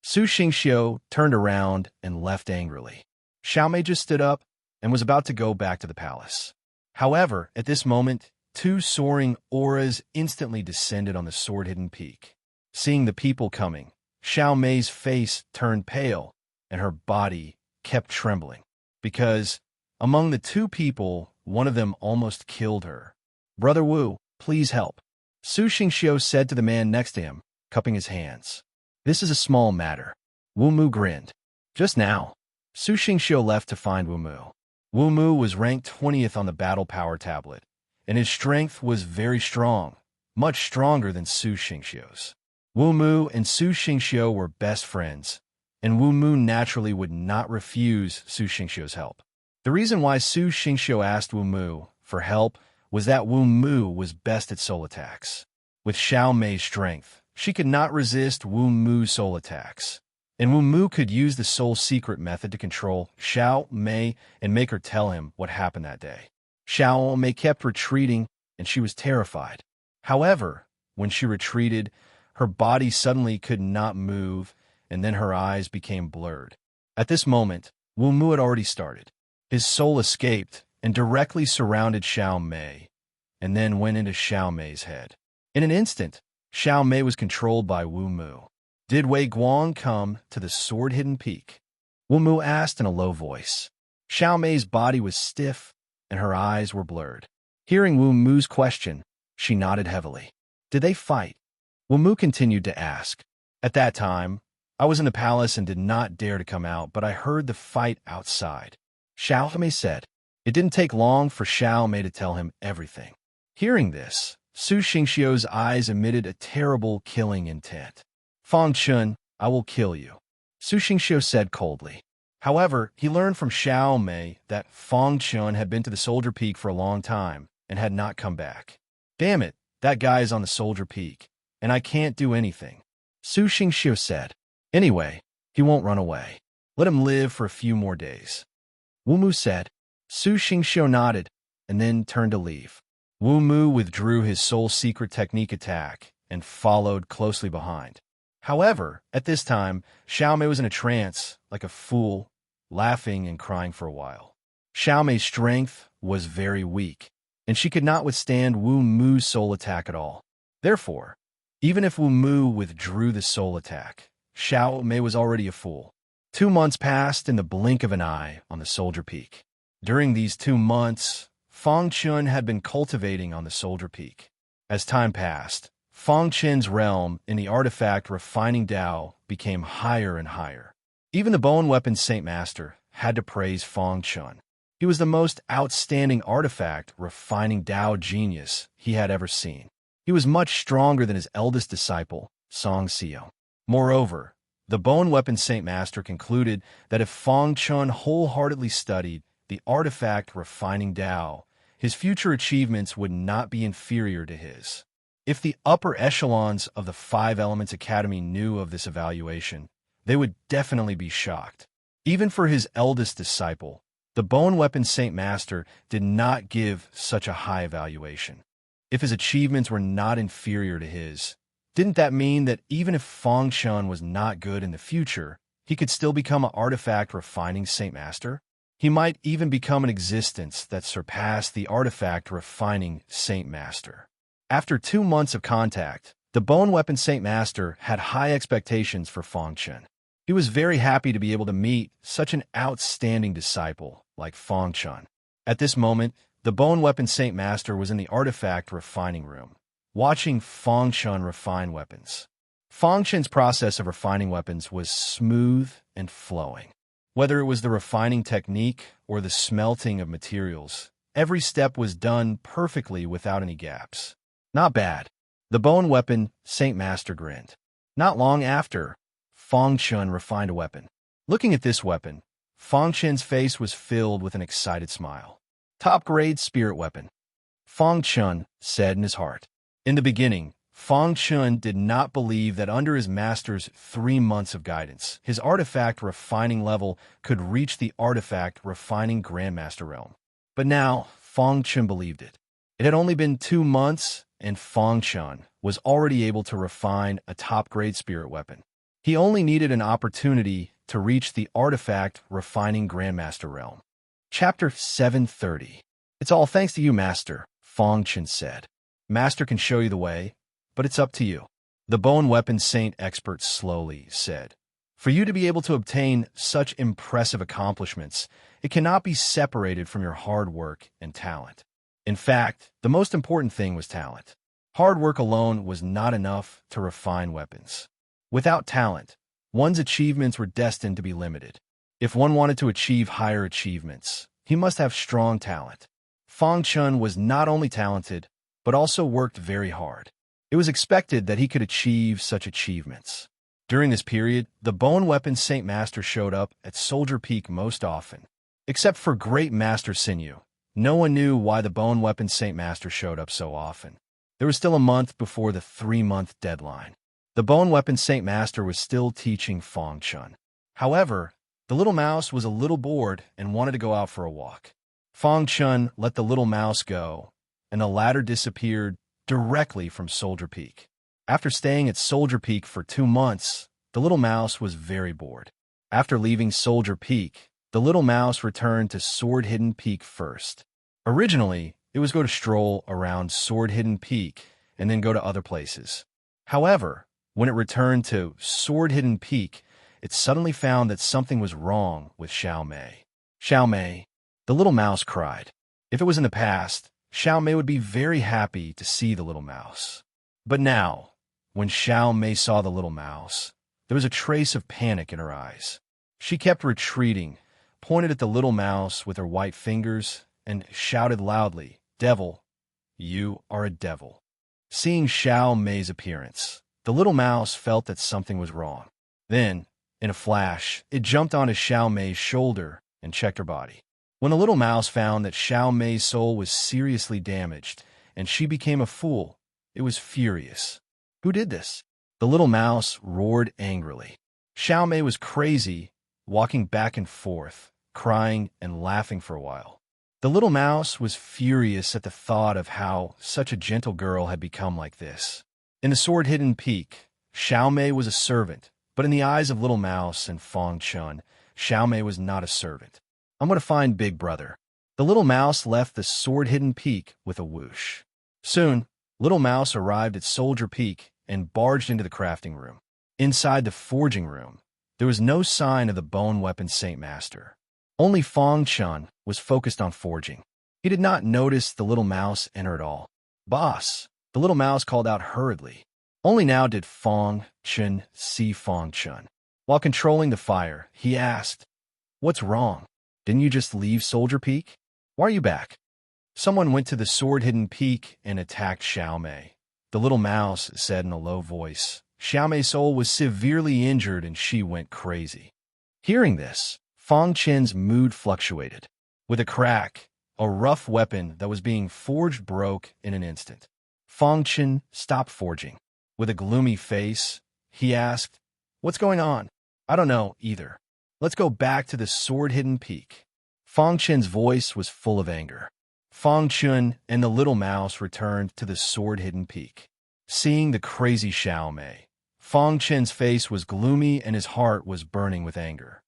Su Xingxiu turned around and left angrily. Xiao Mei just stood up and was about to go back to the palace. However, at this moment, 2 soaring auras instantly descended on the sword-hidden peak. Seeing the people coming, Xiao Mei's face turned pale, and her body kept trembling, because, among the 2 people, one of them almost killed her. "Brother Wu, please help," Su Xingxiu said to the man next to him, cupping his hands. "This is a small matter." Wu Mu grinned. Just now, Su Xingxiu left to find Wu Mu. Wu Mu was ranked 20th on the battle power tablet, and his strength was very strong, much stronger than Su Xingxiu's. Wu Mu and Su Xingxiu were best friends, and Wu Mu naturally would not refuse Su Xingxiu's help. The reason why Su Xingxiu asked Wu Mu for help was that Wu Mu was best at soul attacks. With Xiao Mei's strength, she could not resist Wu Mu's soul attacks, and Wu Mu could use the soul secret method to control Xiao Mei and make her tell him what happened that day. Xiao Mei kept retreating, and she was terrified. However, when she retreated, her body suddenly could not move, and then her eyes became blurred. At this moment, Wu Mu had already started. His soul escaped and directly surrounded Xiao Mei, and then went into Xiao Mei's head. In an instant, Xiao Mei was controlled by Wu Mu. Did Wei Guang come to the sword-hidden peak? Wu Mu asked in a low voice. Xiao Mei's body was stiff, and her eyes were blurred. Hearing Wu Mu's question, she nodded heavily. Did they fight? Wu Mu continued to ask. At that time, I was in the palace and did not dare to come out, but I heard the fight outside. Xiao Mei said. It didn't take long for Xiao Mei to tell him everything. Hearing this, Su Xingxiu's eyes emitted a terrible killing intent. Fang Chun, I will kill you, Su Xingxiu said coldly. However, he learned from Xiao Mei that Fang Chun had been to the Soldier Peak for a long time and had not come back. Damn it, that guy is on the Soldier Peak, and I can't do anything, Su Xingxiu said. Anyway, he won't run away. Let him live for a few more days. Wu Mu said. Su Xingxiu nodded and then turned to leave. Wu Mu withdrew his soul secret technique attack and followed closely behind. However, at this time, Xiao Mei was in a trance, like a fool, laughing and crying for a while. Xiao Mei's strength was very weak, and she could not withstand Wu Mu's soul attack at all. Therefore, even if Wu Mu withdrew the soul attack, Xiao Mei was already a fool. 2 months passed in the blink of an eye on the Soldier Peak. During these 2 months, Fang Chun had been cultivating on the Soldier Peak. As time passed, Fang Chun's realm in the artifact refining Tao became higher and higher. Even the Bone Weapon Saint Master had to praise Fang Chun. He was the most outstanding artifact refining Tao genius he had ever seen. He was much stronger than his eldest disciple, Song Xiao. Moreover, the Bone Weapon Saint Master concluded that if Fang Chun wholeheartedly studied the artifact refining Tao, his future achievements would not be inferior to his. If the upper echelons of the 5 Elements Academy knew of this evaluation, they would definitely be shocked. Even for his eldest disciple, the Bone Weapon Saint Master did not give such a high evaluation. If his achievements were not inferior to his, didn't that mean that even if Fang Chun was not good in the future, he could still become an artifact refining Saint Master? He might even become an existence that surpassed the artifact refining Saint Master. After 2 months of contact, the Bone Weapon Saint Master had high expectations for Fang Chun. He was very happy to be able to meet such an outstanding disciple like Fang Chun. At this moment, the Bone Weapon Saint Master was in the artifact refining room, watching Fang Chun refine weapons. Fang Chun's process of refining weapons was smooth and flowing. Whether it was the refining technique or the smelting of materials, every step was done perfectly without any gaps. Not bad. The Bone Weapon Saint Master grinned. Not long after, Fang Chun refined a weapon. Looking at this weapon, Fang Chun's face was filled with an excited smile. Top-grade spirit weapon, Fang Chun said in his heart. In the beginning, Fang Chun did not believe that under his master's 3 months of guidance, his artifact refining level could reach the artifact refining Grandmaster realm. But now, Fang Chun believed it. It had only been 2 months, and Fang Chun was already able to refine a top-grade spirit weapon. He only needed an opportunity to reach the artifact refining Grandmaster realm. Chapter 730. It's all thanks to you, Master, Fang Chun said. Master can show you the way, but it's up to you. The Bone Weapon Saint expert slowly said. For you to be able to obtain such impressive accomplishments, it cannot be separated from your hard work and talent. In fact, the most important thing was talent. Hard work alone was not enough to refine weapons. Without talent, one's achievements were destined to be limited. If one wanted to achieve higher achievements, he must have strong talent. Fang Chun was not only talented, but also worked very hard. It was expected that he could achieve such achievements. During this period, the Bone Weapon Saint Master showed up at Soldier Peak most often. Except for Great Master Sinew, no one knew why the Bone Weapon Saint Master showed up so often. There was still a month before the 3-month deadline. The Bone Weapon Saint Master was still teaching Fang Chun. However, the little mouse was a little bored and wanted to go out for a walk. Fang Chun let the little mouse go, and the latter disappeared directly from Soldier Peak. After staying at Soldier Peak for 2 months, the little mouse was very bored. After leaving Soldier Peak, the little mouse returned to Sword Hidden Peak first. Originally, It was go to stroll around Sword-Hidden Peak and then go to other places. However, when it returned to Sword-Hidden Peak, it suddenly found that something was wrong with Xiao Mei. Xiao Mei, the little mouse cried. If it was in the past, Xiao Mei would be very happy to see the little mouse. But now, when Xiao Mei saw the little mouse, there was a trace of panic in her eyes. She kept retreating, pointed at the little mouse with her white fingers, and shouted loudly, "Devil, you are a devil." Seeing Xiao Mei's appearance, the little mouse felt that something was wrong. Then, in a flash, it jumped onto Xiao Mei's shoulder and checked her body. When the little mouse found that Xiao Mei's soul was seriously damaged and she became a fool, it was furious. Who did this? The little mouse roared angrily. Xiao Mei was crazy, walking back and forth, crying and laughing for a while. The little mouse was furious at the thought of how such a gentle girl had become like this. In the Sword-Hidden Peak, Xiao Mei was a servant, but in the eyes of Little Mouse and Fong Chun, Xiao Mei was not a servant. I'm going to find Big Brother. The little mouse left the Sword-Hidden Peak with a whoosh. Soon, Little Mouse arrived at Soldier Peak and barged into the crafting room. Inside the forging room, there was no sign of the bone weapon Saint Master. Only Fong Chun was focused on forging. He did not notice the little mouse enter at all. "Boss," the little mouse called out hurriedly. Only now did Fong Chun see Fong Chun. While controlling the fire, he asked, "What's wrong? Didn't you just leave Soldier Peak? Why are you back?" "Someone went to the Sword-Hidden Peak and attacked Xiao Mei," the little mouse said in a low voice. "Xiao Mei's soul was severely injured and she went crazy." Hearing this, Fong Chen's mood fluctuated. With a crack, a rough weapon that was being forged broke in an instant. Fong Chen stopped forging. With a gloomy face, he asked, "What's going on?" "I don't know either. Let's go back to the Sword-Hidden Peak." Fong Chen's voice was full of anger. Fong Chun and the little mouse returned to the Sword-Hidden Peak. Seeing the crazy Xiao Mei, Fong Chen's face was gloomy and his heart was burning with anger.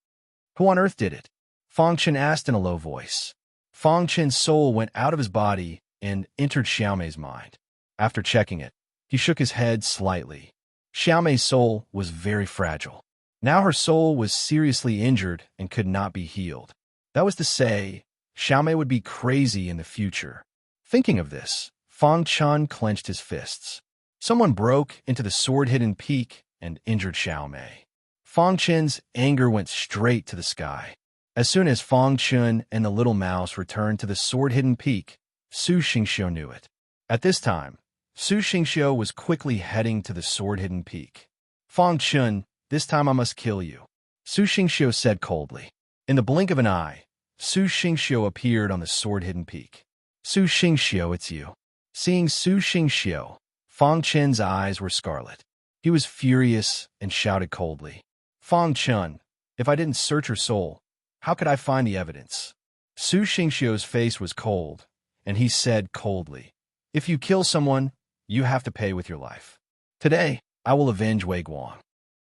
"Who on earth did it?" Fong Chen asked in a low voice. Fong Chen's soul went out of his body and entered Xiao Mei's mind. After checking it, he shook his head slightly. Xiao Mei's soul was very fragile. Now her soul was seriously injured and could not be healed. That was to say, Xiao Mei would be crazy in the future. Thinking of this, Fong Chun clenched his fists. Someone broke into the Sword-Hidden Peak and injured Xiao Mei. Fong Chen's anger went straight to the sky. As soon as Fong Chun and the little mouse returned to the Sword-Hidden Peak, Su Xingxiu knew it. At this time, Su Xingxiu was quickly heading to the Sword-Hidden Peak. "Fong Chun, this time I must kill you," Su Xingxiu said coldly. In the blink of an eye, Su Xingxiu appeared on the Sword-Hidden Peak. "Su Xingxiu, it's you." Seeing Su Xingxiu, Fong Chen's eyes were scarlet. He was furious and shouted coldly, "Fong Chun, if I didn't search your soul, how could I find the evidence?" Su Xingxiu's face was cold, and he said coldly, "If you kill someone, you have to pay with your life. Today, I will avenge Wei Guang."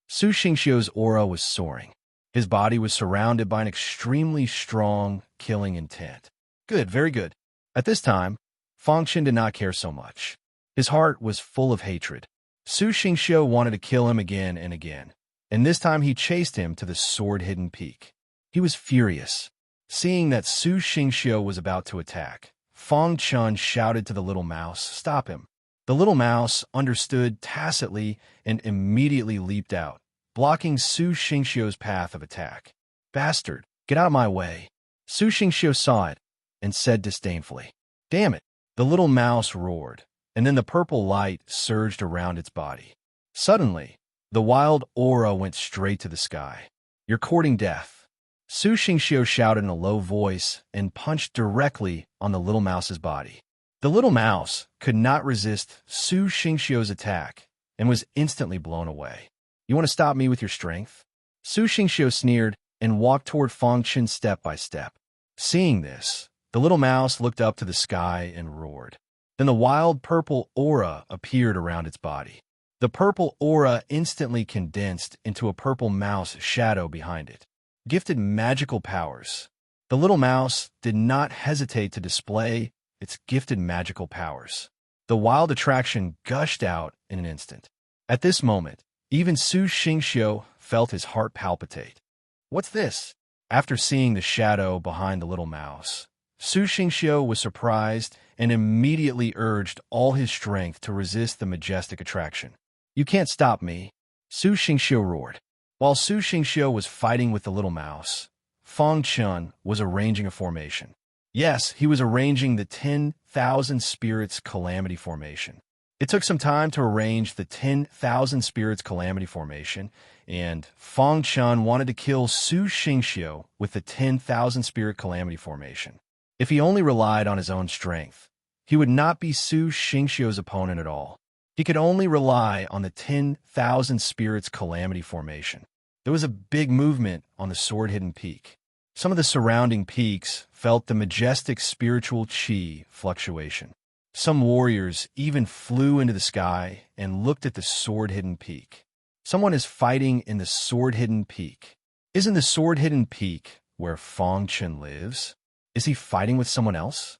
Su Xingxiu's aura was soaring. His body was surrounded by an extremely strong, killing intent. Good, very good. At this time, Fong Chen did not care so much. His heart was full of hatred. Su Xingxiu wanted to kill him again and again, and this time he chased him to the Sword-Hidden Peak. He was furious. Seeing that Su Xingxiu was about to attack, Fong Chun shouted to the little mouse, "Stop him." The little mouse understood tacitly and immediately leaped out, blocking Su Xingxiu's path of attack. "Bastard, get out of my way." Su Xingxiu saw it and said disdainfully, "Damn it." The little mouse roared, and then the purple light surged around its body. Suddenly, the wild aura went straight to the sky. "You're courting death." Su Xingxiu shouted in a low voice and punched directly on the little mouse's body. The little mouse could not resist Su Xingxiu's attack and was instantly blown away. "You want to stop me with your strength?" Su Xingxiu sneered and walked toward Fong Chen step by step. Seeing this, the little mouse looked up to the sky and roared. Then the wild purple aura appeared around its body. The purple aura instantly condensed into a purple mouse shadow behind it. Gifted magical powers. The little mouse did not hesitate to display its gifted magical powers. The wild attraction gushed out in an instant. At this moment, even Su Xingxiu felt his heart palpitate. What's this? After seeing the shadow behind the little mouse, Su Xingxiu was surprised and immediately urged all his strength to resist the majestic attraction. You can't stop me, Su Xingxiu roared. While Su Xingxiu was fighting with the little mouse, Fang Chun was arranging a formation. Yes, he was arranging the 10,000 Spirits Calamity Formation. It took some time to arrange the 10,000 Spirits Calamity Formation, and Fang Chun wanted to kill Su Xingxiu with the 10,000 Spirit Calamity Formation. If he only relied on his own strength, he would not be Su Xingxiu's opponent at all. He could only rely on the 10,000 Spirits Calamity Formation. There was a big movement on the sword-hidden peak. Some of the surrounding peaks felt the majestic spiritual qi fluctuation. Some warriors even flew into the sky and looked at the sword-hidden peak. Someone is fighting in the sword-hidden peak. Isn't the sword-hidden peak where Fang Chun lives? Is he fighting with someone else?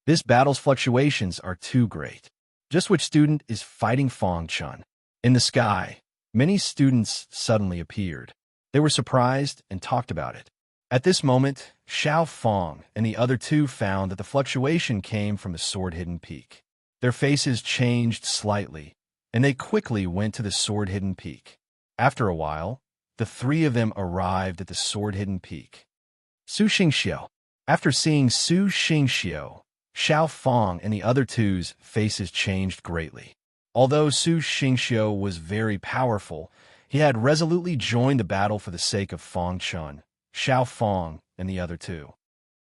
This battle's fluctuations are too great. Just which student is fighting Fang Chun? In the sky, many students suddenly appeared. They were surprised and talked about it. At this moment, Xiao Fang and the other two found that the fluctuation came from the sword-hidden peak. Their faces changed slightly, and they quickly went to the sword-hidden peak. After a while, the three of them arrived at the sword-hidden peak. Su Xingxiu. After seeing Su Xingxiu, Xiao Fang and the other two's faces changed greatly. Although Su Xingxiu was very powerful, he had resolutely joined the battle for the sake of Fang Chun, Xiao Fang, and the other two.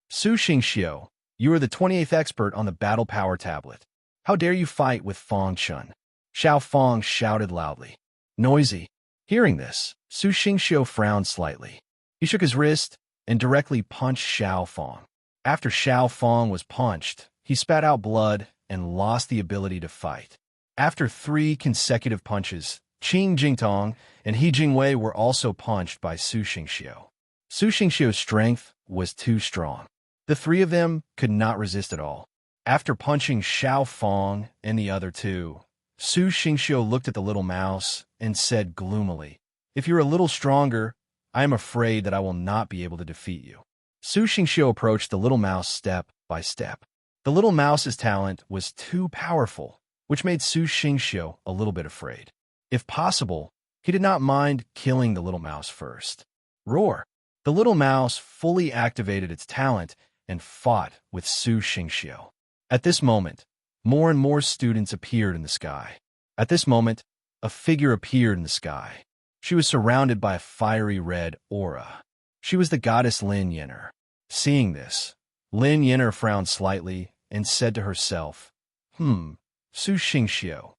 Su Xingxiu, you are the 28th expert on the battle power tablet. How dare you fight with Fang Chun? Xiao Fang shouted loudly. Noisy. Hearing this, Su Xingxiu frowned slightly. He shook his wrist and directly punched Xiao Fang. After Xiao Fang was punched, he spat out blood and lost the ability to fight. After 3 consecutive punches, Qing Jingtong and He Jingwei were also punched by Su Xingxiu. Su Xingxiu's strength was too strong. The three of them could not resist at all. After punching Xiao Fang and the other two, Su Xingxiu looked at the little mouse and said gloomily, If you're a little stronger, I am afraid that I will not be able to defeat you. Su Xingxiu approached the little mouse step by step. The little mouse's talent was too powerful, which made Su Xingxiu a little bit afraid. If possible, he did not mind killing the little mouse first. Roar! The little mouse fully activated its talent and fought with Su Xingxiu. At this moment, more and more students appeared in the sky. At this moment, a figure appeared in the sky. She was surrounded by a fiery red aura. She was the goddess Lin Yin'er. Seeing this, Lin Yin'er frowned slightly and said to herself, Su Xingxiu.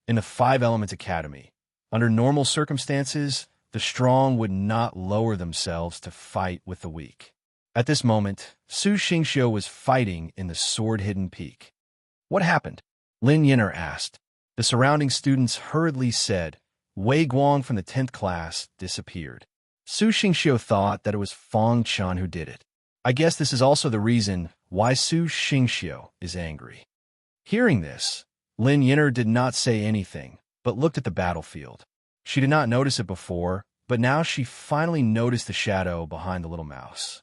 In the 5 Elements Academy, under normal circumstances, the strong would not lower themselves to fight with the weak. At this moment, Su Xingxiu was fighting in the sword-hidden peak. What happened? Lin Yin'er asked. The surrounding students hurriedly said, Wei Guang from the 10th class disappeared. Su Xingxiu thought that it was Fang Chun who did it. I guess this is also the reason why Su Xingxiu is angry. Hearing this, Lin Yin'er did not say anything, but looked at the battlefield. She did not notice it before, but now she finally noticed the shadow behind the little mouse.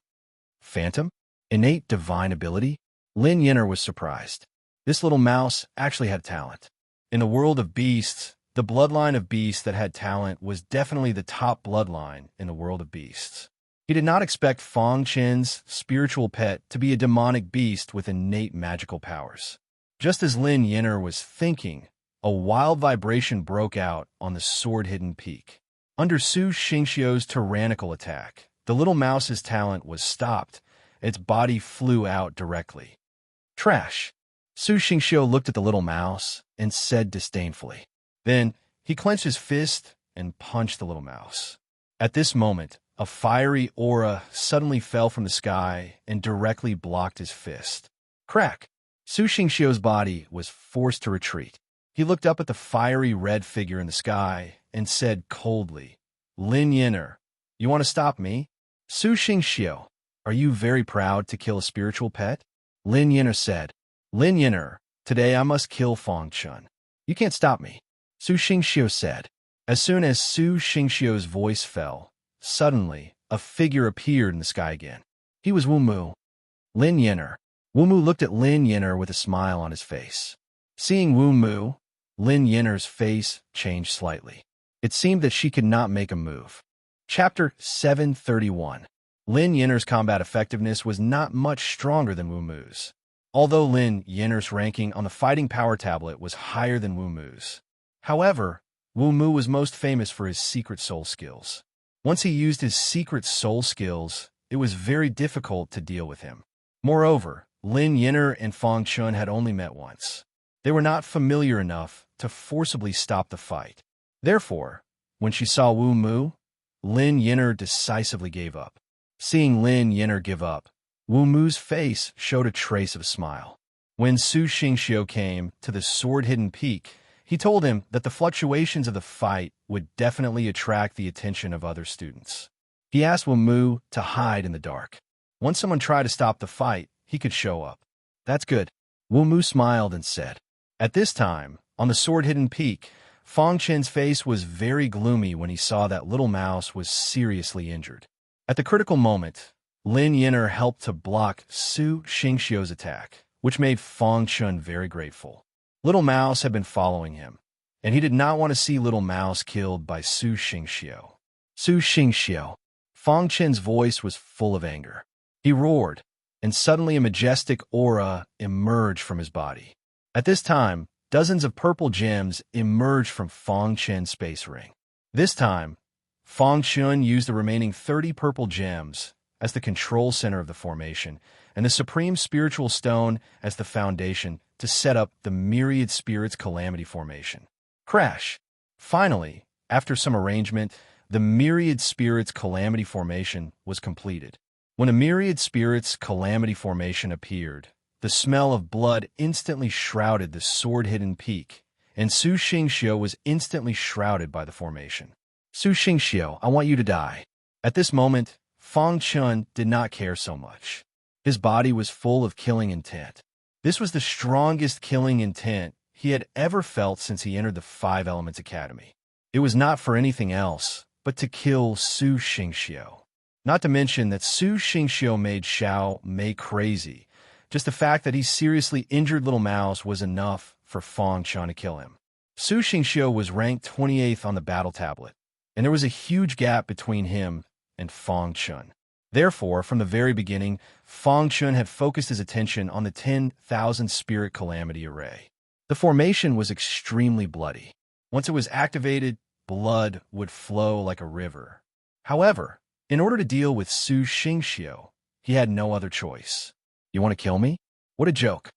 Phantom? Innate divine ability? Lin Yin'er was surprised. This little mouse actually had talent. In the world of beasts, the bloodline of beasts that had talent was definitely the top bloodline in the world of beasts. He did not expect Fang Chen's spiritual pet to be a demonic beast with innate magical powers. Just as Lin Yin'er was thinking, a wild vibration broke out on the sword-hidden peak. Under Su Xingxiu's tyrannical attack, the little mouse's talent was stopped. Its body flew out directly. Trash! Su Xingxiu looked at the little mouse and said disdainfully. Then, he clenched his fist and punched the little mouse. At this moment, a fiery aura suddenly fell from the sky and directly blocked his fist. Crack! Su Xingxiu's body was forced to retreat. He looked up at the fiery red figure in the sky and said coldly, Lin Yin'er, you want to stop me? Su Xingxiu, are you very proud to kill a spiritual pet? Lin Yin'er said. Lin Yin'er, today I must kill Fang Chun. You can't stop me, Su Xingxiu said. As soon as Su Xingxiu's voice fell, suddenly, a figure appeared in the sky again. He was Wu Mu. Lin Yin'er. Wu Mu looked at Lin Yin'er with a smile on his face. Seeing Wu Mu, Lin Yin'er's face changed slightly. It seemed that she could not make a move. Chapter 731. Lin Yin'er's combat effectiveness was not much stronger than Wu Mu's. Although Lin Yin'er's ranking on the fighting power tablet was higher than Wu Mu's. However, Wu Mu was most famous for his secret soul skills. Once he used his secret soul skills, it was very difficult to deal with him. Moreover, Lin Yin'er and Fang Chun had only met once. They were not familiar enough to forcibly stop the fight. Therefore, when she saw Wu Mu, Lin Yin'er decisively gave up. Seeing Lin Yin'er give up, Wu Mu's face showed a trace of a smile. When Su Xingxiu came to the sword-hidden peak, he told him that the fluctuations of the fight would definitely attract the attention of other students. He asked Wu Mu to hide in the dark. Once someone tried to stop the fight, he could show up. That's good. Wu Mu smiled and said. At this time, on the sword-hidden peak, Fang Chen's face was very gloomy when he saw that little mouse was seriously injured. At the critical moment, Lin Yin'er helped to block Su Xingxiu's attack, which made Fang Chun very grateful. Little Mouse had been following him, and he did not want to see Little Mouse killed by Su Xingxiu. Su Xingxiu. Fang Chen's voice was full of anger. He roared, and suddenly a majestic aura emerged from his body. At this time, dozens of purple gems emerged from Fang Chen's space ring. This time, Fang Chun used the remaining 30 purple gems as the control center of the formation, and the Supreme Spiritual Stone as the foundation to set up the Myriad Spirits Calamity Formation. Crash! Finally, after some arrangement, the Myriad Spirits Calamity Formation was completed. When a Myriad Spirits Calamity Formation appeared, the smell of blood instantly shrouded the sword-hidden peak, and Su Xingxiu was instantly shrouded by the formation. Su Xingxiu, I want you to die. At this moment, Fang Chun did not care so much. His body was full of killing intent. This was the strongest killing intent he had ever felt since he entered the Five Elements Academy. It was not for anything else, but to kill Su Xingxiu. Not to mention that Su Xingxiu made Xiao Mei crazy. Just the fact that he seriously injured Little Mouse was enough for Fang Chun to kill him. Su Xingxiu was ranked 28th on the battle tablet, and there was a huge gap between him and Fang Chun. Therefore, from the very beginning, Fang Chun had focused his attention on the 10,000 Spirit Calamity Array. The formation was extremely bloody. Once it was activated, blood would flow like a river. However, in order to deal with Su Xingxiu, he had no other choice. You want to kill me? What a joke.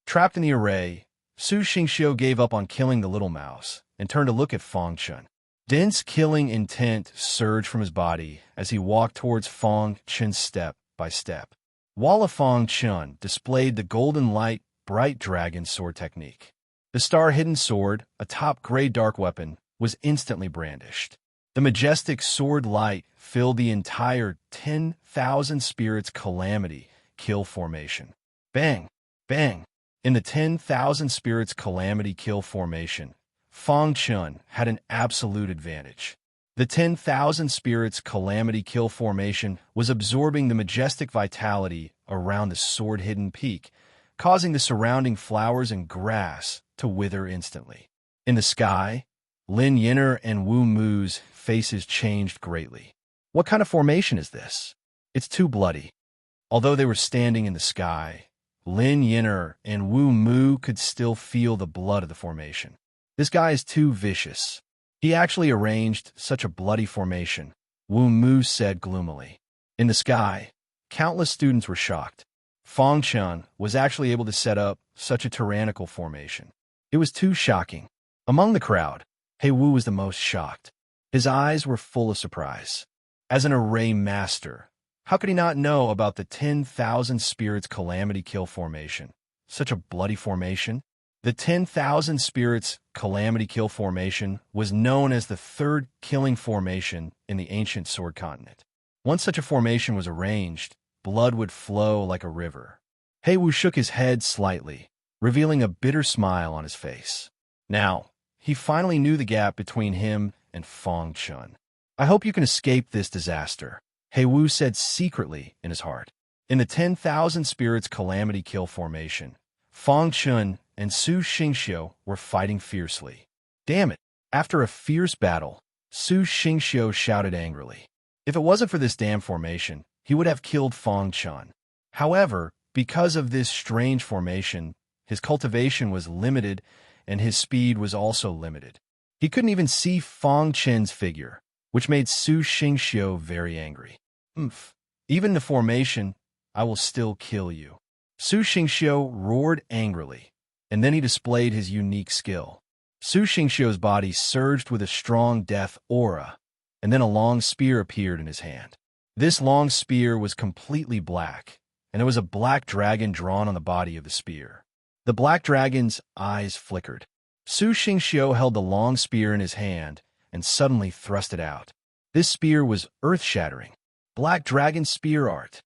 Trapped in the array, Su Xingxiu gave up on killing the little mouse and turned to look at Fang Chun. Dense killing intent surged from his body as he walked towards Fang Chun step by step. Walla Fang Chun displayed the golden light bright dragon sword technique. The star-hidden sword, a top gray dark weapon, was instantly brandished. The majestic sword light filled the entire 10,000 spirits calamity kill formation. Bang! Bang! In the 10,000 spirits calamity kill formation, Fang Chun had an absolute advantage. The 10,000 spirits calamity kill formation was absorbing the majestic vitality around the sword-hidden peak, causing the surrounding flowers and grass to wither instantly. In the sky, Lin Yin'er and Wu Mu's faces changed greatly. What kind of formation is this? It's too bloody. Although they were standing in the sky, Lin Yin'er and Wu Mu could still feel the blood of the formation. This guy is too vicious. He actually arranged such a bloody formation, Wu Mu said gloomily. In the sky, countless students were shocked. Fang Chun was actually able to set up such a tyrannical formation. It was too shocking. Among the crowd, He Wu was the most shocked. His eyes were full of surprise. As an array master, how could he not know about the 10,000 spirits calamity kill formation? Such a bloody formation? The 10,000 spirits calamity kill formation was known as the third killing formation in the ancient sword continent. Once such a formation was arranged, blood would flow like a river. He Wu shook his head slightly, revealing a bitter smile on his face. Now, he finally knew the gap between him and Fang Chun. I hope you can escape this disaster, He Wu said secretly in his heart. In the 10,000 Spirits Calamity Kill formation, Fang Chun and Su Xingxiu were fighting fiercely. Damn it! After a fierce battle, Su Xingxiu shouted angrily. If it wasn't for this damn formation, he would have killed Fang Chun. However, because of this strange formation, his cultivation was limited and his speed was also limited. He couldn't even see Fang Chen's figure, which made Su Xingxiu very angry. Even the formation, I will still kill you. Su Xingxiu roared angrily, and then he displayed his unique skill. Su Xingxiu's body surged with a strong death aura, and then a long spear appeared in his hand. This long spear was completely black, and there was a black dragon drawn on the body of the spear. The black dragon's eyes flickered. Su Xingxiu held the long spear in his hand and suddenly thrust it out. This spear was earth-shattering. Black dragon spear art.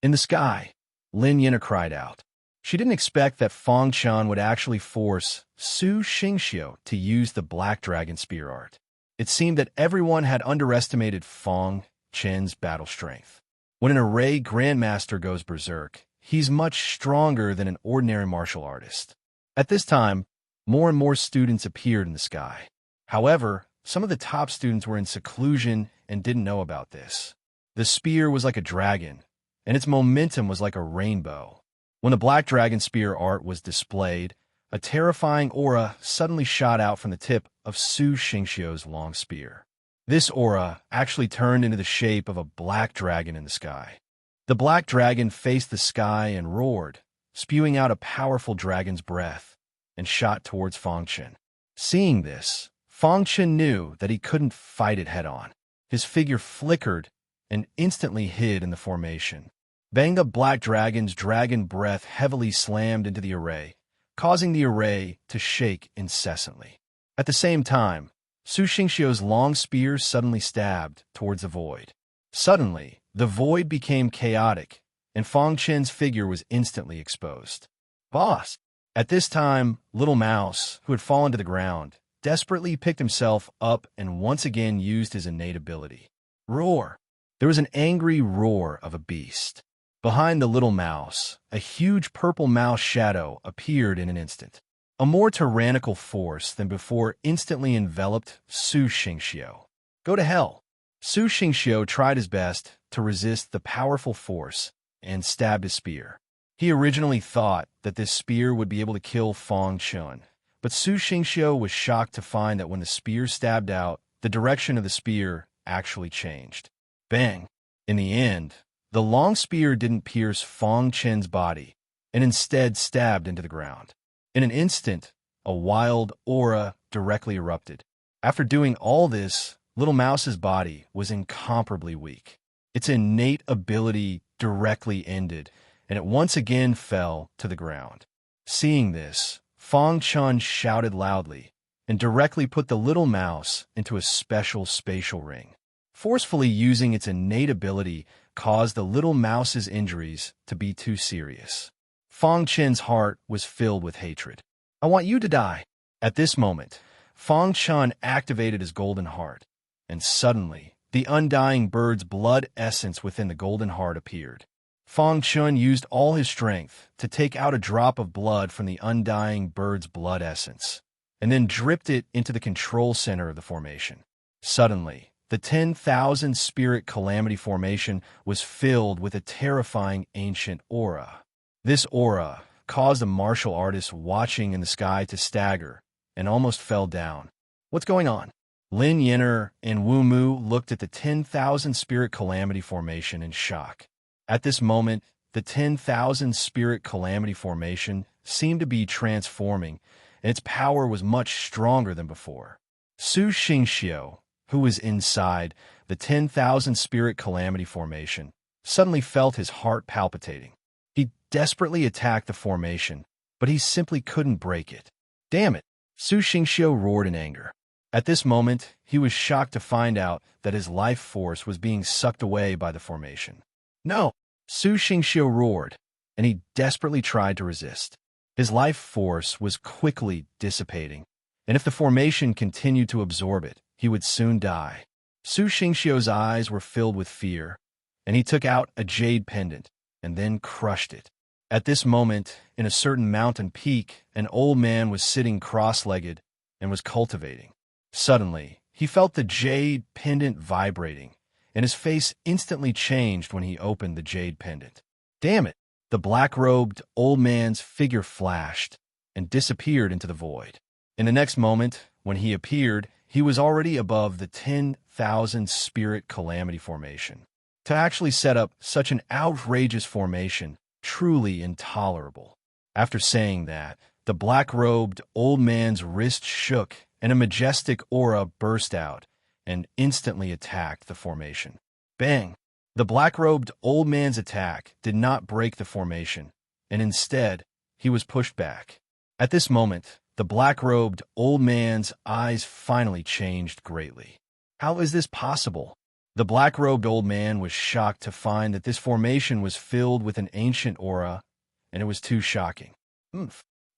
In the sky, Lin Yin'er cried out. She didn't expect that Fang Chun would actually force Su Xingxiu to use the black dragon spear art. It seemed that everyone had underestimated Fang Chen's battle strength. When an array grandmaster goes berserk, he's much stronger than an ordinary martial artist. At this time, more and more students appeared in the sky. However, some of the top students were in seclusion and didn't know about this. The spear was like a dragon, and its momentum was like a rainbow. When the black dragon spear art was displayed, a terrifying aura suddenly shot out from the tip of Su Xingxiu's long spear. This aura actually turned into the shape of a black dragon in the sky. The black dragon faced the sky and roared, spewing out a powerful dragon's breath, and shot towards Fang Chen. Seeing this, Fang Chen knew that he couldn't fight it head-on. His figure flickered and instantly hid in the formation. Banged-up black dragon's dragon breath heavily slammed into the array, causing the array to shake incessantly. At the same time, Su Xingxiu's long spear suddenly stabbed towards the void. Suddenly, the void became chaotic, and Fang Chen's figure was instantly exposed. Boss! At this time, Little Mouse, who had fallen to the ground, desperately picked himself up and once again used his innate ability. Roar! There was an angry roar of a beast. Behind the little mouse, a huge purple mouse shadow appeared in an instant. A more tyrannical force than before instantly enveloped Su Xingxiu. Go to hell! Su Xingxiu tried his best to resist the powerful force and stabbed his spear. He originally thought that this spear would be able to kill Fang Chun, but Su Xingxiu was shocked to find that when the spear stabbed out, the direction of the spear actually changed. Bang! In the end, the long spear didn't pierce Fang Chen's body, and instead stabbed into the ground. In an instant, a wild aura directly erupted. After doing all this, Little Mouse's body was incomparably weak. Its innate ability directly ended, and it once again fell to the ground. Seeing this, Fang Chun shouted loudly and directly put the little mouse into a special spatial ring. Forcefully using its innate ability caused the little mouse's injuries to be too serious. Fang Chen's heart was filled with hatred. I want you to die. At this moment, Fang Chun activated his golden heart, and suddenly, the undying bird's blood essence within the golden heart appeared. Fang Chun used all his strength to take out a drop of blood from the undying bird's blood essence, and then dripped it into the control center of the formation. Suddenly, the 10,000 Spirit Calamity formation was filled with a terrifying ancient aura. This aura caused a martial artist watching in the sky to stagger and almost fell down. What's going on? Lin Yin'er and Wu Mu looked at the 10,000 Spirit Calamity formation in shock. At this moment, the 10,000 Spirit Calamity formation seemed to be transforming, and its power was much stronger than before. Su Xingxiu, who was inside the 10,000 Spirit Calamity formation, suddenly felt his heart palpitating. He desperately attacked the formation, but he simply couldn't break it. Damn it! Su Xingxiu roared in anger. At this moment, he was shocked to find out that his life force was being sucked away by the formation. No! Su Xingxiu roared, and he desperately tried to resist. His life force was quickly dissipating, and if the formation continued to absorb it, he would soon die. Su Xingqiu's eyes were filled with fear, and he took out a jade pendant and then crushed it. At this moment, in a certain mountain peak, an old man was sitting cross-legged and was cultivating. Suddenly, he felt the jade pendant vibrating, and his face instantly changed when he opened the jade pendant. Damn it! The black-robed old man's figure flashed and disappeared into the void. In the next moment, when he appeared, he was already above the 10,000 spirit calamity formation. To actually set up such an outrageous formation, truly intolerable. After saying that, the black-robed old man's wrist shook and a majestic aura burst out and instantly attacked the formation. Bang! The black-robed old man's attack did not break the formation, and instead, he was pushed back. At this moment, the black-robed old man's eyes finally changed greatly. How is this possible? The black-robed old man was shocked to find that this formation was filled with an ancient aura, and it was too shocking.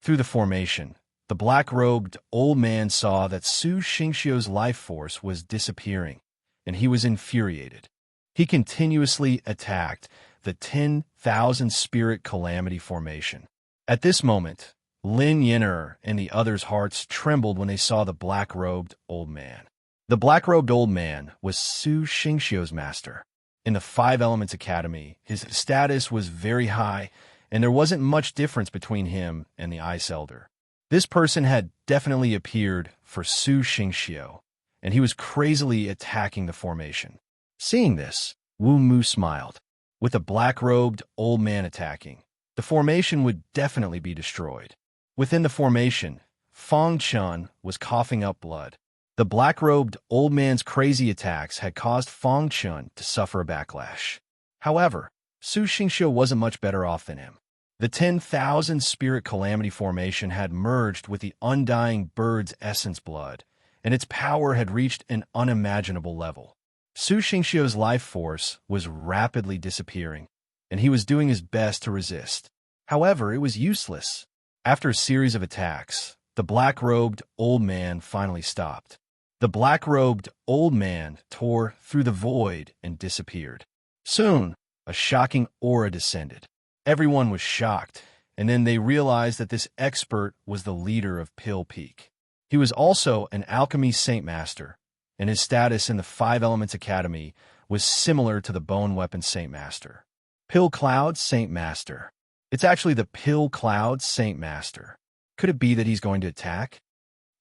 Through the formation, the black-robed old man saw that Su Xingqiu's life force was disappearing, and he was infuriated. He continuously attacked the 10,000 spirit calamity formation. At this moment, Lin Yin'er and the others' hearts trembled when they saw the black-robed old man. The black-robed old man was Su Xingqiu's master. In the Five Elements Academy, his status was very high, and there wasn't much difference between him and the Ice Elder. This person had definitely appeared for Su Xingqiu, and he was crazily attacking the formation. Seeing this, Wu Mu smiled. With the black-robed old man attacking, the formation would definitely be destroyed. Within the formation, Fang Chun was coughing up blood. The black-robed old man's crazy attacks had caused Fang Chun to suffer a backlash. However, Su Xingqiu wasn't much better off than him. The 10,000 spirit calamity formation had merged with the undying bird's essence blood, and its power had reached an unimaginable level. Su Xingqiu's life force was rapidly disappearing, and he was doing his best to resist. However, it was useless. After a series of attacks, the black-robed old man finally stopped. The black-robed old man tore through the void and disappeared. Soon, a shocking aura descended. Everyone was shocked, and then they realized that this expert was the leader of Pill Peak. He was also an alchemy Saint Master, and his status in the Five Elements Academy was similar to the Bone Weapon Saint Master. Pill Cloud Saint Master. It's actually the Pill Cloud Saint Master. Could it be that he's going to attack?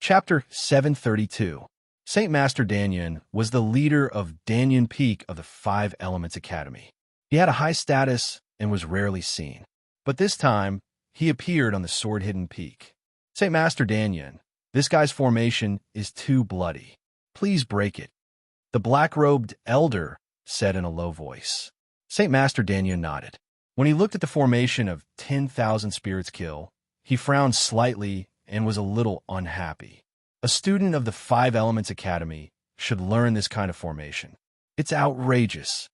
Chapter 732. Saint Master Danyan was the leader of Danyan Peak of the Five Elements Academy. He had a high status and was rarely seen. But this time, he appeared on the Sword-Hidden Peak. Saint Master Danyan, this guy's formation is too bloody. Please break it. The black-robed elder said in a low voice. Saint Master Danyan nodded. When he looked at the formation of 10,000 spirits kill, he frowned slightly and was a little unhappy. A student of the Five Elements Academy should learn this kind of formation. It's outrageous.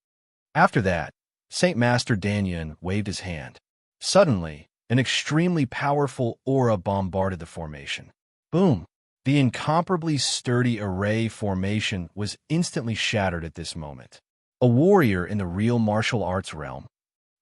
After that, Saint Master Danyan waved his hand. Suddenly, an extremely powerful aura bombarded the formation. Boom! The incomparably sturdy array formation was instantly shattered at this moment. A warrior in the real martial arts realm,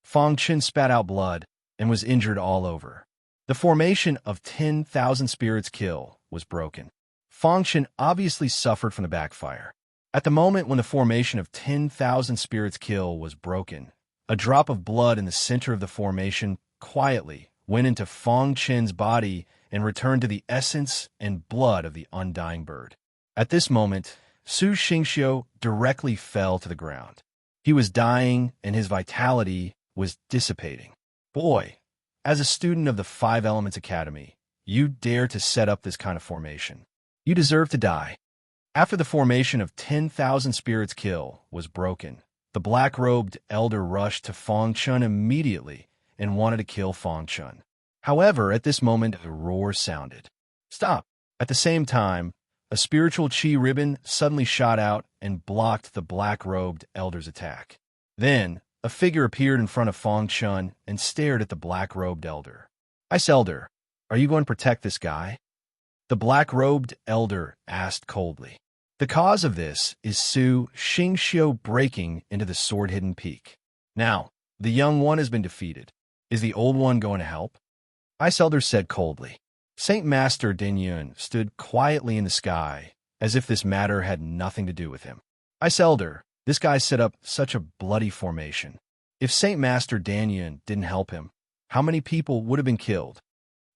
Fang Chun spat out blood and was injured all over. The formation of 10,000 spirits kill was broken. Fang Chun obviously suffered from the backfire. At the moment when the formation of 10,000 spirits kill was broken, a drop of blood in the center of the formation quietly went into Fang Chun's body and returned to the essence and blood of the undying bird. At this moment, Su Xingqiu directly fell to the ground. He was dying and his vitality was dissipating. Boy, as a student of the Five Elements Academy, you dare to set up this kind of formation. You deserve to die. After the formation of 10,000 spirits kill was broken, the black-robed elder rushed to Fang Chun immediately and wanted to kill Fang Chun. However, at this moment, a roar sounded. Stop! At the same time, a spiritual chi ribbon suddenly shot out and blocked the black-robed elder's attack. Then, a figure appeared in front of Fang Chun and stared at the black-robed elder. Ice Elder, Are you going to protect this guy? The black-robed elder asked coldly. The cause of this is Su Xingxiu breaking into the sword-hidden peak. Now, the young one has been defeated. Is the old one going to help? Ice Elder said coldly. Saint Master Dinyun stood quietly in the sky, as if this matter had nothing to do with him. Ice Elder, this guy set up such a bloody formation. If Saint Master Dinyun didn't help him, how many people would have been killed?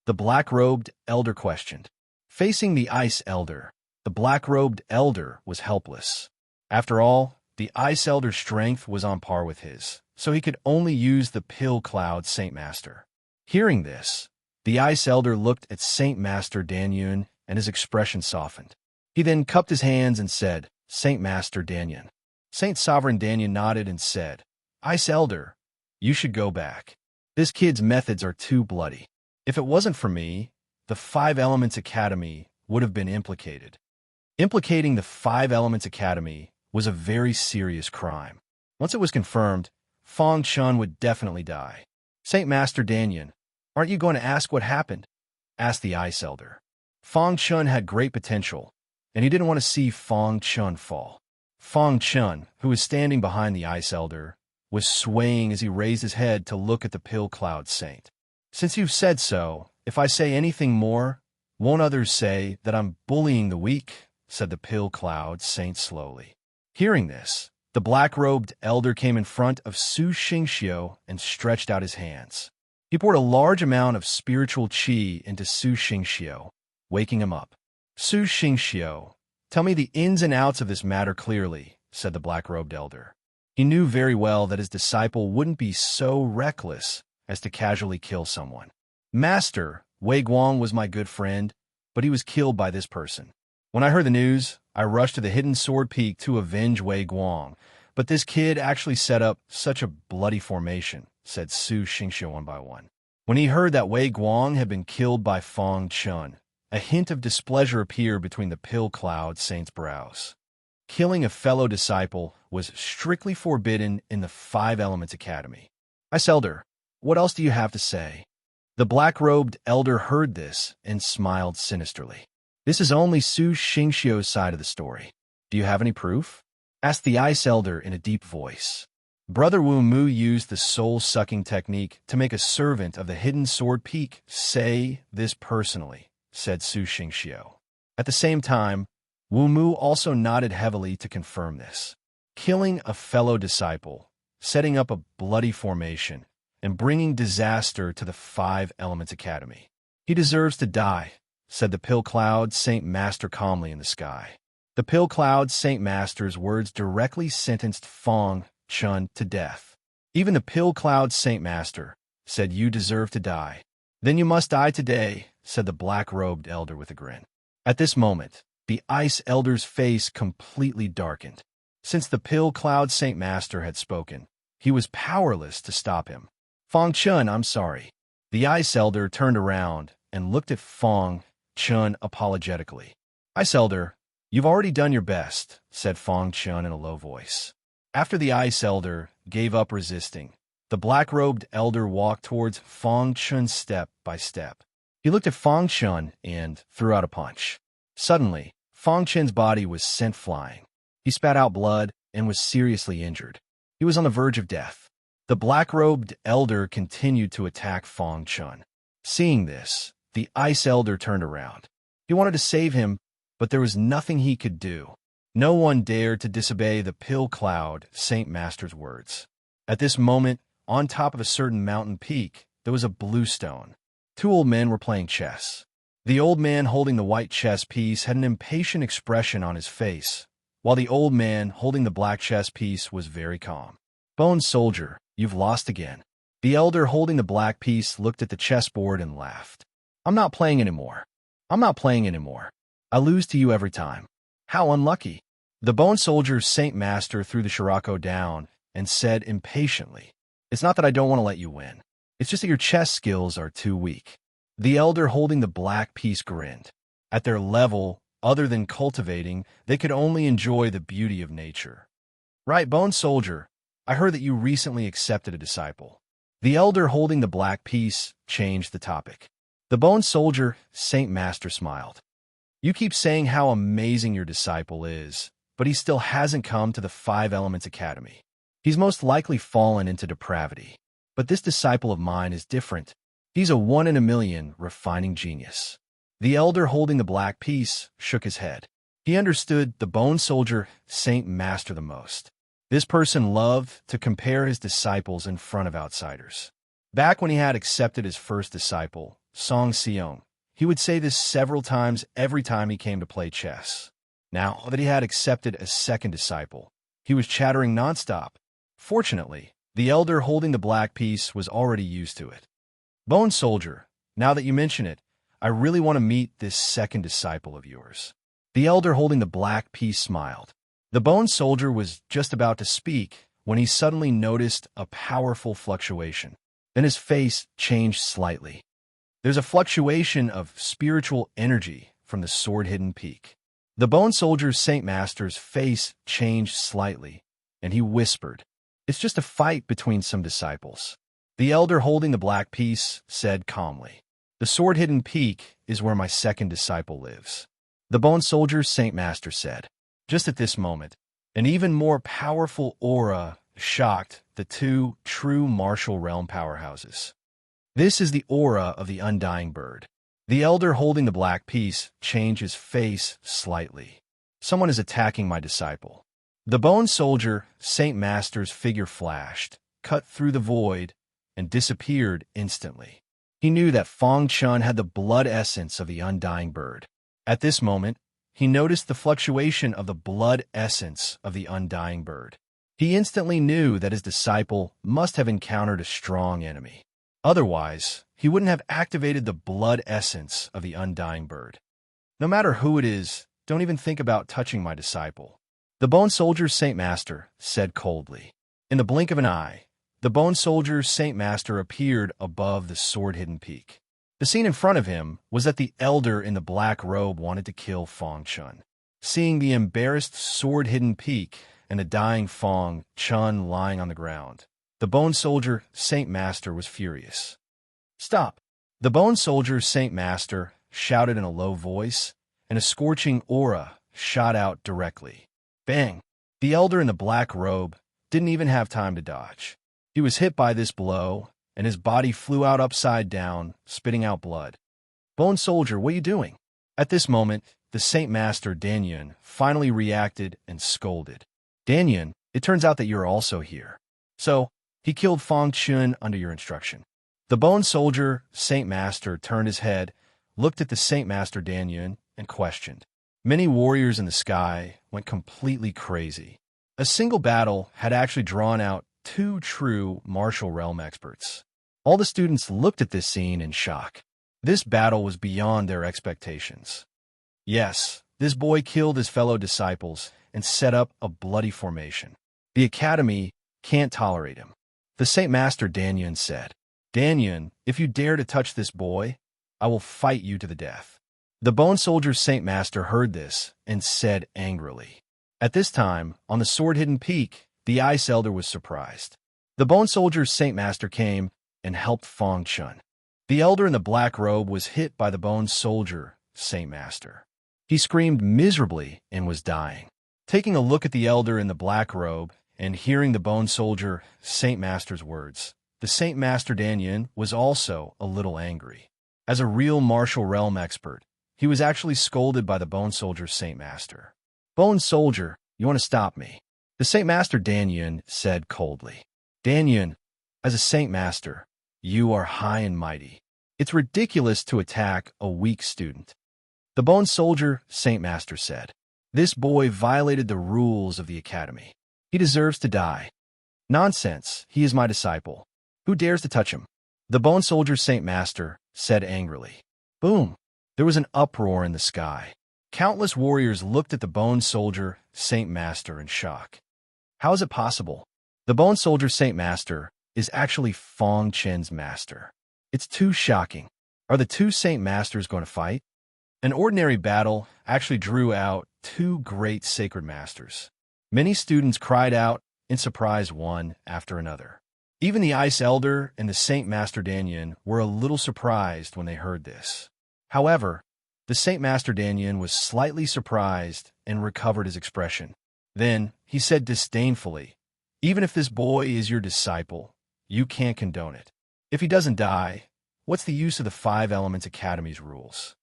The black-robed elder questioned. Facing the Ice Elder, the black-robed elder was helpless. After all, the Ice Elder's strength was on par with his, so he could only use the Pill Cloud Saint Master. Hearing this, the Ice Elder looked at Saint Master Danyun, and his expression softened. He then cupped his hands and said, Saint Master Danyun. Saint Sovereign Danyun nodded and said, Ice Elder, you should go back. This kid's methods are too bloody. If it wasn't for me, the Five Elements Academy would have been implicated. Implicating the Five Elements Academy was a very serious crime. Once it was confirmed, Fong Chun would definitely die. Saint Master Danyun, aren't you going to ask what happened? Asked the Ice Elder. Fong Chun had great potential, and he didn't want to see Fong Chun fall. Fong Chun, who was standing behind the Ice Elder, was swaying as he raised his head to look at the Pill Cloud Saint. Since you've said so, if I say anything more, won't others say that I'm bullying the weak? Said the Pill Cloud Saint slowly. Hearing this, the black-robed elder came in front of Su Xingxiu and stretched out his hands. He poured a large amount of spiritual qi into Su Xingxiu, waking him up. Su Xingxiu, tell me the ins and outs of this matter clearly, said the black-robed elder. He knew very well that his disciple wouldn't be so reckless as to casually kill someone. Master, Wei Guang was my good friend, but he was killed by this person. When I heard the news, I rushed to the Hidden Sword Peak to avenge Wei Guang, but this kid actually set up such a bloody formation, said Su Xingxiu one by one. When he heard that Wei Guang had been killed by Fong Chun, a hint of displeasure appeared between the Pill Cloud Saint's brows. Killing a fellow disciple was strictly forbidden in the Five Elements Academy. Ice Elder, what else do you have to say? The black-robed elder heard this and smiled sinisterly. This is only Su Xingxiu's side of the story. Do you have any proof? Asked the Ice Elder in a deep voice. Brother Wu Mu used the soul-sucking technique to make a servant of the Hidden Sword Peak say this personally, said Su Xingxiu. At the same time, Wu Mu also nodded heavily to confirm this. Killing a fellow disciple, setting up a bloody formation, and bringing disaster to the Five Elements Academy. He deserves to die, said the Pill Cloud Saint Master calmly in the sky. The Pill Cloud Saint Master's words directly sentenced Fong Chun to death. Even the Pill Cloud Saint Master said you deserve to die. Then you must die today, said the black-robed elder with a grin. At this moment, the Ice Elder's face completely darkened. Since the Pill Cloud Saint Master had spoken, he was powerless to stop him. Fong Chun, I'm sorry. The Ice Elder turned around and looked at Fong Chun apologetically. Ice Elder, you've already done your best, said Fong Chun in a low voice. After the Ice Elder gave up resisting, the black-robed elder walked towards Fong Chun step by step. He looked at Fong Chun and threw out a punch. Suddenly, Fong Chun's body was sent flying. He spat out blood and was seriously injured. He was on the verge of death. The black-robed elder continued to attack Fong Chun. Seeing this, the Ice Elder turned around. He wanted to save him, but there was nothing he could do. No one dared to disobey the Pill Cloud Saint Master's words. At this moment, on top of a certain mountain peak, there was a blue stone. Two old men were playing chess. The old man holding the white chess piece had an impatient expression on his face, while the old man holding the black chess piece was very calm. Bone Soldier, you've lost again. The elder holding the black piece looked at the chessboard and laughed. I'm not playing anymore. I'm not playing anymore. I lose to you every time. How unlucky. The Bone Soldier's Saint Master threw the Shirako down and said impatiently, It's not that I don't want to let you win. It's just that your chess skills are too weak. The elder holding the black piece grinned. At their level, other than cultivating, they could only enjoy the beauty of nature. Right, Bone Soldier, I heard that you recently accepted a disciple. The elder holding the black piece changed the topic. The bone soldier, Saint Master, smiled. You keep saying how amazing your disciple is, but he still hasn't come to the Five Elements Academy. He's most likely fallen into depravity. But this disciple of mine is different. He's a 1 in a million refining genius. The elder holding the black piece shook his head. He understood the bone soldier, Saint Master, the most. This person loved to compare his disciples in front of outsiders. Back when he had accepted his first disciple, Song Seong, he would say this several times every time he came to play chess. Now that he had accepted a second disciple, he was chattering nonstop. Fortunately, the elder holding the black piece was already used to it. Bone soldier, now that you mention it, I really want to meet this second disciple of yours. The elder holding the black piece smiled. The bone soldier was just about to speak when he suddenly noticed a powerful fluctuation. Then his face changed slightly. There's a fluctuation of spiritual energy from the sword-hidden peak. The bone soldier's Saint Master's face changed slightly, and he whispered, "It's just a fight between some disciples." The elder holding the black piece said calmly, "The sword-hidden peak is where my second disciple lives." The bone soldier's Saint Master said. Just at this moment, an even more powerful aura shocked the two true martial realm powerhouses. This is the aura of the undying bird. The elder holding the black piece changed his face slightly. Someone is attacking my disciple. The bone soldier, Saint Master's figure flashed, cut through the void, and disappeared instantly. He knew that Fong Chun had the blood essence of the undying bird. At this moment, he noticed the fluctuation of the blood essence of the undying bird. He instantly knew that his disciple must have encountered a strong enemy. Otherwise, he wouldn't have activated the blood essence of the undying bird. No matter who it is, don't even think about touching my disciple. The bone soldier's Saint Master said coldly. In the blink of an eye, the bone soldier's Saint Master appeared above the sword-hidden peak. The scene in front of him was that the elder in the black robe wanted to kill Fong Chun. Seeing the embarrassed sword-hidden peak and a dying Fong Chun lying on the ground, the bone soldier Saint Master was furious. "Stop!" The bone soldier Saint Master shouted in a low voice, and a scorching aura shot out directly. Bang! The elder in the black robe didn't even have time to dodge. He was hit by this blow, and his body flew out upside down, spitting out blood. "Bone soldier, what are you doing?" At this moment, the Saint Master Danyun finally reacted and scolded. "Danyun, it turns out that you're also here. So, he killed Fong Chun under your instruction." The bone soldier Saint Master turned his head, looked at the Saint Master Danyun, and questioned. Many warriors in the sky went completely crazy. A single battle had actually drawn out two true martial realm experts. All the students looked at this scene in shock. This battle was beyond their expectations. Yes, this boy killed his fellow disciples and set up a bloody formation. The academy can't tolerate him. The Saint Master Danyun said, "Danyun, if you dare to touch this boy, I will fight you to the death." The bone soldier's Saint Master heard this and said angrily. At this time, on the sword-hidden peak, the Ice Elder was surprised. The bone soldier's Saint Master came and helped Fong Chun. The elder in the black robe was hit by the bone soldier Saint Master. He screamed miserably and was dying. Taking a look at the elder in the black robe and hearing the bone soldier Saint Master's words, the Saint Master Danyun was also a little angry. As a real martial realm expert, he was actually scolded by the bone soldier's Saint Master. "Bone soldier, you want to stop me?" The Saint Master Danyun said coldly. "Danyun, as a Saint Master, you are high and mighty. It's ridiculous to attack a weak student." The bone soldier Saint Master said, "This boy violated the rules of the academy. He deserves to die." "Nonsense, he is my disciple. Who dares to touch him?" The bone soldier Saint Master said angrily. Boom! There was an uproar in the sky. Countless warriors looked at the bone soldier Saint Master in shock. How is it possible? The bone soldier Saint Master is actually Fong Chen's master. It's too shocking. Are the two Saint Masters going to fight? An ordinary battle actually drew out two great sacred masters. Many students cried out in surprise one after another. Even the Ice Elder and the Saint Master Danyan were a little surprised when they heard this. However, the Saint Master Danyan was slightly surprised and recovered his expression. Then he said disdainfully, "Even if this boy is your disciple, you can't condone it. If he doesn't die, what's the use of the Five Elements Academy's rules?"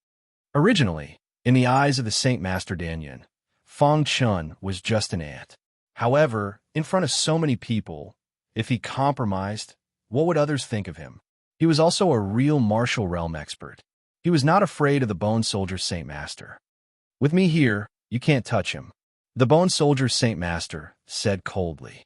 Originally, in the eyes of the Saint Master Danyan, Fong Chun was just an ant. However, in front of so many people, if he compromised, what would others think of him? He was also a real martial realm expert. He was not afraid of the Bone Soldier Saint Master. "With me here, you can't touch him," the Bone Soldier Saint Master said coldly.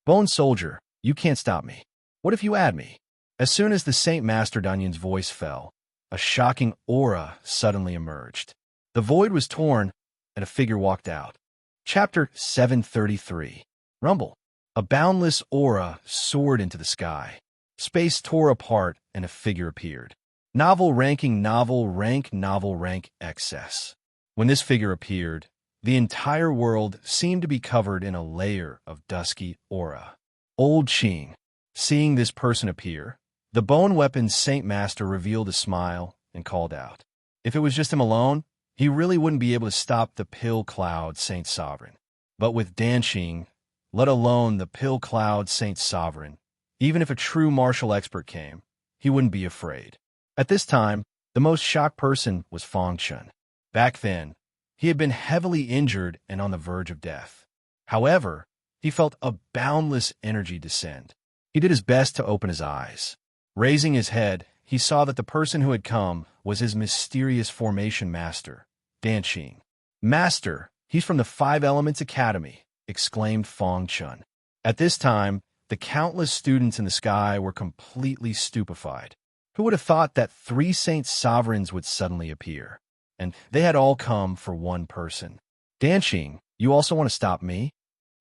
"Bone Soldier, you can't stop me. What if you add me?" As soon as the Saint Master Danyan's voice fell, a shocking aura suddenly emerged. The void was torn, and a figure walked out. Chapter 733. Rumble. A boundless aura soared into the sky. Space tore apart, and a figure appeared. Novel ranking novel rank excess. When this figure appeared, the entire world seemed to be covered in a layer of dusky aura. Old Qing. Seeing this person appear, the Bone Weapons Saint Master revealed a smile and called out. If it was just him alone, he really wouldn't be able to stop the Pill Cloud Saint Sovereign. But with Danqing, let alone the Pill Cloud Saint Sovereign, even if a true martial expert came, he wouldn't be afraid. At this time, the most shocked person was Fong Chun. Back then, he had been heavily injured and on the verge of death. However, he felt a boundless energy descend. He did his best to open his eyes. Raising his head, he saw that the person who had come was his mysterious formation master, Danqing. "Master, he's from the Five Elements Academy," exclaimed Fong Chun. At this time, the countless students in the sky were completely stupefied. Who would have thought that three Saint Sovereigns would suddenly appear? And they had all come for one person. "Danqing, you also want to stop me?"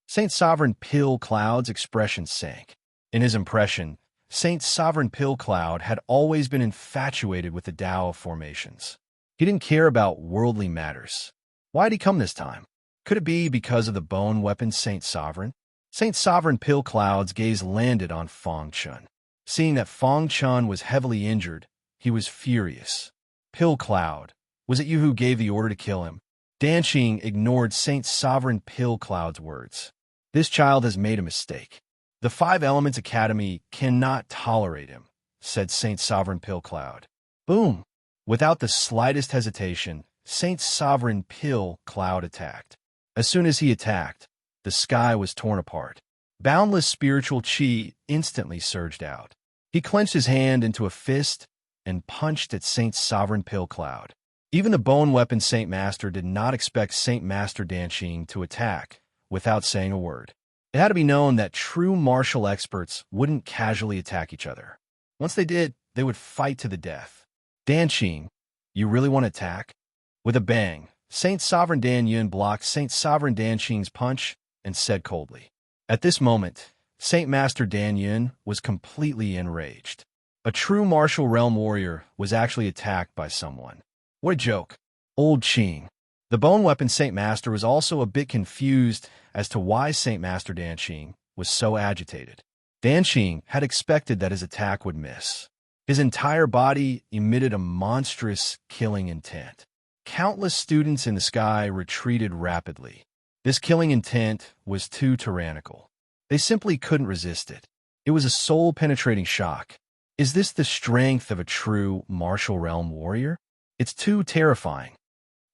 Saint Sovereign Pill Cloud's expression sank. In his impression, Saint Sovereign Pill Cloud had always been infatuated with the Tao of formations. He didn't care about worldly matters. Why had he come this time? Could it be because of the Bone Weapon Saint Sovereign? Saint Sovereign Pill Cloud's gaze landed on Fong Chun. Seeing that Fong Chun was heavily injured, he was furious. "Pill Cloud, was it you who gave the order to kill him?" Danqing ignored Saint Sovereign Pill Cloud's words. "This child has made a mistake. The Five Elements Academy cannot tolerate him," said Saint Sovereign Pill Cloud. Boom! Without the slightest hesitation, Saint Sovereign Pill Cloud attacked. As soon as he attacked, the sky was torn apart. Boundless spiritual chi instantly surged out. He clenched his hand into a fist and punched at Saint Sovereign Pill Cloud. Even the Bone Weapon Saint Master did not expect Saint Master Danqing to attack without saying a word. It had to be known that true martial experts wouldn't casually attack each other. Once they did, they would fight to the death. "Danqing, you really want to attack?" With a bang, Saint Sovereign Danyan blocked Saint Sovereign Danqing's punch and said coldly. At this moment, Saint Master Danyan was completely enraged. A true martial realm warrior was actually attacked by someone. What a joke. Old Qing. The Bone Weapon Saint Master was also a bit confused as to why Saint Master Danqing was so agitated. Danqing had expected that his attack would miss. His entire body emitted a monstrous killing intent. Countless students in the sky retreated rapidly. This killing intent was too tyrannical. They simply couldn't resist it. It was a soul-penetrating shock. Is this the strength of a true martial realm warrior? It's too terrifying.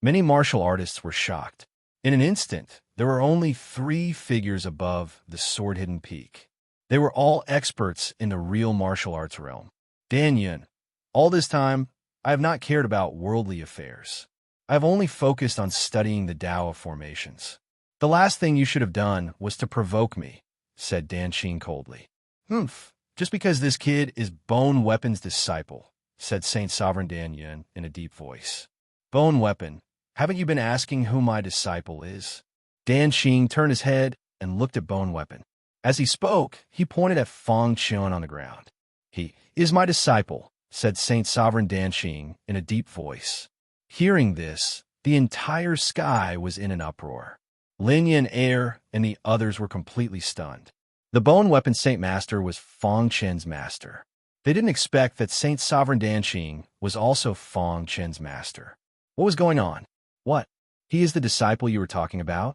Many martial artists were shocked. In an instant, there were only 3 figures above the sword-hidden peak. They were all experts in the real martial arts realm. Danyan, all this time, I have not cared about worldly affairs. I have only focused on studying the Tao of formations. The last thing you should have done was to provoke me, said Danqing coldly. Humph, just because this kid is Bone Weapon's disciple, said Saint Sovereign Danyan in a deep voice. Bone Weapon, haven't you been asking who my disciple is? Danqing turned his head and looked at Bone Weapon. As he spoke, he pointed at Fong Chun on the ground. He is my disciple, said Saint Sovereign Danqing in a deep voice. Hearing this, the entire sky was in an uproar. Lin Yan Air and the others were completely stunned. The bone weapon Saint Master was Fong Chen's master. They didn't expect that Saint Sovereign Danqing was also Fong Chen's master. What was going on? What? He is the disciple you were talking about?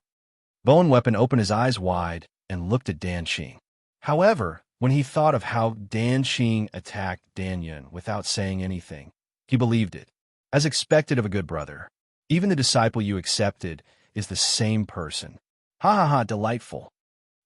Bone Weapon opened his eyes wide and looked at Danqing. However, when he thought of how Danqing attacked Dan Yun without saying anything, he believed it. As expected of a good brother, even the disciple you accepted is the same person. Ha ha ha, delightful.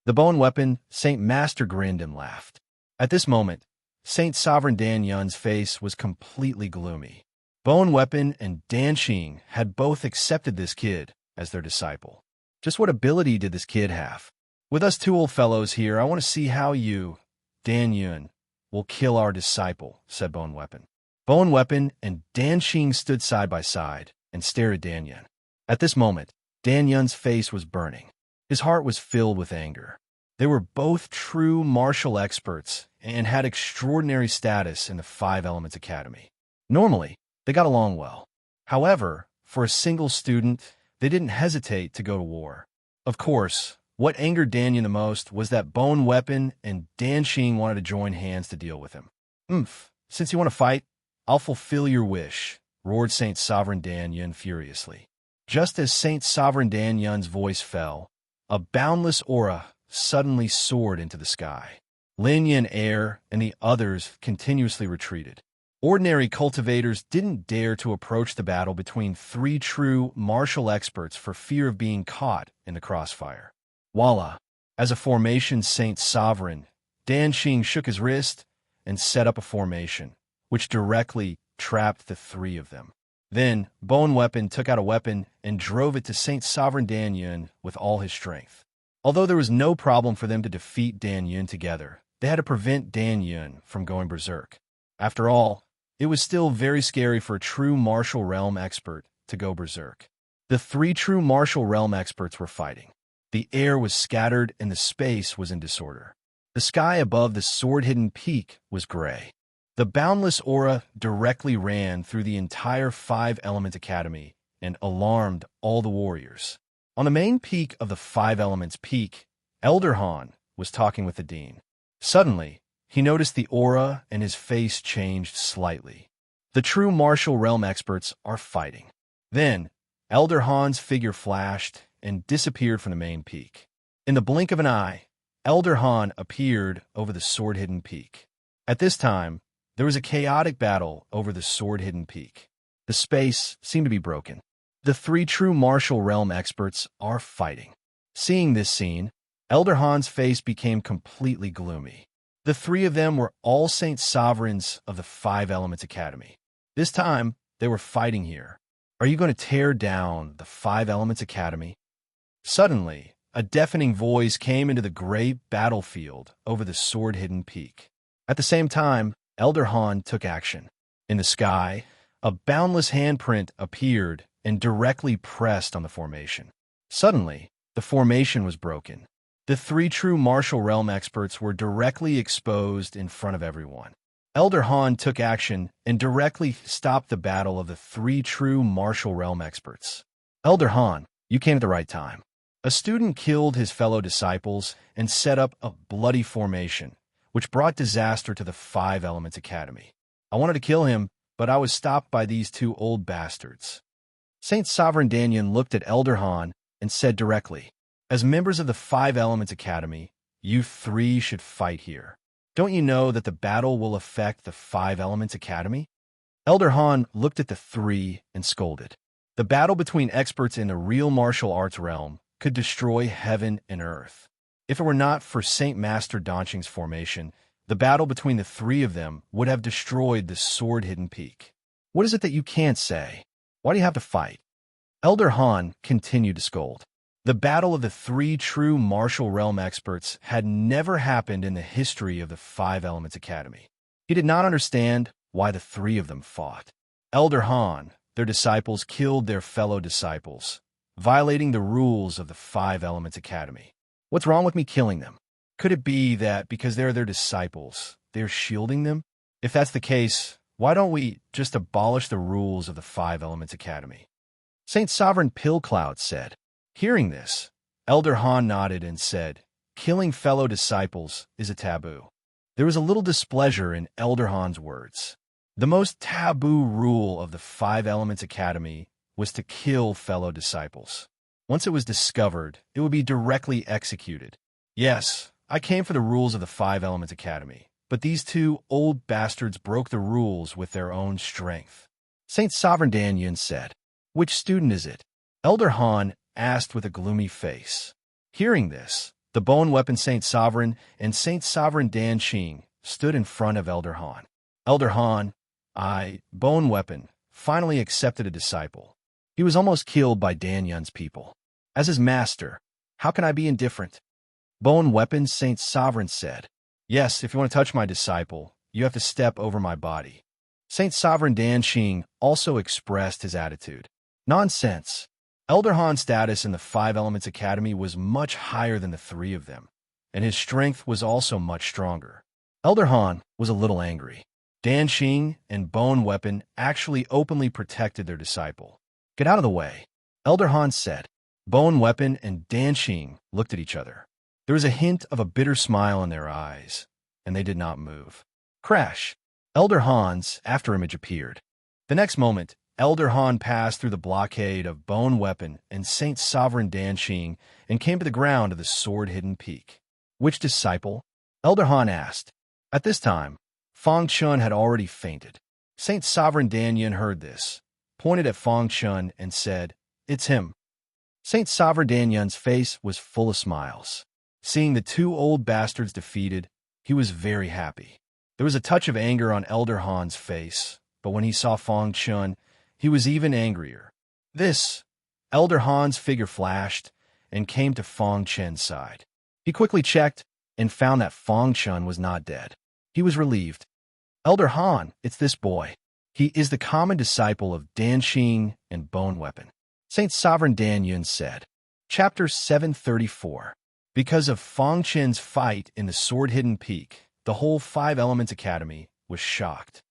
The Bone Weapon Saint Master grinned and laughed. At this moment, Saint Sovereign Dan Yun's face was completely gloomy. Bone Weapon and Danqing had both accepted this kid as their disciple. Just what ability did this kid have? With us two old fellows here, I want to see how you, Dan Yun, will kill our disciple, said Bone Weapon. Bone Weapon and Danqing stood side by side and stared at Dan Yun. At this moment, Dan Yun's face was burning. His heart was filled with anger. They were both true martial experts and had extraordinary status in the Five Elements Academy. Normally, they got along well. However, for a single student, they didn't hesitate to go to war. Of course, what angered Dan Yun the most was that Bone Weapon and Danqing wanted to join hands to deal with him. Since you want to fight, I'll fulfill your wish, roared Saint Sovereign Dan Yun furiously. Just as Saint Sovereign Dan Yun's voice fell, a boundless aura suddenly soared into the sky. Lin Yin Air and the others continuously retreated. Ordinary cultivators didn't dare to approach the battle between three true martial experts for fear of being caught in the crossfire. Voila! As a formation Saint Sovereign, Danqing shook his wrist and set up a formation, which directly trapped the three of them. Then, Bone Weapon took out a weapon and drove it to Saint Sovereign Dan Yun with all his strength. Although there was no problem for them to defeat Dan Yun together, they had to prevent Dan Yun from going berserk. After all, it was still very scary for a true martial realm expert to go berserk. The three true martial realm experts were fighting. The air was scattered and the space was in disorder. The sky above the sword-hidden peak was gray. The boundless aura directly ran through the entire Five Element Academy and alarmed all the warriors. On the main peak of the Five Elements peak, Elder Han was talking with the dean. Suddenly, he noticed the aura and his face changed slightly. The true martial realm experts are fighting. Then, Elder Han's figure flashed and disappeared from the main peak. In the blink of an eye, Elder Han appeared over the sword-hidden peak. At this time, there was a chaotic battle over the sword-hidden peak. The space seemed to be broken. The three true martial realm experts are fighting. Seeing this scene, Elder Han's face became completely gloomy. The three of them were all Saint Sovereigns of the Five Elements Academy. This time, they were fighting here. Are you going to tear down the Five Elements Academy? Suddenly, a deafening voice came into the gray battlefield over the sword-hidden peak. At the same time, Elder Han took action. In the sky, a boundless handprint appeared and directly pressed on the formation. Suddenly, the formation was broken. The three true martial realm experts were directly exposed in front of everyone. Elder Han took action and directly stopped the battle of the three true martial realm experts. Elder Han, you came at the right time. A student killed his fellow disciples and set up a bloody formation, which brought disaster to the Five Elements Academy. I wanted to kill him, but I was stopped by these two old bastards. Saint Sovereign Dan Yun looked at Elder Han and said directly, as members of the Five Elements Academy, you three should fight here. Don't you know that the battle will affect the Five Elements Academy? Elder Han looked at the three and scolded. The battle between experts in the real martial arts realm could destroy heaven and earth. If it were not for Saint Master Danqing's formation, the battle between the three of them would have destroyed the sword-hidden peak. What is it that you can't say? Why do you have to fight? Elder Han continued to scold. The battle of the three true martial realm experts had never happened in the history of the Five Elements Academy. He did not understand why the three of them fought. Elder Han, their disciples, killed their fellow disciples, violating the rules of the Five Elements Academy. What's wrong with me killing them? Could it be that because they're their disciples, they're shielding them? If that's the case, why don't we just abolish the rules of the Five Elements Academy? Saint Sovereign Pill Cloud said. Hearing this, Elder Han nodded and said, killing fellow disciples is a taboo. There was a little displeasure in Elder Han's words. The most taboo rule of the Five Elements Academy was to kill fellow disciples. Once it was discovered, it would be directly executed. Yes, I came for the rules of the Five Elements Academy, but these two old bastards broke the rules with their own strength. Saint Sovereign Dan Yun said. Which student is it? Elder Han asked with a gloomy face. Hearing this, the bone weapon Saint Sovereign and Saint Sovereign Dan Xing stood in front of Elder Han. Elder Han, bone weapon, finally accepted a disciple. He was almost killed by Dan Yun's people. As his master, how can I be indifferent? Bone weapon Saint Sovereign said. Yes, if you want to touch my disciple, you have to step over my body. Saint Sovereign Dan Xing also expressed his attitude. Nonsense. Elder Han's status in the Five Elements Academy was much higher than the three of them, and his strength was also much stronger. Elder Han was a little angry. Dan Xing and Bone Weapon actually openly protected their disciple. Get out of the way, Elder Han said. Bone Weapon and Dan Xing looked at each other. There was a hint of a bitter smile in their eyes, and they did not move. Crash! Elder Han's afterimage appeared. The next moment, Elder Han passed through the blockade of Bone Weapon and Saint Sovereign Dan Xing and came to the ground of the sword-hidden peak. Which disciple? Elder Han asked. At this time, Fang Chun had already fainted. Saint Sovereign Dan Yun heard this, pointed at Fang Chun, and said, It's him. Saint Sovereign Dan Yun's face was full of smiles. Seeing the two old bastards defeated, he was very happy. There was a touch of anger on Elder Han's face, but when he saw Fang Chun, he was even angrier. Elder Han's figure flashed and came to Fang Chun's side. He quickly checked and found that Fang Chun was not dead. He was relieved. Elder Han, it's this boy. He is the common disciple of Dan Xing and Bone Weapon. Saint Sovereign Dan Yun said. Chapter 734. Because of Fang Chun's fight in the sword-hidden peak, the whole Five Elements Academy was shocked.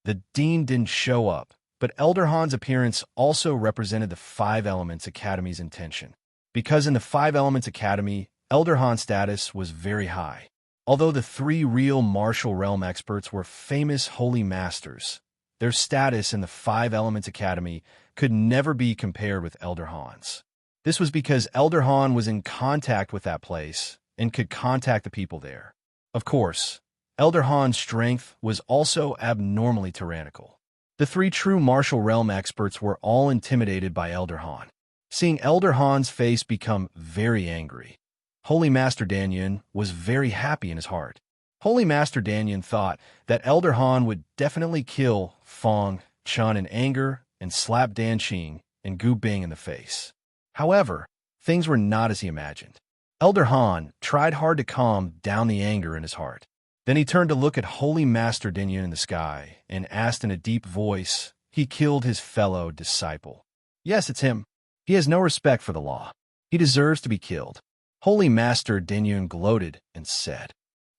The dean didn't show up, but Elder Han's appearance also represented the Five Elements Academy's intention. Because in the Five Elements Academy, Elder Han's status was very high. Although the three real martial realm experts were famous holy masters, their status in the Five Elements Academy could never be compared with Elder Han's. This was because Elder Han was in contact with that place and could contact the people there. Of course, Elder Han's strength was also abnormally tyrannical. The three true martial realm experts were all intimidated by Elder Han. Seeing Elder Han's face become very angry, Holy Master Dan Yun was very happy in his heart. Holy Master Dan Yun thought that Elder Han would definitely kill Fang Chun in anger and slap Dan Xing and Gu Bing in the face. However, things were not as he imagined. Elder Han tried hard to calm down the anger in his heart. Then he turned to look at Holy Master Dan Yun in the sky and asked in a deep voice, he killed his fellow disciple. Yes, it's him. He has no respect for the law. He deserves to be killed. Holy Master Dan Yun gloated and said,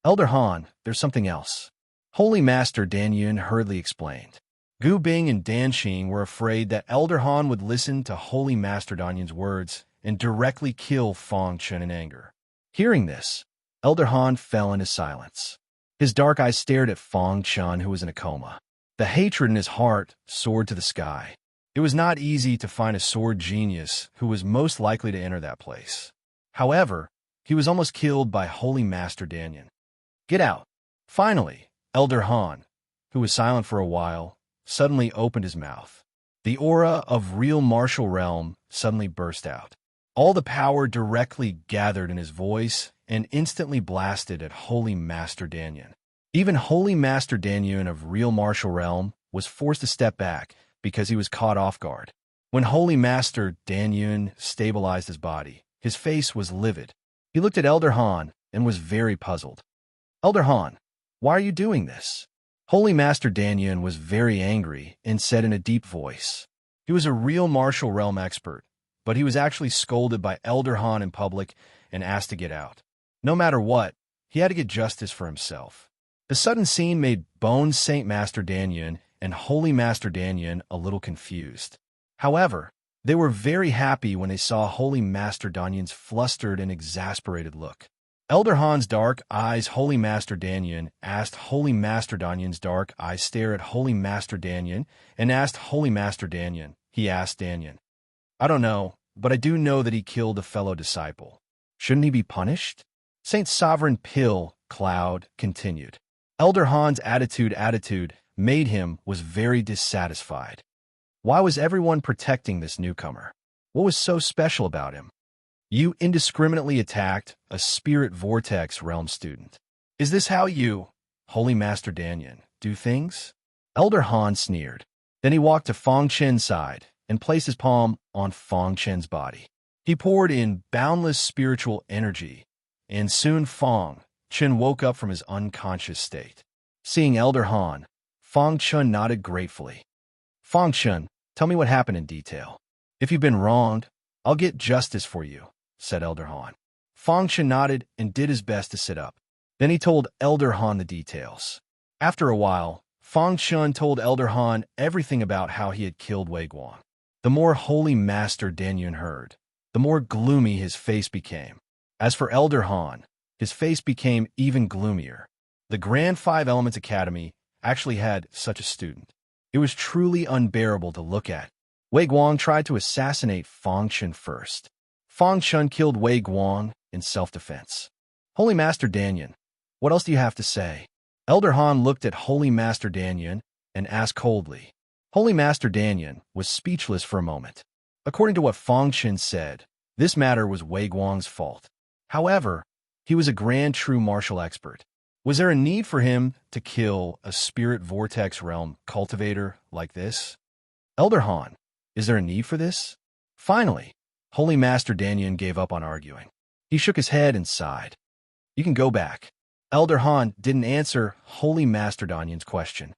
Elder Han, there's something else. Holy Master Dan Yun hurriedly explained. Gu Bing and Dan Xing were afraid that Elder Han would listen to Holy Master Dan Yun's words and directly kill Fang Chun in anger. Hearing this, Elder Han fell into silence. His dark eyes stared at Fang Chun, who was in a coma. The hatred in his heart soared to the sky. It was not easy to find a sword genius who was most likely to enter that place. However, he was almost killed by Holy Master Dan Yun. Get out. Finally, Elder Han, who was silent for a while, suddenly opened his mouth. The aura of real martial realm suddenly burst out. All the power directly gathered in his voice and instantly blasted at Holy Master Dan Yun. Even Holy Master Dan Yun of real martial realm was forced to step back because he was caught off guard. When Holy Master Dan Yun stabilized his body, his face was livid. He looked at Elder Han and was very puzzled. Elder Han, why are you doing this? Holy Master Dan Yun was very angry and said in a deep voice. He was a real martial realm expert, but he was actually scolded by Elder Han in public and asked to get out. No matter what, he had to get justice for himself. The sudden scene made Bone Saint Master Dan Yun and Holy Master Dan Yun a little confused. However, They were very happy when they saw Holy Master Danyan's flustered and exasperated look. Elder Han's dark eyes Holy Master Danyan asked Holy Master Danyan's dark eyes stare at Holy Master Danyan and asked Holy Master Danyan. He asked Danyan, I don't know, but I do know that he killed a fellow disciple. Shouldn't he be punished? Saint Sovereign Pill Cloud continued. Elder Han's attitude made him was very dissatisfied. Why was everyone protecting this newcomer? What was so special about him? You indiscriminately attacked a spirit vortex realm student. Is this how you, Holy Master Danyan, do things? Elder Han sneered. Then he walked to Fong Chen's side and placed his palm on Fong Chen's body. He poured in boundless spiritual energy, and soon Fong Chen woke up from his unconscious state. Seeing Elder Han, Fong Chen nodded gratefully. Fong Chen, tell me what happened in detail. If you've been wronged, I'll get justice for you, said Elder Han. Fong Chen nodded and did his best to sit up. Then he told Elder Han the details. After a while, Fong Chen told Elder Han everything about how he had killed Wei Guang. The more Holy Master Danyan heard, the more gloomy his face became. As for Elder Han, his face became even gloomier. The Grand Five Elements Academy actually had such a student. It was truly unbearable to look at. Wei Guang tried to assassinate Fong Chen first. Fong Chen killed Wei Guang in self-defense. Holy Master Danyan, what else do you have to say? Elder Han looked at Holy Master Danyan and asked coldly. Holy Master Danyan was speechless for a moment. According to what Fong Chen said, this matter was Wei Guang's fault. However, he was a grand true martial expert. Was there a need for him to kill a spirit vortex realm cultivator like this? Elder Han, is there a need for this? Finally, Holy Master Danyan gave up on arguing. He shook his head and sighed. You can go back. Elder Han didn't answer Holy Master Danyan's question.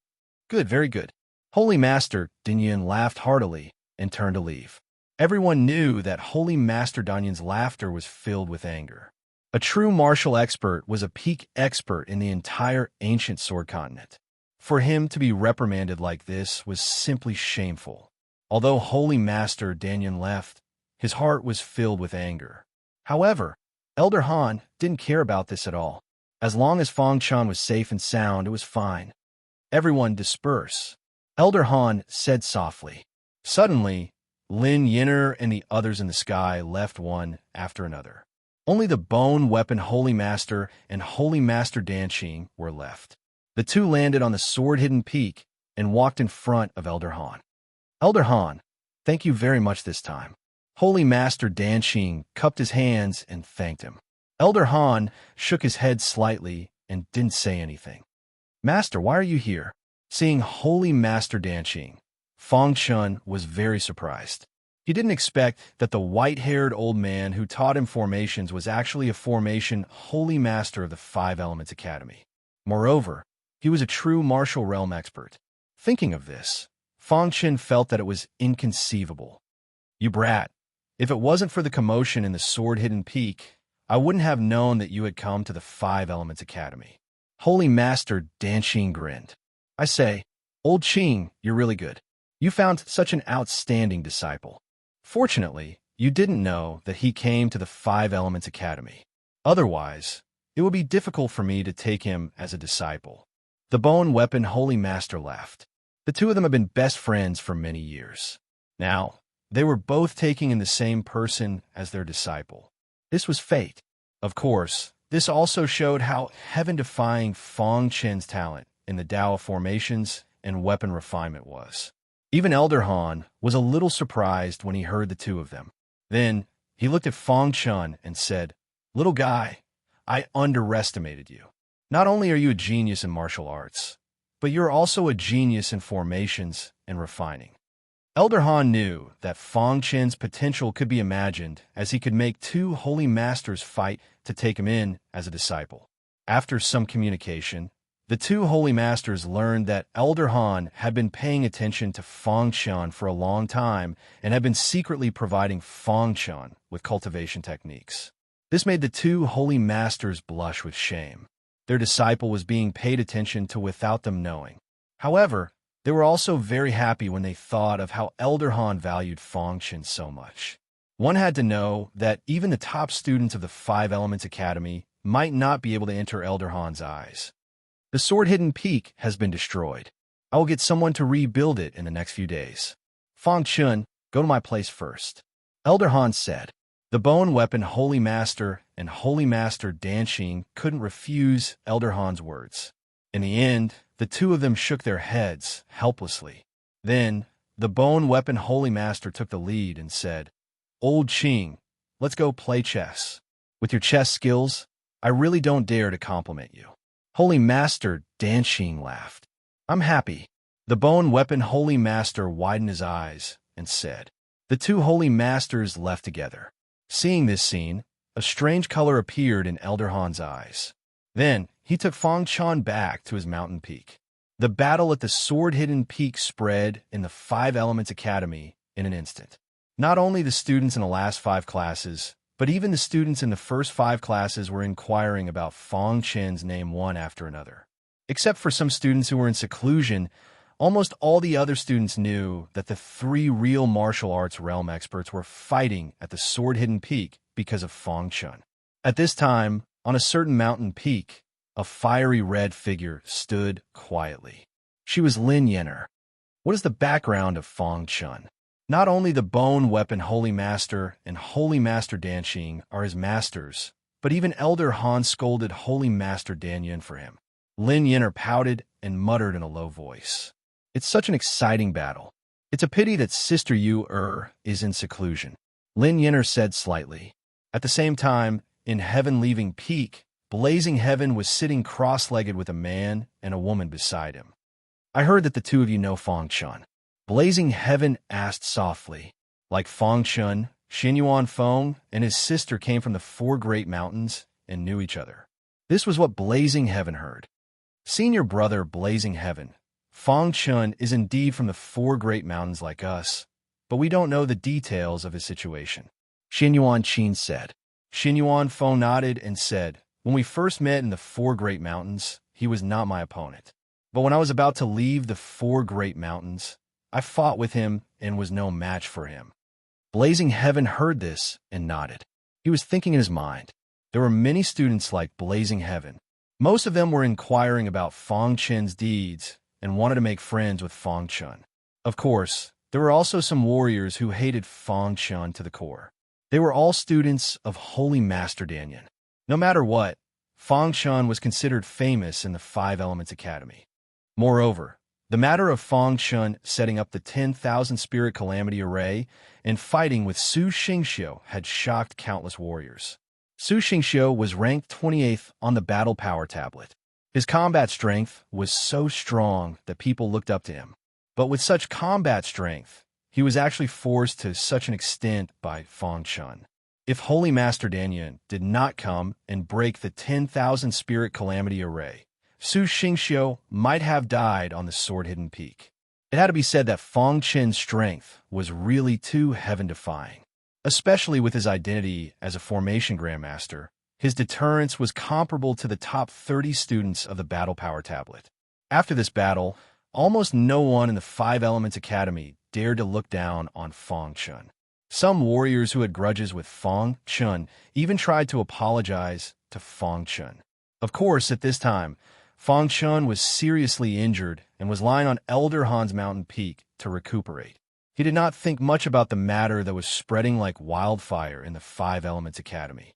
Good, very good. Holy Master Danyan laughed heartily and turned to leave. Everyone knew that Holy Master Danyan's laughter was filled with anger. A true martial expert was a peak expert in the entire ancient sword continent. For him to be reprimanded like this was simply shameful. Although Holy Master Danyan left, his heart was filled with anger. However, Elder Han didn't care about this at all. As long as Fong Chen was safe and sound, it was fine. Everyone disperse. Elder Han said softly. Suddenly, Lin Yinner and the others in the sky left one after another. Only the Bone Weapon Holy Master and Holy Master Danqing were left. The two landed on the sword-hidden peak and walked in front of Elder Han. Elder Han, thank you very much this time. Holy Master Danqing cupped his hands and thanked him. Elder Han shook his head slightly and didn't say anything. Master, why are you here? Seeing Holy Master Danqing, Fong Chen was very surprised. He didn't expect that the white-haired old man who taught him formations was actually a formation Holy Master of the Five Elements Academy. Moreover, he was a true martial realm expert. Thinking of this, Fong Chen felt that it was inconceivable. You brat, if it wasn't for the commotion in the sword-hidden peak, I wouldn't have known that you had come to the Five Elements Academy. Holy Master Danqing grinned. I say, Old Qing, you're really good. You found such an outstanding disciple. Fortunately, you didn't know that he came to the Five Elements Academy. Otherwise, it would be difficult for me to take him as a disciple. The Bone Weapon Holy Master laughed. The two of them have been best friends for many years. Now, they were both taking in the same person as their disciple. This was fate. Of course, this also showed how heaven-defying Fong Chen's talent in the Tao of formations and weapon refinement was. Even Elder Han was a little surprised when he heard the two of them. Then, he looked at Fong Chen and said, Little guy, I underestimated you. Not only are you a genius in martial arts, but you're also a genius in formations and refining. Elder Han knew that Fong Chen's potential could be imagined as he could make two holy masters fight to take him in as a disciple. After some communication, the two holy masters learned that Elder Han had been paying attention to Fong Chen for a long time and had been secretly providing Fong Chen with cultivation techniques. This made the two holy masters blush with shame. Their disciple was being paid attention to without them knowing. However, They were also very happy when they thought of how Elder Han valued Fong Chen so much. One had to know that even the top students of the Five Elements Academy might not be able to enter Elder Han's eyes. The sword-hidden peak has been destroyed. I will get someone to rebuild it in the next few days. Fong Chen, go to my place first. Elder Han said. The Bone Weapon Holy Master and Holy Master Danxing couldn't refuse Elder Han's words. In the end, the two of them shook their heads helplessly. Then, the Bone Weapon Holy Master took the lead and said, Old Qing, let's go play chess. With your chess skills, I really don't dare to compliment you. Holy Master Danxing laughed. I'm happy. The Bone Weapon Holy Master widened his eyes and said. The two Holy Masters left together. Seeing this scene, a strange color appeared in Elder Han's eyes. Then, he took Fong Chen back to his mountain peak. The battle at the sword-hidden peak spread in the Five Elements Academy in an instant. Not only the students in the last 5 classes, but even the students in the first 5 classes were inquiring about Fong Chen's name one after another. Except for some students who were in seclusion, almost all the other students knew that the 3 real martial arts realm experts were fighting at the sword-hidden peak because of Fong Chen. At this time, on a certain mountain peak, a fiery red figure stood quietly. She was Lin Yenner. What is the background of Fong Chen? Not only the Bone Weapon Holy Master and Holy Master Danxing are his masters, but even Elder Han scolded Holy Master Danyan for him. Lin Yenner pouted and muttered in a low voice. It's such an exciting battle. It's a pity that Sister Yu is in seclusion. Lin Yenner said slightly. At the same time, in Heaven Leaving Peak, Blazing Heaven was sitting cross-legged with a man and a woman beside him. I heard that the two of you know Fong Chen. Blazing Heaven asked softly. Like Fong Chen, Xinyuan Feng and his sister came from the 4 great mountains and knew each other. This was what Blazing Heaven heard. Senior brother Blazing Heaven, Fong Chen is indeed from the 4 great mountains like us, but we don't know the details of his situation. Xinyuan Qin said. Xinyuan Feng nodded and said, when we first met in the 4 great mountains, he was not my opponent. But when I was about to leave the 4 great mountains, I fought with him and was no match for him. Blazing Heaven heard this and nodded. He was thinking in his mind. There were many students like Blazing Heaven. Most of them were inquiring about Fong Chen's deeds and wanted to make friends with Fong Chen. Of course, there were also some warriors who hated Fong Chen to the core. They were all students of Holy Master Danyan. No matter what, Fong Chen was considered famous in the Five Elements Academy. Moreover, the matter of Fong Chen setting up the 10,000 Spirit Calamity Array and fighting with Su Xingxiu had shocked countless warriors. Su Xingxiu was ranked 28th on the Battle Power Tablet. His combat strength was so strong that people looked up to him. But with such combat strength, he was actually forced to such an extent by Fong Chen. If Holy Master Danyan did not come and break the 10,000 Spirit Calamity Array, Su Xingxiu might have died on the sword-hidden peak. It had to be said that Fong Chen's strength was really too heaven-defying. Especially with his identity as a formation grandmaster, his deterrence was comparable to the top 30 students of the Battle Power Tablet. After this battle, almost no one in the Five Elements Academy dared to look down on Fong Chen. Some warriors who had grudges with Fong Chen even tried to apologize to Fong Chen. Of course, at this time, Fong Chen was seriously injured and was lying on Elder Han's mountain peak to recuperate. He did not think much about the matter that was spreading like wildfire in the Five Elements Academy.